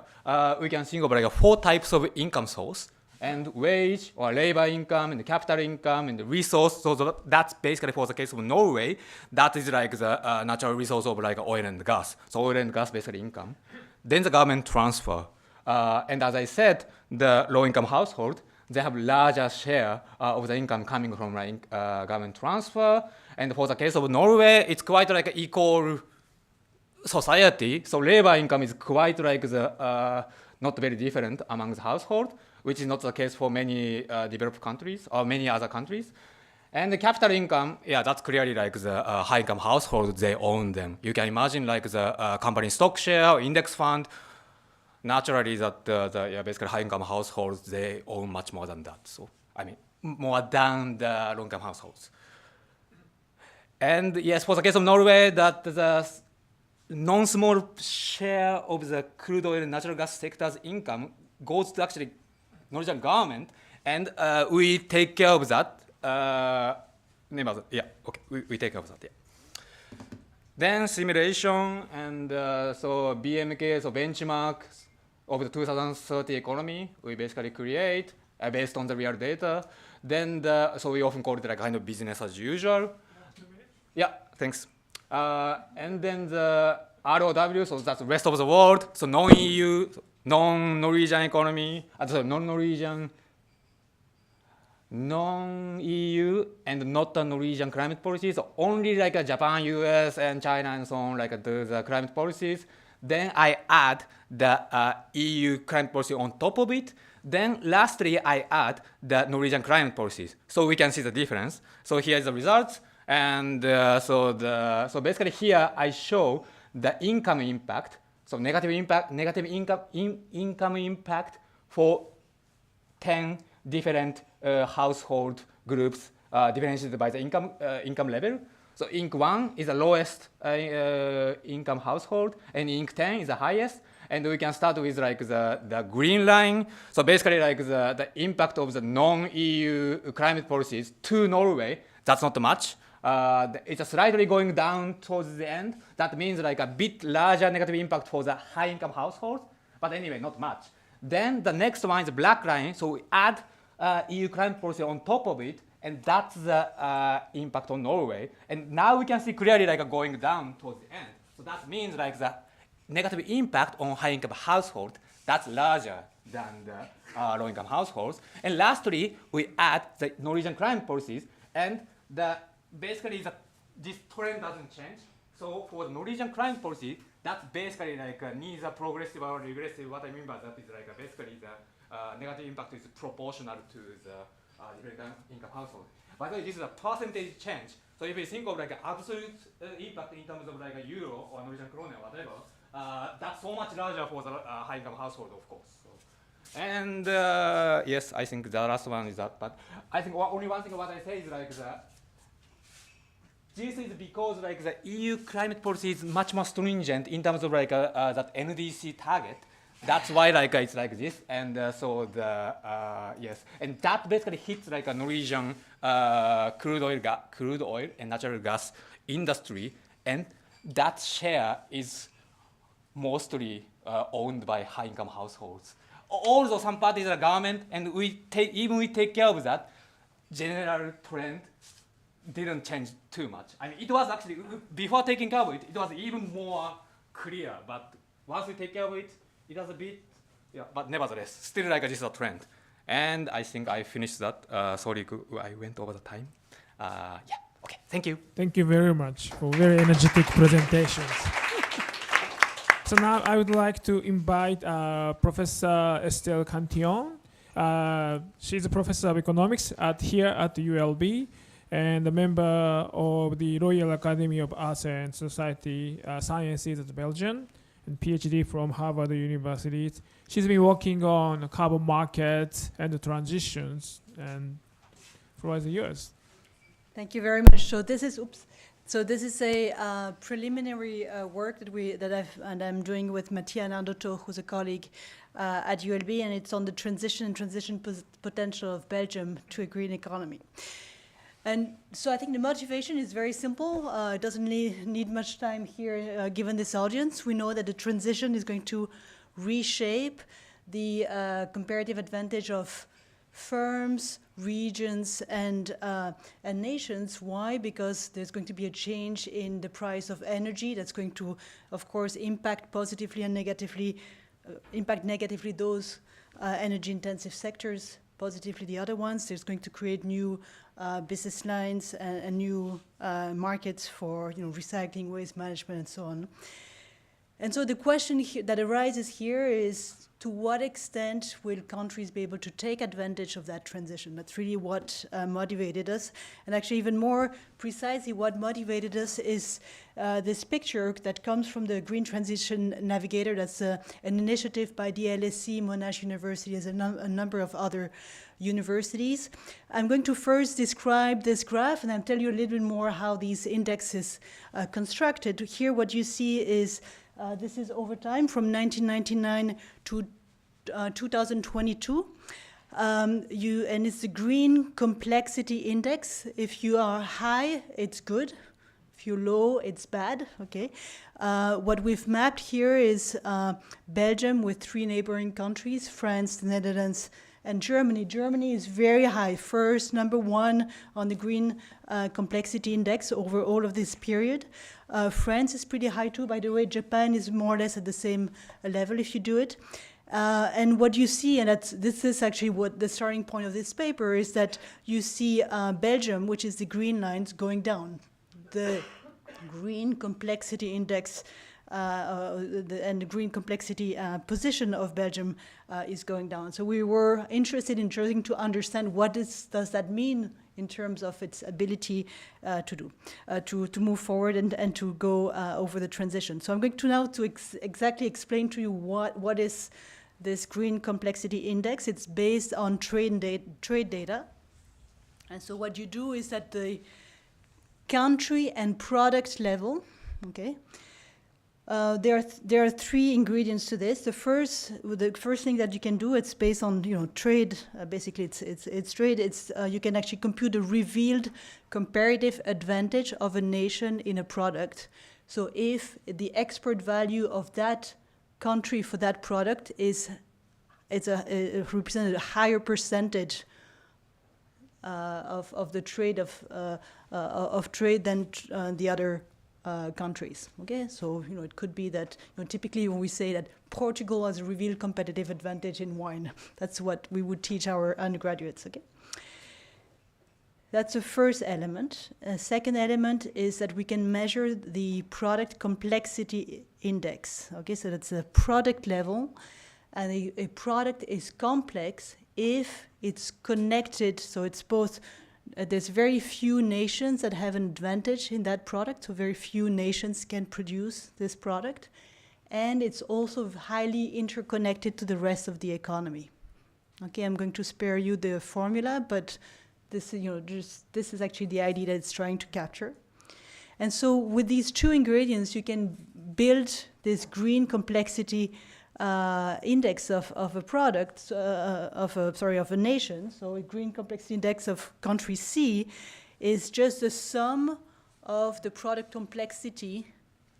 we can think of like 4 types of income source, and wage or labor income, and the capital income, and the resource. So that's basically for the case of Norway. That is like the natural resource of like oil and gas. So oil and gas basically income. Then the government transfer. And as I said, the low income household, they have larger share of the income coming from like, government transfer. And for the case of Norway, it's quite like an equal society. So labor income is quite like the not very different among the household, which is not the case for many developed countries or many other countries. And the capital income, yeah, that's clearly like the high income households, they own them. You can imagine like the company stock share or index fund. Naturally, that basically high income households, they own much more than that. So, I mean, more than the low income households. And yes, for the case of Norway, that the non-small share of the crude oil and natural gas sector's income goes to actually Norwegian government, and we take care of that. We take care of that, yeah. Then simulation and so BMK, so benchmarks of the 2030 economy, we basically create based on the real data. Then so we often call it like kind of business as usual. Yeah, thanks. And then the ROW, so that's the rest of the world, so non-EU, non-Norwegian economy, non-Norwegian, non-EU, and not the Norwegian climate policies, so only like Japan, US, and China, and so on, like the climate policies. Then I add the EU climate policy on top of it. Then lastly, I add the Norwegian climate policies. So we can see the difference. So here is the results. And so basically here I show the income impact. So negative income impact for 10 different household groups differentiated by the income level. So INC 1 is the lowest income household, and INC 10 is the highest. And we can start with like the green line. So basically like the impact of the non-EU climate policies to Norway, that's not much. It's slightly going down towards the end. That means like a bit larger negative impact for the high income households, but anyway, not much. Then the next one is the black line. So we add EU climate policy on top of it, and that's the impact on Norway. And now we can see clearly like going down towards the end. So that means like the negative impact on high income household, that's larger than the low income households. And lastly, we add the Norwegian climate policies, and basically this trend doesn't change. So for the Norwegian climate policy, that's basically like neither progressive or regressive. What I mean by that is like basically the negative impact is proportional to the different income household. By the way, this is a percentage change. So if you think of like an absolute impact in terms of like a euro or Norwegian krone or whatever, that's so much larger for the high income household, of course. So. And yes, I think the last one is that. But I think only one thing what I say is like this is because like the EU climate policy is much more stringent in terms of like that NDC target. That's why like it's like this, and so the yes, and that basically hits like a Norwegian crude oil and natural gas industry, and that share is mostly owned by high income households. Although some parties are government, and we take care of that, general trend didn't change too much. I mean, it was actually before taking care of it, it was even more clear. But once we take care of it, it was a bit, yeah. But nevertheless, still like this is a trend. And I think I finished that. Sorry, I went over the time. Yeah. Okay. Thank you. Thank you very much for very energetic presentations. So now I would like to invite Professor Estelle Cantillon. She's a professor of economics here at the ULB and a member of the Royal Academy of Arts and Society Sciences at Belgium, and PhD from Harvard University. She's been working on carbon markets and the transitions, and for the years. Thank you very much. So this is a preliminary work that I'm doing with Mattia Nardotto, who's a colleague at ULB, and it's on the transition potential of Belgium to a green economy. And so I think the motivation is very simple. It doesn't need much time here, given this audience. We know that the transition is going to reshape the comparative advantage of firms, regions, and nations. Why? Because there's going to be a change in the price of energy that's going to, of course, impact positively and negatively, impact negatively those energy-intensive sectors, positively the other ones. There's going to create new business lines and new markets for recycling, waste management, and so on. And so the question that arises here is, to what extent will countries be able to take advantage of that transition? That's really what motivated us. And actually, even more precisely, what motivated us is this picture that comes from the Green Transition Navigator. That's an initiative by the LSE, Monash University, as a number of other universities. I'm going to first describe this graph, and I'll tell you a little bit more how these indexes constructed. Here, what you see is this is over time from 1999 to 2022. And it's the green complexity index. If you are high, it's good. If you're low, it's bad. Okay. What we've mapped here is Belgium with 3 neighboring countries, France, the Netherlands, and Germany. Germany is very high, first, number 1 on the green complexity index over all of this period. France is pretty high too, by the way. Japan is more or less at the same level if you do it. And what you see, and this is actually what the starting point of this paper is, that you see Belgium, which is the green lines, going down. The green complexity index and the green complexity position of Belgium is going down. So we were interested in trying to understand what does that mean in terms of its ability to move forward and to go over the transition. So I'm going to now exactly explain to you what is this green complexity index. It's based on trade data. And so what you do is at the country and product level, okay, there are 3 ingredients to this. The first thing that you can do, it's based on trade. Basically, it's trade. You can actually compute the revealed comparative advantage of a nation in a product. So if the export value of that country for that product represented a higher percentage of the trade of trade than the other countries. Okay, so it could be that typically when we say that Portugal has a revealed competitive advantage in wine, that's what we would teach our undergraduates. Okay, that's the first element. A second element is that we can measure the product complexity index. Okay, so that's a product level, and a product is complex if it's connected. So it's both. There's very few nations that have an advantage in that product, so very few nations can produce this product. And it's also highly interconnected to the rest of the economy. Okay, I'm going to spare you the formula, but this is actually the idea that it's trying to capture. And so with these 2 ingredients, you can build this green complexity index of a product, of a nation. So a green complexity index of country C is just the sum of the product complexity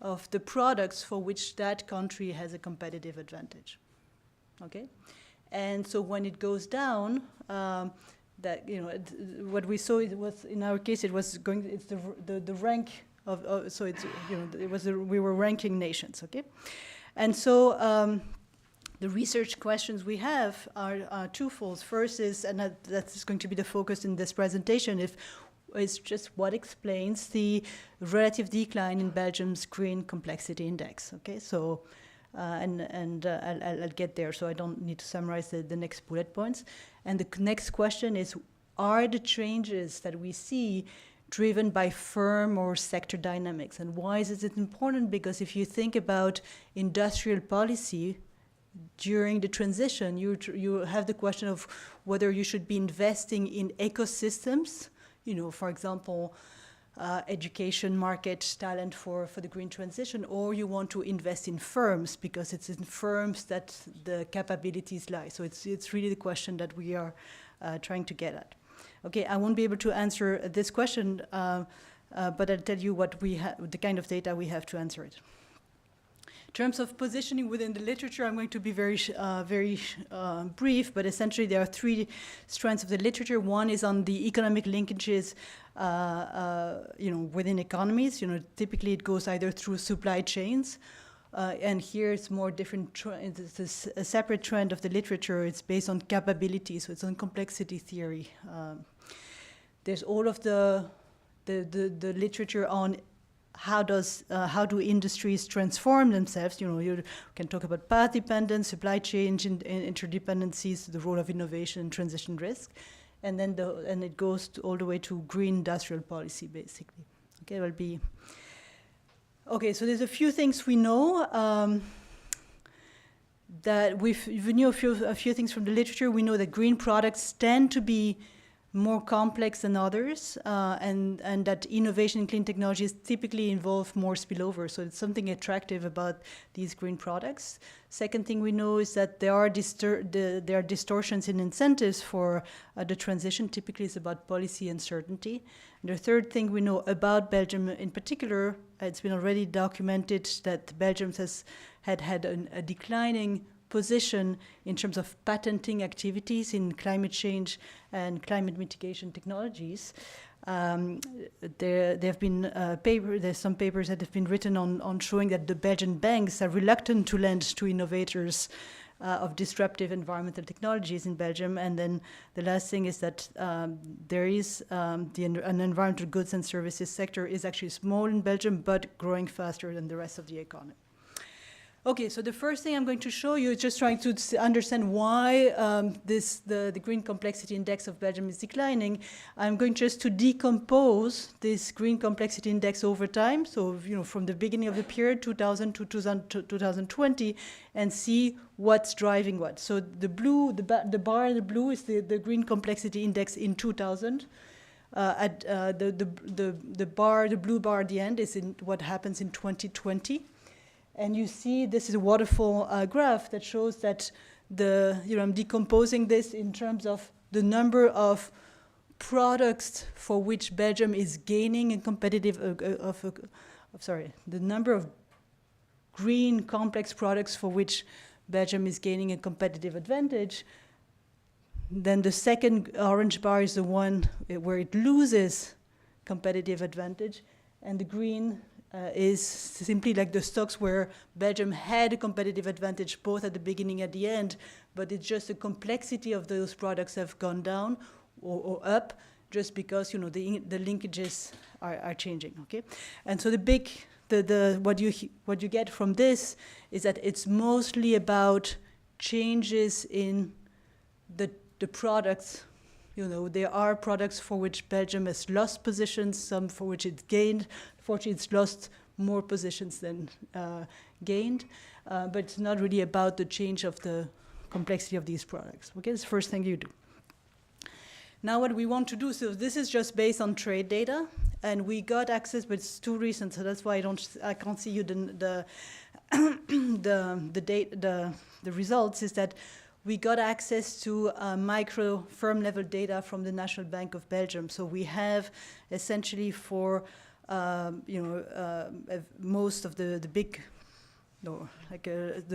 of the products for which that country has a competitive advantage. Okay, and so when it goes down, what we saw, it was in our case it's the rank of so it's we were ranking nations. Okay. And so the research questions we have are twofold. First is, and that's going to be the focus in this presentation, it's just what explains the relative decline in Belgium's green complexity index. Okay, so I'll get there, so I don't need to summarize the next bullet points. And the next question is, are the changes that we see driven by firm or sector dynamics? And why is it important? Because if you think about industrial policy during the transition, you have the question of whether you should be investing in ecosystems, for example, education, market, talent for the green transition, or you want to invest in firms because it's in firms that the capabilities lie. So it's really the question that we are trying to get at. Okay, I won't be able to answer this question, but I'll tell you what the kind of data we have to answer it. In terms of positioning within the literature, I'm going to be very brief, but essentially there are 3 strands of the literature. One is on the economic linkages, within economies. Typically it goes either through supply chains, and here it's more different. It's a separate trend of the literature. It's based on capability, so it's on complexity theory. There's all of the literature on how do industries transform themselves? You know, you can talk about path dependence, supply chain interdependencies, the role of innovation and transition risk, and then it goes all the way to green industrial policy, basically. Okay, will be. Okay, so there's a few things we know. That we knew a few things from the literature. We know that green products tend to be more complex than others, and that innovation in clean technologies typically involve more spillover. So it's something attractive about these green products. Second thing we know is that there are distortions in incentives for the transition. Typically, it's about policy uncertainty. And the third thing we know about Belgium in particular, it's been already documented that Belgium had a declining position in terms of patenting activities in climate change and climate mitigation technologies. There have been there's some papers that have been written on showing that the Belgian banks are reluctant to lend to innovators of disruptive environmental technologies in Belgium. And then the last thing is that there is an environmental goods and services sector is actually small in Belgium, but growing faster than the rest of the economy. Okay, so the first thing I'm going to show you is just trying to understand why the Green Complexity Index of Belgium is declining. I'm going just to decompose this Green Complexity Index over time, so from the beginning of the period, 2000 to 2020, and see what's driving what. So the blue, the bar in the blue is the Green Complexity Index in 2000. The blue bar at the end is in what happens in 2020. And you see this is a waterfall graph that shows that I'm decomposing this in terms of the number of products for which Belgium is gaining a competitive, the number of green complex products for which Belgium is gaining a competitive advantage. Then the second orange bar is the one where it loses competitive advantage, and the green is simply like the stocks where Belgium had a competitive advantage both at the beginning and at the end, but it's just the complexity of those products have gone down or up just because the linkages are changing. Okay, and so what you get from this is that it's mostly about changes in the products. There are products for which Belgium has lost positions, some for which it's gained. Fortunately, it's lost more positions than gained, but it's not really about the change of the complexity of these products. Okay, that's the first thing you do. Now what we want to do, so this is just based on trade data, and we got access, but it's too recent, so that's why I can't see you the results, is that we got access to micro firm level data from the National Bank of Belgium. So we have essentially for most of the big, the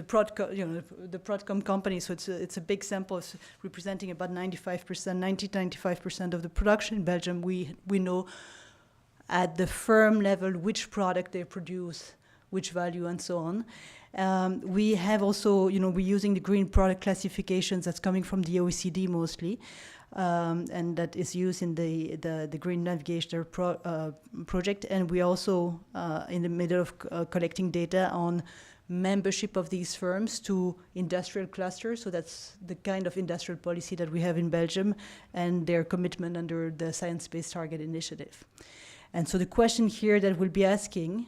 Prodcom companies. So it's a big sample, it's representing about 90-95% of the production in Belgium. We know at the firm level which product they produce, which value, and so on. We have also, we're using the green product classifications that's coming from the OECD mostly, and that is used in the Green Navigator project. And we also in the middle of collecting data on membership of these firms to industrial clusters. So that's the kind of industrial policy that we have in Belgium and their commitment under the Science Based Target Initiative. And so the question here that we'll be asking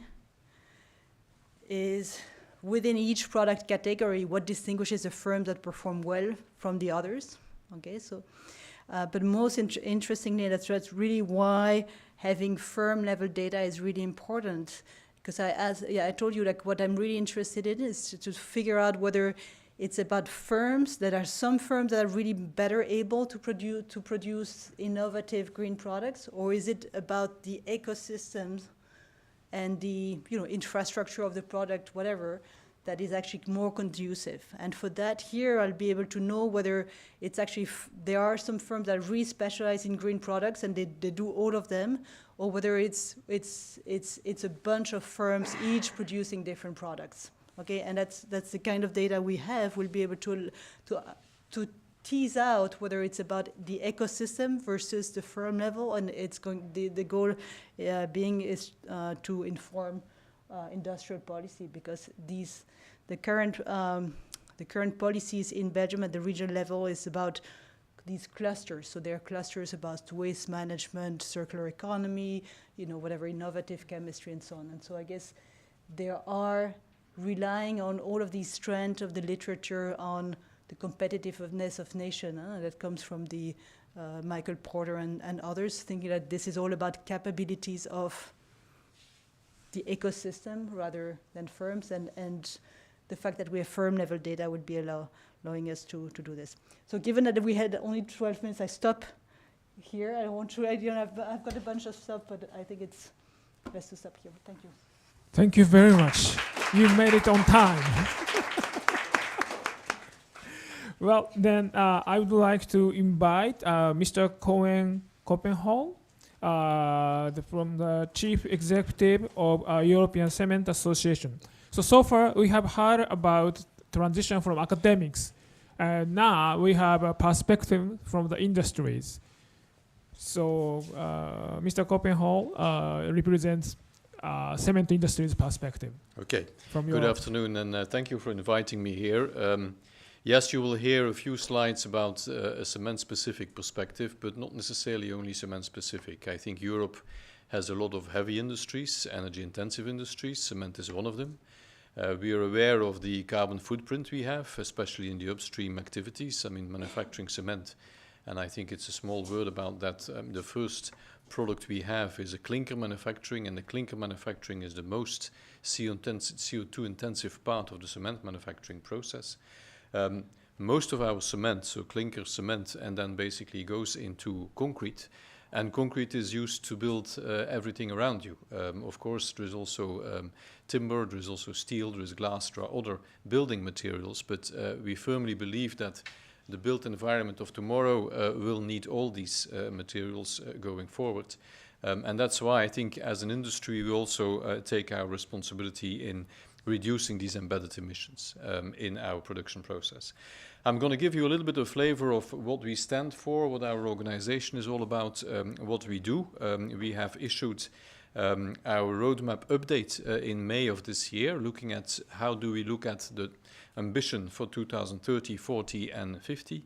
is, within each product category, what distinguishes the firms that perform well from the others? Okay, so, but most interestingly, that's really why having firm level data is really important. Because I told you, like, what I'm really interested in is to figure out whether it's about firms, that are some firms that are really better able to produce innovative green products, or is it about the ecosystems and the infrastructure of the product, whatever, that is actually more conducive. And for that, here I'll be able to know whether it's actually there are some firms that really specialize in green products and they do all of them, or whether it's a bunch of firms each producing different products. Okay, and that's the kind of data we have. We'll be able to tease out whether it's about the ecosystem versus the firm level, and it's going. The goal being is to inform industrial policy, because the current policies in Belgium at the regional level is about these clusters. So there are clusters about waste management, circular economy, whatever, innovative chemistry and so on. And so I guess there are relying on all of these strands of the literature on the competitiveness of nation that comes from the Michael Porter and others, thinking that this is all about capabilities of the ecosystem rather than firms, and the fact that we have firm level data would be allowing us to do this. So given that we had only 12 minutes, I stop here. I've got a bunch of stuff, but I think it's best to stop here. Thank you. Thank you very much. You made it on time. Well, then I would like to invite Mr. Cohen Koppenhol, from the Chief Executive of European Cement Association. So far we have heard about transition from academics, and now we have a perspective from the industries. So Mr. Koppenhol represents cement industry's perspective. Okay, From good Europe. afternoon, and thank you for inviting me here. Yes, you will hear a few slides about a cement-specific perspective, but not necessarily only cement-specific. I think Europe has a lot of heavy industries, energy-intensive industries. Cement is one of them. We are aware of the carbon footprint we have, especially in the upstream activities. I mean, manufacturing cement, and I think it's a small word about that. The first product we have is a clinker manufacturing, and the clinker manufacturing is the most CO2 intensive part of the cement manufacturing process. Most of our cement, so clinker cement, and then basically goes into concrete, and concrete is used to build everything around you. Of course, there is also timber, there is also steel, there is glass, there are other building materials, but we firmly believe that the built environment of tomorrow will need all these materials going forward. And that's why I think as an industry we also take our responsibility in reducing these embedded emissions in our production process. I'm going to give you a little bit of flavor of what we stand for, what our organization is all about, what we do. We have issued our roadmap update in May of this year, looking at how do we look at the ambition for 2030, 40 and 50.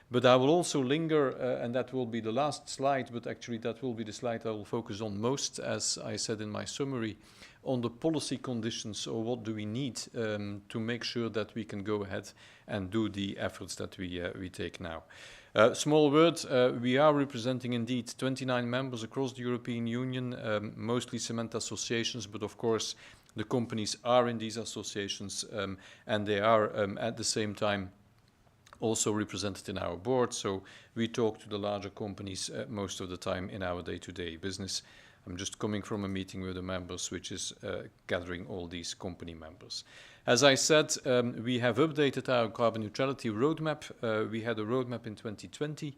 But I will also linger, and that will be the last slide, but actually that will be the slide I will focus on most, as I said in my summary, on the policy conditions, or what do we need to make sure that we can go ahead and do the efforts that we take now. Small word, we are representing indeed 29 members across the European Union, mostly cement associations, but of course the companies are in these associations, and they are at the same time also represented in our board. So we talk to the larger companies most of the time in our day-to-day business. I'm just coming from a meeting with the members, which is gathering all these company members. As I said, we have updated our carbon neutrality roadmap. We had a roadmap in 2020.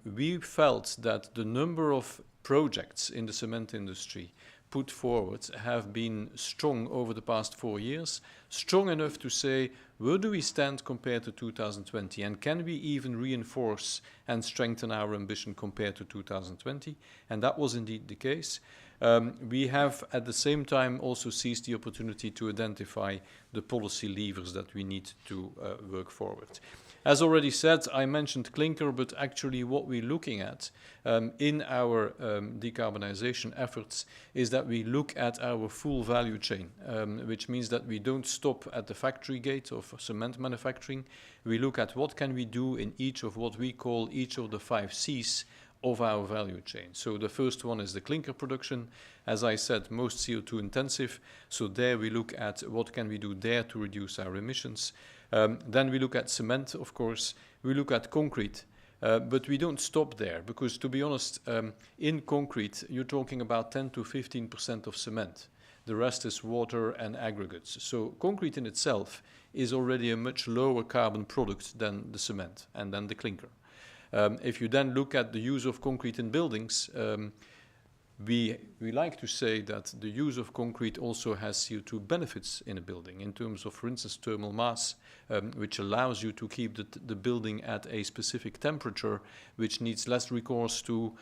We felt that the number of projects in the cement industry put forward have been strong over the past 4 years, strong enough to say, where do we stand compared to 2020, and can we even reinforce and strengthen our ambition compared to 2020? And that was indeed the case. We have at the same time also seized the opportunity to identify the policy levers that we need to work forward. As already said, I mentioned clinker, but actually what we're looking at in our decarbonization efforts is that we look at our full value chain, which means that we don't stop at the factory gate of cement manufacturing. We look at what can we do in each of what we call each of the 5 C's of our value chain. So the first one is the clinker production. As I said, most CO2 intensive. So there we look at what can we do there to reduce our emissions. Then we look at cement, of course. We look at concrete. But we don't stop there, because to be honest, in concrete, you're talking about 10 to 15% of cement. The rest is water and aggregates. So concrete in itself is already a much lower carbon product than the cement and then the clinker. If you then look at the use of concrete in buildings, We like to say that the use of concrete also has CO2 benefits in a building in terms of, for instance, thermal mass, which allows you to keep the building at a specific temperature, which needs less recourse to,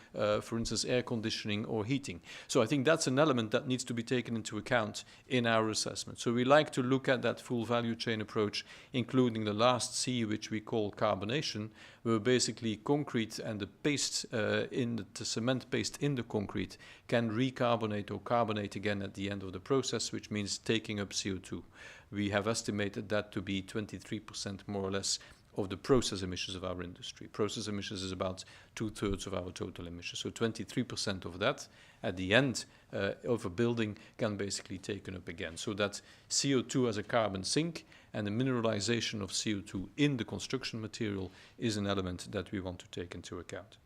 for instance, air conditioning or heating. So I think that's an element that needs to be taken into account in our assessment. So we like to look at that full value chain approach, including the last C, which we call carbonation, where basically concrete and the paste the cement paste in the concrete can recarbonate or carbonate again at the end of the process, which means taking up CO2. We have estimated that to be 23% more or less of the process emissions of our industry. Process emissions is about 2/3 of our total emissions. So 23% of that at the end of a building can basically taken up again. So that CO2 as a carbon sink and the mineralization of CO2 in the construction material is an element that we want to take into account.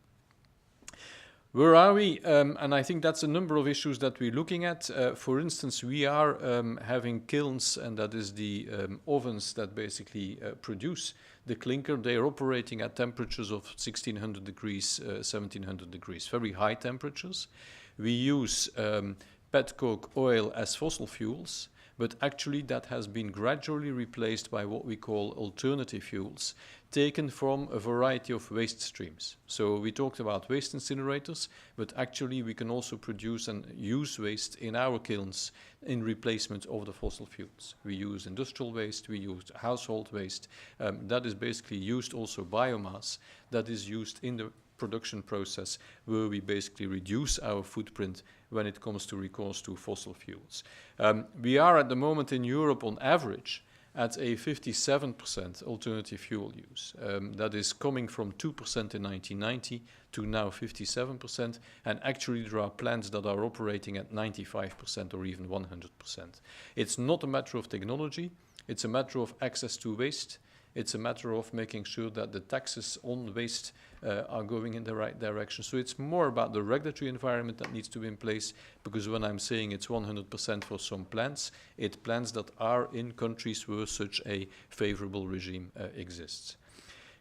Where are we? And I think that's a number of issues that we're looking at. For instance, we are having kilns, and that is the ovens that basically produce the clinker. They are operating at temperatures of 1600 degrees, 1700 degrees, very high temperatures. We use petcoke oil as fossil fuels, but actually that has been gradually replaced by what we call alternative fuels, taken from a variety of waste streams. So we talked about waste incinerators, but actually we can also produce and use waste in our kilns in replacement of the fossil fuels. We use industrial waste, we use household waste. That is basically used also biomass that is used in the production process, where we basically reduce our footprint when it comes to recourse to fossil fuels. We are at the moment in Europe on average at a 57% alternative fuel use. That is coming from 2% in 1990 to now 57%, and actually there are plants that are operating at 95% or even 100%. It's not a matter of technology, it's a matter of access to waste. It's a matter of making sure that the taxes on waste are going in the right direction. So it's more about the regulatory environment that needs to be in place, because when I'm saying it's 100% for some plants, it's plants that are in countries where such a favorable regime exists.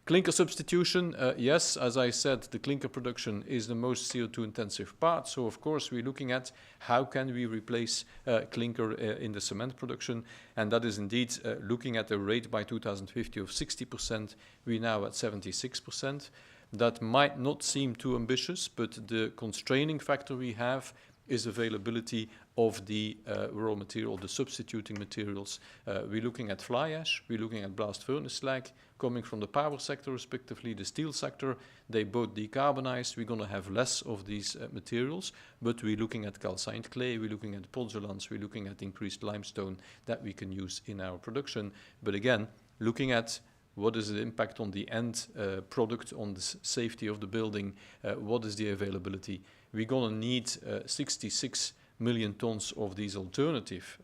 Clinker substitution, yes, as I said, the clinker production is the most CO2 intensive part. So of course we're looking at how can we replace clinker in the cement production, and that is indeed looking at a rate by 2050 of 60%. We're now at 76%. That might not seem too ambitious, but the constraining factor we have is availability of the raw material, the substituting materials. We're looking at fly ash, we're looking at blast furnace slag, coming from the power sector, respectively the steel sector. They both decarbonize. We're going to have less of these materials, but we're looking at calcined clay, we're looking at pozzolans, we're looking at increased limestone that we can use in our production. But again, looking at what is the impact on the end product, on the safety of the building, what is the availability. We're going to need 66 million tons of these alternative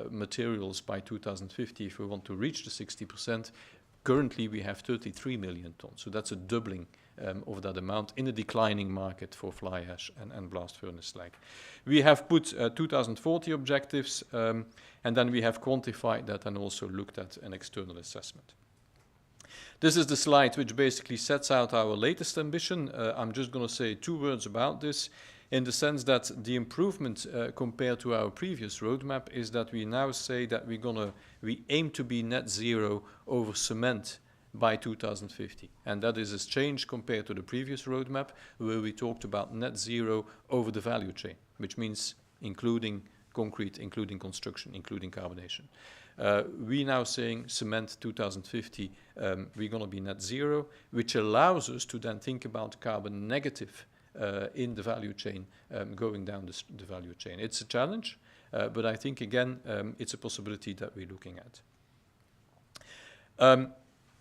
materials by 2050 if we want to reach the 60%. Currently, we have 33 million tons, so that's a doubling of that amount in a declining market for fly ash and blast furnace slag. We have put 2040 objectives, and then we have quantified that and also looked at an external assessment. This is the slide which basically sets out our latest ambition. I'm just going to say 2 words about this, in the sense that the improvement compared to our previous roadmap is that we now say that we aim to be net zero over cement by 2050. And that is a change compared to the previous roadmap, where we talked about net zero over the value chain, which means including concrete, including construction, including carbonation. We now saying cement 2050, we're going to be net zero, which allows us to then think about carbon negative in the value chain, going down the value chain. It's a challenge, but I think, again, it's a possibility that we're looking at.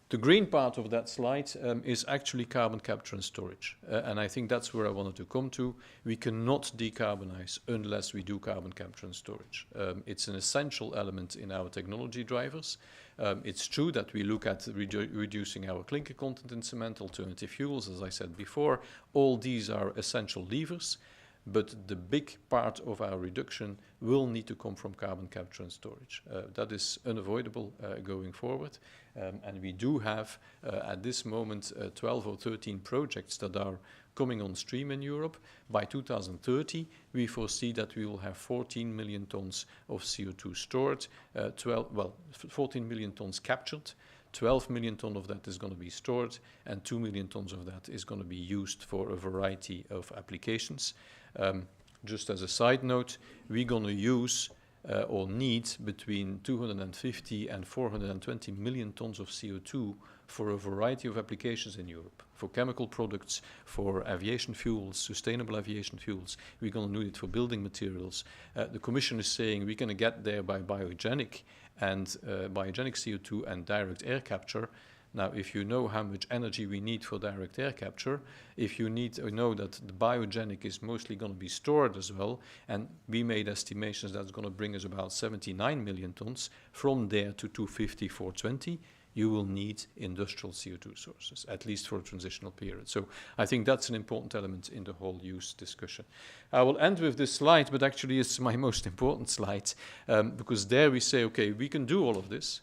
The green part of that slide is actually carbon capture and storage. And I think that's where I wanted to come to. We cannot decarbonize unless we do carbon capture and storage. It's an essential element in our technology drivers. It's true that we look at reducing our clinker content in cement, alternative fuels, as I said before. All these are essential levers. but the big part of our reduction will need to come from carbon capture and storage. That is unavoidable going forward. And we do have, at this moment, 12 or 13 projects that are coming on stream in Europe. By 2030, we foresee that we will have 14 million tons of CO2 stored, 14 million tons captured, 12 million tons of that is going to be stored, and 2 million tons of that is going to be used for a variety of applications. Just as a side note, we're going to use or need between 250 and 420 million tons of CO2 for a variety of applications in Europe. For chemical products, for aviation fuels, sustainable aviation fuels, we're going to need it for building materials. The Commission is saying we're going to get there by biogenic CO2 and direct air capture. Now, if you know how much energy we need for direct air capture, if you know that the biogenic is mostly going to be stored as well, and we made estimations that's going to bring us about 79 million tons, from there to 250, 420, you will need industrial CO2 sources, at least for a transitional period. So I think that's an important element in the whole use discussion. I will end with this slide, but actually it's my most important slide, because there we say, okay, we can do all of this,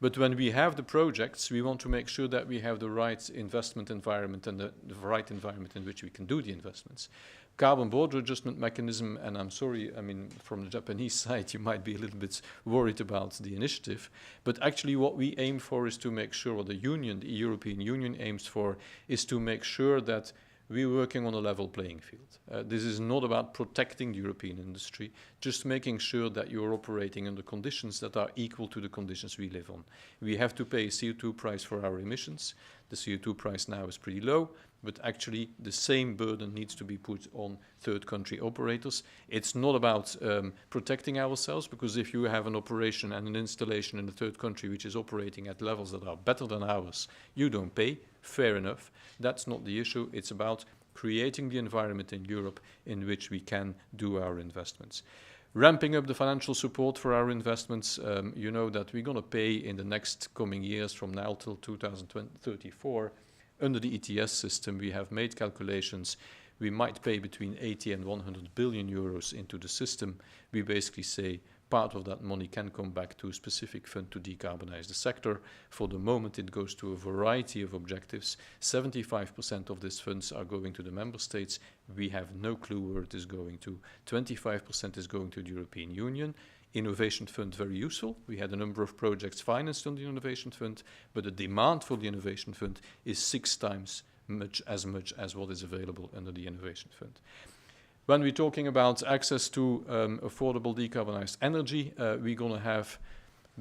but when we have the projects, we want to make sure that we have the right investment environment and the right environment in which we can do the investments. Carbon border adjustment mechanism, and I'm sorry, I mean, from the Japanese side, you might be a little bit worried about the initiative, but actually what we aim for is to make sure, or the European Union aims for, is to make sure that we're working on a level playing field. This is not about protecting the European industry, just making sure that you're operating under conditions that are equal to the conditions we live on. We have to pay a CO2 price for our emissions. The CO2 price now is pretty low, but actually the same burden needs to be put on third country operators. It's not about protecting ourselves, because if you have an operation and an installation in a third country which is operating at levels that are better than ours, you don't pay. Fair enough. That's not the issue. It's about creating the environment in Europe in which we can do our investments. Ramping up the financial support for our investments, you know that we're going to pay in the next coming years from now till 2034. Under the ETS system, we have made calculations. We might pay between 80 and 100 billion euros into the system. We basically say part of that money can come back to a specific fund to decarbonize the sector. For the moment, it goes to a variety of objectives. 75% of these funds are going to the member states. We have no clue where it is going to. 25% is going to the European Union. Innovation Fund, very useful. We had a number of projects financed on the Innovation Fund, but the demand for the Innovation Fund is 6 times as much as what is available under the Innovation Fund. When we're talking about access to affordable decarbonized energy, we're going to have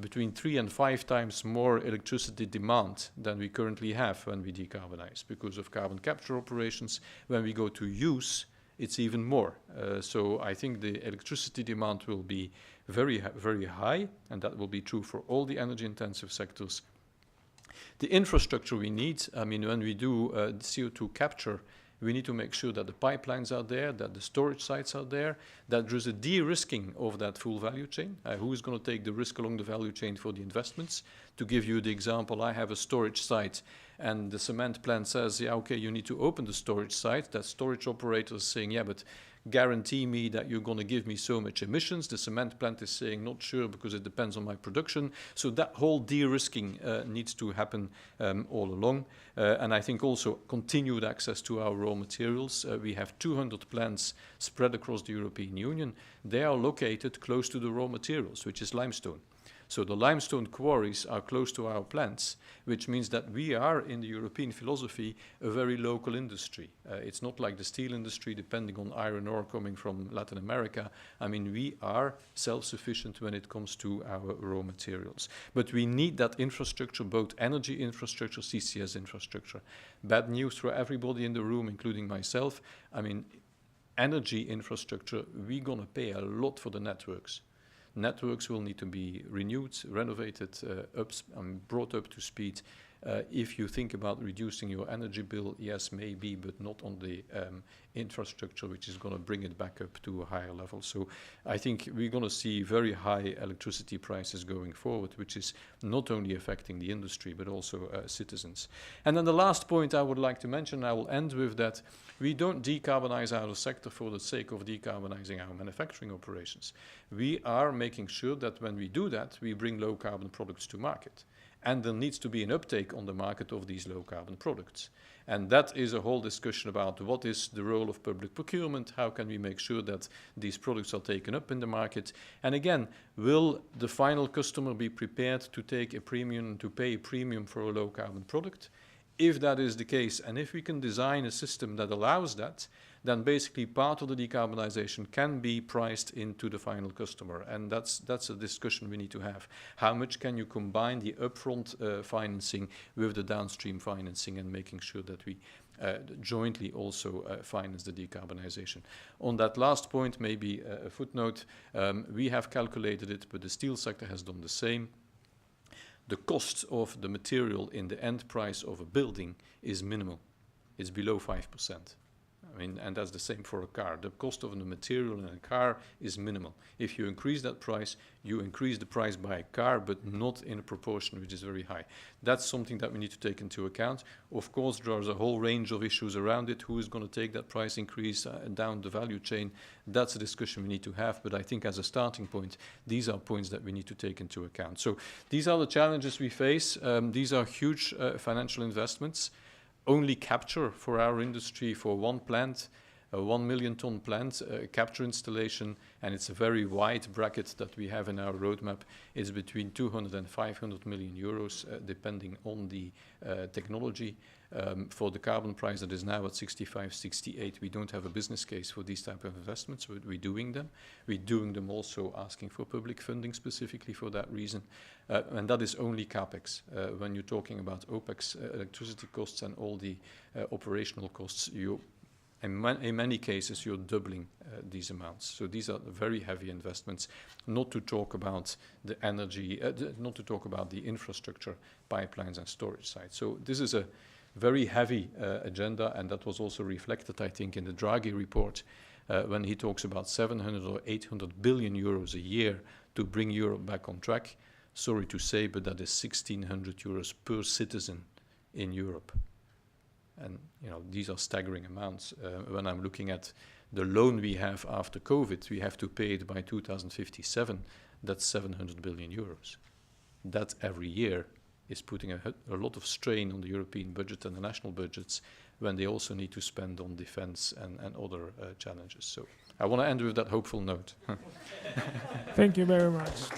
between 3 and 5 times more electricity demand than we currently have when we decarbonize, because of carbon capture operations. When we go to use, it's even more. So I think the electricity demand will be very, very high, and that will be true for all the energy-intensive sectors. The infrastructure we need, I mean, when we do CO2 capture, we need to make sure that the pipelines are there, that the storage sites are there, that there is a de-risking of that full value chain. Who is going to take the risk along the value chain for the investments? To give you the example, I have a storage site, and the cement plant says, yeah, okay, you need to open the storage site. That storage operator is saying, yeah, but guarantee me that you're going to give me so much emissions. The cement plant is saying, not sure, because it depends on my production. So that whole de-risking needs to happen all along. And I think also continued access to our raw materials. We have 200 plants spread across the European Union. They are located close to the raw materials, which is limestone. So the limestone quarries are close to our plants, which means that we are, in the European philosophy, a very local industry. It's not like the steel industry, depending on iron ore coming from Latin America. I mean, we are self-sufficient when it comes to our raw materials. But we need that infrastructure, both energy infrastructure, CCS infrastructure. Bad news for everybody in the room, including myself. I mean, energy infrastructure, we're going to pay a lot for the networks. Networks will need to be renewed, renovated, brought up to speed. If you think about reducing your energy bill, yes, maybe, but not on the infrastructure, which is going to bring it back up to a higher level. So I think we're going to see very high electricity prices going forward, which is not only affecting the industry, but also citizens. And then the last point I would like to mention, I will end with that, we don't decarbonize our sector for the sake of decarbonizing our manufacturing operations. We are making sure that when we do that, we bring low carbon products to market. And there needs to be an uptake on the market of these low carbon products. And that is a whole discussion about what is the role of public procurement, how can we make sure that these products are taken up in the market. And again, will the final customer be prepared to take a premium, to pay a premium for a low carbon product? If that is the case, and if we can design a system that allows that, then basically part of the decarbonization can be priced into the final customer. And that's a discussion we need to have. How much can you combine the upfront financing with the downstream financing and making sure that we jointly also finance the decarbonization? On that last point, maybe a footnote, we have calculated it, but the steel sector has done the same. The cost of the material in the end price of a building is minimal. It's below 5%. I mean, and that's the same for a car. The cost of the material in a car is minimal. If you increase that price, you increase the price by a car, but not in a proportion which is very high. That's something that we need to take into account. Of course, there's a whole range of issues around it. Who is going to take that price increase down the value chain? That's a discussion we need to have. But I think as a starting point, these are points that we need to take into account. So these are the challenges we face. These are huge financial investments. Only capture for our industry for one plant, a 1 million ton plant, capture installation, and it's a very wide bracket that we have in our roadmap, is between 200 and 500 million euros, depending on the technology. For the carbon price that is now at 65, 68, we don't have a business case for these type of investments, but we're doing them. We're doing them also asking for public funding specifically for that reason. And that is only CapEx. When you're talking about OpEx, electricity costs and all the operational costs, in many cases, you're doubling these amounts. So these are very heavy investments, not to talk about the energy, not to talk about the infrastructure, pipelines and storage sites. So this is a very heavy agenda, and that was also reflected, I think, in the Draghi report when he talks about 700 or 800 billion euros a year to bring Europe back on track. Sorry to say, but that is 1,600 euros per citizen in Europe. And these are staggering amounts. When I'm looking at the loan we have after COVID, we have to pay it by 2057. That's 700 billion euros. That every year is putting a lot of strain on the European budget and the national budgets when they also need to spend on defense and other challenges. So I want to end with that hopeful note. Thank you very much.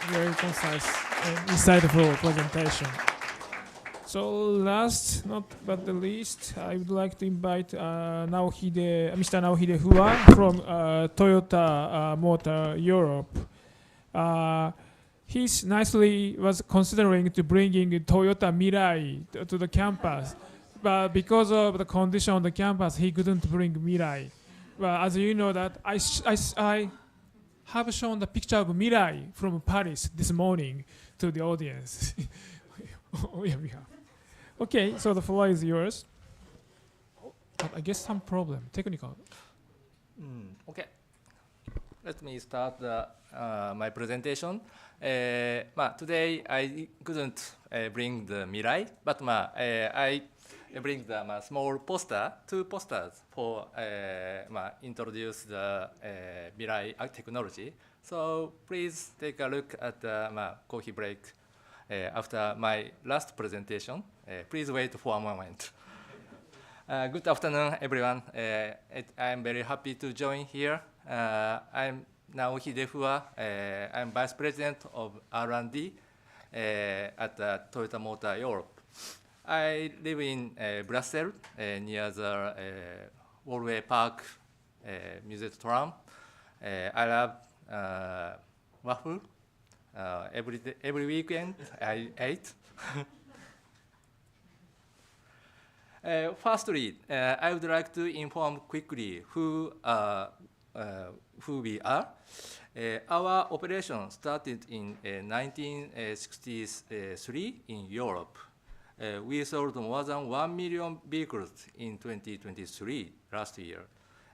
Very concise and insightful presentation. So last, not but the least, I would like to invite Mr. Naohide Fua from Toyota Motor Europe. He nicely was considering to bringing Toyota Mirai to the campus, but because of the condition on the campus, he couldn't bring Mirai. Well, as you know that I have shown the picture of Mirai from Paris this morning to the audience. Okay, so the floor is yours. But I guess some problem, technical. Okay. Let me start my presentation. Today I couldn't bring the Mirai, but I bring the small poster, 2 posters for introduce the Mirai technology. So please take a look at the coffee break after my last presentation. Please wait for a moment. Good afternoon, everyone. I'm very happy to join here. I'm Naohide Fua. I'm Vice President of R&D at Toyota Motor Europe. I live in Brussels, near the Walway Park Music Tram. I love waffle. Every weekend I ate. Firstly, I would like to inform quickly who we are. Our operation started in 1963 in Europe. We sold more than 1 million vehicles in 2023, last year,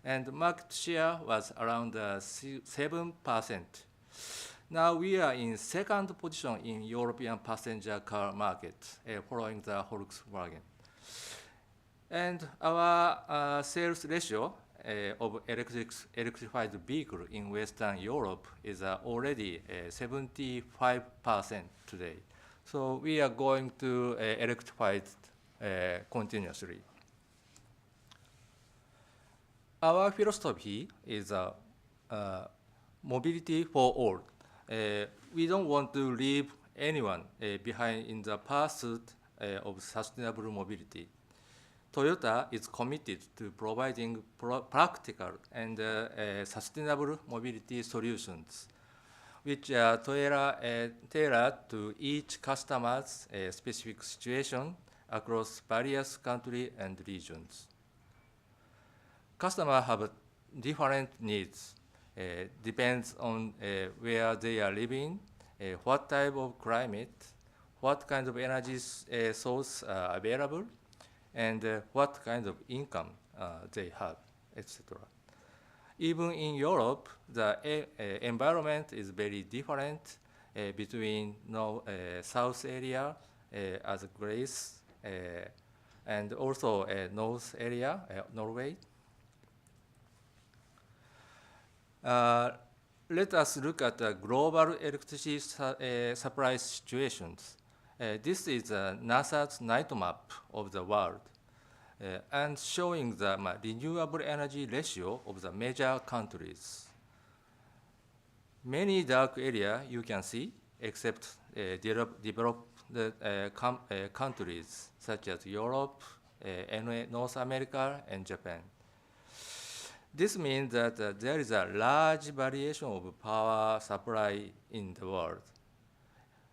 and market share was around 7%. Now we are in second position in European passenger car market, following the Volkswagen. And our sales ratio of electrified vehicle in Western Europe is already 75% today. So we are going to electrify it continuously. Our philosophy is mobility for all. We don't want to leave anyone behind in the pursuit of sustainable mobility. Toyota is committed to providing practical and sustainable mobility solutions, which are tailored to each customer's specific situation across various countries and regions. Customers have different needs. Depends on where they are living, what type of climate, what kind of energy source are available, and what kind of income they have, etc. Even in Europe, the environment is very different between south area as Greece and also north area, Norway. Let us look at the global electricity supply situations. This is NASA's night map of the world and showing the renewable energy ratio of the major countries. Many dark areas you can see, except developed countries such as Europe, North America, and Japan. This means that there is a large variation of power supply in the world.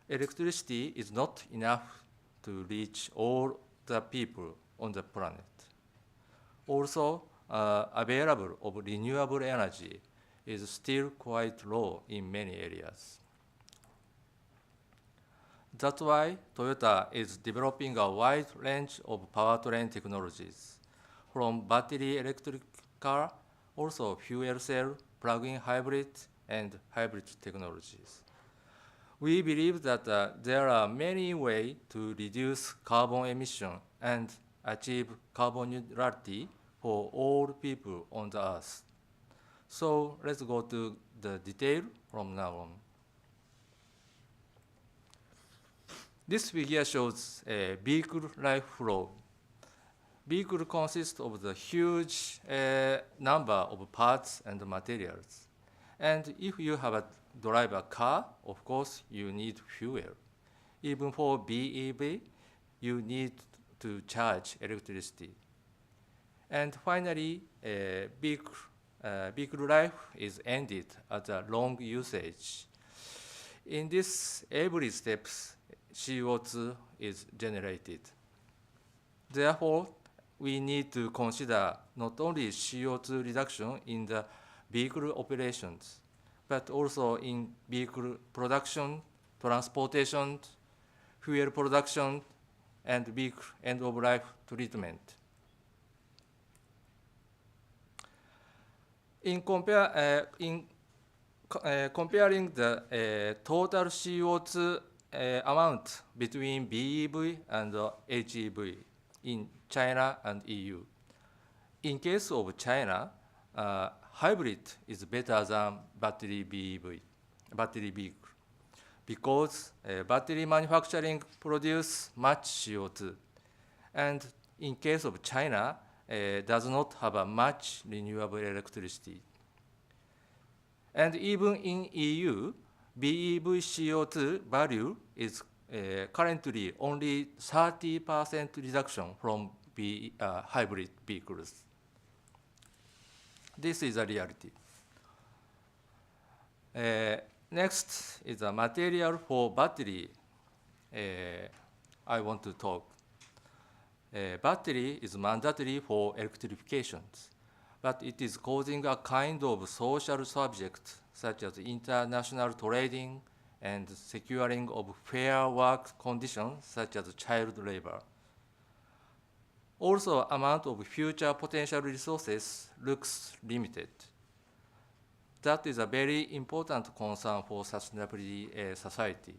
Electricity is not enough to reach all the people on the planet. Also, available of renewable energy is still quite low in many areas. That's why Toyota is developing a wide range of powertrain technologies, from battery electric car, also fuel cell, plug-in hybrid, and hybrid technologies. We believe that there are many ways to reduce carbon emission and achieve carbon neutrality for all people on the Earth. So let's go to the detail from now on. This figure shows a vehicle life flow. Vehicle consists of the huge number of parts and materials. And if you have a drive a car, of course, you need fuel. Even for BEV, you need to charge electricity. And finally, vehicle life is ended at a long usage. In this, every step, CO2 is generated. Therefore, we need to consider not only CO2 reduction in the vehicle operations, but also in vehicle production, transportation, fuel production, and vehicle end-of-life treatment. In comparing the total CO2 amount between BEV and HEV in China and EU. In case of China, hybrid is better than battery vehicle because battery manufacturing produce much CO2. And in case of China, does not have a much renewable electricity. And even in EU, BEV CO2 value is currently only 30% reduction from hybrid vehicles. This is a reality. Next is a material for battery. I want to talk. Battery is mandatory for electrification, but it is causing a kind of social subject such as international trading and securing of fair work conditions such as child labor. Also, amount of future potential resources looks limited. That is a very important concern for sustainability society.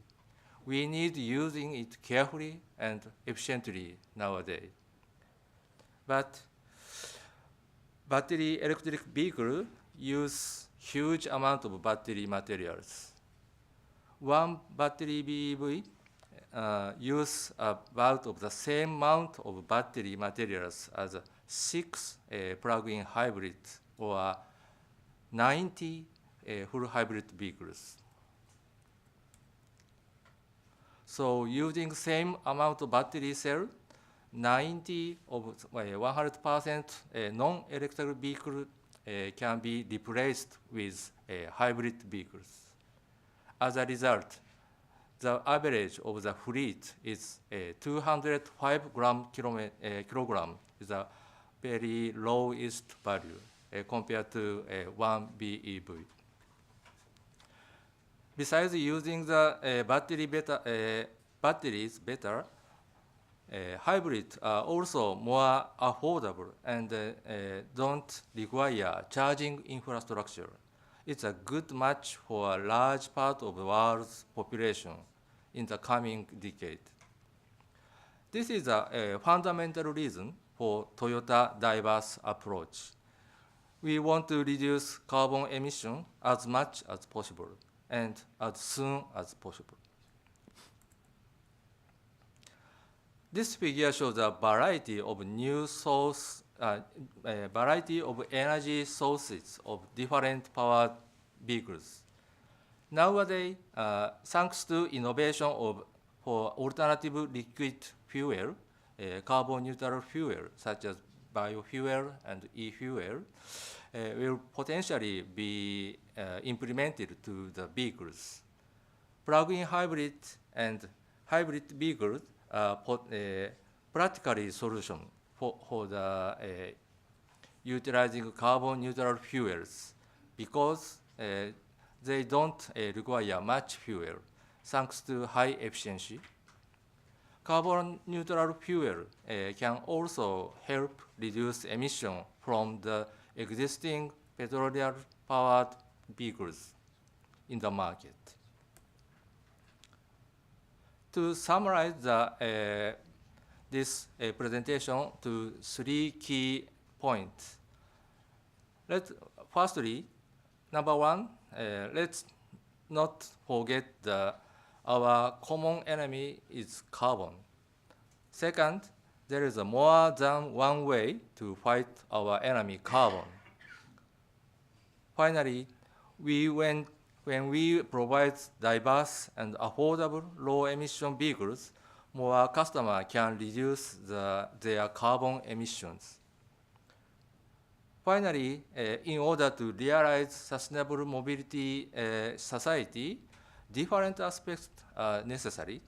We need using it carefully and efficiently nowadays. But battery electric vehicles use huge amount of battery materials. One battery BEV use about of the same amount of battery materials as 6 plug-in hybrids or 90 full hybrid vehicles. So using same amount of battery cell, 90 of 100% non-electric vehicle can be replaced with hybrid vehicles. As a result, the average of the fleet is 205 kilogram, is a very lowest value compared to one BEV. Besides using the batteries better, hybrids are also more affordable and don't require charging infrastructure. It's a good match for a large part of the world's population in the coming decade. This is a fundamental reason for Toyota diverse approach. We want to reduce carbon emission as much as possible and as soon as possible. This figure shows a variety of variety of energy sources of different powered vehicles. Nowadays, thanks to innovation for alternative liquid fuel, carbon neutral fuel such as biofuel and e-fuel, will potentially be implemented to the vehicles. Plug-in hybrid and hybrid vehicles are practically solution for the utilizing carbon neutral fuels because they don't require much fuel thanks to high efficiency. Carbon neutral fuel can also help reduce emission from the existing petroleum powered vehicles in the market. To summarize this presentation to 3 key points. Firstly, number one, let's not forget our common enemy is carbon. Second, there is more than one way to fight our enemy, carbon. Finally, when we provide diverse and affordable low-emission vehicles, more customers can reduce their carbon emissions. Finally, in order to realize sustainable mobility society, different aspects are necessary,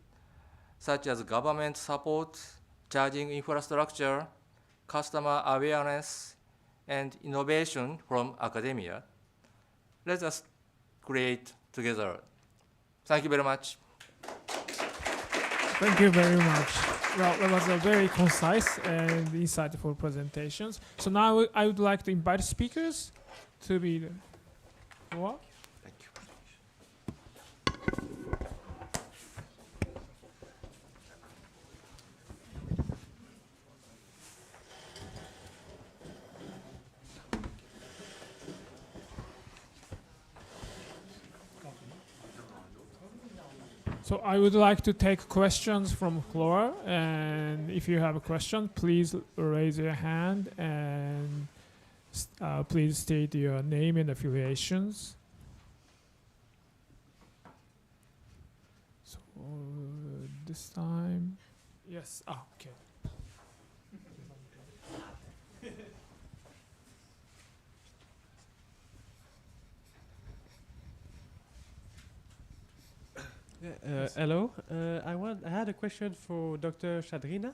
such as government support, charging infrastructure, customer awareness, and innovation from academia. Let us create together. Thank you very much. Thank you very much. Well, that was a very concise and insightful presentations. So now I would like to invite speakers to be the floor. Thank you. So I would like to take questions from floor, and if you have a question, please raise your hand and please state your name and affiliations. So this time, yes. Oh, okay. Hello. I had a question for Dr. Shadrina.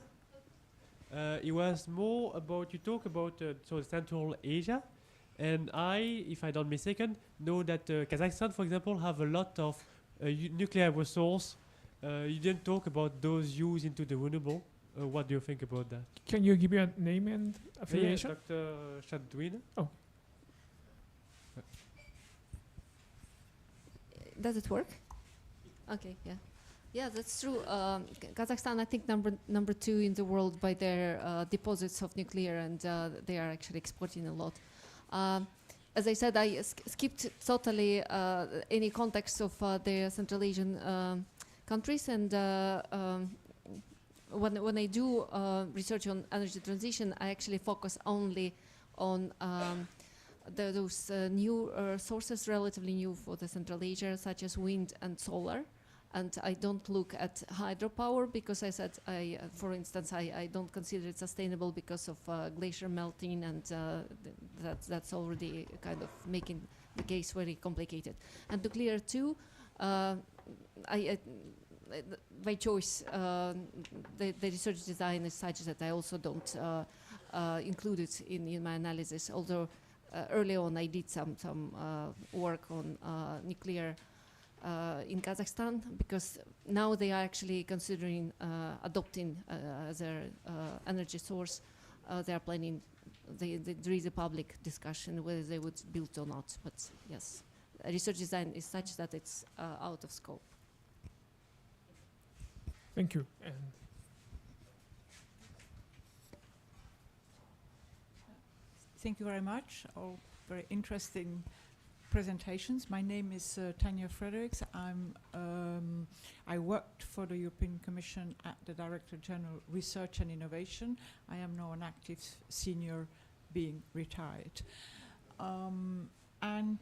It was more about, you talk about so Central Asia, and if I don't mistaken, know that Kazakhstan, for example, have a lot of nuclear resource. You didn't talk about those used into the renewable. What do you think about that? Can you give me a name and affiliation? Dr. Chadwin. Oh. Does it work? Okay, yeah. Yeah, that's true. Kazakhstan, I think, number 2 in the world by their deposits of nuclear, and they are actually exporting a lot. As I said, I skipped totally any context of the Central Asian countries, and when I do research on energy transition, I actually focus only on those new sources, relatively new for the Central Asia, such as wind and solar. And I don't look at hydropower because I said, for instance, I don't consider it sustainable because of glacier melting, and that's already kind of making the case very complicated. And nuclear too, by choice, the research design is such that I also don't include it in my analysis, although early on I did some work on nuclear in Kazakhstan, because now they are actually considering adopting as their energy source. They are planning, there is a public discussion whether they would build or not, but yes, research design is such that it's out of scope. Thank you. And thank you very much. All very interesting presentations. My name is Tanya Fredericks. I worked for the European Commission at the Director General Research and Innovation. I am now an active senior, being retired. And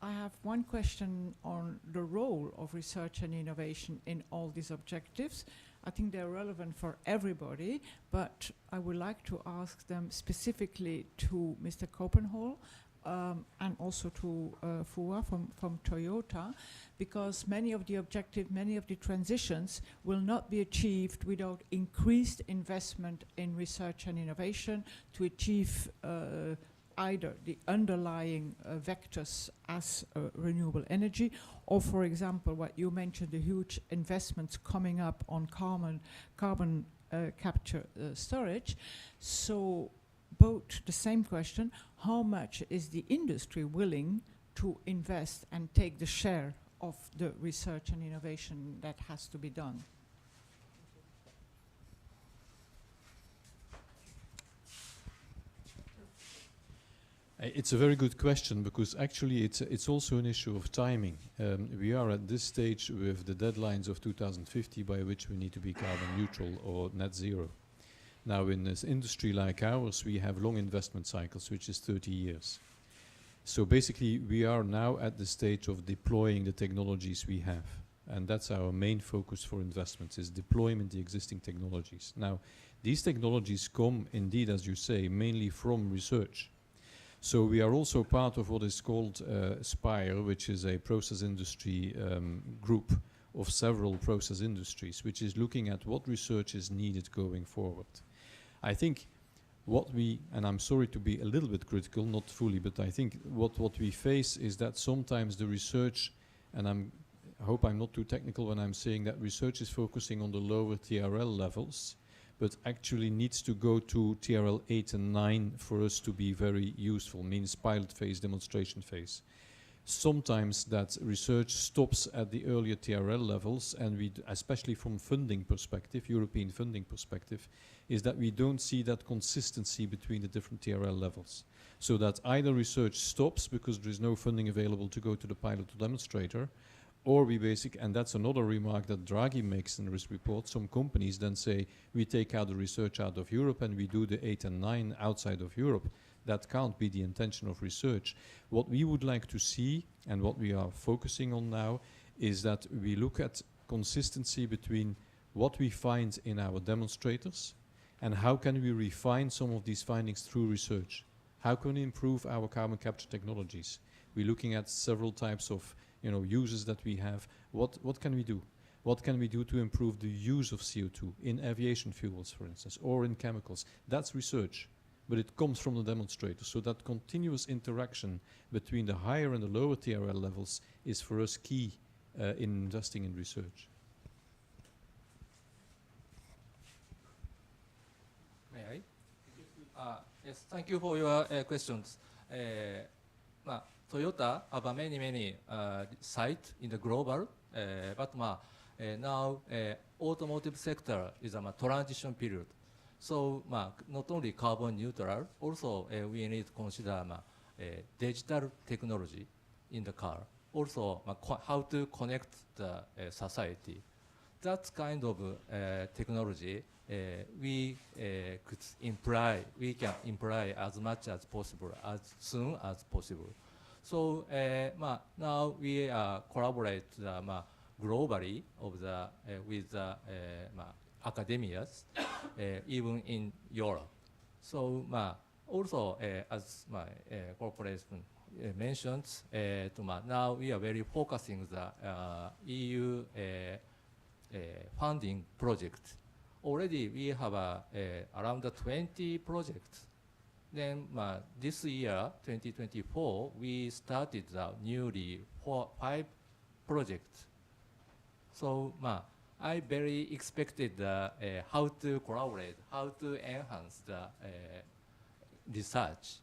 I have one question on the role of research and innovation in all these objectives. I think they're relevant for everybody, but I would like to ask them specifically to Mr. Copenhall, and also to Fua from Toyota, because many of the objectives, many of the transitions will not be achieved without increased investment in research and innovation to achieve either the underlying vectors as renewable energy, or, for example, what you mentioned, the huge investments coming up on carbon capture storage. So both the same question, how much is the industry willing to invest and take the share of the research and innovation that has to be done? It's a very good question, because actually it's also an issue of timing. We are at this stage with the deadlines of 2050 by which we need to be carbon neutral or net zero. Now, in this industry like ours, we have long investment cycles, which is 30 years. So basically, we are now at the stage of deploying the technologies we have. And that's our main focus for investments, is deployment of the existing technologies. Now, these technologies come, indeed, as you say, mainly from research. So we are also part of what is called SPIRE, which is a process industry group of several process industries, which is looking at what research is needed going forward. I think what we, and I'm sorry to be a little bit critical, not fully, but I think what we face is that sometimes the research, and I hope I'm not too technical when I'm saying that research is focusing on the lower TRL levels, but actually needs to go to TRL 8 and 9 for us to be very useful, means pilot phase, demonstration phase. Sometimes that research stops at the earlier TRL levels, and we, especially from funding perspective, European funding perspective, is that we don't see that consistency between the different TRL levels. So that either research stops because there is no funding available to go to the pilot or demonstrator, or we and that's another remark that Draghi makes in his report, some companies then say, we take out the research out of Europe and we do the 8 and 9 outside of Europe. That can't be the intention of research. What we would like to see, and what we are focusing on now, is that we look at consistency between what we find in our demonstrators and how can we refine some of these findings through research. How can we improve our carbon capture technologies? We're looking at several types of uses that we have. What can we do? What can we do to improve the use of CO2 in aviation fuels, for instance, or in chemicals? That's research, but it comes from the demonstrator. So that continuous interaction between the higher and the lower TRL levels is for us key in investing in research. May I? Yes, thank you for your questions. Toyota have many sites in the global, but now automotive sector is a transition period. So not only carbon neutral, also we need to consider digital technology in the car. Also how to connect the society. That kind of technology we can imply as much as possible, as soon as possible. So now we collaborate globally with the academias, even in Europe. So also as my corporation mentioned, now we are very focusing the EU funding project. Already we have around 20 projects. Then this year, 2024, we started newly 5 projects. So I very expected how to collaborate, how to enhance the research.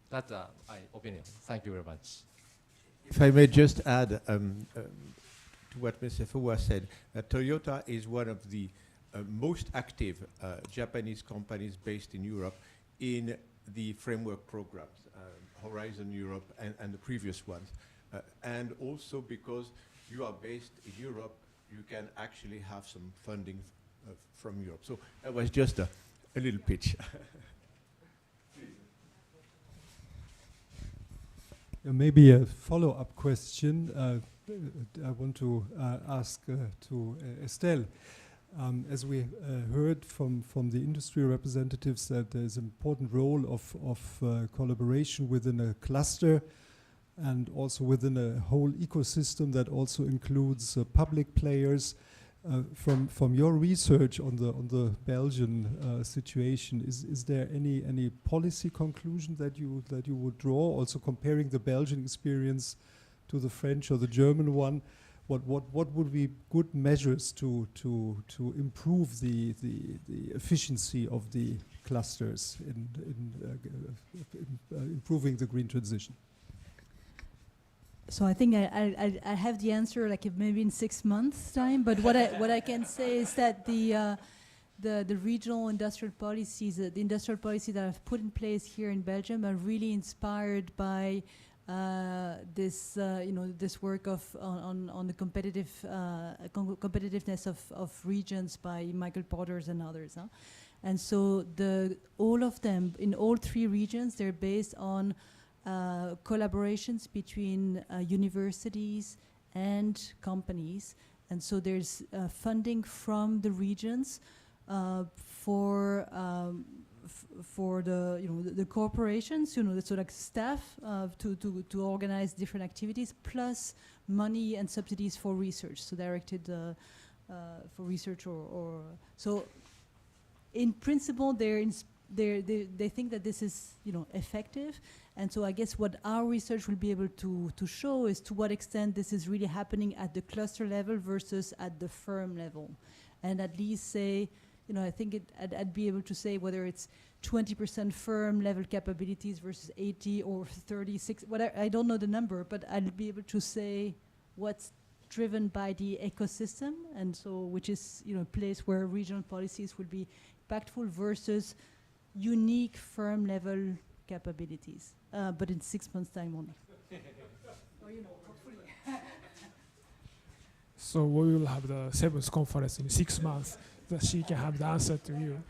That's my opinion. Thank you very much. If I may just add to what Mr. Fuwa said, Toyota is one of the most active Japanese companies based in Europe in the framework programs, Horizon Europe and the previous ones. And also because you are based in Europe, you can actually have some funding from Europe. So that was just a little pitch. Maybe a follow-up question I want to ask to Estelle. As we heard from the industry representatives, that there's an important role of collaboration within a cluster and also within a whole ecosystem that also includes public players. From your research on the Belgian situation, is there any policy conclusion that you would draw, also comparing the Belgian experience to the French or the German one? What would be good measures to improve the efficiency of the clusters in improving the green transition? So I think I have the answer like maybe in 6 months' time. But what I can say is that the regional industrial policies, the industrial policies that I've put in place here in Belgium are really inspired by this work on the competitiveness of regions by Michael Potters and others. Huh? And so all of them in all 3 regions, they're based on collaborations between universities and companies, and so there's funding from the regions for the corporations, so like staff to organize different activities, plus money and subsidies for research, so directed for research or so. In principle, they think that this is effective. And so I guess what our research will be able to show is to what extent this is really happening at the cluster level versus at the firm level. And at least say, I think I'd be able to say whether it's 20% firm level capabilities versus 80 or 36, whatever, I don't know the number, but I'll be able to say what's driven by the ecosystem, and so which is a place where regional policies will be impactful versus unique firm level capabilities, but in 6 months' time only. Or, hopefully. So we will have the 7th conference in 6 months that she can have the answer to you.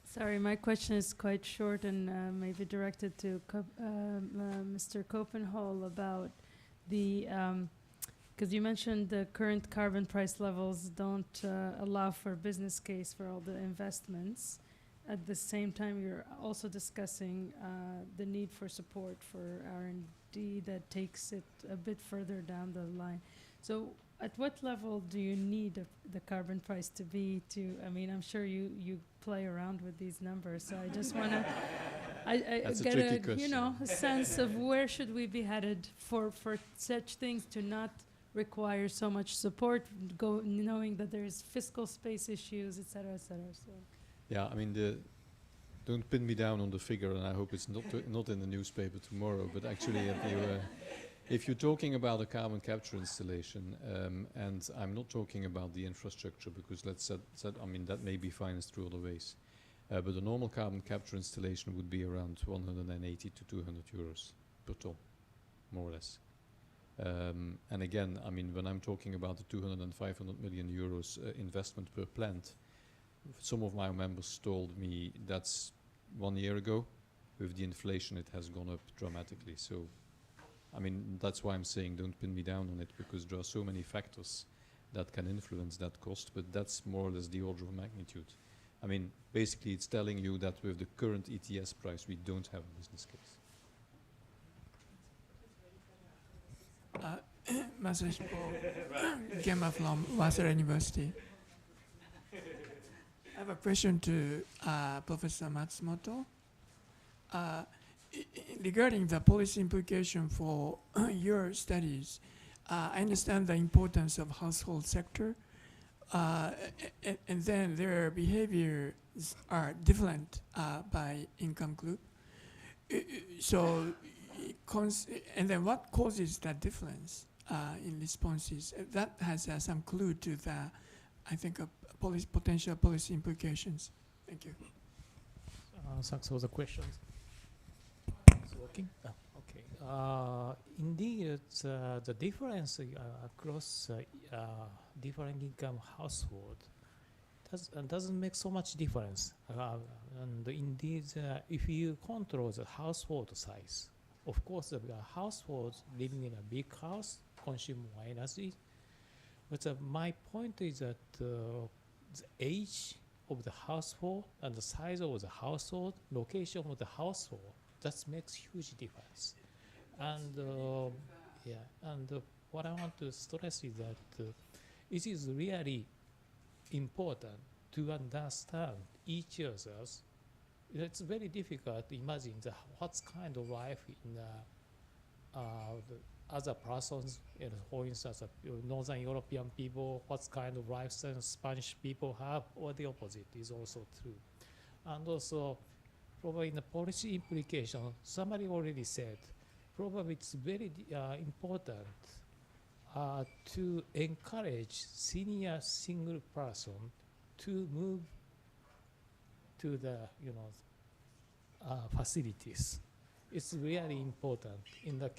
Sorry, my question is quite short and maybe directed to Mr. Copenhall about the, because you mentioned the current carbon price levels don't allow for business case for all the investments. At the same time, you're also discussing the need for support for R&D that takes it a bit further down the line. So at what level do you need the carbon price to be to, I'm sure you play around with these numbers, so I just want to I That's a get tricky a question. a sense of where should we be headed for such things to not require so much support, knowing that there's fiscal space issues, et cetera, et cetera. So. Yeah, I mean, don't pin me down on the figure, and I hope it's not in the newspaper tomorrow. But actually, if you're talking about a carbon capture installation, and I'm not talking about the infrastructure, because that may be financed through other ways. But a normal carbon capture installation would be around 180 to 200 euros per ton, more or less. And again, I mean, when I'm talking about the 200 and 500 million euros investment per plant, some of my members told me that's 1 year ago. With the inflation, it has gone up dramatically. So, I mean, that's why I'm saying don't pin me down on it, because there are so many factors that can influence that cost, but that's more or less the order of magnitude. I mean, basically, it's telling you that with the current ETS price, we don't have a business case. Message for Gemma from Waseda University. I have a question to Professor Matsumoto. Regarding the policy implication for your studies, I understand the importance of household sector, and then their behaviors are different by income group. So, and then what causes that difference in responses? That has some clue to the, I think, potential policy implications. Thank you. Thanks for the questions. It's working? Oh, okay. Indeed, it's, the difference across different income household doesn't make so much difference. And indeed, if you control the household size, of course, the household living in a big house consume more energy. But my point is that the age of the household and the size of the household, location of the household, that makes huge difference. And what I want to stress is that it is really important to understand each other's. It's very difficult to imagine what kind of life in the other persons, for instance, Northern European people, what kind of lifestyle Spanish people have, or the opposite is also true. And also, probably in the policy implication, somebody already said, probably it's very important to encourage senior single person to move to the facilities. It's really important in the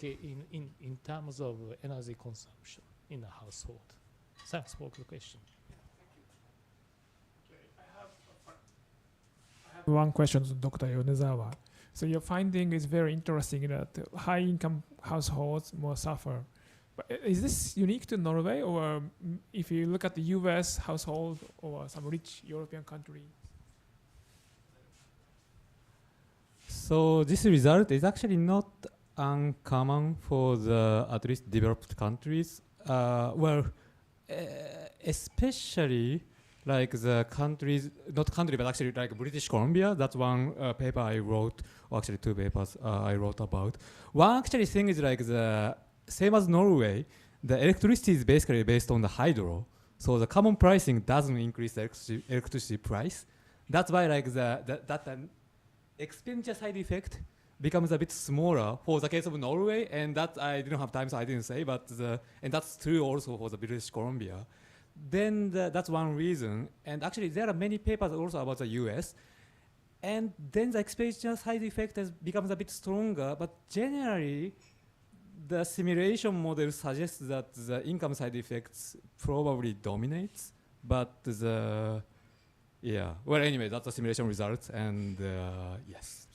in terms of energy consumption in the household. Thanks for the question. I have one question to Dr. Yonezawa. So your finding is very interesting that high-income households more suffer. But is this unique to Norway, or if you look at the U.S. household or some rich European country? So this result is actually not uncommon for the at least developed countries. Especially like the countries, not country, but actually like British Columbia. That's one paper I wrote, or actually two papers I wrote about. One actually thing is like the same as Norway, the electricity is basically based on the hydro. So the common pricing doesn't increase the electricity price. That's why like that expenditure side effect becomes a bit smaller for the case of Norway, and that I didn't have time, so I didn't say, but and that's true also for the British Columbia. Then that's one reason, and actually there are many papers also about the US, and then the expenditure side effect becomes a bit stronger, but generally the simulation model suggests that the income side effects probably dominates, but well, anyway, that's the simulation results, and yes.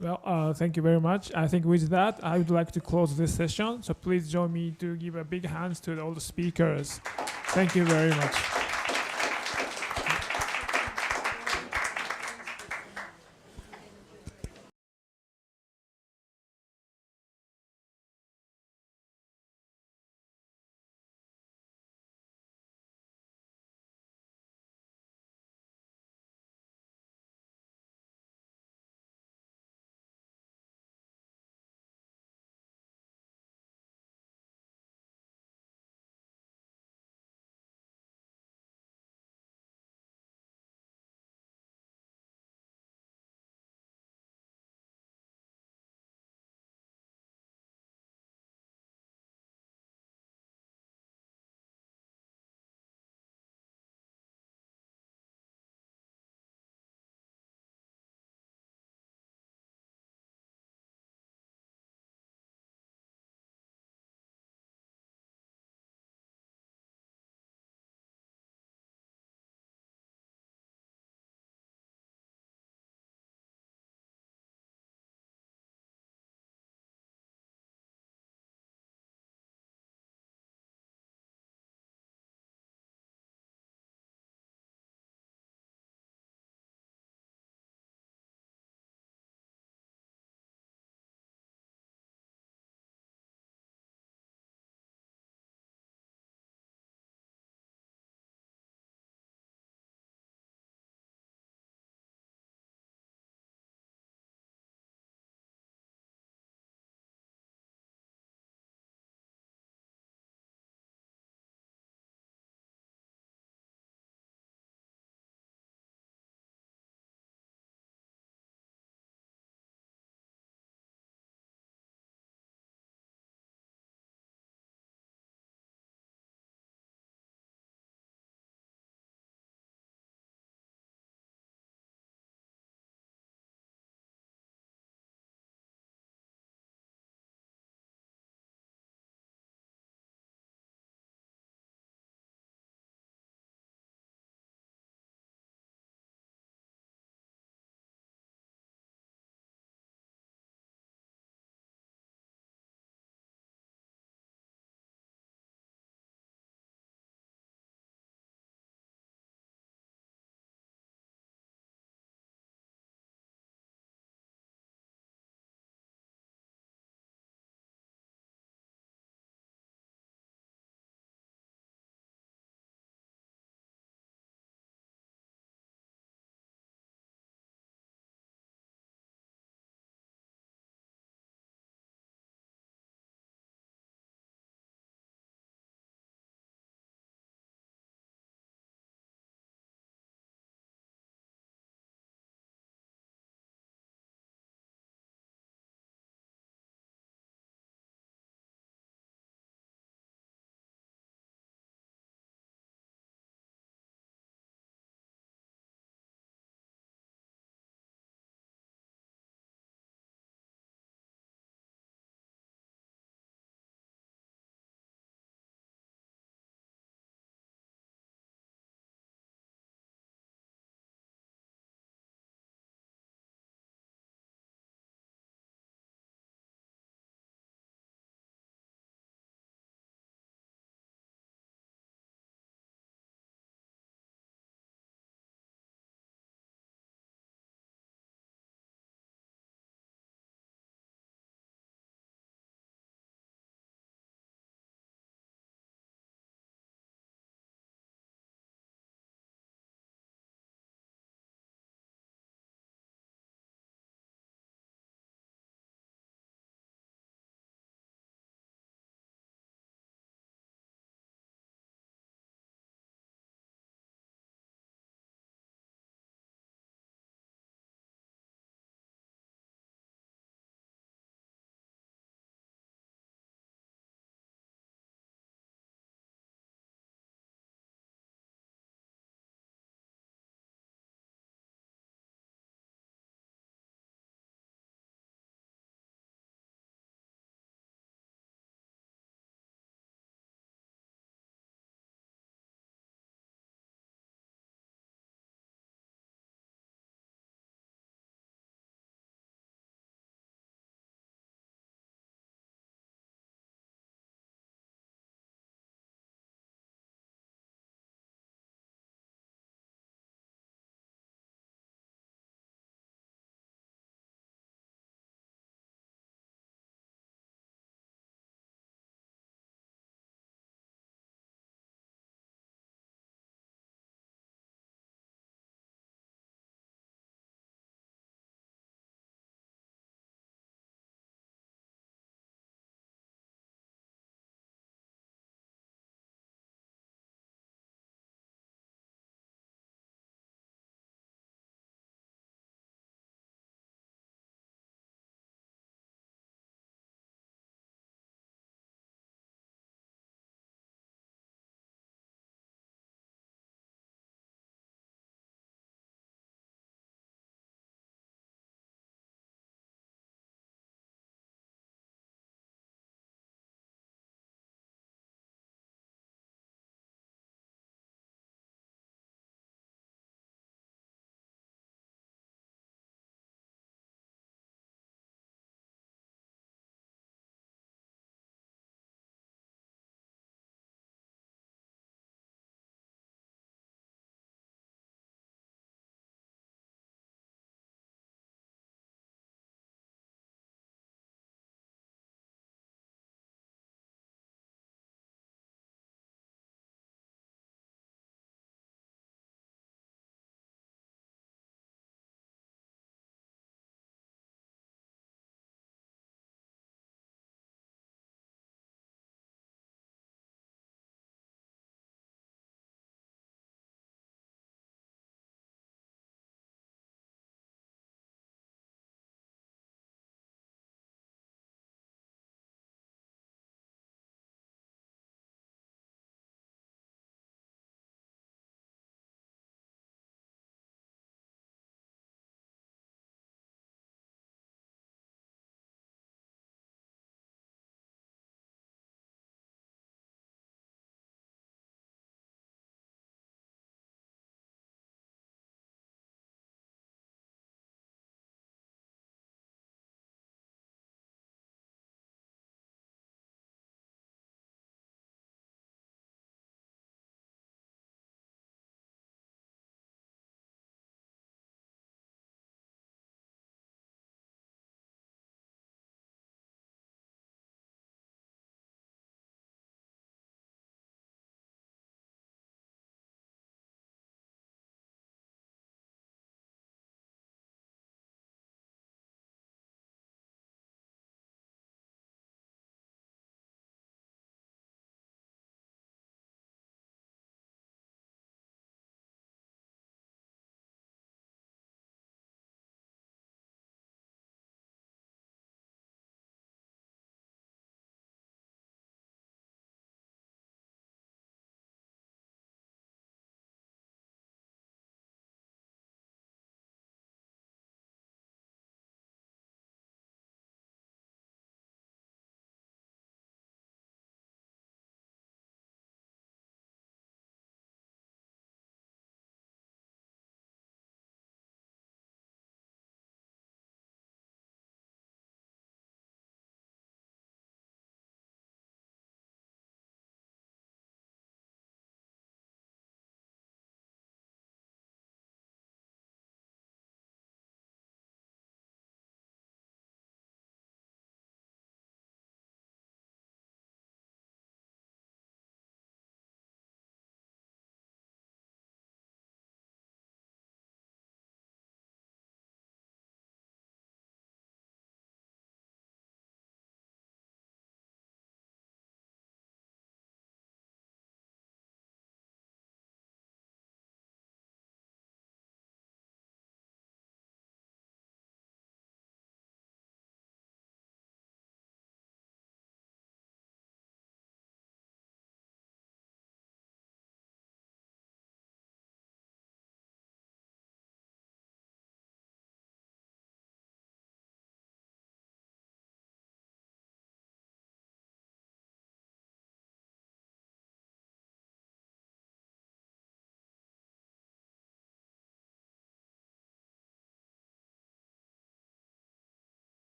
Well, thank you very much. I think with that, I would like to close this session. So please join me to give a big hand to all the speakers. Thank you very much.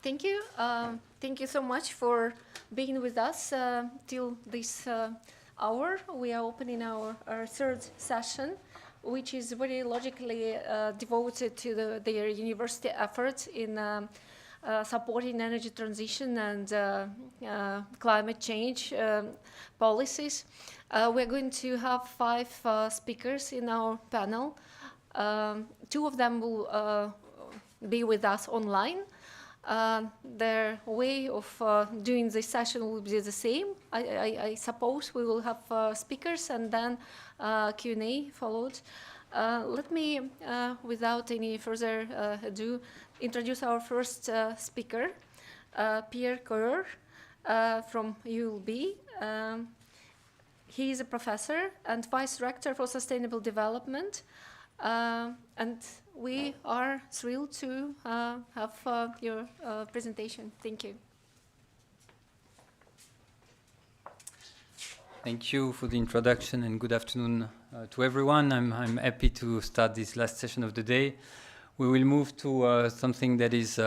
Thank you. Thank you so much for being with us till this hour. We are opening our third session, which is very logically devoted to their university efforts in supporting energy transition and climate change policies. We're going to have 5 speakers in our panel. 2 of them will be with us online. Their way of doing this session will be the same. I suppose we will have speakers and then Q&A followed. Let me, without any further ado, introduce our first speaker, Pierre Coeur from ULB. He is a professor and vice rector for sustainable development. And we are thrilled to have your presentation. Thank you. Thank you for the introduction and good afternoon to everyone. I'm happy to start this last session of the day. We will move to something that is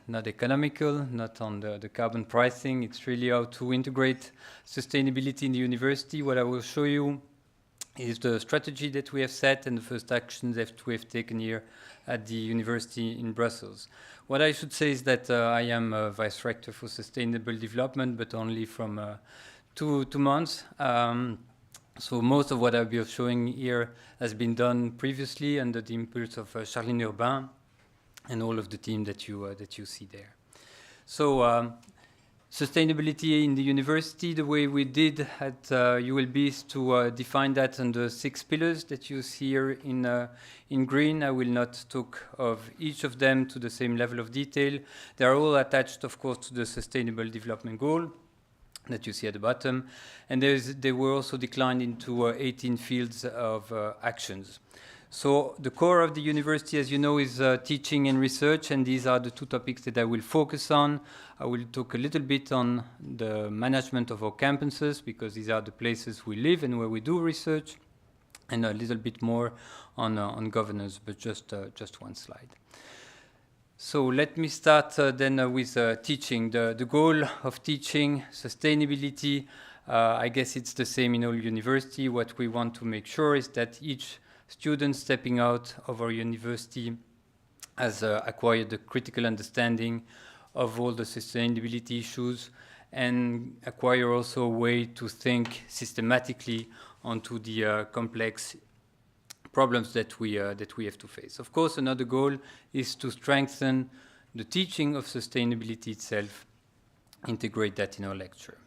not economical, not on the carbon pricing. It's really how to integrate sustainability in the university. What I will show you is the strategy that we have set and the first actions that we have taken here at the university in Brussels. What I should say is that I am a vice rector for sustainable development, but only from 2 months. So most of what I'll be showing here has been done previously under the impulse of Charline Urbain and all of the team that you see there. So sustainability in the university, the way we did at ULB is to define that under 6 pillars that you see here in green. I will not talk of each of them to the same level of detail. They are all attached, of course, to the Sustainable Development Goal that you see at the bottom. And they were also declined into 18 fields of actions. So the core of the university, as you know, is teaching and research, and these are the 2 topics that I will focus on. I will talk a little bit on the management of our campuses, because these are the places we live and where we do research, and a little bit more on governance, but just one slide. So let me start then with teaching. The goal of teaching, sustainability, I guess it's the same in all university. What we want to make sure is that each student stepping out of our university has acquired a critical understanding of all the sustainability issues and acquire also a way to think systematically onto the complex problems that we have to face. Of course, another goal is to strengthen the teaching of sustainability itself, integrate that in our lecture.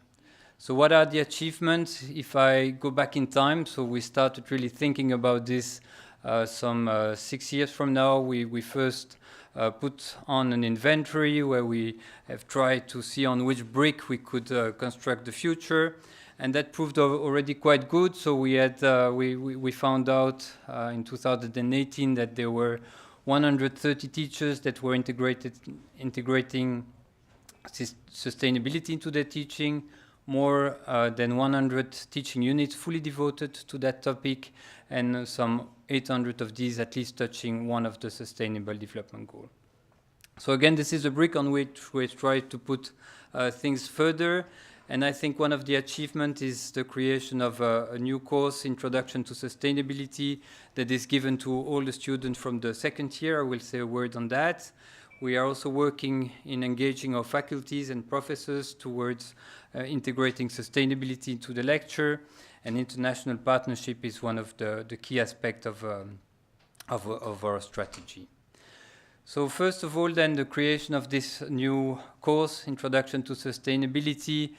So what are the achievements? If I go back in time, so we started really thinking about this some 6 years from now. We first put on an inventory where we have tried to see on which brick we could construct the future. And that proved already quite good. So we found out in 2018 that there were 130 teachers that were integrating sustainability into their teaching, more than 100 teaching units fully devoted to that topic, and some 800 of these at least touching one of the Sustainable Development Goals. So again, this is a brick on which we try to put things further. And I think one of the achievements is the creation of a new course, Introduction to Sustainability, that is given to all the students from the 2nd year. I will say a word on that. We are also working in engaging our faculties and professors towards integrating sustainability into the lecture, and international partnership is one of the key aspects of our strategy. So first of all, then, the creation of this new course, Introduction to Sustainability.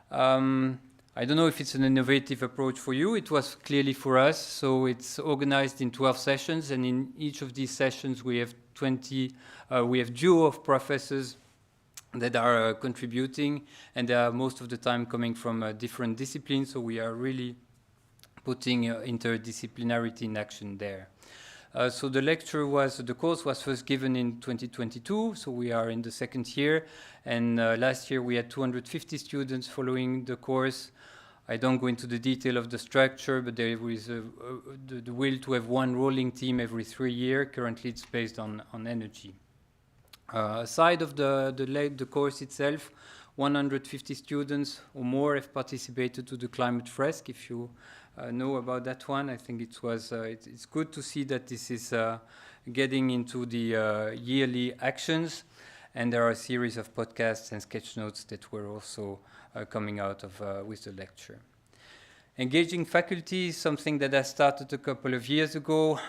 I don't know if it's an innovative approach for you. It was clearly for us. So it's organized in 12 sessions, and in each of these sessions we have duo of professors that are contributing, and they are most of the time coming from different disciplines. So we are really putting interdisciplinarity in action there. So the course was first given in 2022, so we are in the 2nd year, and last year we had 250 students following the course. I don't go into the detail of the structure, but there is the will to have one rolling team every 3 years. Currently it's based on energy. Aside of the course itself, 150 students or more have participated to the climate fresk. If you know about that one, I think it's good to see that this is getting into the yearly actions, and there are a series of podcasts and sketch notes that were also coming out of with the lecture. Engaging faculty is something that I started a couple of years ago.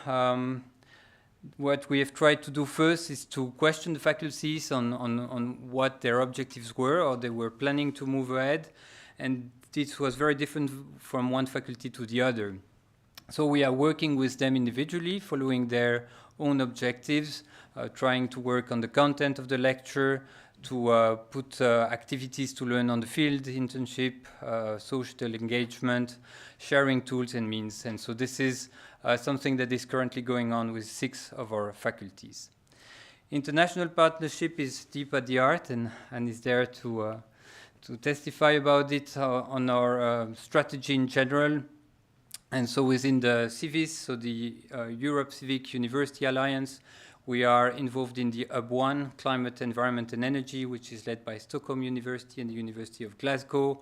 What we have tried to do first is to question the faculties on what their objectives were, or they were planning to move ahead, and this was very different from one faculty to the other. So we are working with them individually, following their own objectives, trying to work on the content of the lecture, to put activities to learn on the field, internship, social engagement, sharing tools and means. And so this is something that is currently going on with 6 of our faculties. International partnership is deep at the heart and is there to testify about it on our strategy in general. And so within the CIVIS, so the Europe Civic University Alliance, we are involved in the ULB-1, Climate, Environment and Energy, which is led by Stockholm University and the University of Glasgow.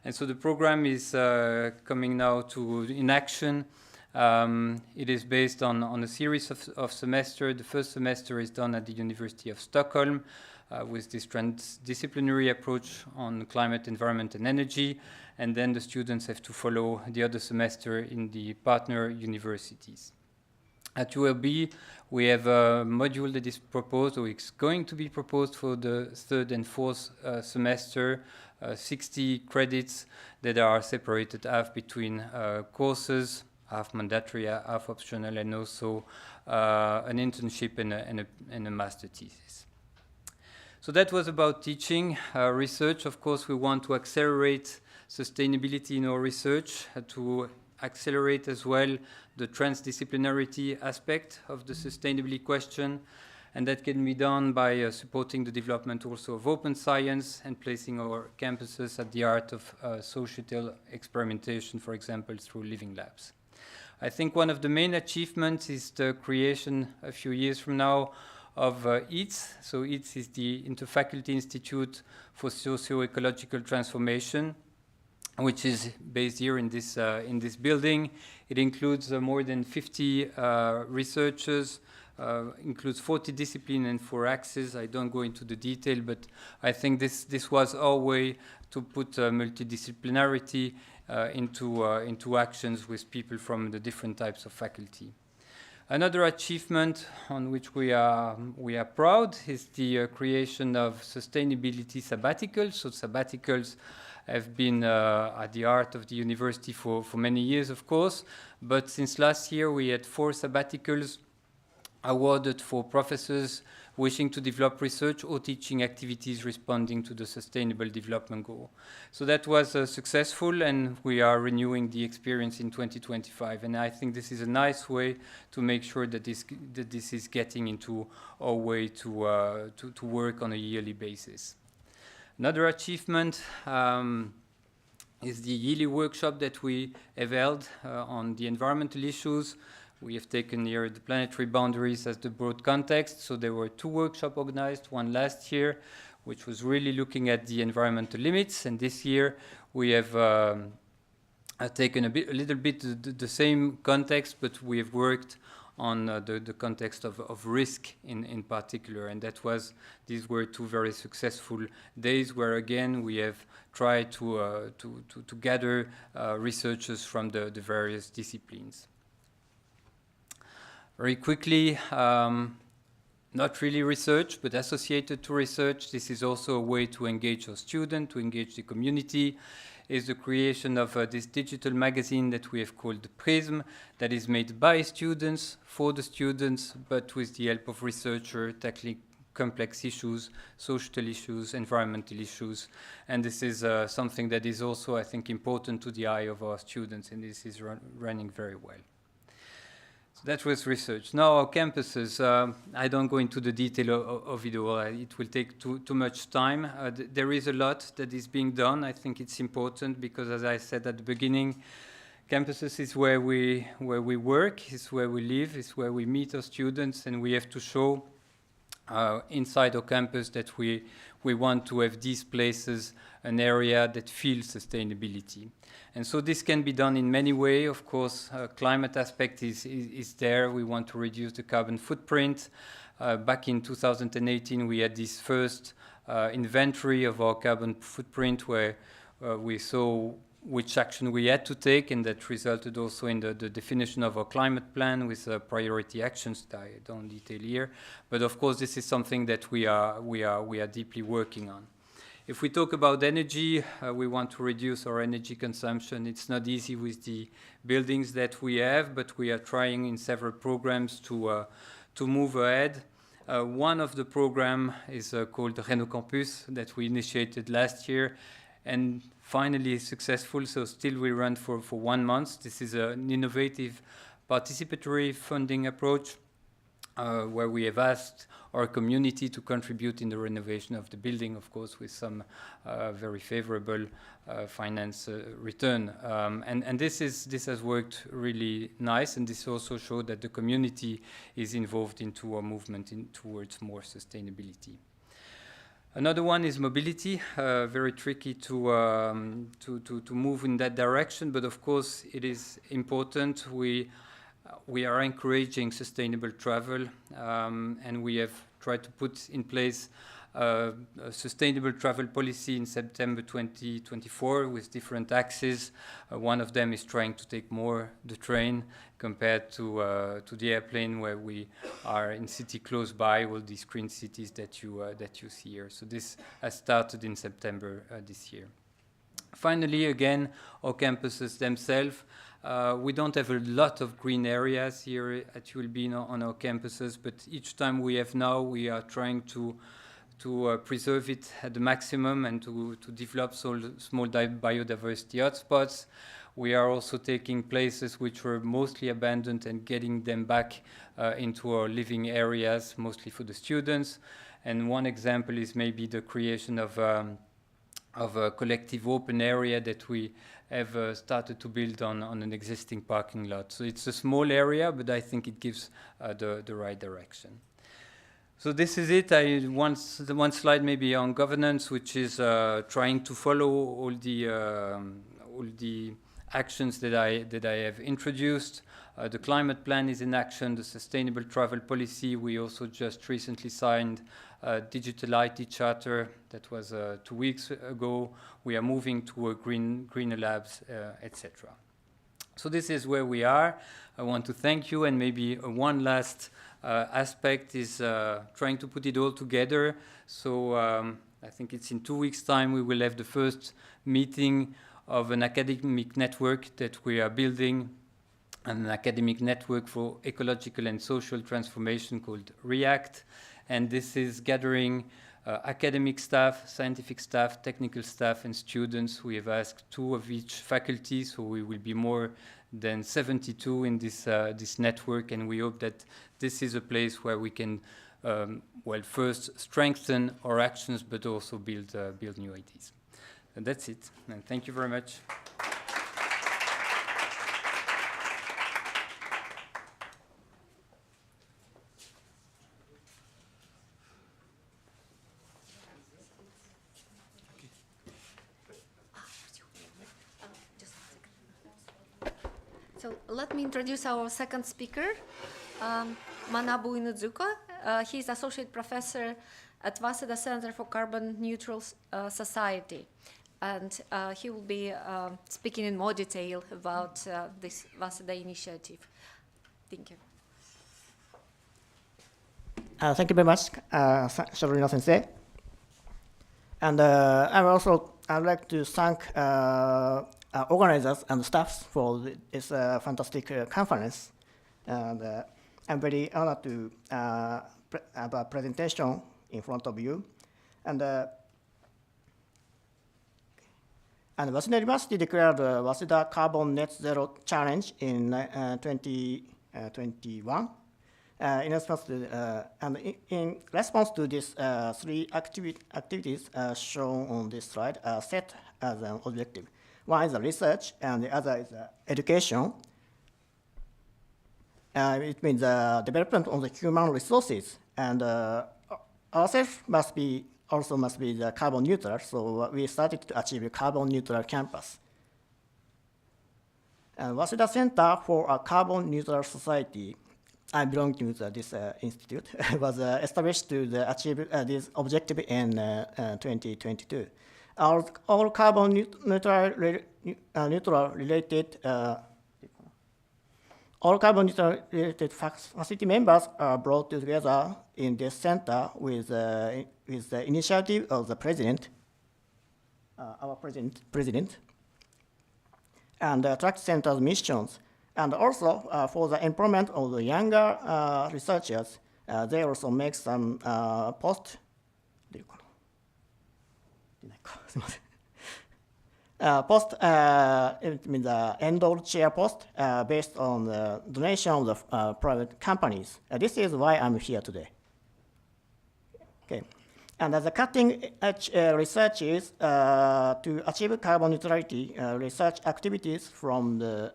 And so the program is coming now in action. It is based on a series of semesters. The first semester is done at the University of Stockholm with this transdisciplinary approach on climate, environment and energy. And then the students have to follow the other semester in the partner universities. At ULB, we have a module that is proposed, or it's going to be proposed for the 3rd and 4th semester, 60 credits that are separated half between courses, half mandatory, half optional, and also an internship and a master thesis. So that was about teaching. Research, of course, we want to accelerate sustainability in our research, to accelerate as well the transdisciplinarity aspect of the sustainability question, and that can be done by supporting the development also of open science and placing our campuses at the heart of societal experimentation, for example, through living labs. I think one of the main achievements is the creation a few years from now of ITS. So ITS is the Interfaculty Institute for Socio-Ecological Transformation, which is based here in this building. It includes more than 50 researchers, includes 40 disciplines and 4 axes. I don't go into the detail, but I think this was our way to put multidisciplinarity into actions with people from the different types of faculty. Another achievement on which we are proud is the creation of sustainability sabbaticals. So sabbaticals have been at the heart of the university for many years, of course, but since last year we had 4 sabbaticals awarded for professors wishing to develop research or teaching activities responding to the Sustainable Development Goal. So that was successful, and we are renewing the experience in 2025. And I think this is a nice way to make sure that this is getting into our way to work on a yearly basis. Another achievement is the yearly workshop that we have held on the environmental issues. We have taken here the planetary boundaries as the broad context. So there were 2 workshops organized, one last year, which was really looking at the environmental limits. And this year we have taken a little bit the same context, but we have worked on the context of risk in particular. And these were 2 very successful days where, again, we have tried to gather researchers from the various disciplines. Very quickly, not really research, but associated to research. This is also a way to engage our students, to engage the community, is the creation of this digital magazine that we have called Prism, that is made by students, for the students, but with the help of researchers tackling complex issues, social issues, environmental issues. And this is something that is also, I think, important to the eye of our students, and this is running very well. So that was research. Now our campuses, I don't go into the detail of it all. It will take too much time. There is a lot that is being done. I think it's important because, as I said at the beginning, campuses is where we work, is where we live, is where we meet our students, and we have to show inside our campus that we want to have these places an area that feels sustainability. And so this can be done in many ways. Of course, climate aspect is there. We want to reduce the carbon footprint. Back in 2018, we had this first inventory of our carbon footprint where we saw which action we had to take, and that resulted also in the definition of our climate plan with priority actions that I don't detail here. But of course, this is something that we are deeply working on. If we talk about energy, we want to reduce our energy consumption. It's not easy with the buildings that we have, but we are trying in several programs to move ahead. One of the program is called Reno Campus that we initiated last year, and finally successful, so still we run for 1 month. This is an innovative participatory funding approach where we have asked our community to contribute in the renovation of the building, of course, with some very favorable finance return. And this has worked really nice, and this also showed that the community is involved into a movement towards more sustainability. Another one is mobility, very tricky to move in that direction, but of course it is important. We are encouraging sustainable travel, and we have tried to put in place a sustainable travel policy in September 2024 with different axes. One of them is trying to take more the train compared to the airplane, where we are in city close by, all these green cities that you see here. So this has started in September this year. Finally, again, our campuses themselves. We don't have a lot of green areas here at ULB on our campuses, but each time we have now, we are trying to preserve it at the maximum and to develop small biodiversity hotspots. We are also taking places which were mostly abandoned and getting them back into our living areas, mostly for the students. And one example is maybe the creation of a collective open area that we have started to build on an existing parking lot. So it's a small area, but I think it gives the right direction. So this is it. One slide maybe on governance, which is trying to follow all the actions that I have introduced. The climate plan is in action, the sustainable travel policy. We also just recently signed a digital IT charter that was 2 weeks ago. We are moving to a greener labs, etc. So this is where we are. I want to thank you, and maybe one last aspect is trying to put it all together. So I think it's in 2 weeks' time we will have the first meeting of an academic network that we are building, an academic network for ecological and social transformation called REACT. And this is gathering academic staff, scientific staff, technical staff, and students. We have asked 2 of each faculty, so we will be more than 72 in this network, and we hope that this is a place where we can, first strengthen our actions, but also build new ideas. And that's it, and thank you very much. So let me introduce our second speaker, Manabu Inuzuka. He's associate professor at Waseda Center for Carbon Neutral Society. And he will be speaking in more detail about this Waseda initiative. Thank you. Thank you very much, Sabrina Sensei. And I'd like to thank organizers and staffs for this fantastic conference. And I'm very honored to have a presentation in front of you. And Waseda University declared the Waseda Carbon Net Zero Challenge in 2021. In response to these 3 activities shown on this slide are set as an objective. One is research, and the other is education. It means development of the human resources and ourselves must be the carbon neutral, so we started to achieve a carbon neutral campus. And Waseda Center for a Carbon Neutral Society, I belong to this institute, was established to achieve this objective in 2022. All carbon neutral related facility members are brought together in this center with the initiative of the president, our president, and the track center's missions. And also for the employment of the younger researchers, they also make some post the endowed chair post based on the donation of the private companies. This is why I'm here today. Okay. And the cutting-edge research is to achieve carbon neutrality research activities from the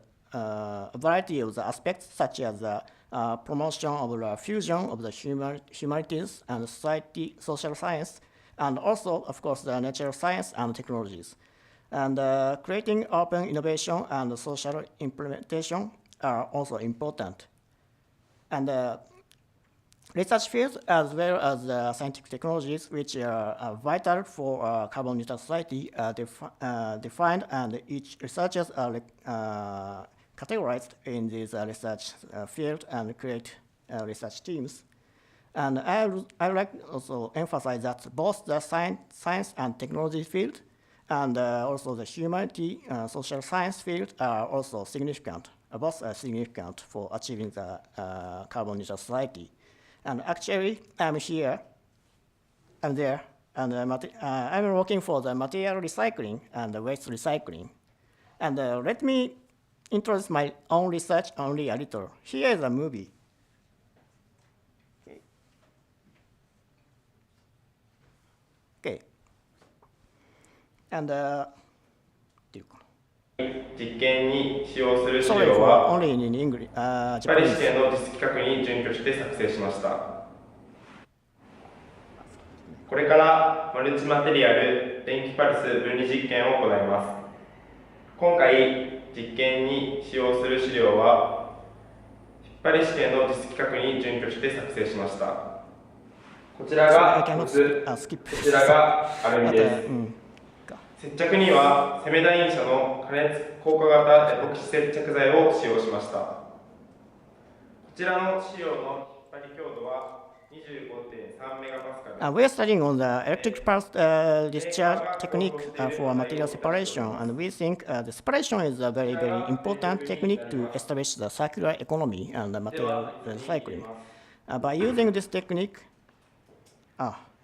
variety of the aspects, such as the promotion of the fusion of the humanities and social science, and also, of course, the natural science and technologies. And creating open innovation and social implementation are also important. And research fields, as well as scientific technologies, which are vital for carbon neutral society, are defined, and each researchers are categorized in this research field and create research teams. And I would like to also emphasize that both the science and technology field and also the humanity social science field are also significant. Both are significant for achieving the carbon neutral society. And actually, I'm here, I'm there, and I'm working for the material recycling and the waste recycling. And let me introduce my own research only a little. Here is a movie. Okay. And sorry for only in English. パリ試験の実績確認に準拠して作成しました。これからマルチマテリアル電気パルス分離実験を行います。今回実験に使用する資料はパリ試験の実績確認に準拠して作成しました。こちらが鉄、こちらがアルミです。接着にはセメダイン社の加熱効果型エポキシ接着剤を使用しました。こちらの資料の引っ張り強度は 25.3 megapascal. We are studying on the electric pulse discharge technique for material separation, and we think the separation is a very, very important technique to establish the circular economy and the material recycling. By using this technique,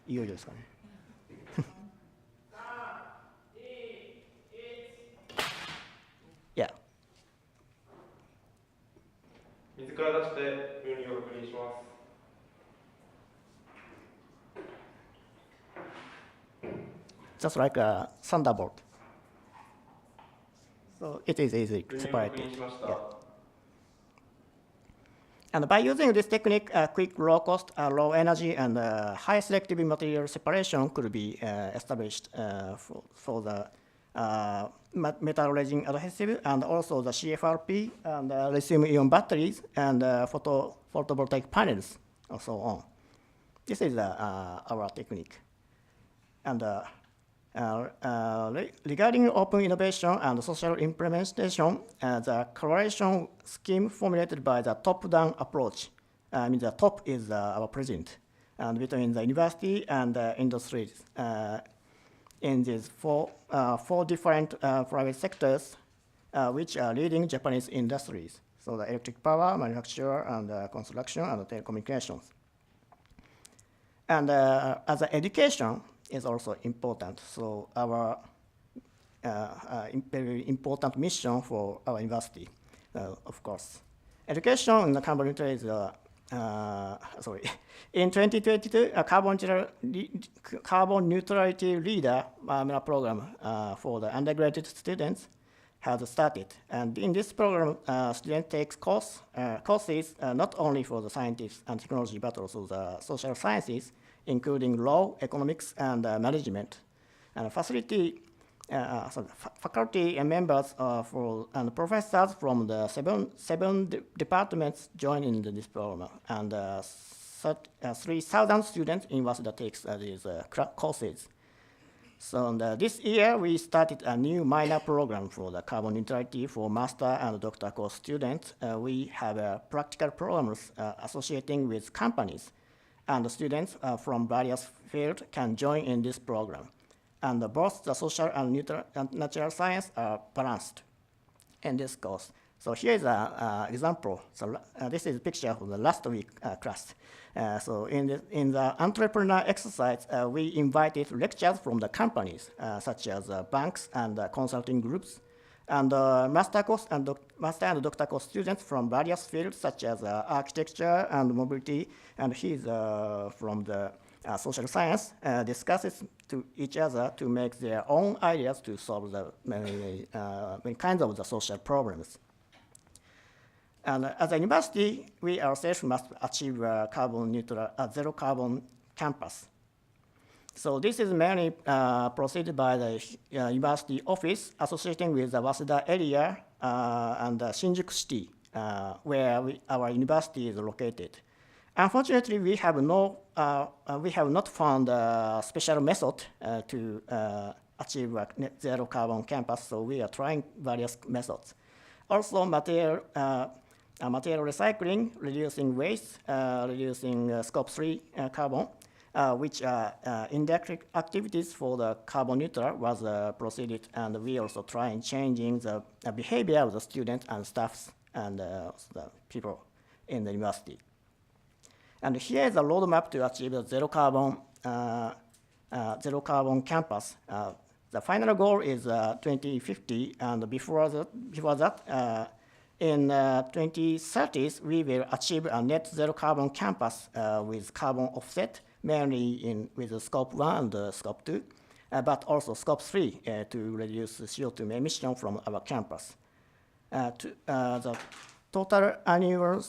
いよいよですかね。水から出して分離を確認します。Just like a thunderbolt. So it is easy to separate it. Yeah. And by using this technique, quick, low cost, low energy, and high selectivity material separation could be established for the metal resin adhesive, and also the CFRP and lithium-ion batteries and photovoltaic panels and so on. This is our technique. And regarding open innovation and social implementation, the collaboration scheme formulated by the top-down approach, the top is our president, and between the university and industries, in these four different private sectors, which are leading Japanese industries. So the electric power, manufacture, and construction, and telecommunications. And as education is also important. So our very important mission for our university, of course. Education in the carbon neutral is in 2022, a carbon neutrality leader program for the undergraduate students has started. And in this program, students take courses not only for the scientists and technology, but also the social sciences, including law, economics, and management. And faculty and members and professors from the seven departments join in this program. And 3,000 students in Waseda takes these courses. So this year, we started a new minor program for the carbon neutrality for master and doctor course students. We have practical programs associating with companies, and the students from various fields can join in this program. And both the social and natural science are balanced in this course. So here is an example. So this is a picture of the last week class. So in the entrepreneur exercise, we invited lecturers from the companies, such as banks and consulting groups, and master and doctor course students from various fields, such as architecture and mobility, and he's from the social science, discusses to each other to make their own ideas to solve the many kinds of the social problems. And as a university, we ourselves must achieve carbon neutral, zero carbon campus. So this is mainly proceeded by the university office associating with the Waseda area and Shinjuku City, where our university is located. Unfortunately, we have not found a special method to achieve a net zero carbon campus, so we are trying various methods. Also, material recycling, reducing waste, reducing scope 3 carbon, which are indirect activities for the carbon neutral was proceeded, and we also try in changing the behavior of the students and staffs and the people in the university. And here is a roadmap to achieve the zero carbon campus. The final goal is 2050, and before that, in 2030s, we will achieve a net zero carbon campus with carbon offset, mainly with the scope 1 and scope 2, but also scope 3 to reduce the CO2 emission from our campus. The total annual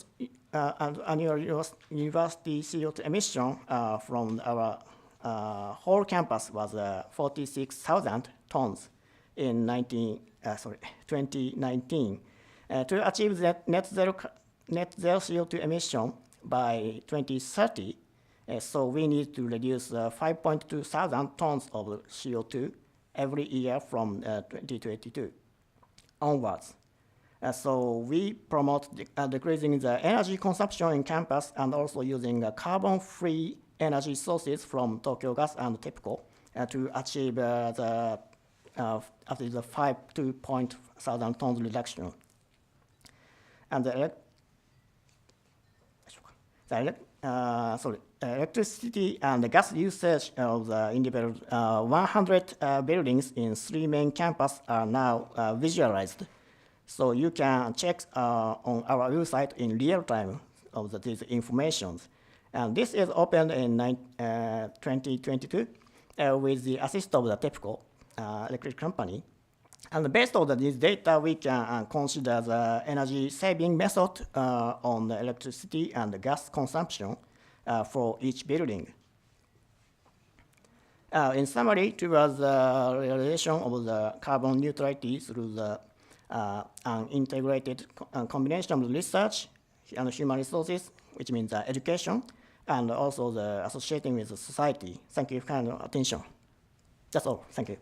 university CO2 emission from our whole campus was 46,000 tons in 2019. To achieve that net zero CO2 emission by 2030, so we need to reduce 5.2 thousand tons of CO2 every year from 2022 onwards. So we promote decreasing the energy consumption in campus and also using carbon-free energy sources from Tokyo Gas and TEPCO to achieve the 5,200 tons reduction. And the electricity and the gas usage of the individual 100 buildings in 3 main campuses are now visualized. So you can check on our website in real time of these informations. And this is opened in 2022 with the assist of the TEPCO electric company. And based on this data, we can consider the energy saving method on the electricity and the gas consumption for each building. In summary, towards the realization of the carbon neutrality through the an integrated combination of research and human resources, which means education, and also the associating with the society. Thank you for kind of attention. That's all. Thank you.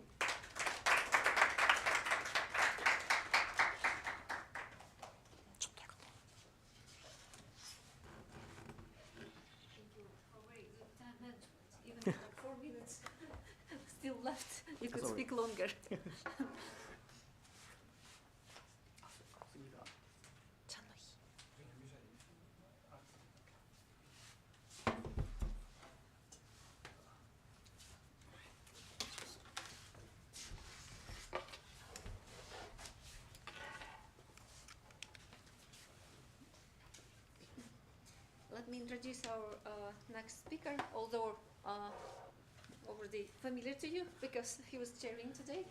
Still left. You could speak longer. Let me introduce our next speaker, although already familiar to you because he was chairing today.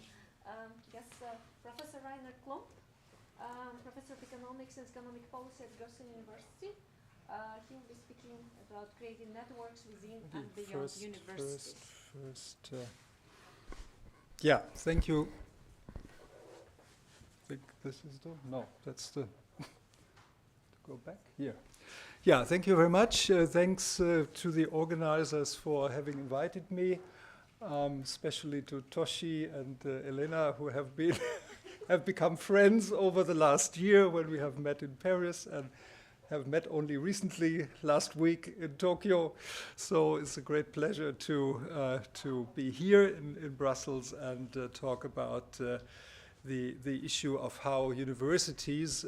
Yes, Professor Rainer Klomp, Professor of Economics and Economic Policy at Brussels University. He will be speaking about creating networks within and beyond universities. Yeah, thank you. I think this is the, no, that's the, go back here. Yeah, thank you very much. Thanks to the organizers for having invited me, especially to Toshi and Elena, who have been have become friends over the last year when we have met in Paris and have met only recently last week in Tokyo. So it's a great pleasure to be here in Brussels and talk about the issue of how universities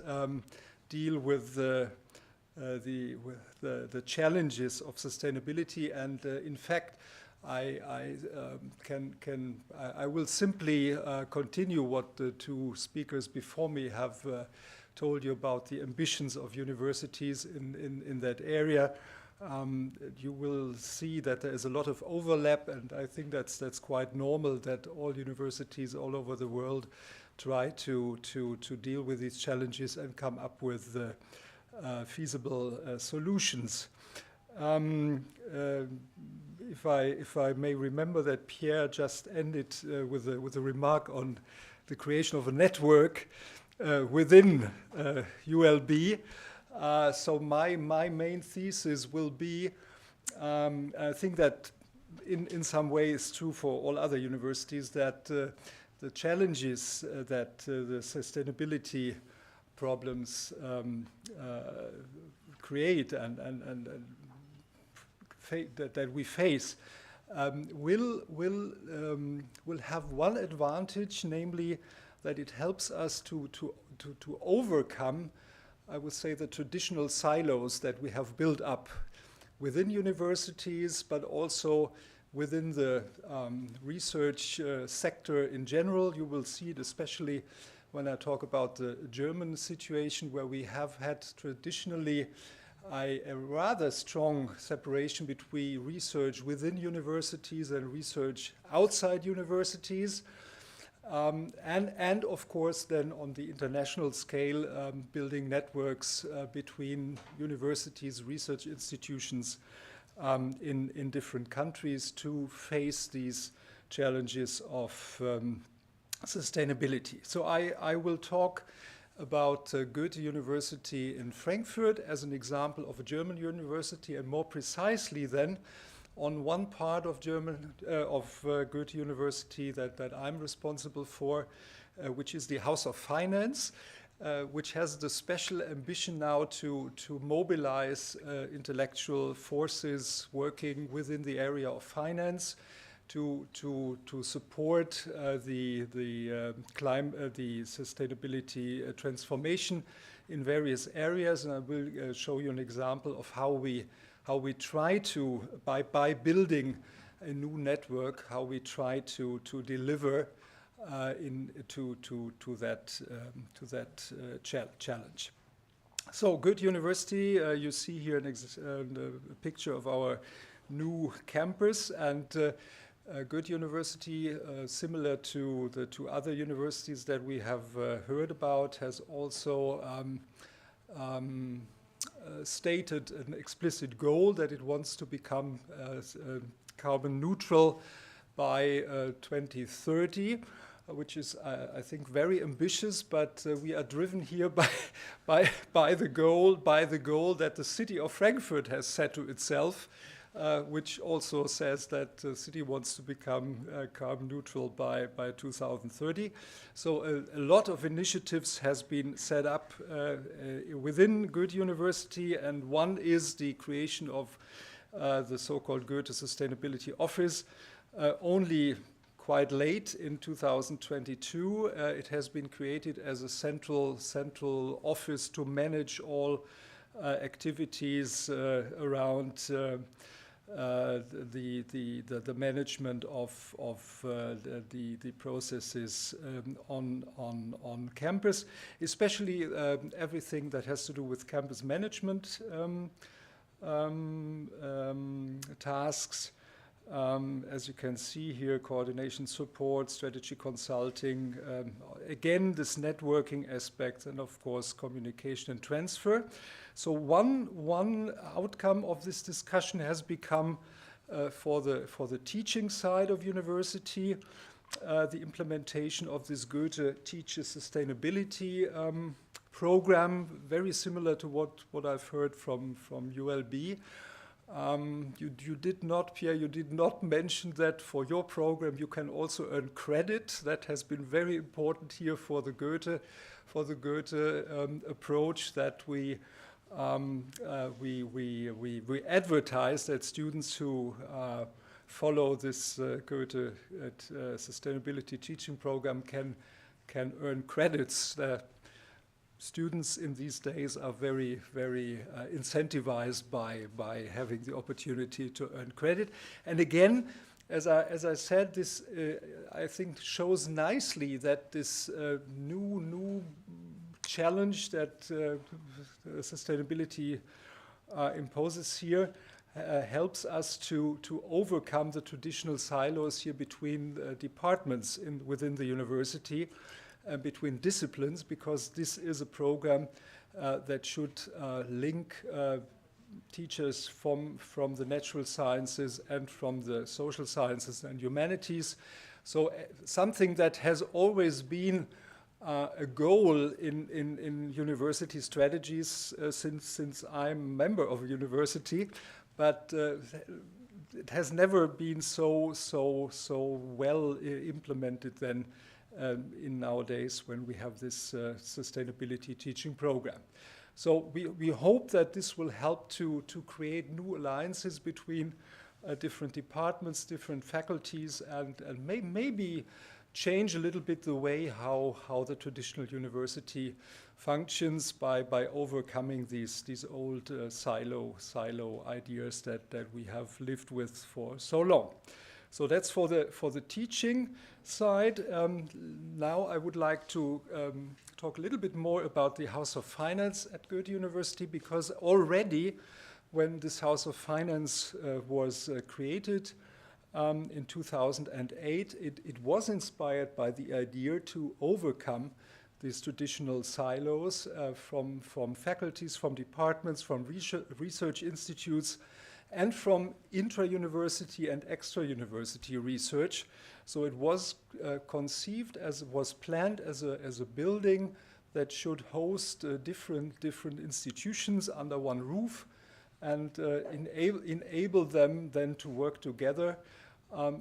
deal with the challenges of sustainability. And in fact, I will simply continue what the two speakers before me have told you about the ambitions of universities in that area. You will see that there is a lot of overlap, and I think that's quite normal that all universities all over the world try to deal with these challenges and come up with feasible solutions. If I may remember that Pierre just ended with a remark on the creation of a network within ULB. So my main thesis will be, I think that in some way it's true for all other universities, that the challenges that the sustainability problems create and that we face will have one advantage, namely that it helps us to overcome, I would say, the traditional silos that we have built up within universities, but also within the research sector in general. You will see it especially when I talk about the German situation, where we have had traditionally a rather strong separation between research within universities and research outside universities. And of course then on the international scale, building networks between universities, research institutions in different countries to face these challenges of sustainability. So I will talk about Goethe University in Frankfurt as an example of a German university, and more precisely then on one part of Goethe University that I'm responsible for, which is the House of Finance, which has the special ambition now to mobilize intellectual forces working within the area of finance to support the sustainability transformation in various areas. And I will show you an example of how we try to, by building a new network, how we try to deliver to that challenge. So Goethe University, you see here a picture of our new campus, and Goethe University, similar to the two other universities that we have heard about, has also stated an explicit goal that it wants to become carbon neutral by 2030, which is, I think, very ambitious, but we are driven here by the goal that the city of Frankfurt has set to itself, which also says that the city wants to become carbon neutral by 2030. So a lot of initiatives has been set up within Goethe University, and one is the creation of the so-called Goethe Sustainability Office. Only quite late in 2022, it has been created as a central office to manage all activities around the management of the processes on campus, especially everything that has to do with campus management tasks, As you can see here, coordination support, strategy consulting, again, this networking aspect, and of course, communication and transfer. So one outcome of this discussion has become for the teaching side of university, the implementation of this Goethe Teaches Sustainability program, very similar to what I've heard from ULB. You did not, Pierre, you did not mention that for your program you can also earn credit. That has been very important here for the Goethe approach, that we advertise that students who follow this Goethe sustainability teaching program can earn credits. Students in these days are very, very incentivized by having the opportunity to earn credit. And again, as I said, this I think shows nicely that this new challenge that sustainability imposes here helps us to overcome the traditional silos here between departments within the university. Between disciplines, because this is a program that should link teachers from the natural sciences and from the social sciences and humanities. So something that has always been a goal in university strategies since I'm a member of a university, but it has never been so well implemented then in nowadays when we have this sustainability teaching program. So we hope that this will help to create new alliances between different departments, different faculties, and maybe change a little bit the way how the traditional university functions by overcoming these old silo ideas that we have lived with for so long. So that's for the teaching side. Now I would like to talk a little bit more about the House of Finance at Goethe University, because already when this House of Finance was created in 2008, it was inspired by the idea to overcome these traditional silos from faculties, from departments, from research institutes, and from intra-university and extra-university research. So it was conceived was planned as a building that should host different institutions under one roof, and enable them then to work together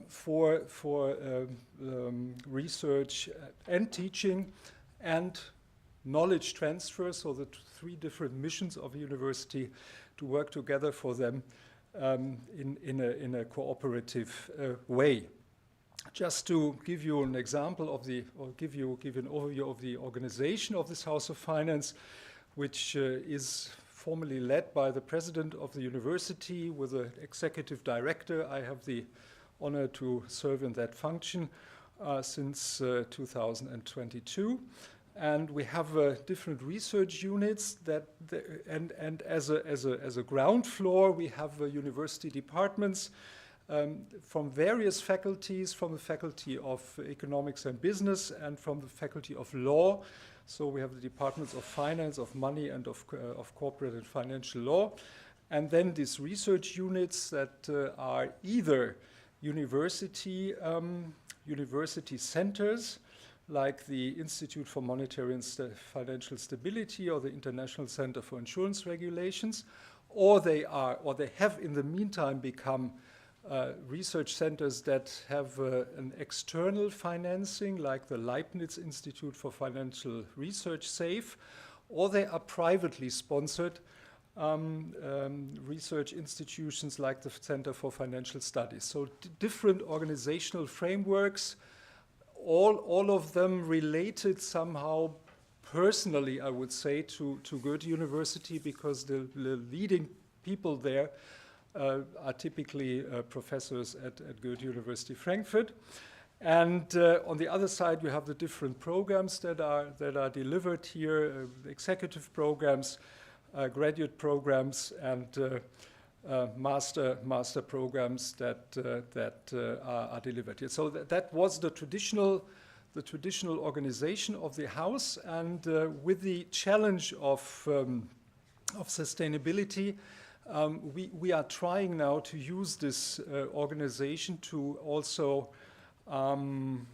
for research and teaching and knowledge transfer. So the three different missions of a university to work together for them in a cooperative way. Just to give you an example of give you an overview of the organization of this House of Finance, which is formally led by the president of the university with an executive director. I have the honor to serve in that function since 2022. And we have different research units and as a ground floor, we have university departments from various faculties, from the Faculty of Economics and Business and from the Faculty of Law. So we have the departments of Finance, of Money, and of Corporate and Financial Law. And then these research units that are either university centers, like the Institute for Monetary and Financial Stability or the International Center for Insurance Regulations, or they have in the meantime become research centers that have an external financing, like the Leibniz Institute for Financial Research, SAFE, or they are privately sponsored research institutions like the Center for Financial Studies. So different organizational frameworks, all of them related somehow personally, I would say, to Goethe University, because the leading people there are typically professors at Goethe University Frankfurt. And on the other side, we have the different programs that are delivered here, executive programs, graduate programs, and master programs that are delivered here. So that was the traditional organization of the house, and with the challenge of sustainability, we are trying now to use this organization to also to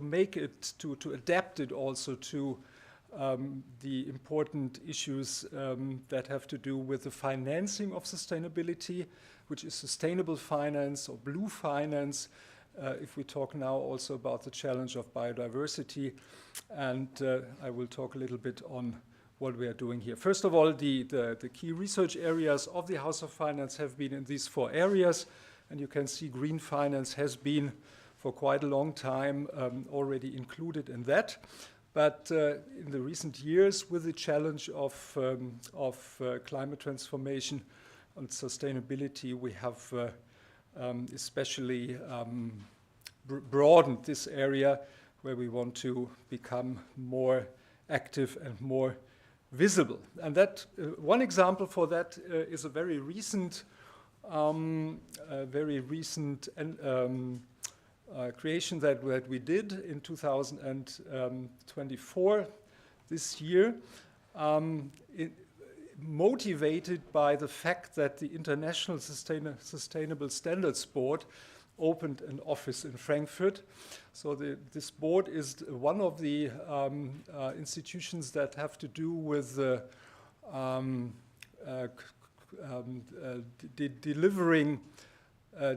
make it, to adapt it also to the important issues that have to do with the financing of sustainability, which is sustainable finance or blue finance. If we talk now also about the challenge of biodiversity, and I will talk a little bit on what we are doing here. First of all, the key research areas of the House of Finance have been in these 4 areas, and you can see green finance has been for quite a long time already included in that. But in the recent years, with the challenge of climate transformation and sustainability, we have especially broadened this area where we want to become more active and more visible. And that one example for that is a very recent creation that we did in 2024, this year, motivated by the fact that the International Sustainable Standards Board opened an office in Frankfurt. So this board is one of the institutions that have to do with delivering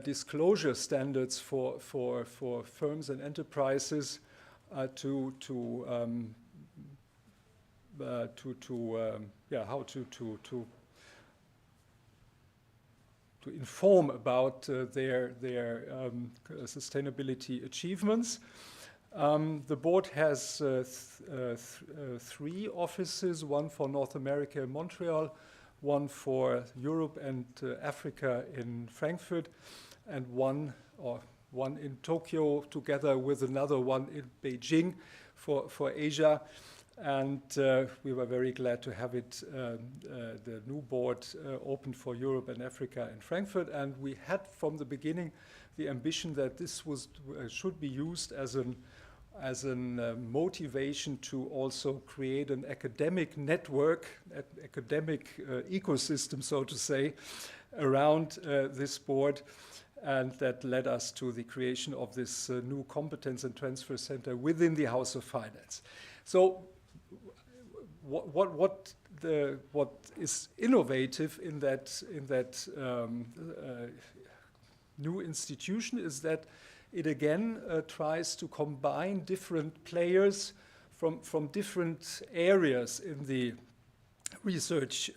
disclosure standards for firms and enterprises to inform about their sustainability achievements. The board has 3 offices, one for North America in Montreal, one for Europe and Africa in Frankfurt, and one in Tokyo, together with another one in Beijing for Asia. And we were very glad to have it, the new board opened for Europe and Africa in Frankfurt. And we had from the beginning the ambition that this should be used as an motivation to also create an academic network, academic ecosystem, so to say, around this board. And that led us to the creation of this new competence and transfer center within the House of Finance. So what is innovative in that new institution is that it again tries to combine different players from different areas in the research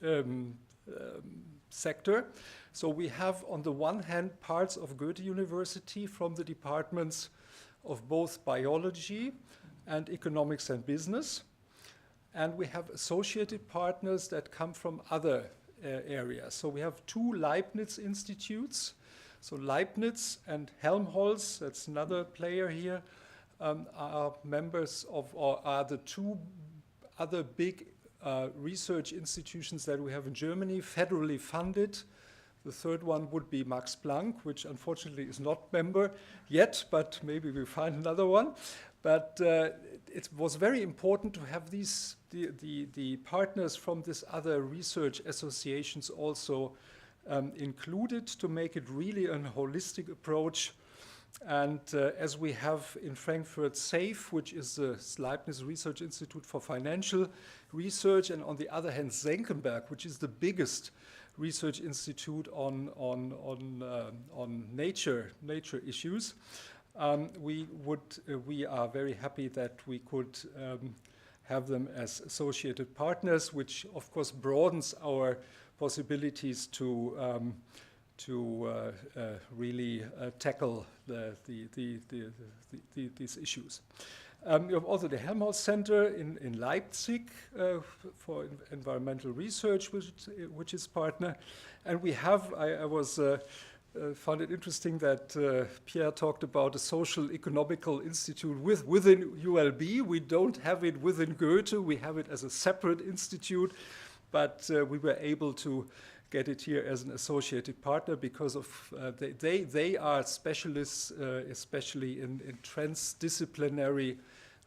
sector. So we have on the one hand parts of Goethe University from the departments of both biology and economics and business. And we have associated partners that come from other areas. So we have 2 Leibniz institutes. So Leibniz and Helmholtz, that's another player here, are members of, or are the 2 other big research institutions that we have in Germany, federally funded. The third one would be Max Planck, which unfortunately is not member yet, but maybe we'll find another one. But it was very important to have these the partners from these other research associations also included to make it really a holistic approach. And as we have in Frankfurt SAFE, which is the Leibniz Research Institute for Financial Research, and on the other hand Senckenberg, which is the biggest research institute on nature issues. We are very happy that we could have them as associated partners, which of course broadens our possibilities to really tackle these issues. We have also the Helmholtz Center in Leipzig for environmental research, which is partner. And we have, I found it interesting that Pierre talked about a social economical institute within ULB. We don't have it within Goethe. We have it as a separate institute, but we were able to get it here as an associated partner because of they are specialists, especially in transdisciplinary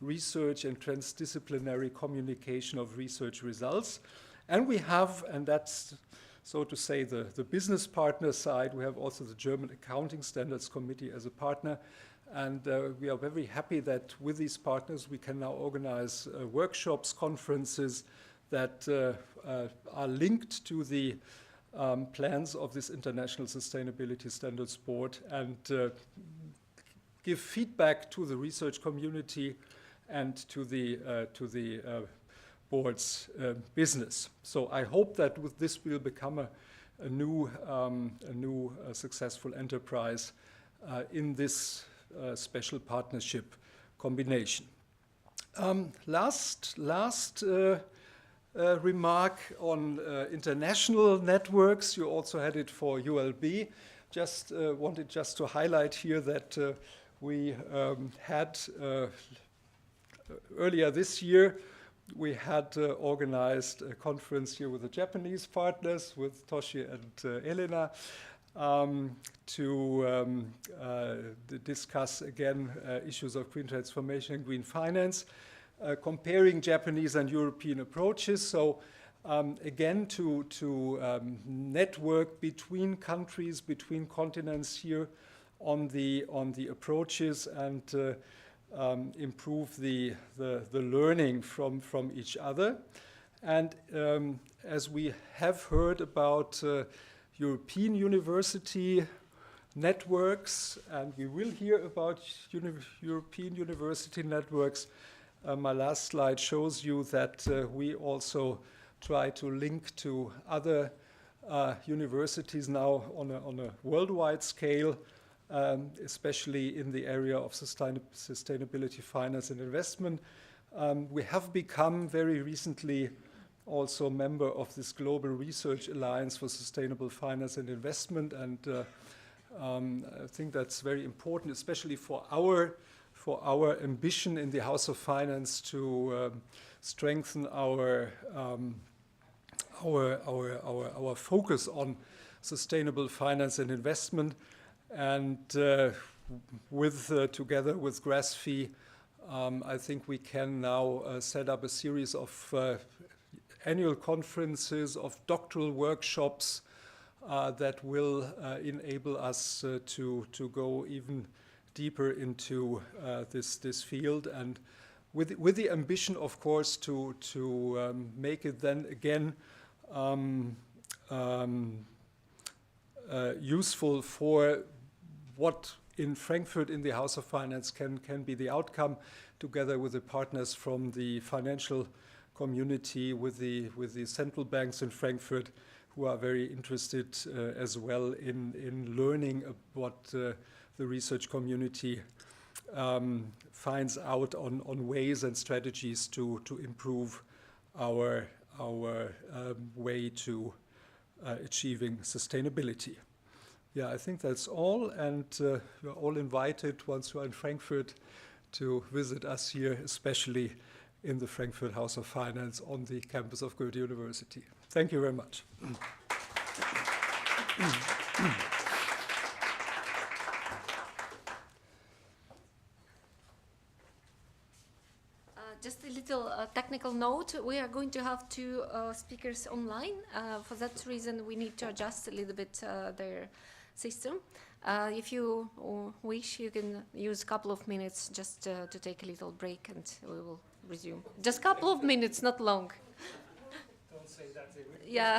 research and transdisciplinary communication of research results. And we have, and that's so to say the business partner side, we have also the German Accounting Standards Committee as a partner. And we are very happy that with these partners we can now organize workshops, conferences that are linked to the plans of this International Sustainability Standards Board and give feedback to the research community and to the board's business. So I hope that with this will become a new successful enterprise in this special partnership combination. Last remark on international networks. You also had it for ULB. Just wanted just to highlight here that we had earlier this year we had organized a conference here with the Japanese partners, with Toshi and Elena, to discuss again issues of green transformation and green finance, comparing Japanese and European approaches. So again, to network between countries, between continents here on the approaches and improve the learning from each other. And as we have heard about European university networks, and we will hear about European university networks, my last slide shows you that we also try to link to other universities now on a worldwide scale, especially in the area of sustainability, finance and investment. We have become very recently also a member of this Global Research Alliance for Sustainable Finance and Investment, and I think that's very important, especially for our ambition in the House of Finance to strengthen our focus on sustainable finance and investment. And together with GRASFI, I think we can now set up a series of annual conferences, of doctoral workshops that will enable us to go even deeper into this field, and with the ambition, of course, to make it then again useful for what in Frankfurt in the House of Finance can be the outcome, together with the partners from the financial community, with the central banks in Frankfurt, who are very interested as well in learning what the research community finds out on ways and strategies to improve our way to achieving sustainability. Yeah, I think that's all, and you're all invited once you're in Frankfurt to visit us here, especially in the Frankfurt House of Finance on the campus of Goethe University. Thank you very much. Just a little technical note. We are going to have two speakers online. For that reason, we need to adjust a little bit their system. If you wish, you can use a couple of minutes just to take a little break, and we will resume. Just a couple of minutes, not long. Don't say that. Yeah.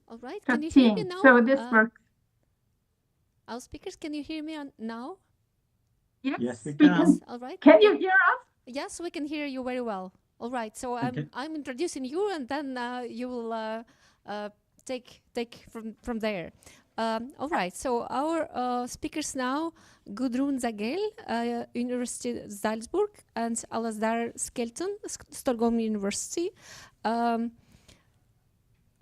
All right, can you hear me now? So this works. Our speakers, can you hear me now? Yes, we can. Yes, all right. Can you hear us? Yes, we can hear you very well. All right, so I'm introducing you, and then you will take from there. All right, so our speakers now, Gudrun Zagel, University of Salzburg, and Alasdair Skelton, Stockholm University.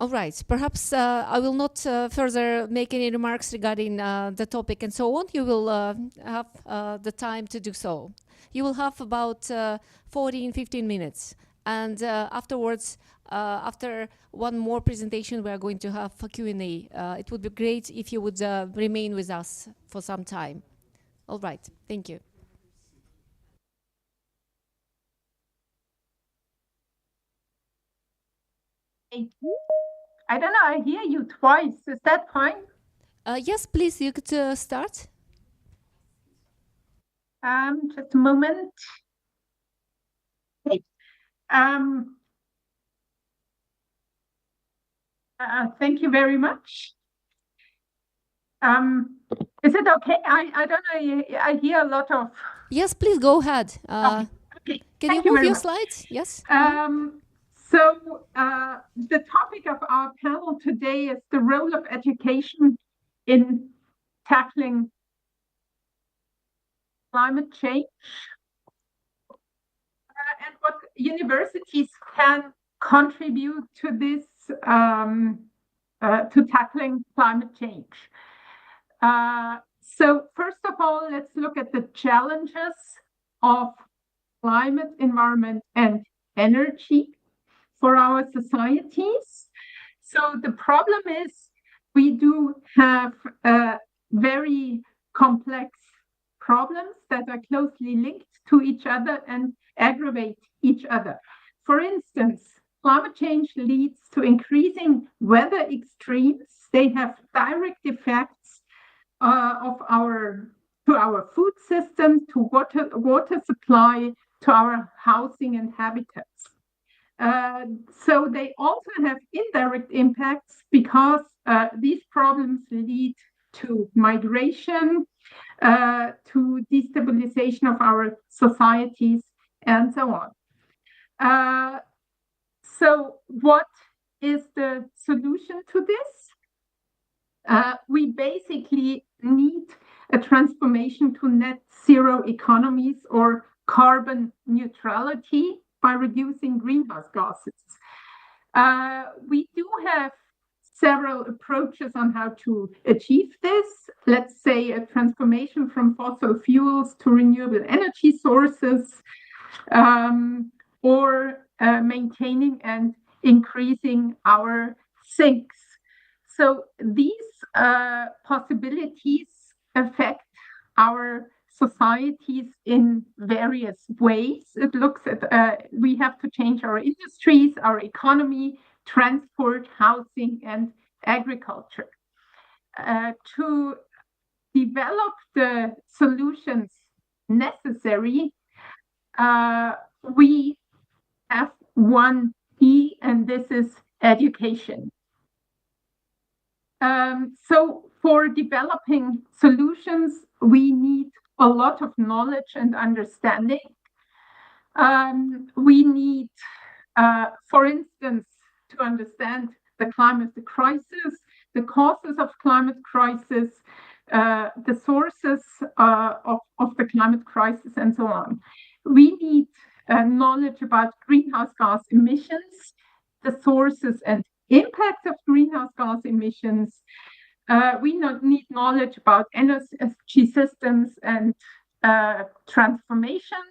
All right, perhaps I will not further make any remarks regarding the topic and so on. You will have the time to do so. You will have about 15 minutes. And afterwards, after one more presentation, we are going to have a Q&A. It would be great if you would remain with us for some time. All right, thank you. I don't know, I hear you twice. Is that fine? Yes, please, you could start. Just a moment. Okay. Thank you very much. Is it okay? I don't know, I hear a lot of... Yes, please go ahead. Okay. Can you move your slides? Yes. So the topic of our panel today is the role of education in tackling climate change and what universities can contribute to this, to tackling climate change. So first of all, let's look at the challenges of climate, environment, and energy for our societies. So the problem is we do have very complex problems that are closely linked to each other and aggravate each other. For instance, climate change leads to increasing weather extremes. They have direct effects to our food system, to water supply, to our housing and habitats. So they also have indirect impacts because these problems lead to migration, to destabilization of our societies, and so on. So what is the solution to this? We basically need a transformation to net zero economies or carbon neutrality by reducing greenhouse gases. We do have several approaches on how to achieve this. Let's say a transformation from fossil fuels to renewable energy sources, or maintaining and increasing our sinks. So these possibilities affect our societies in various ways. It looks at, we have to change our industries, our economy, transport, housing, and agriculture. To develop the solutions necessary, we have one E, and this is education. So for developing solutions, we need a lot of knowledge and understanding. We need, for instance, to understand the climate crisis, the causes of climate crisis, the sources of the climate crisis, and so on. We need knowledge about greenhouse gas emissions, the sources and impacts of greenhouse gas emissions. We need knowledge about energy systems and transformation.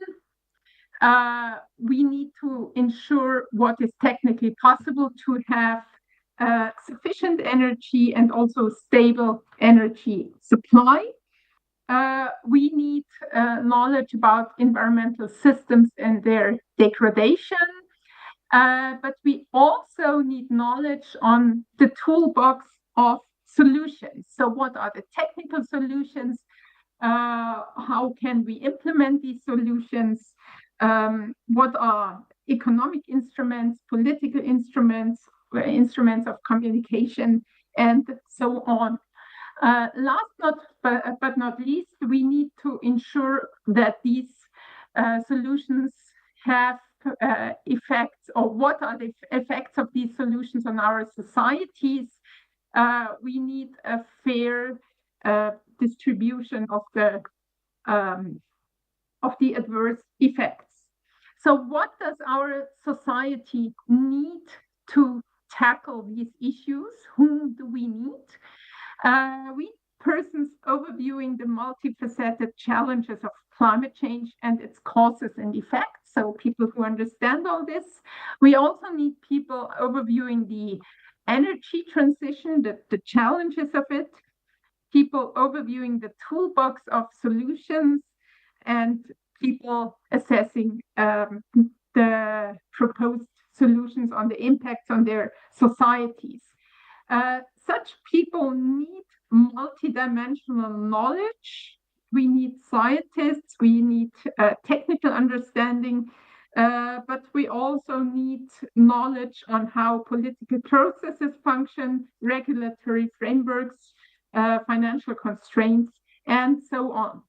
We need to ensure what is technically possible to have sufficient energy and also stable energy supply. We need knowledge about environmental systems and their degradation. But we also need knowledge on the toolbox of solutions. So what are the technical solutions? How can we implement these solutions? What are economic instruments, political instruments, instruments of communication, and so on. Last but not least, we need to ensure that these solutions have effects, or what are the effects of these solutions on our societies. We need a fair distribution of the adverse effects. So what does our society need to tackle these issues? Whom do we need? We persons overviewing the multifaceted challenges of climate change and its causes and effects, so people who understand all this. We also need people overviewing the energy transition, the challenges of it, people overviewing the toolbox of solutions, and people assessing the proposed solutions on the impacts on their societies. Such people need multidimensional knowledge. We need scientists, we need technical understanding, but we also need knowledge on how political processes function, regulatory frameworks, financial constraints, and so on.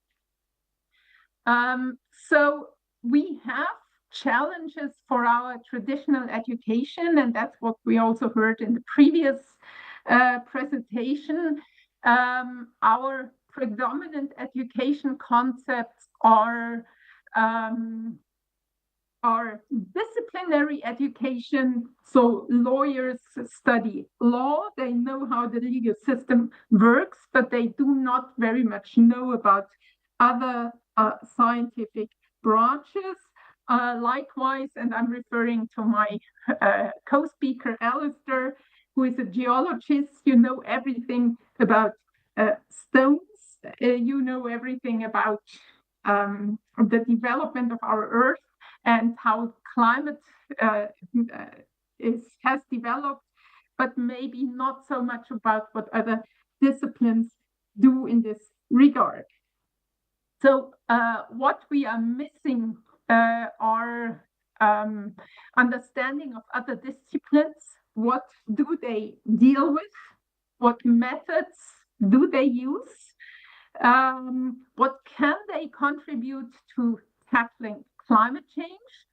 So we have challenges for our traditional education, and that's what we also heard in the previous presentation. Our predominant education concepts are disciplinary education. So lawyers study law, they know how the legal system works, but they do not very much know about other scientific branches. Likewise, and I'm referring to my co-speaker, Alistair, who is a geologist. You know everything about stones. You know everything about the development of our Earth and how climate has developed, but maybe not so much about what other disciplines do in this regard. So what we are missing are understanding of other disciplines. What do they deal with? What methods do they use? What can they contribute to tackling climate change?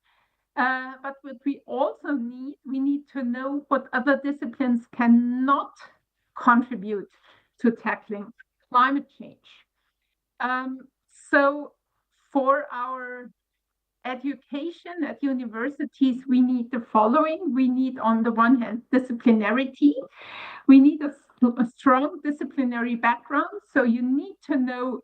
But what we also need, we need to know what other disciplines cannot contribute to tackling climate change. So for our education at universities, we need the following. We need, on the one hand, disciplinarity. We need a strong disciplinary background. So you need to know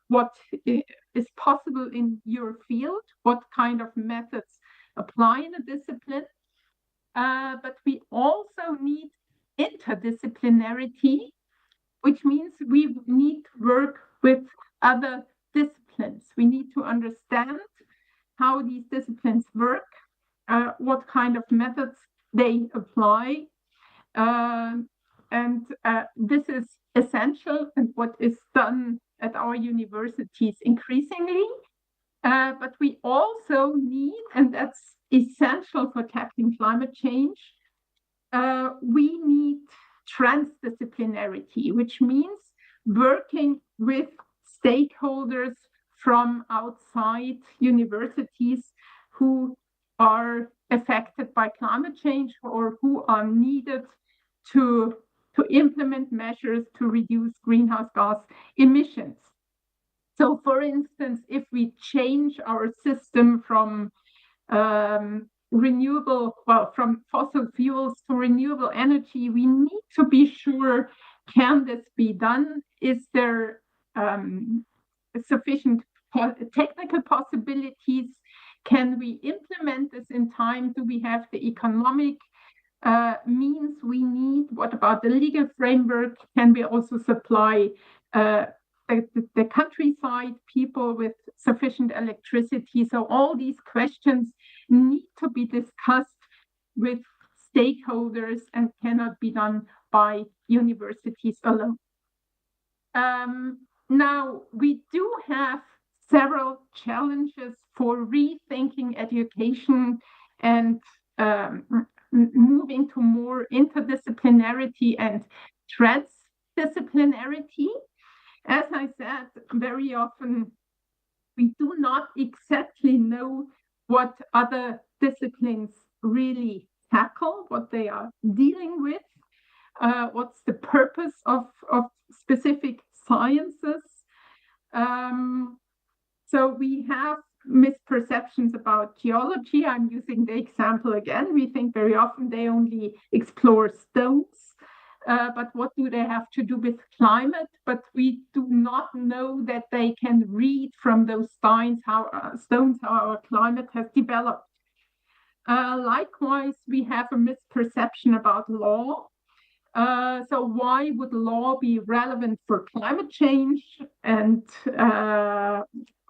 what is possible in your field, what kind of methods apply in a discipline. But we also need interdisciplinarity, which means we need to work with other disciplines. We need to understand how these disciplines work, what kind of methods they apply. And this is essential, and what is done at our universities increasingly. But we also need, and that's essential for tackling climate change, we need transdisciplinarity, which means working with stakeholders from outside universities who are affected by climate change or who are needed to implement measures to reduce greenhouse gas emissions. So, for instance, if we change our system from from fossil fuels to renewable energy, we need to be sure, can this be done? Is there sufficient technical possibilities? Can we implement this in time? Do we have the economic means we need? What about the legal framework? Can we also supply the countryside people with sufficient electricity? So all these questions need to be discussed with stakeholders and cannot be done by universities alone. Now, we do have several challenges for rethinking education and moving to more interdisciplinarity and transdisciplinarity. As I said, very often we do not exactly know what other disciplines really tackle, what they are dealing with, what's the purpose of specific sciences. So we have misperceptions about geology. I'm using the example again. We think very often they only explore stones. But what do they have to do with climate? But we do not know that they can read from those stones how our climate has developed. Likewise, we have a misperception about law. So why would law be relevant for climate change? And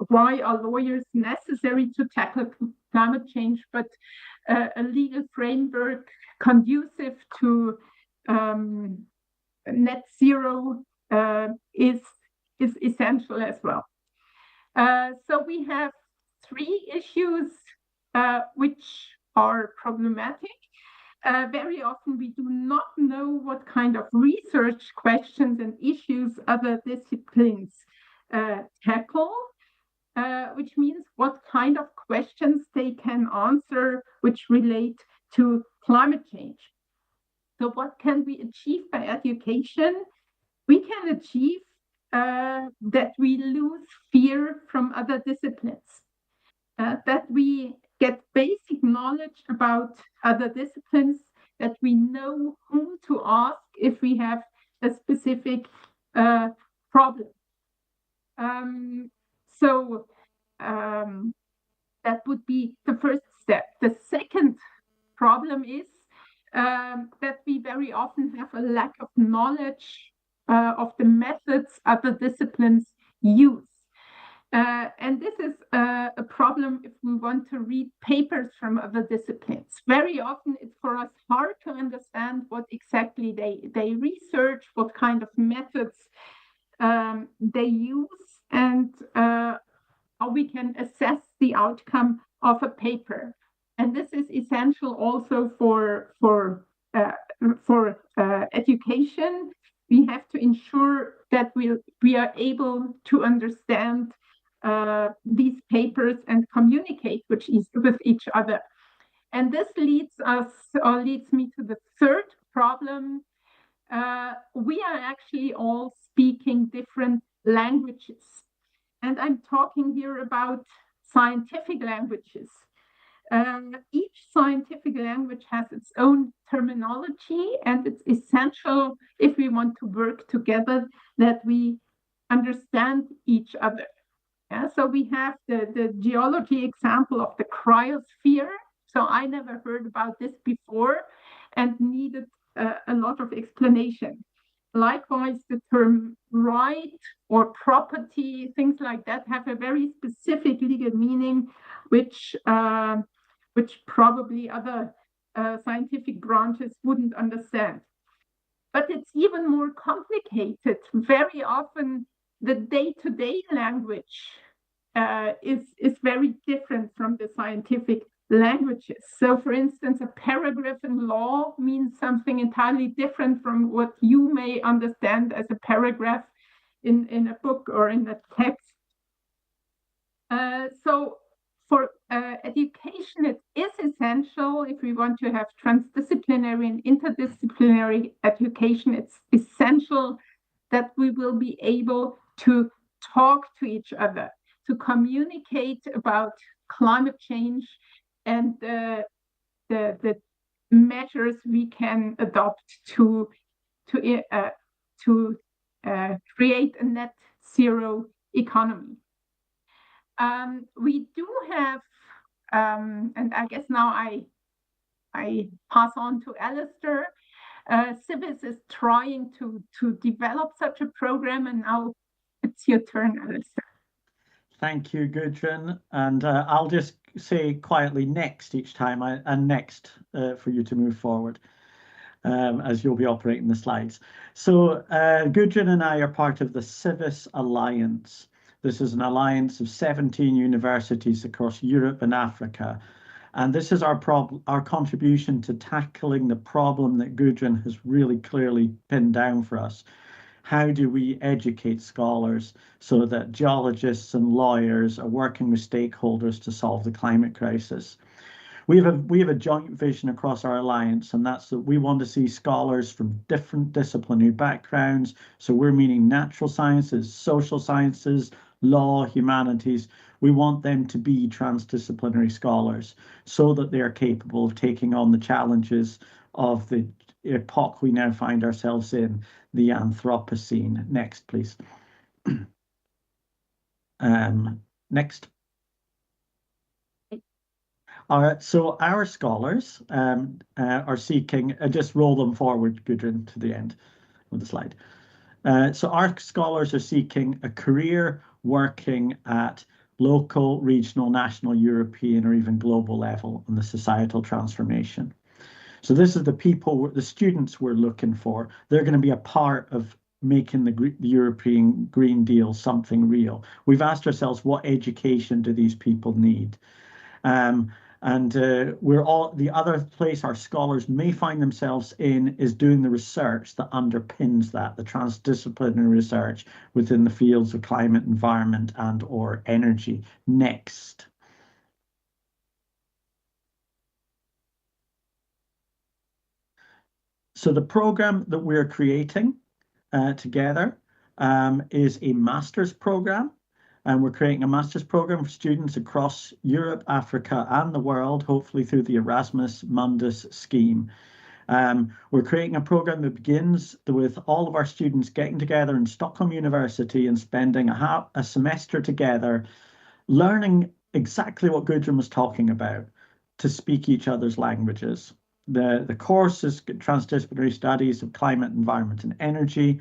why are lawyers necessary to tackle climate change? But a legal framework conducive to net zero is essential as well. So we have three issues which are problematic. Very often we do not know what kind of research questions and issues other disciplines tackle, which means what kind of questions they can answer which relate to climate change. So what can we achieve by education? We can achieve that we lose fear from other disciplines, that we get basic knowledge about other disciplines, that we know whom to ask if we have a specific problem. So that would be the first step. The second problem is that we very often have a lack of knowledge of the methods other disciplines use. And this is a problem if we want to read papers from other disciplines. Very often it's for us hard to understand what exactly they research, what kind of methods they use, and how we can assess the outcome of a paper. And this is essential also for education. We have to ensure that we are able to understand these papers and communicate with each other. And this leads me to the third problem. We are actually all speaking different languages. And I'm talking here about scientific languages. Each scientific language has its own terminology, and it's essential if we want to work together that we understand each other. Yeah, so we have the geology example of the cryosphere. So I never heard about this before and needed a lot of explanation. Likewise, the term right or property, things like that, have a very specific legal meaning, which probably other scientific branches wouldn't understand. But it's even more complicated. Very often, the day-to-day language is very different from the scientific languages. So, for instance, a paragraph in law means something entirely different from what you may understand as a paragraph in a book or in a text. So for education, it is essential if we want to have transdisciplinary and interdisciplinary education. It's essential that we will be able to talk to each other, to communicate about climate change and the measures we can adopt to create a net zero economy. We do have, and I guess now I pass on to Alistair. CIVIS is trying to develop such a program, and now it's your turn, Alistair. Thank you, Gudrun. And I'll just say quietly next each time, and next for you to move forward as you'll be operating the slides. So Gudrun and I are part of the CIVIS Alliance. This is an alliance of 17 universities across Europe and Africa. And this is our contribution to tackling the problem that Gudrun has really clearly pinned down for us. How do we educate scholars so that geologists and lawyers are working with stakeholders to solve the climate crisis? We have a joint vision across our alliance, and that's that we want to see scholars from different disciplinary backgrounds. So we're meaning natural sciences, social sciences, law, humanities. We want them to be transdisciplinary scholars so that they are capable of taking on the challenges of the epoch we now find ourselves in, the Anthropocene. Next, please. Next. So our scholars are seeking, just roll them forward, Gudrun, to the end of the slide. So our scholars are seeking a career working at local, regional, national, European, or even global level on the societal transformation. So this is the people, the students we're looking for. They're going to be a part of making the European Green Deal something real. We've asked ourselves, what education do these people need? The other place our scholars may find themselves in is doing the research that underpins that, the transdisciplinary research within the fields of climate, environment, and/or energy. Next. So the program that we're creating together is a master's program. And we're creating a master's program for students across Europe, Africa, and the world, hopefully through the Erasmus Mundus scheme. We're creating a program that begins with all of our students getting together in Stockholm University and spending a semester together, learning exactly what Gudrun was talking about, to speak each other's languages. The course is Transdisciplinary Studies of Climate, Environment, and Energy.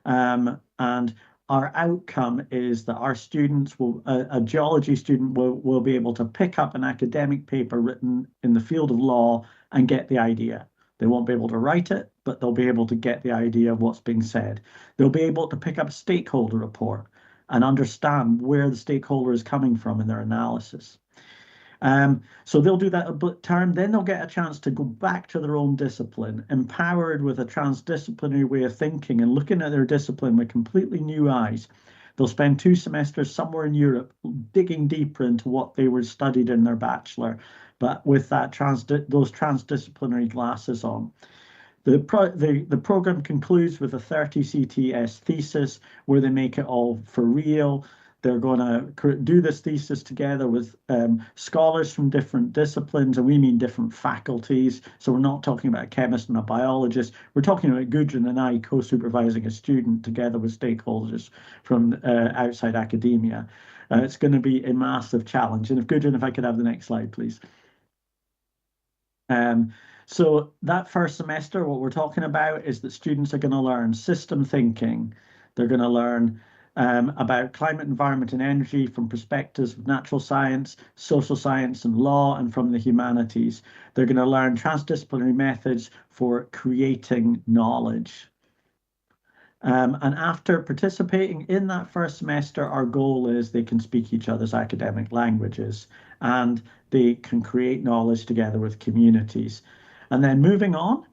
And our outcome is that our students will, a geology student will be able to pick up an academic paper written in the field of law and get the idea. They won't be able to write it, but they'll be able to get the idea of what's being said. They'll be able to pick up a stakeholder report and understand where the stakeholder is coming from in their analysis. So they'll do that a term, then they'll get a chance to go back to their own discipline, empowered with a transdisciplinary way of thinking and looking at their discipline with completely new eyes. They'll spend 2 semesters somewhere in Europe digging deeper into what they were studied in their bachelor, but with that those transdisciplinary glasses on. The program concludes with a 30 CTS thesis where they make it all for real. They're going to do this thesis together with scholars from different disciplines, and we mean different faculties. So we're not talking about a chemist and a biologist. We're talking about Gudrun and I co-supervising a student together with stakeholders from outside academia. It's going to be a massive challenge. And Gudrun, if I could have the next slide, please. So that first semester, what we're talking about is that students are going to learn system thinking. They're going to learn about climate, environment, and energy from perspectives of natural science, social science, and law, and from the humanities. They're going to learn transdisciplinary methods for creating knowledge. And after participating in that first semester, our goal is they can speak each other's academic languages and they can create knowledge together with communities. And then moving on,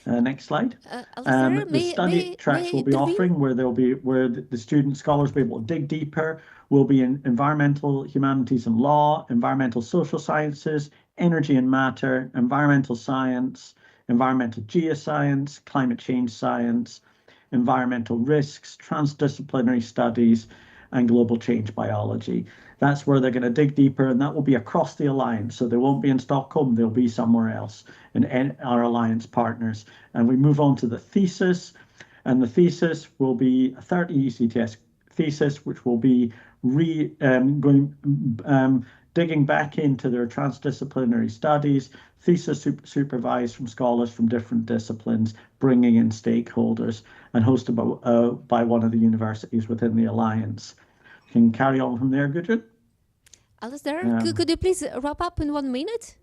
next slide. The study tracks we'll be offering where the student scholars will be able to dig deeper will be in environmental humanities and law, environmental social sciences, energy and matter, environmental science, environmental geoscience, climate change science, environmental risks, transdisciplinary studies, and global change biology. That's where they're going to dig deeper, and that will be across the alliance. So they won't be in Stockholm, they'll be somewhere else in our alliance partners. And we move on to the thesis, and the thesis will be a 30 ECTS thesis, which will be digging back into their transdisciplinary studies, thesis supervised from scholars from different disciplines, bringing in stakeholders, and hosted by one of the universities within the alliance. Can carry on from there, Gudrun? Alistair, could you please wrap up in 1 minute?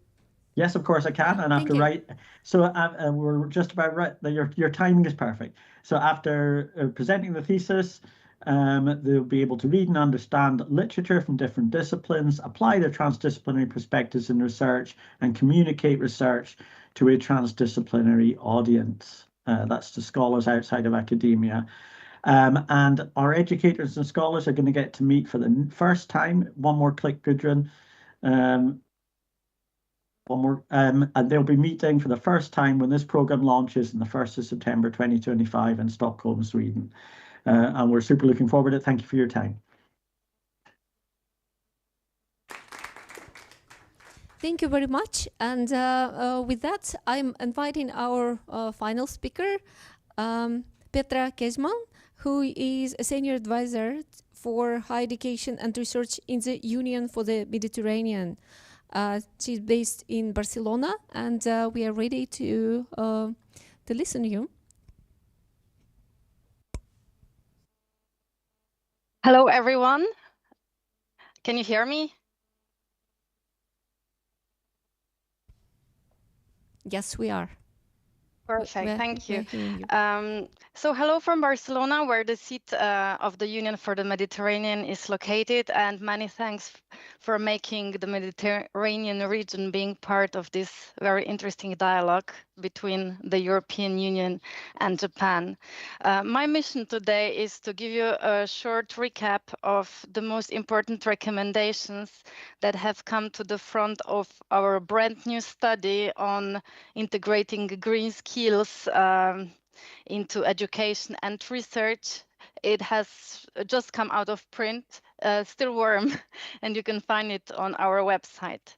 Yes, of course I can. And after we're just about right. Your timing is perfect. So after presenting the thesis, They'll be able to read and understand literature from different disciplines, apply their transdisciplinary perspectives in research, and communicate research to a transdisciplinary audience. That's to scholars outside of academia. And our educators and scholars are going to get to meet for the first time. One more click, Gudrun. And they'll be meeting for the first time when this program launches on the 1st of September 2025 in Stockholm, Sweden. And we're super looking forward to it. Thank you for your time. Thank you very much. And with that, I'm inviting our final speaker, Petra Kezman, who is a senior advisor for higher education and research in the Union for the Mediterranean. She's based in Barcelona, and we are ready to listen to you. Hello, everyone. Can you hear me? Yes, we are. Perfect, thank you. So hello from Barcelona, where the seat of the Union for the Mediterranean is located, and many thanks for making the Mediterranean region being part of this very interesting dialogue between the European Union and Japan. My mission today is to give you a short recap of the most important recommendations that have come to the front of our brand new study on integrating green skills into education and research. It has just come out of print, still warm, and you can find it on our website.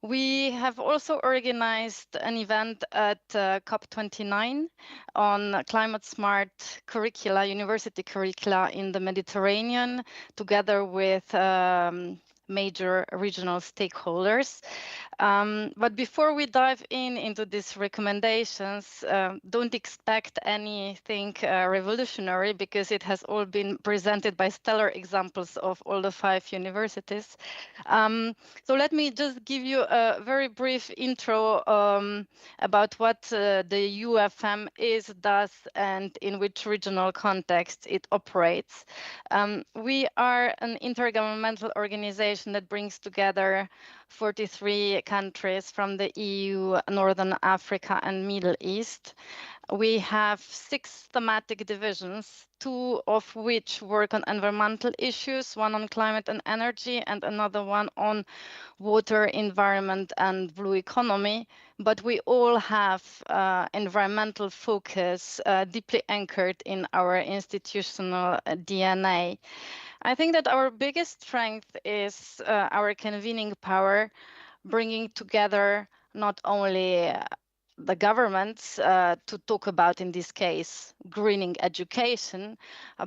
We have also organized an event at COP29 on climate smart curricula, university curricula in the Mediterranean, together with major regional stakeholders. But before we dive into these recommendations, don't expect anything revolutionary, because it has all been presented by stellar examples of all the 5 universities. So let me just give you a very brief intro about what the UFM is, does, and in which regional context it operates. We are an intergovernmental organization that brings together 43 countries from the EU, Northern Africa, and Middle East. We have 6 thematic divisions, 2 of which work on environmental issues, one on climate and energy, and another one on water, environment, and blue economy. But we all have environmental focus deeply anchored in our institutional DNA. I think that our biggest strength is our convening power, bringing together not only the governments to talk about, in this case, greening education,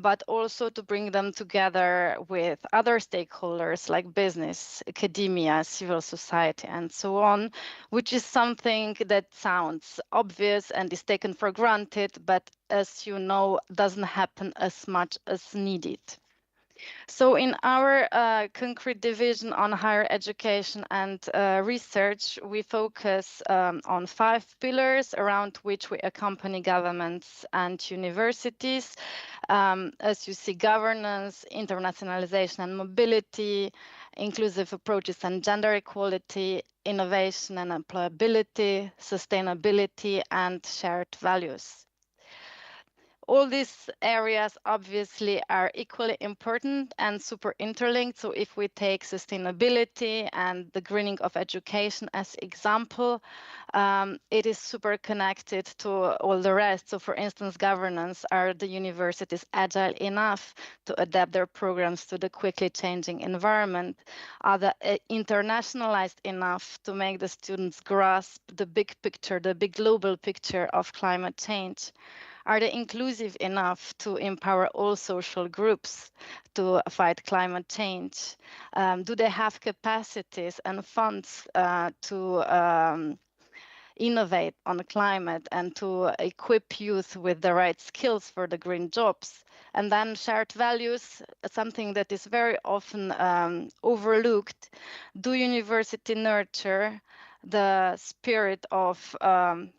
but also to bring them together with other stakeholders like business, academia, civil society, and so on, which is something that sounds obvious and is taken for granted, but as you know, doesn't happen as much as needed. So in our concrete division on higher education and research, we focus on 5 pillars around which we accompany governments and universities. As you see, governance, internationalization and mobility, inclusive approaches and gender equality, innovation and employability, sustainability, and shared values. All these areas obviously are equally important and super interlinked. So if we take sustainability and the greening of education as example, it is super connected to all the rest. So for instance, governance, are the universities agile enough to adapt their programs to the quickly changing environment? Are they internationalized enough to make the students grasp the big picture, the big global picture of climate change? Are they inclusive enough to empower all social groups to fight climate change? Do they have capacities and funds to innovate on climate and to equip youth with the right skills for the green jobs? And then shared values, something that is very often overlooked. Do university nurture the spirit of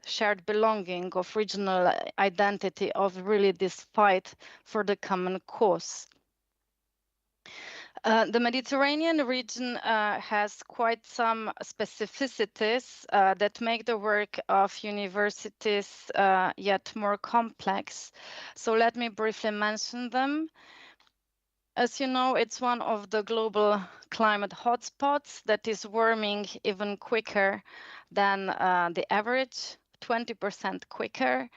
shared belonging, of regional identity, of really this fight for the common cause. The Mediterranean region has quite some specificities that make the work of universities yet more complex. So let me briefly mention them. As you know, it's one of the global climate hotspots that is warming even quicker than the average, 20% quicker.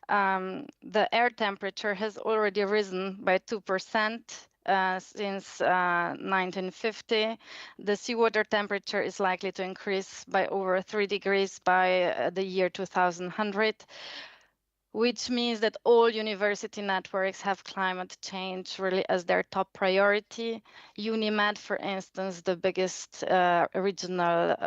The air temperature has already risen by 2% since 1950. The seawater temperature is likely to increase by over 3 degrees by the year 2100. Which means that all university networks have climate change really as their top priority. UNIMED, for instance, the biggest regional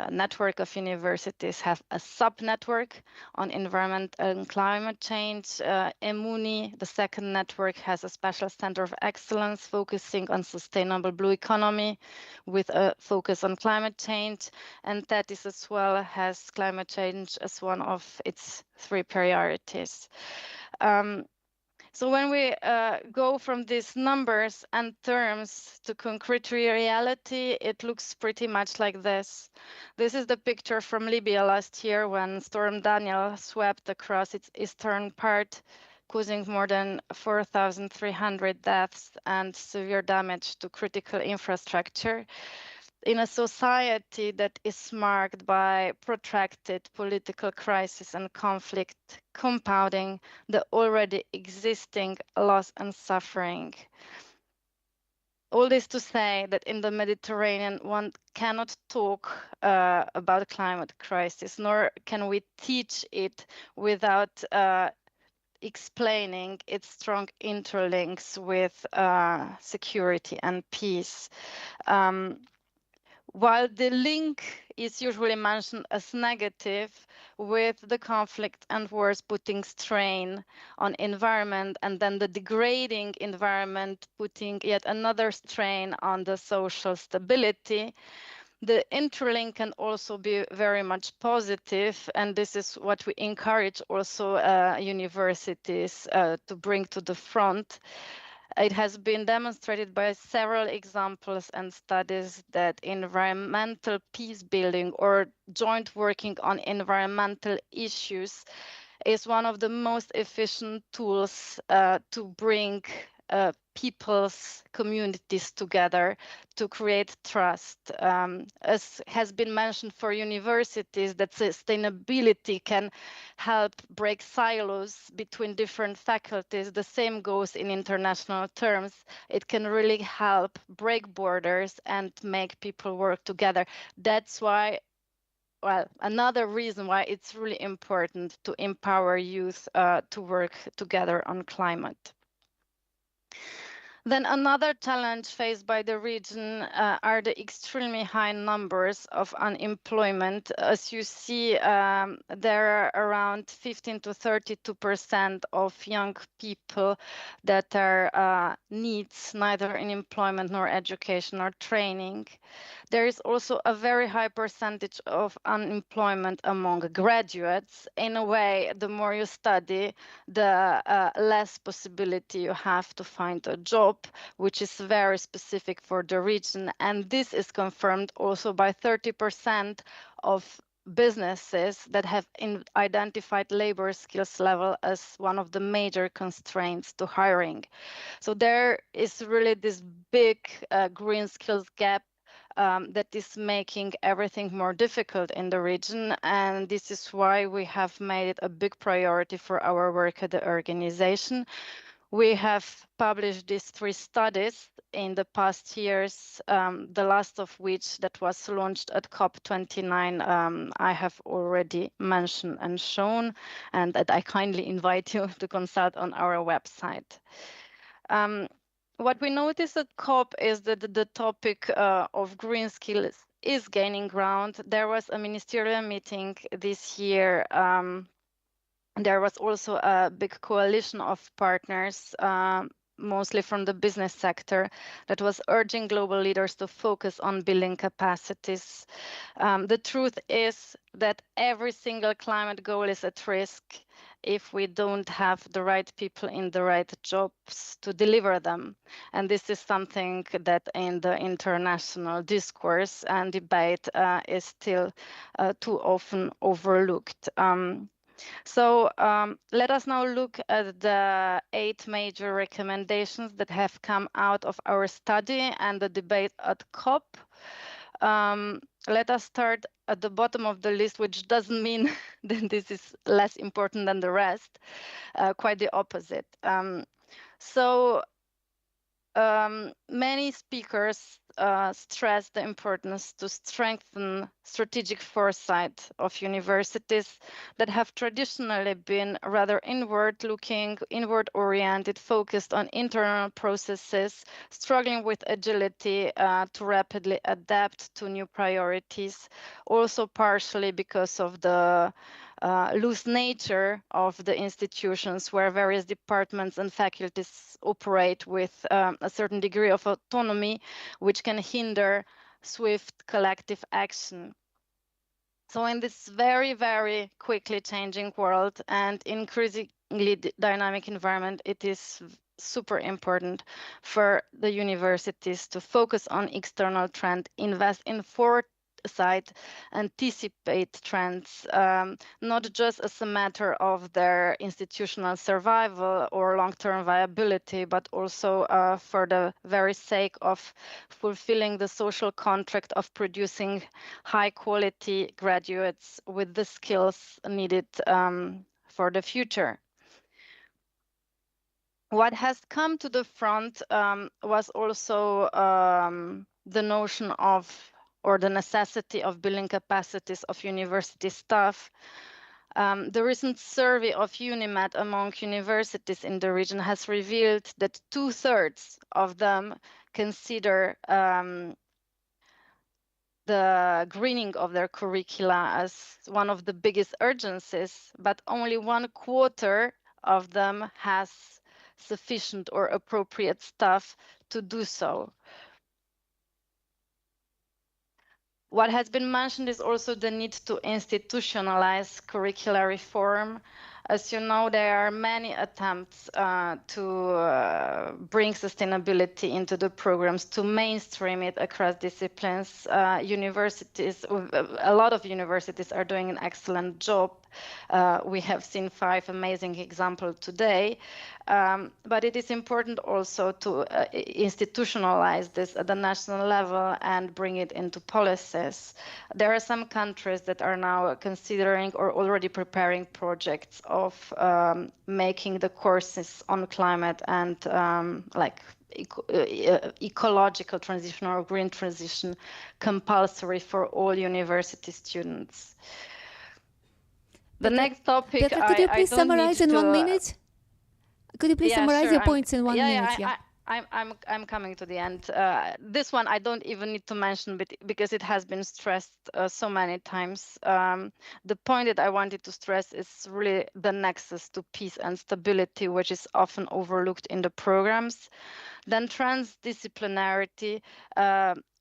network of universities, have a sub-network on environment and climate change. EMUNI, the second network, has a special center of excellence focusing on sustainable blue economy with a focus on climate change. And TETIS as well has climate change as one of its 3 priorities. So when we go from these numbers and terms to concrete reality, it looks pretty much like this. This is the picture from Libya last year when Storm Daniel swept across its eastern part, causing more than 4,300 deaths and severe damage to critical infrastructure. In a society that is marked by protracted political crisis and conflict, compounding the already existing loss and suffering. All this to say that in the Mediterranean, one cannot talk about climate crisis, nor can we teach it without explaining its strong interlinks with security and peace. While the link is usually mentioned as negative, with the conflict and wars putting strain on environment and then the degrading environment putting yet another strain on the social stability, the interlink can also be very much positive, and this is what we encourage also universities to bring to the front. It has been demonstrated by several examples and studies that environmental peace building or joint working on environmental issues is one of the most efficient tools to bring people's communities together to create trust. As has been mentioned for universities, that sustainability can help break silos between different faculties. The same goes in international terms. It can really help break borders and make people work together. That's why, well, another reason why it's really important to empower youth to work together on climate. Then another challenge faced by the region are the extremely high numbers of unemployment. As you see, there are around 15 to 32% of young people that are needs neither in employment nor education or training. There is also a very high percentage of unemployment among graduates. In a way, the more you study, the less possibility you have to find a job, which is very specific for the region. And this is confirmed also by 30% of businesses that have identified labor skills level as one of the major constraints to hiring. So there is really this big green skills gap that is making everything more difficult in the region. And this is why we have made it a big priority for our work at the organization. We have published these 3 studies in the past years, the last of which that was launched at COP29, I have already mentioned and shown, and that I kindly invite you to consult on our website. What we noticed at COP is that the topic of green skills is gaining ground. There was a ministerial meeting this year. There was also a big coalition of partners mostly from the business sector, that was urging global leaders to focus on building capacities. The truth is that every single climate goal is at risk if we don't have the right people in the right jobs to deliver them. And this is something that in the international discourse and debate is still too often overlooked. So let us now look at the 8 major recommendations that have come out of our study and the debate at COP. Let us start at the bottom of the list, which doesn't mean that this is less important than the rest, quite the opposite. Many speakers stress the importance to strengthen strategic foresight of universities that have traditionally been rather inward-looking, inward-oriented, focused on internal processes, struggling with agility to rapidly adapt to new priorities, also partially because of the loose nature of the institutions where various departments and faculties operate with a certain degree of autonomy, which can hinder swift collective action. So in this very, very quickly changing world and increasingly dynamic environment, it is super important for the universities to focus on external trend, invest in foresight, anticipate trends, not just as a matter of their institutional survival or long-term viability, but also for the very sake of fulfilling the social contract of producing high-quality graduates with the skills needed for the future. What has come to the front was also the notion of, or the necessity of building capacities of university staff. The recent survey of UNIMED among universities in the region has revealed that 2/3 of them consider the greening of their curricula as one of the biggest urgencies, but only 1/4 of them has sufficient or appropriate staff to do so. What has been mentioned is also the need to institutionalize curricular reform. As you know, there are many attempts to bring sustainability into the programs, to mainstream it across disciplines. Universities, a lot of universities are doing an excellent job. We have seen 5 amazing examples today, but it is important also to institutionalize this at the national level and bring it into policies. There are some countries that are now considering or already preparing projects of making the courses on climate and like ecological transition or green transition compulsory for all university students. The next topic, Petra, could you please summarize in 1 minute? Could you please summarize your points in 1 minute? I'm coming to the end. This one I don't even need to mention because it has been stressed so many times. The point that I wanted to stress is really the nexus to peace and stability, which is often overlooked in the programs. Then transdisciplinarity,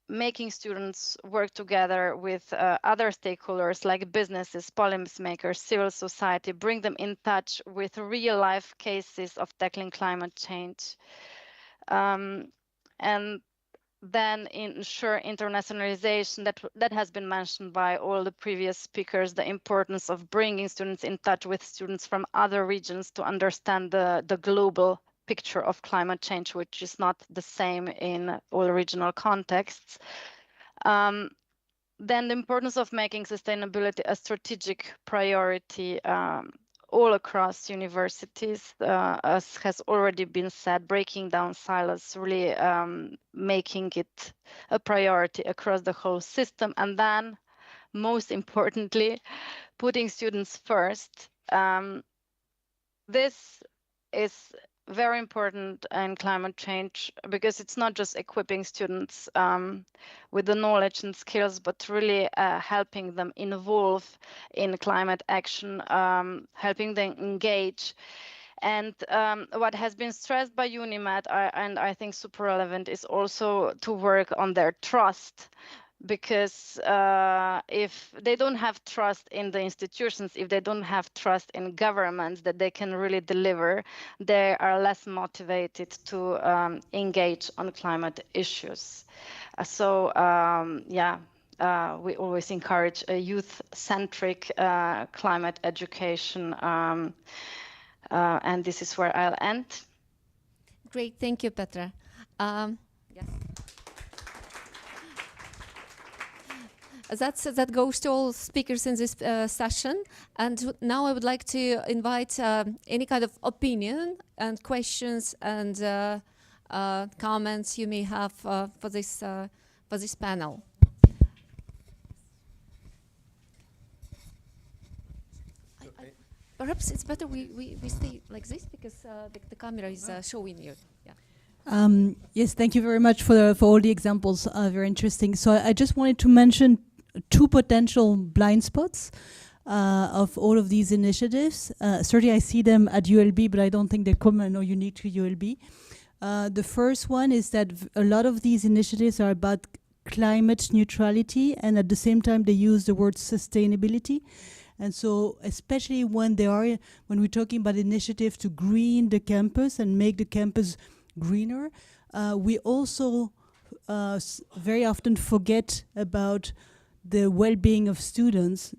making students work together with other stakeholders like businesses, policymakers, civil society, bring them in touch with real-life cases of tackling climate change. And then ensure internationalization, that has been mentioned by all the previous speakers, the importance of bringing students in touch with students from other regions to understand the global picture of climate change, which is not the same in all regional contexts. Then the importance of making sustainability a strategic priority all across universities, as has already been said, breaking down silos, really making it a priority across the whole system. And then, most importantly, putting students first. This is very important in climate change because it's not just equipping students with the knowledge and skills, but really helping them involve in climate action, helping them engage. And what has been stressed by UNIMED, and I think super relevant, is also to work on their trust. Because if they don't have trust in the institutions, if they don't have trust in governments that they can really deliver, they are less motivated to engage on climate issues. We always encourage a youth-centric climate education, and this is where I'll end. Great, thank you, Petra. Yes. That goes to all speakers in this session. And now I would like to invite any kind of opinion and questions and comments you may have for this panel. Perhaps it's better we stay like this because the camera is showing you. Yeah. Yes, thank you very much for all the examples. Very interesting. So I just wanted to mention two potential blind spots of all of these initiatives. Certainly I see them at ULB, but I don't think they're common or unique to ULB. The first one is that a lot of these initiatives are about climate neutrality, and at the same time they use the word sustainability. And so especially when we're talking about initiative to green the campus and make the campus greener, we also very often forget about the well-being of students.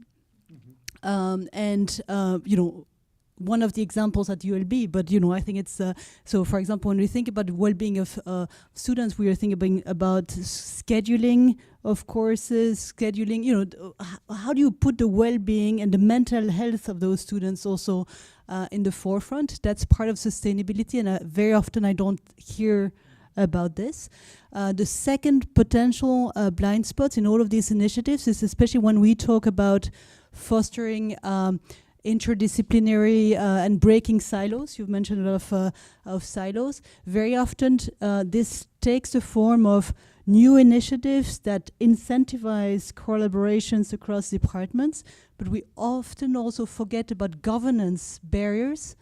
One of the examples at ULB, but I think it's so. For example, when we think about the well-being of students, we are thinking about scheduling of courses, scheduling. How do you put the well-being and the mental health of those students also in the forefront? That's part of sustainability, and very often I don't hear about this. The second potential blind spots in all of these initiatives is especially when we talk about fostering interdisciplinary and breaking silos. You've mentioned a lot of silos. Very often this takes the form of new initiatives that incentivize collaborations across departments, but we often also forget about governance barriers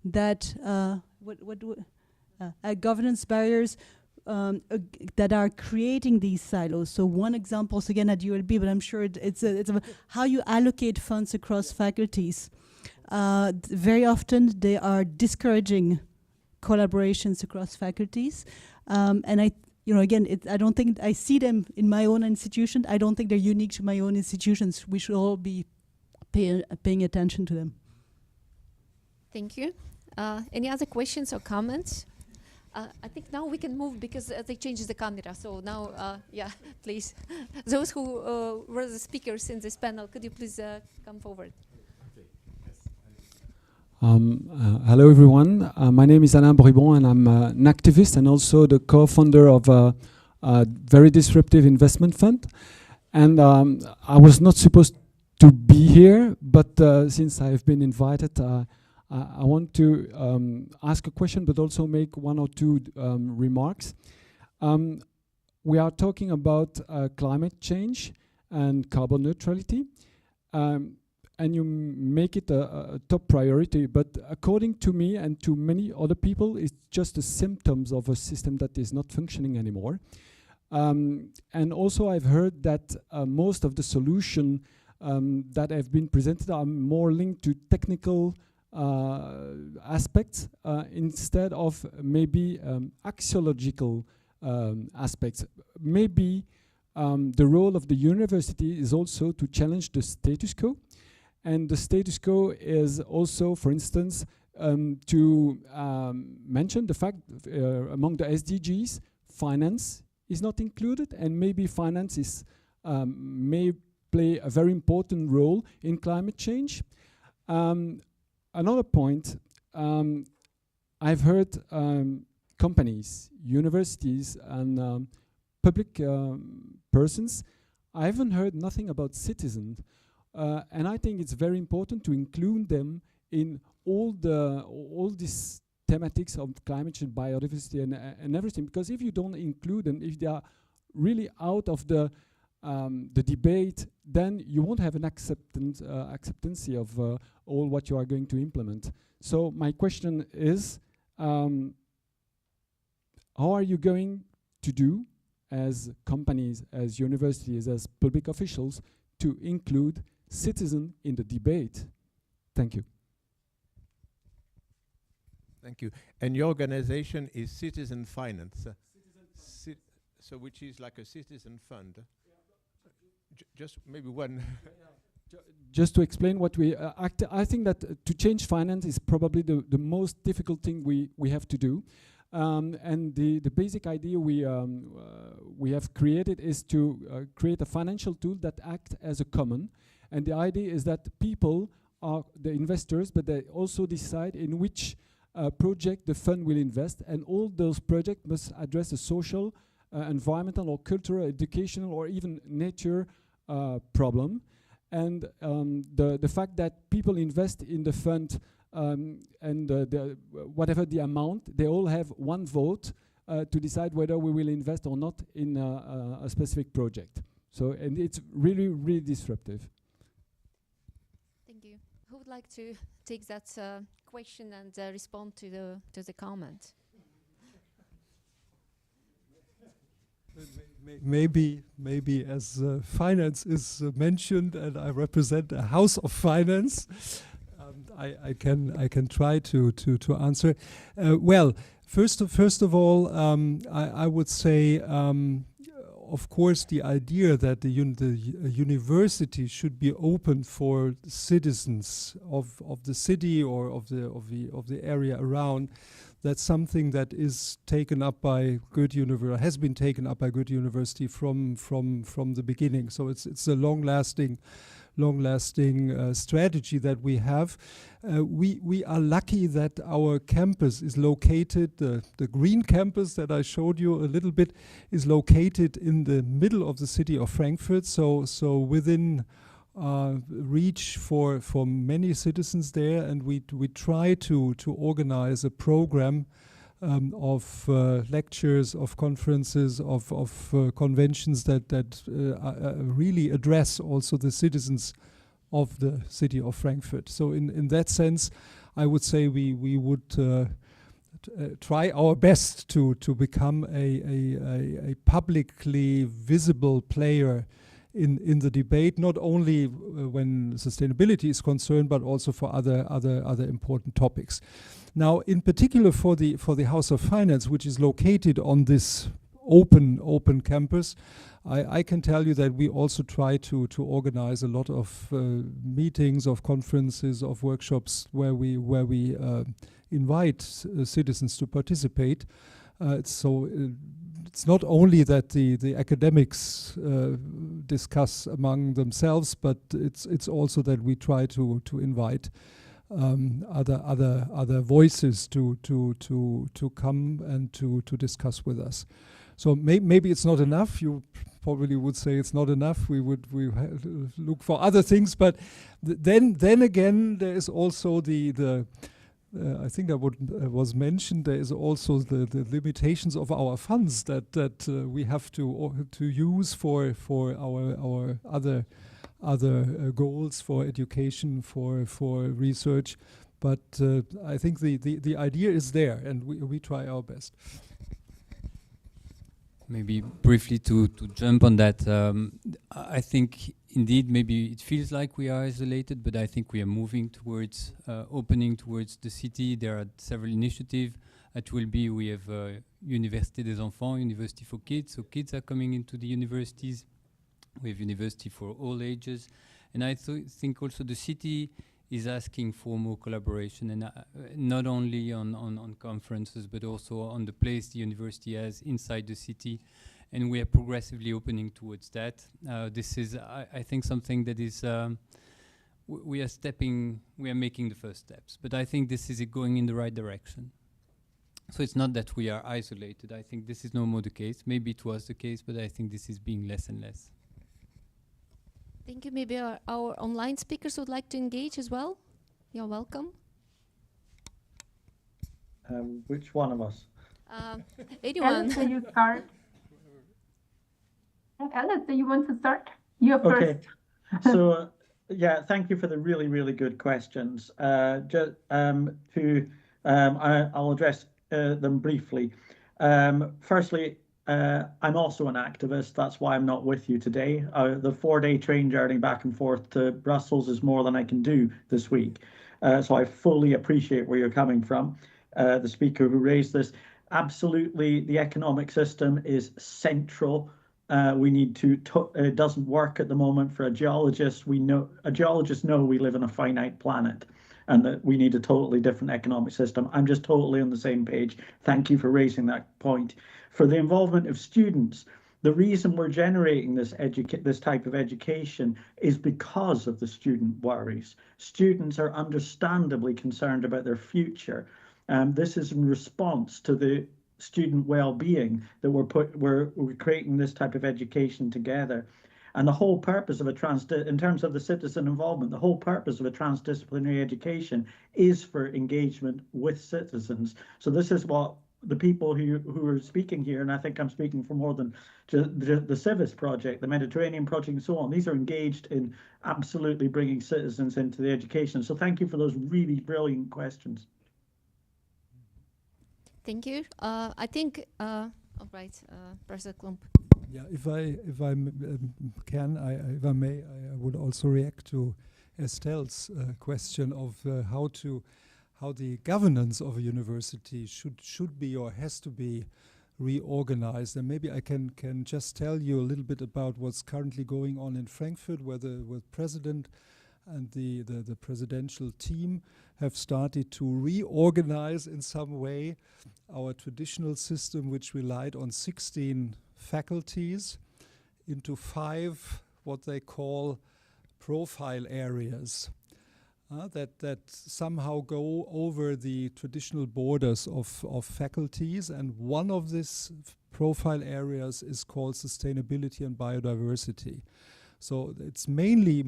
that governance barriers that are creating these silos. So one example is again at ULB, but I'm sure it's how you allocate funds across faculties. Very often they are discouraging collaborations across faculties, and I don't think I see them in my own institution. I don't think they're unique to my own institutions. We should all be paying attention to them. Thank you. Any other questions or comments? I think now we can move because they changed the camera. So now, please. Those who were the speakers in this panel, could you please come forward? Hello, everyone. My name is Alain Bribon, and I'm an activist and also the co-founder of a very disruptive investment fund. And I was not supposed to be here, but since I've been invited, I want to ask a question, but also make one or two remarks. We are talking about climate change and carbon neutrality, and you make it a top priority, but according to me and to many other people, it's just the symptoms of a system that is not functioning anymore. And also I've heard that most of the solutions that have been presented are more linked to technical aspects instead of maybe axiological aspects. Maybe the role of the university is also to challenge the status quo, and the status quo is also, for instance, to mention the fact among the SDGs, finance is not included, and maybe finance is may play a very important role in climate change. Another point, I've heard companies, universities, and public persons. I haven't heard nothing about citizens, and I think it's very important to include them in all these thematics of climate change, biodiversity, and everything. Because if you don't include them, if they are really out of the the debate, then you won't have an acceptance of all what you are going to implement. So my question is, how are you going to do as companies, as universities, as public officials to include citizens in the debate? Thank you. Thank you. And your organization is Citizen Finance, so which is like a citizen fund. Just maybe one. Just to explain what we I think that to change finance is probably the most difficult thing we have to do. And the basic idea we have created is to create a financial tool that acts as a common. And the idea is that people are the investors, but they also decide in which project the fund will invest. And all those projects must address a social, environmental or cultural, educational or even nature problem. And the fact that people invest in the fund and whatever the amount, they all have one vote to decide whether we will invest or not in a specific project. So, and it's really, really disruptive. Thank you. Who would like to take that question and respond to the comment? Maybe as finance is mentioned, and I represent a house of finance, I can try to answer. Well, first of all, I would say, of course, the idea that the university should be open for citizens of the city or of the area around. That's something that is taken up by Goethe University, has been taken up by Goethe University from the beginning. So it's a long-lasting strategy that we have. We are lucky that our campus is located, the green campus that I showed you a little bit, is located in the middle of the city of Frankfurt. So within reach for many citizens there, and we try to organize a program of lectures, of conferences, of conventions that really address also the citizens of the city of Frankfurt. So in that sense, I would say we would try our best to become a publicly visible player in the debate, not only when sustainability is concerned, but also for other important topics. Now, in particular for the House of Finance, which is located on this open campus, I can tell you that we also try to organize a lot of meetings, of conferences, of workshops where we invite citizens to participate. It's not only that the academics discuss among themselves, but it's also that we try to invite other voices to come and to discuss with us. So maybe it's not enough. You probably would say it's not enough. We look for other things, but then again there is also the I think that was mentioned. There is also the limitations of our funds that we have to use for our other goals, for education, for research. But I think the idea is there, and we try our best. Maybe briefly to jump on that, I think indeed maybe it feels like we are isolated, but I think we are moving towards opening towards the city. There are several initiatives. At ULB we have Université des Enfants, University for Kids, so kids are coming into the universities. We have university for all ages. And I think also the city is asking for more collaboration, and not only on conferences, but also on the place the university has inside the city. And we are progressively opening towards that. This is, I think, something that is, we are making the first steps. But I think this is going in the right direction. So it's not that we are isolated. I think this is no more the case. Maybe it was the case, but I think this is being less and less. Thank you. Maybe our online speakers would like to engage as well. You're welcome. Which one of us? Anyone. Can you start? Alice, do you want to start? You're Okay. first. So, yeah, thank you for the really, really good questions. I'll address them briefly. Firstly, I'm also an activist. That's why I'm not with you today. The 4-day train journey back and forth to Brussels is more than I can do this week. So I fully appreciate where you're coming from. The speaker who raised this, absolutely, the economic system is central. We need to, it doesn't work at the moment for a geologist. Geologists know we live on a finite planet and that we need a totally different economic system. I'm just totally on the same page. Thank you for raising that point. For the involvement of students, the reason we're generating this type of education is because of the student worries. Students are understandably concerned about their future. This is in response to the student well-being that we're creating this type of education together. And the whole purpose of in terms of the citizen involvement, the whole purpose of a transdisciplinary education is for engagement with citizens. So this is what the people who are speaking here, and I think I'm speaking for more than the Civis project, the Mediterranean project, and so on. These are engaged in absolutely bringing citizens into the education. So thank you for those really brilliant questions. Thank you. I think, all right, Professor Klump. Yeah, if I may, I would also react to Estelle's question of how the governance of a university should be or has to be reorganized. And maybe I can just tell you a little bit about what's currently going on in Frankfurt, where the president and the presidential team have started to reorganize in some way our traditional system, which relied on 16 faculties, into 5 what they call profile areas that somehow go over the traditional borders of faculties. And one of these profile areas is called sustainability and biodiversity. So it's mainly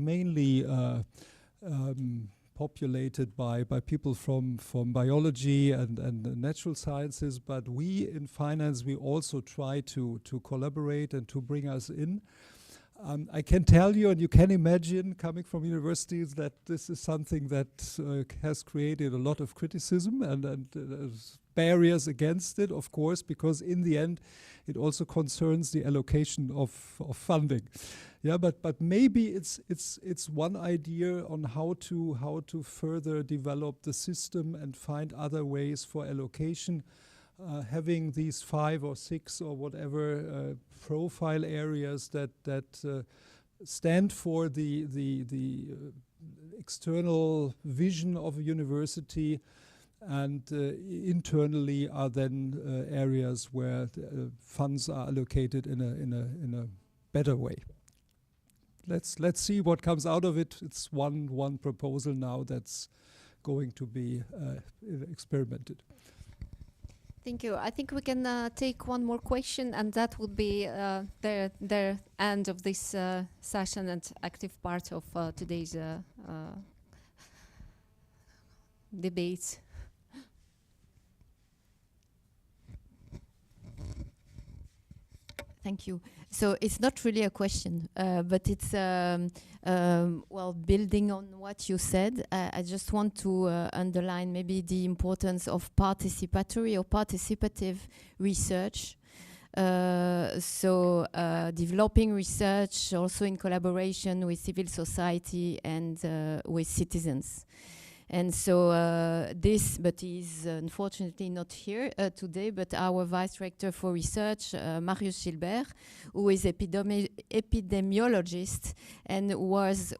populated by people from biology and natural sciences, but we in finance, we also try to collaborate and to bring us in. I can tell you, and you can imagine, coming from universities, that this is something that has created a lot of criticism and barriers against it, of course, because in the end, it also concerns the allocation of funding. Yeah, but maybe it's one idea on how to further develop the system and find other ways for allocation. Having these 5 or 6 or whatever profile areas that stand for the external vision of a university, and internally are then areas where funds are allocated in a better way. Let's see what comes out of it. It's one proposal now that's going to be experimented. Thank you. I think we can take one more question, and that would be the end of this session and active part of today's debate. Thank you. So it's not really a question, but it's well, building on what you said. I just want to underline maybe the importance of participatory or participative research. So developing research also in collaboration with civil society and with citizens. And so but he's unfortunately not here today, but our Vice Rector for Research, Marius Gilbert, who is epidemiologist and was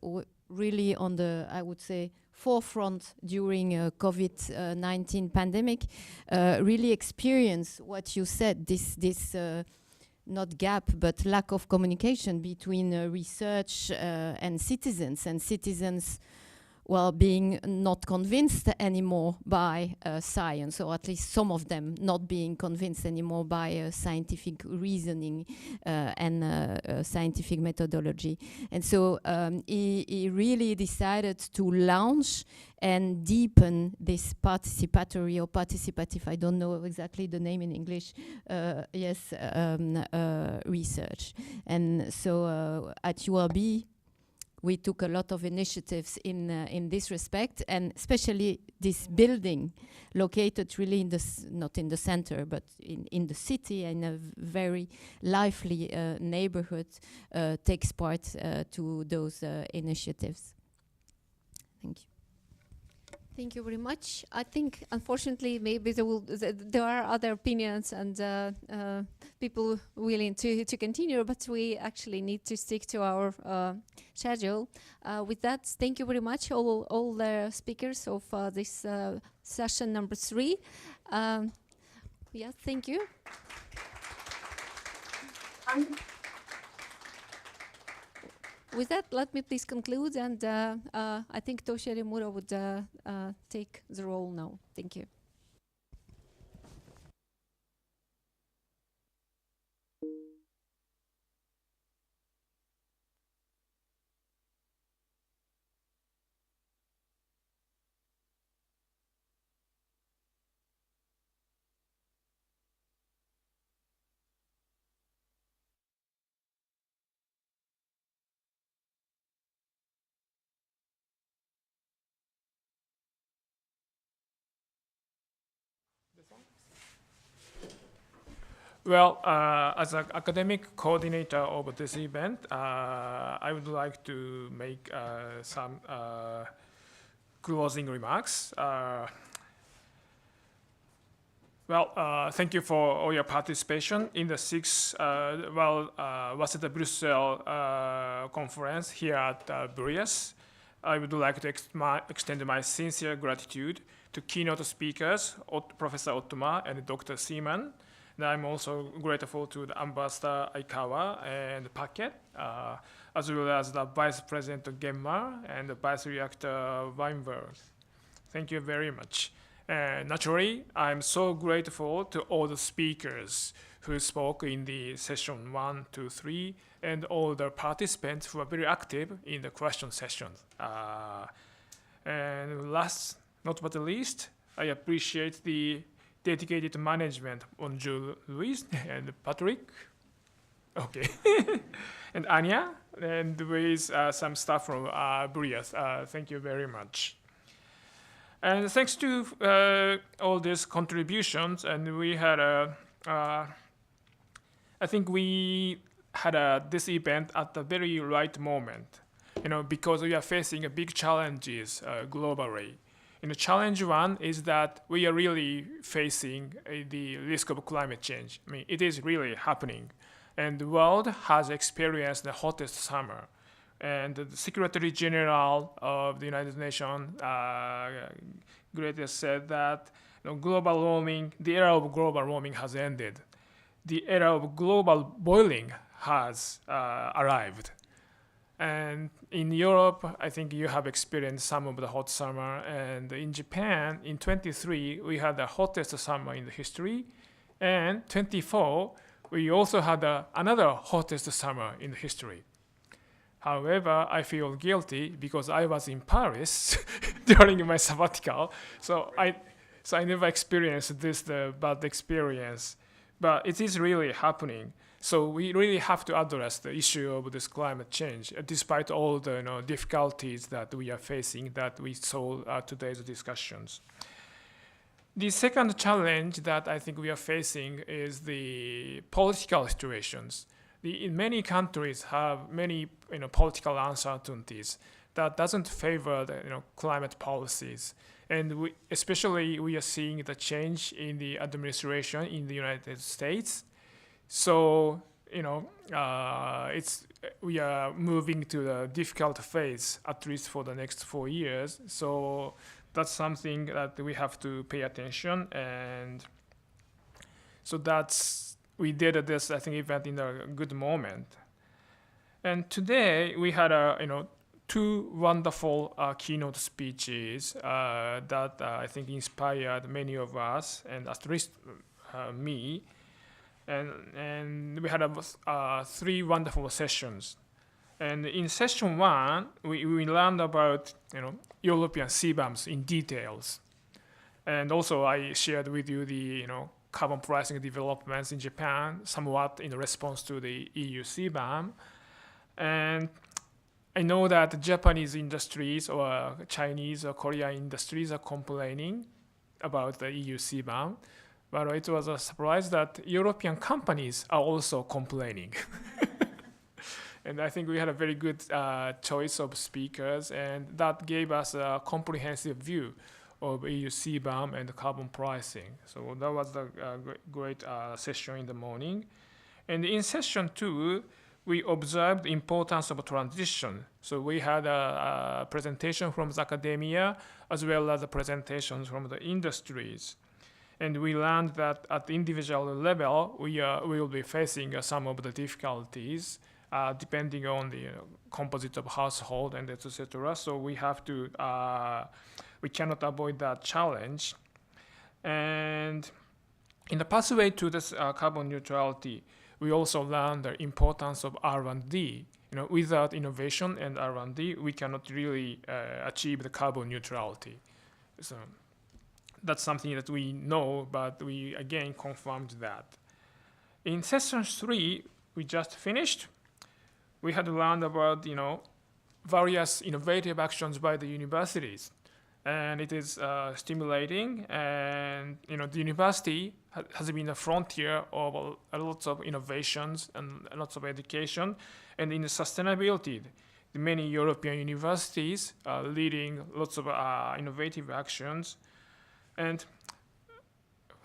really on the, I would say, forefront during COVID-19 pandemic, really experienced what you said, this not gap, but lack of communication between research and citizens well, being not convinced anymore by science, or at least some of them not being convinced anymore by scientific reasoning and scientific methodology. And so he really decided to launch and deepen this participatory or participative, I don't know exactly the name in English, research. And so at ULB, we took a lot of initiatives in this respect, and especially this building located really in the, not in the center, but in the city, in a very lively neighborhood, takes part to those initiatives. Thank you. Thank you very much. I think, unfortunately, maybe there are other opinions and people willing to continue, but we actually need to stick to our schedule. With that, thank you very much, all the speakers of this session number 3. Yeah, thank you. With that, let me please conclude, and I think Toshi Arimura would take the role now. Thank you. Well, as an academic coordinator of this event, I would like to make some closing remarks. Thank you for all your participation in the 6th Waseda Brussels conference here at BrIAS. I would like to extend my sincere gratitude to keynote speakers, Professor Ottoma and Dr. Seaman. And I'm also grateful to the Ambassador Aikawa and Paquet, as well as the Vice President Gemma and the Vice Reactor Weinberg. Thank you very much. And naturally, I'm so grateful to all the speakers who spoke in the session 1, 2, 3, and all the participants who are very active in the question sessions. And last, not but the least, I appreciate the dedicated management on Jules and Patrick, okay, and Anya, and with some staff from BrIAS. Thank you very much. And thanks to all these contributions, and we had I think we had this event at the very right moment, because we are facing big challenges globally. And the challenge one is that we are really facing the risk of climate change. I mean, it is really happening. And the world has experienced the hottest summer. And the Secretary General of the United Nations, Greta, said that global warming, the era of global warming has ended. The era of global boiling has arrived. And in Europe, I think you have experienced some of the hot summer. And in Japan, in 23, we had the hottest summer in the history. And 24, we also had another hottest summer in history. However, I feel guilty because I was in Paris during my sabbatical. So I never experienced this bad experience. But it is really happening. So we really have to address the issue of this climate change, despite all the difficulties that we are facing that we saw at today's discussions. The second challenge that I think we are facing is the political situations. In many countries have many political uncertainties that doesn't favor the climate policies. And especially we are seeing the change in the administration in the United States. So, we are moving to the difficult phase, at least for the next 4 years. So that's something that we have to pay attention. And so we did this, I think, event in a good moment. And today we had two wonderful keynote speeches that I think inspired many of us, and at least me. And we had three wonderful sessions. And in session one, we learned about European CBAMs in details. And also I shared with you the carbon pricing developments in Japan, somewhat in response to the EU CBAM. And I know that Japanese industries or Chinese or Korean industries are complaining about the EU CBAM, but it was a surprise that European companies are also complaining. And I think we had a very good choice of speakers, and that gave us a comprehensive view of EU CBAM and carbon pricing. So that was a great session in the morning. And in session two, we observed the importance of transition. So we had a presentation from the academia as well as the presentations from the industries. And we learned that at the individual level, we will be facing some of the difficulties depending on the composite of household and etc. So we have to, we cannot avoid that challenge. And in the pathway to this carbon neutrality, we also learned the importance of R&D. Without innovation and R&D, we cannot really achieve the carbon neutrality. So that's something that we know, but we again confirmed that. In session 3, we just finished. We had learned about various innovative actions by the universities, and it is stimulating. And the university has been a frontier of lots of innovations and lots of education. And in sustainability, the many European universities are leading lots of innovative actions, and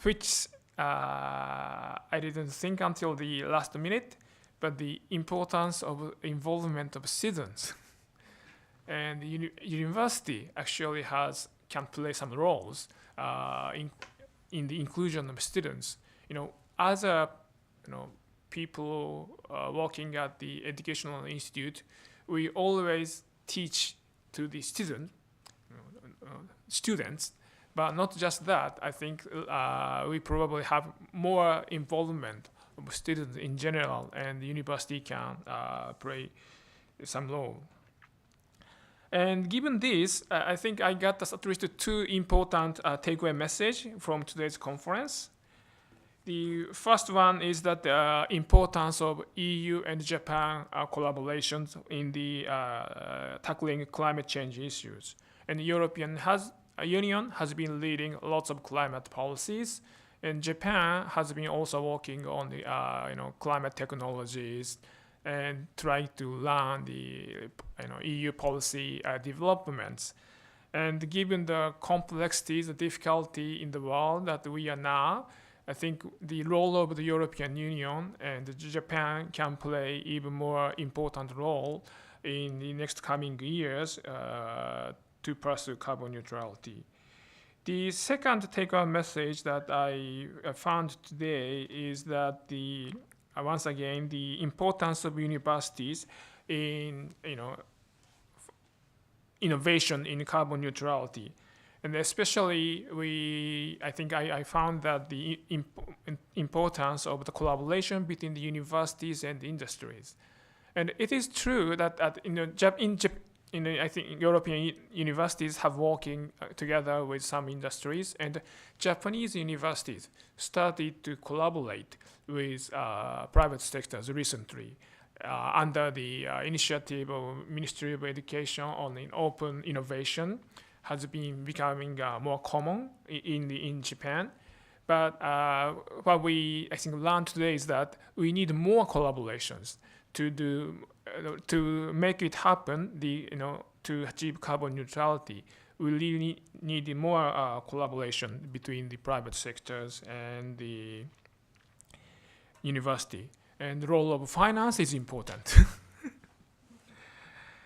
which I didn't think until the last minute, but the importance of involvement of students. And the university actually can play some roles in the inclusion of students. As a people working at the educational institute, we always teach to the students, but not just that. I think we probably have more involvement of students in general, and the university can play some role. And given this, I think I got at least two important takeaway messages from today's conference. The first one is that the importance of EU and Japan collaborations in the tackling climate change issues. And the European Union has been leading lots of climate policies, and Japan has been also working on the climate technologies and trying to learn the EU policy developments. And given the complexities, the difficulty in the world that we are now, I think the role of the European Union and Japan can play even more important role in the next coming years to pursue carbon neutrality. The second take-home message that I found today is that once again, the importance of universities in innovation in carbon neutrality. And especially, I think I found that the importance of the collaboration between the universities and the industries. And it is true that I think European universities have working together with some industries, and Japanese universities started to collaborate with private sectors recently under the initiative of Ministry of Education on open innovation. Has been becoming more common in Japan. But what we I think learned today is that we need more collaborations to make it happen. To achieve carbon neutrality, we really need more collaboration between the private sectors and the university. And the role of finance is important.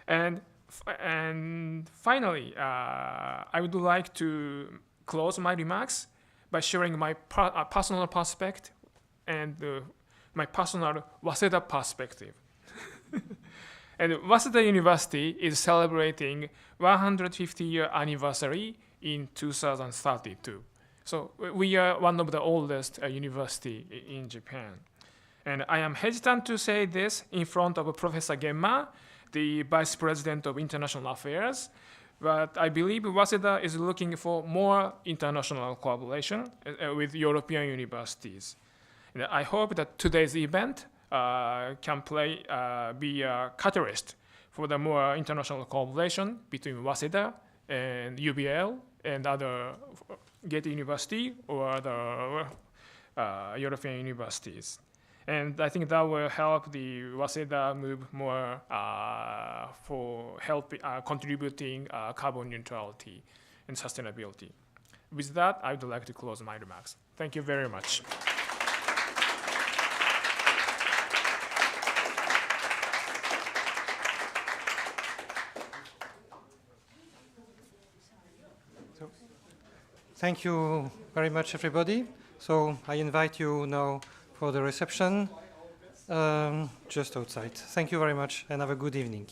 And finally, I would like to close my remarks by sharing my personal perspective and my personal Waseda perspective. And Waseda University is celebrating 150-year anniversary in 2032. So we are one of the oldest university in Japan. And I am hesitant to say this in front of Professor Gemma, the Vice President of International Affairs, but I believe Waseda is looking for more international collaboration with European universities. And I hope that today's event can be a catalyst for the more international collaboration between Waseda and UBL and other Goethe University or other European universities. And I think that will help the Waseda move more for contributing carbon neutrality and sustainability. With that, I would like to close my remarks. Thank you very much. Thank you very much, everybody. So I invite you now for the reception just outside. Thank you very much and have a good evening.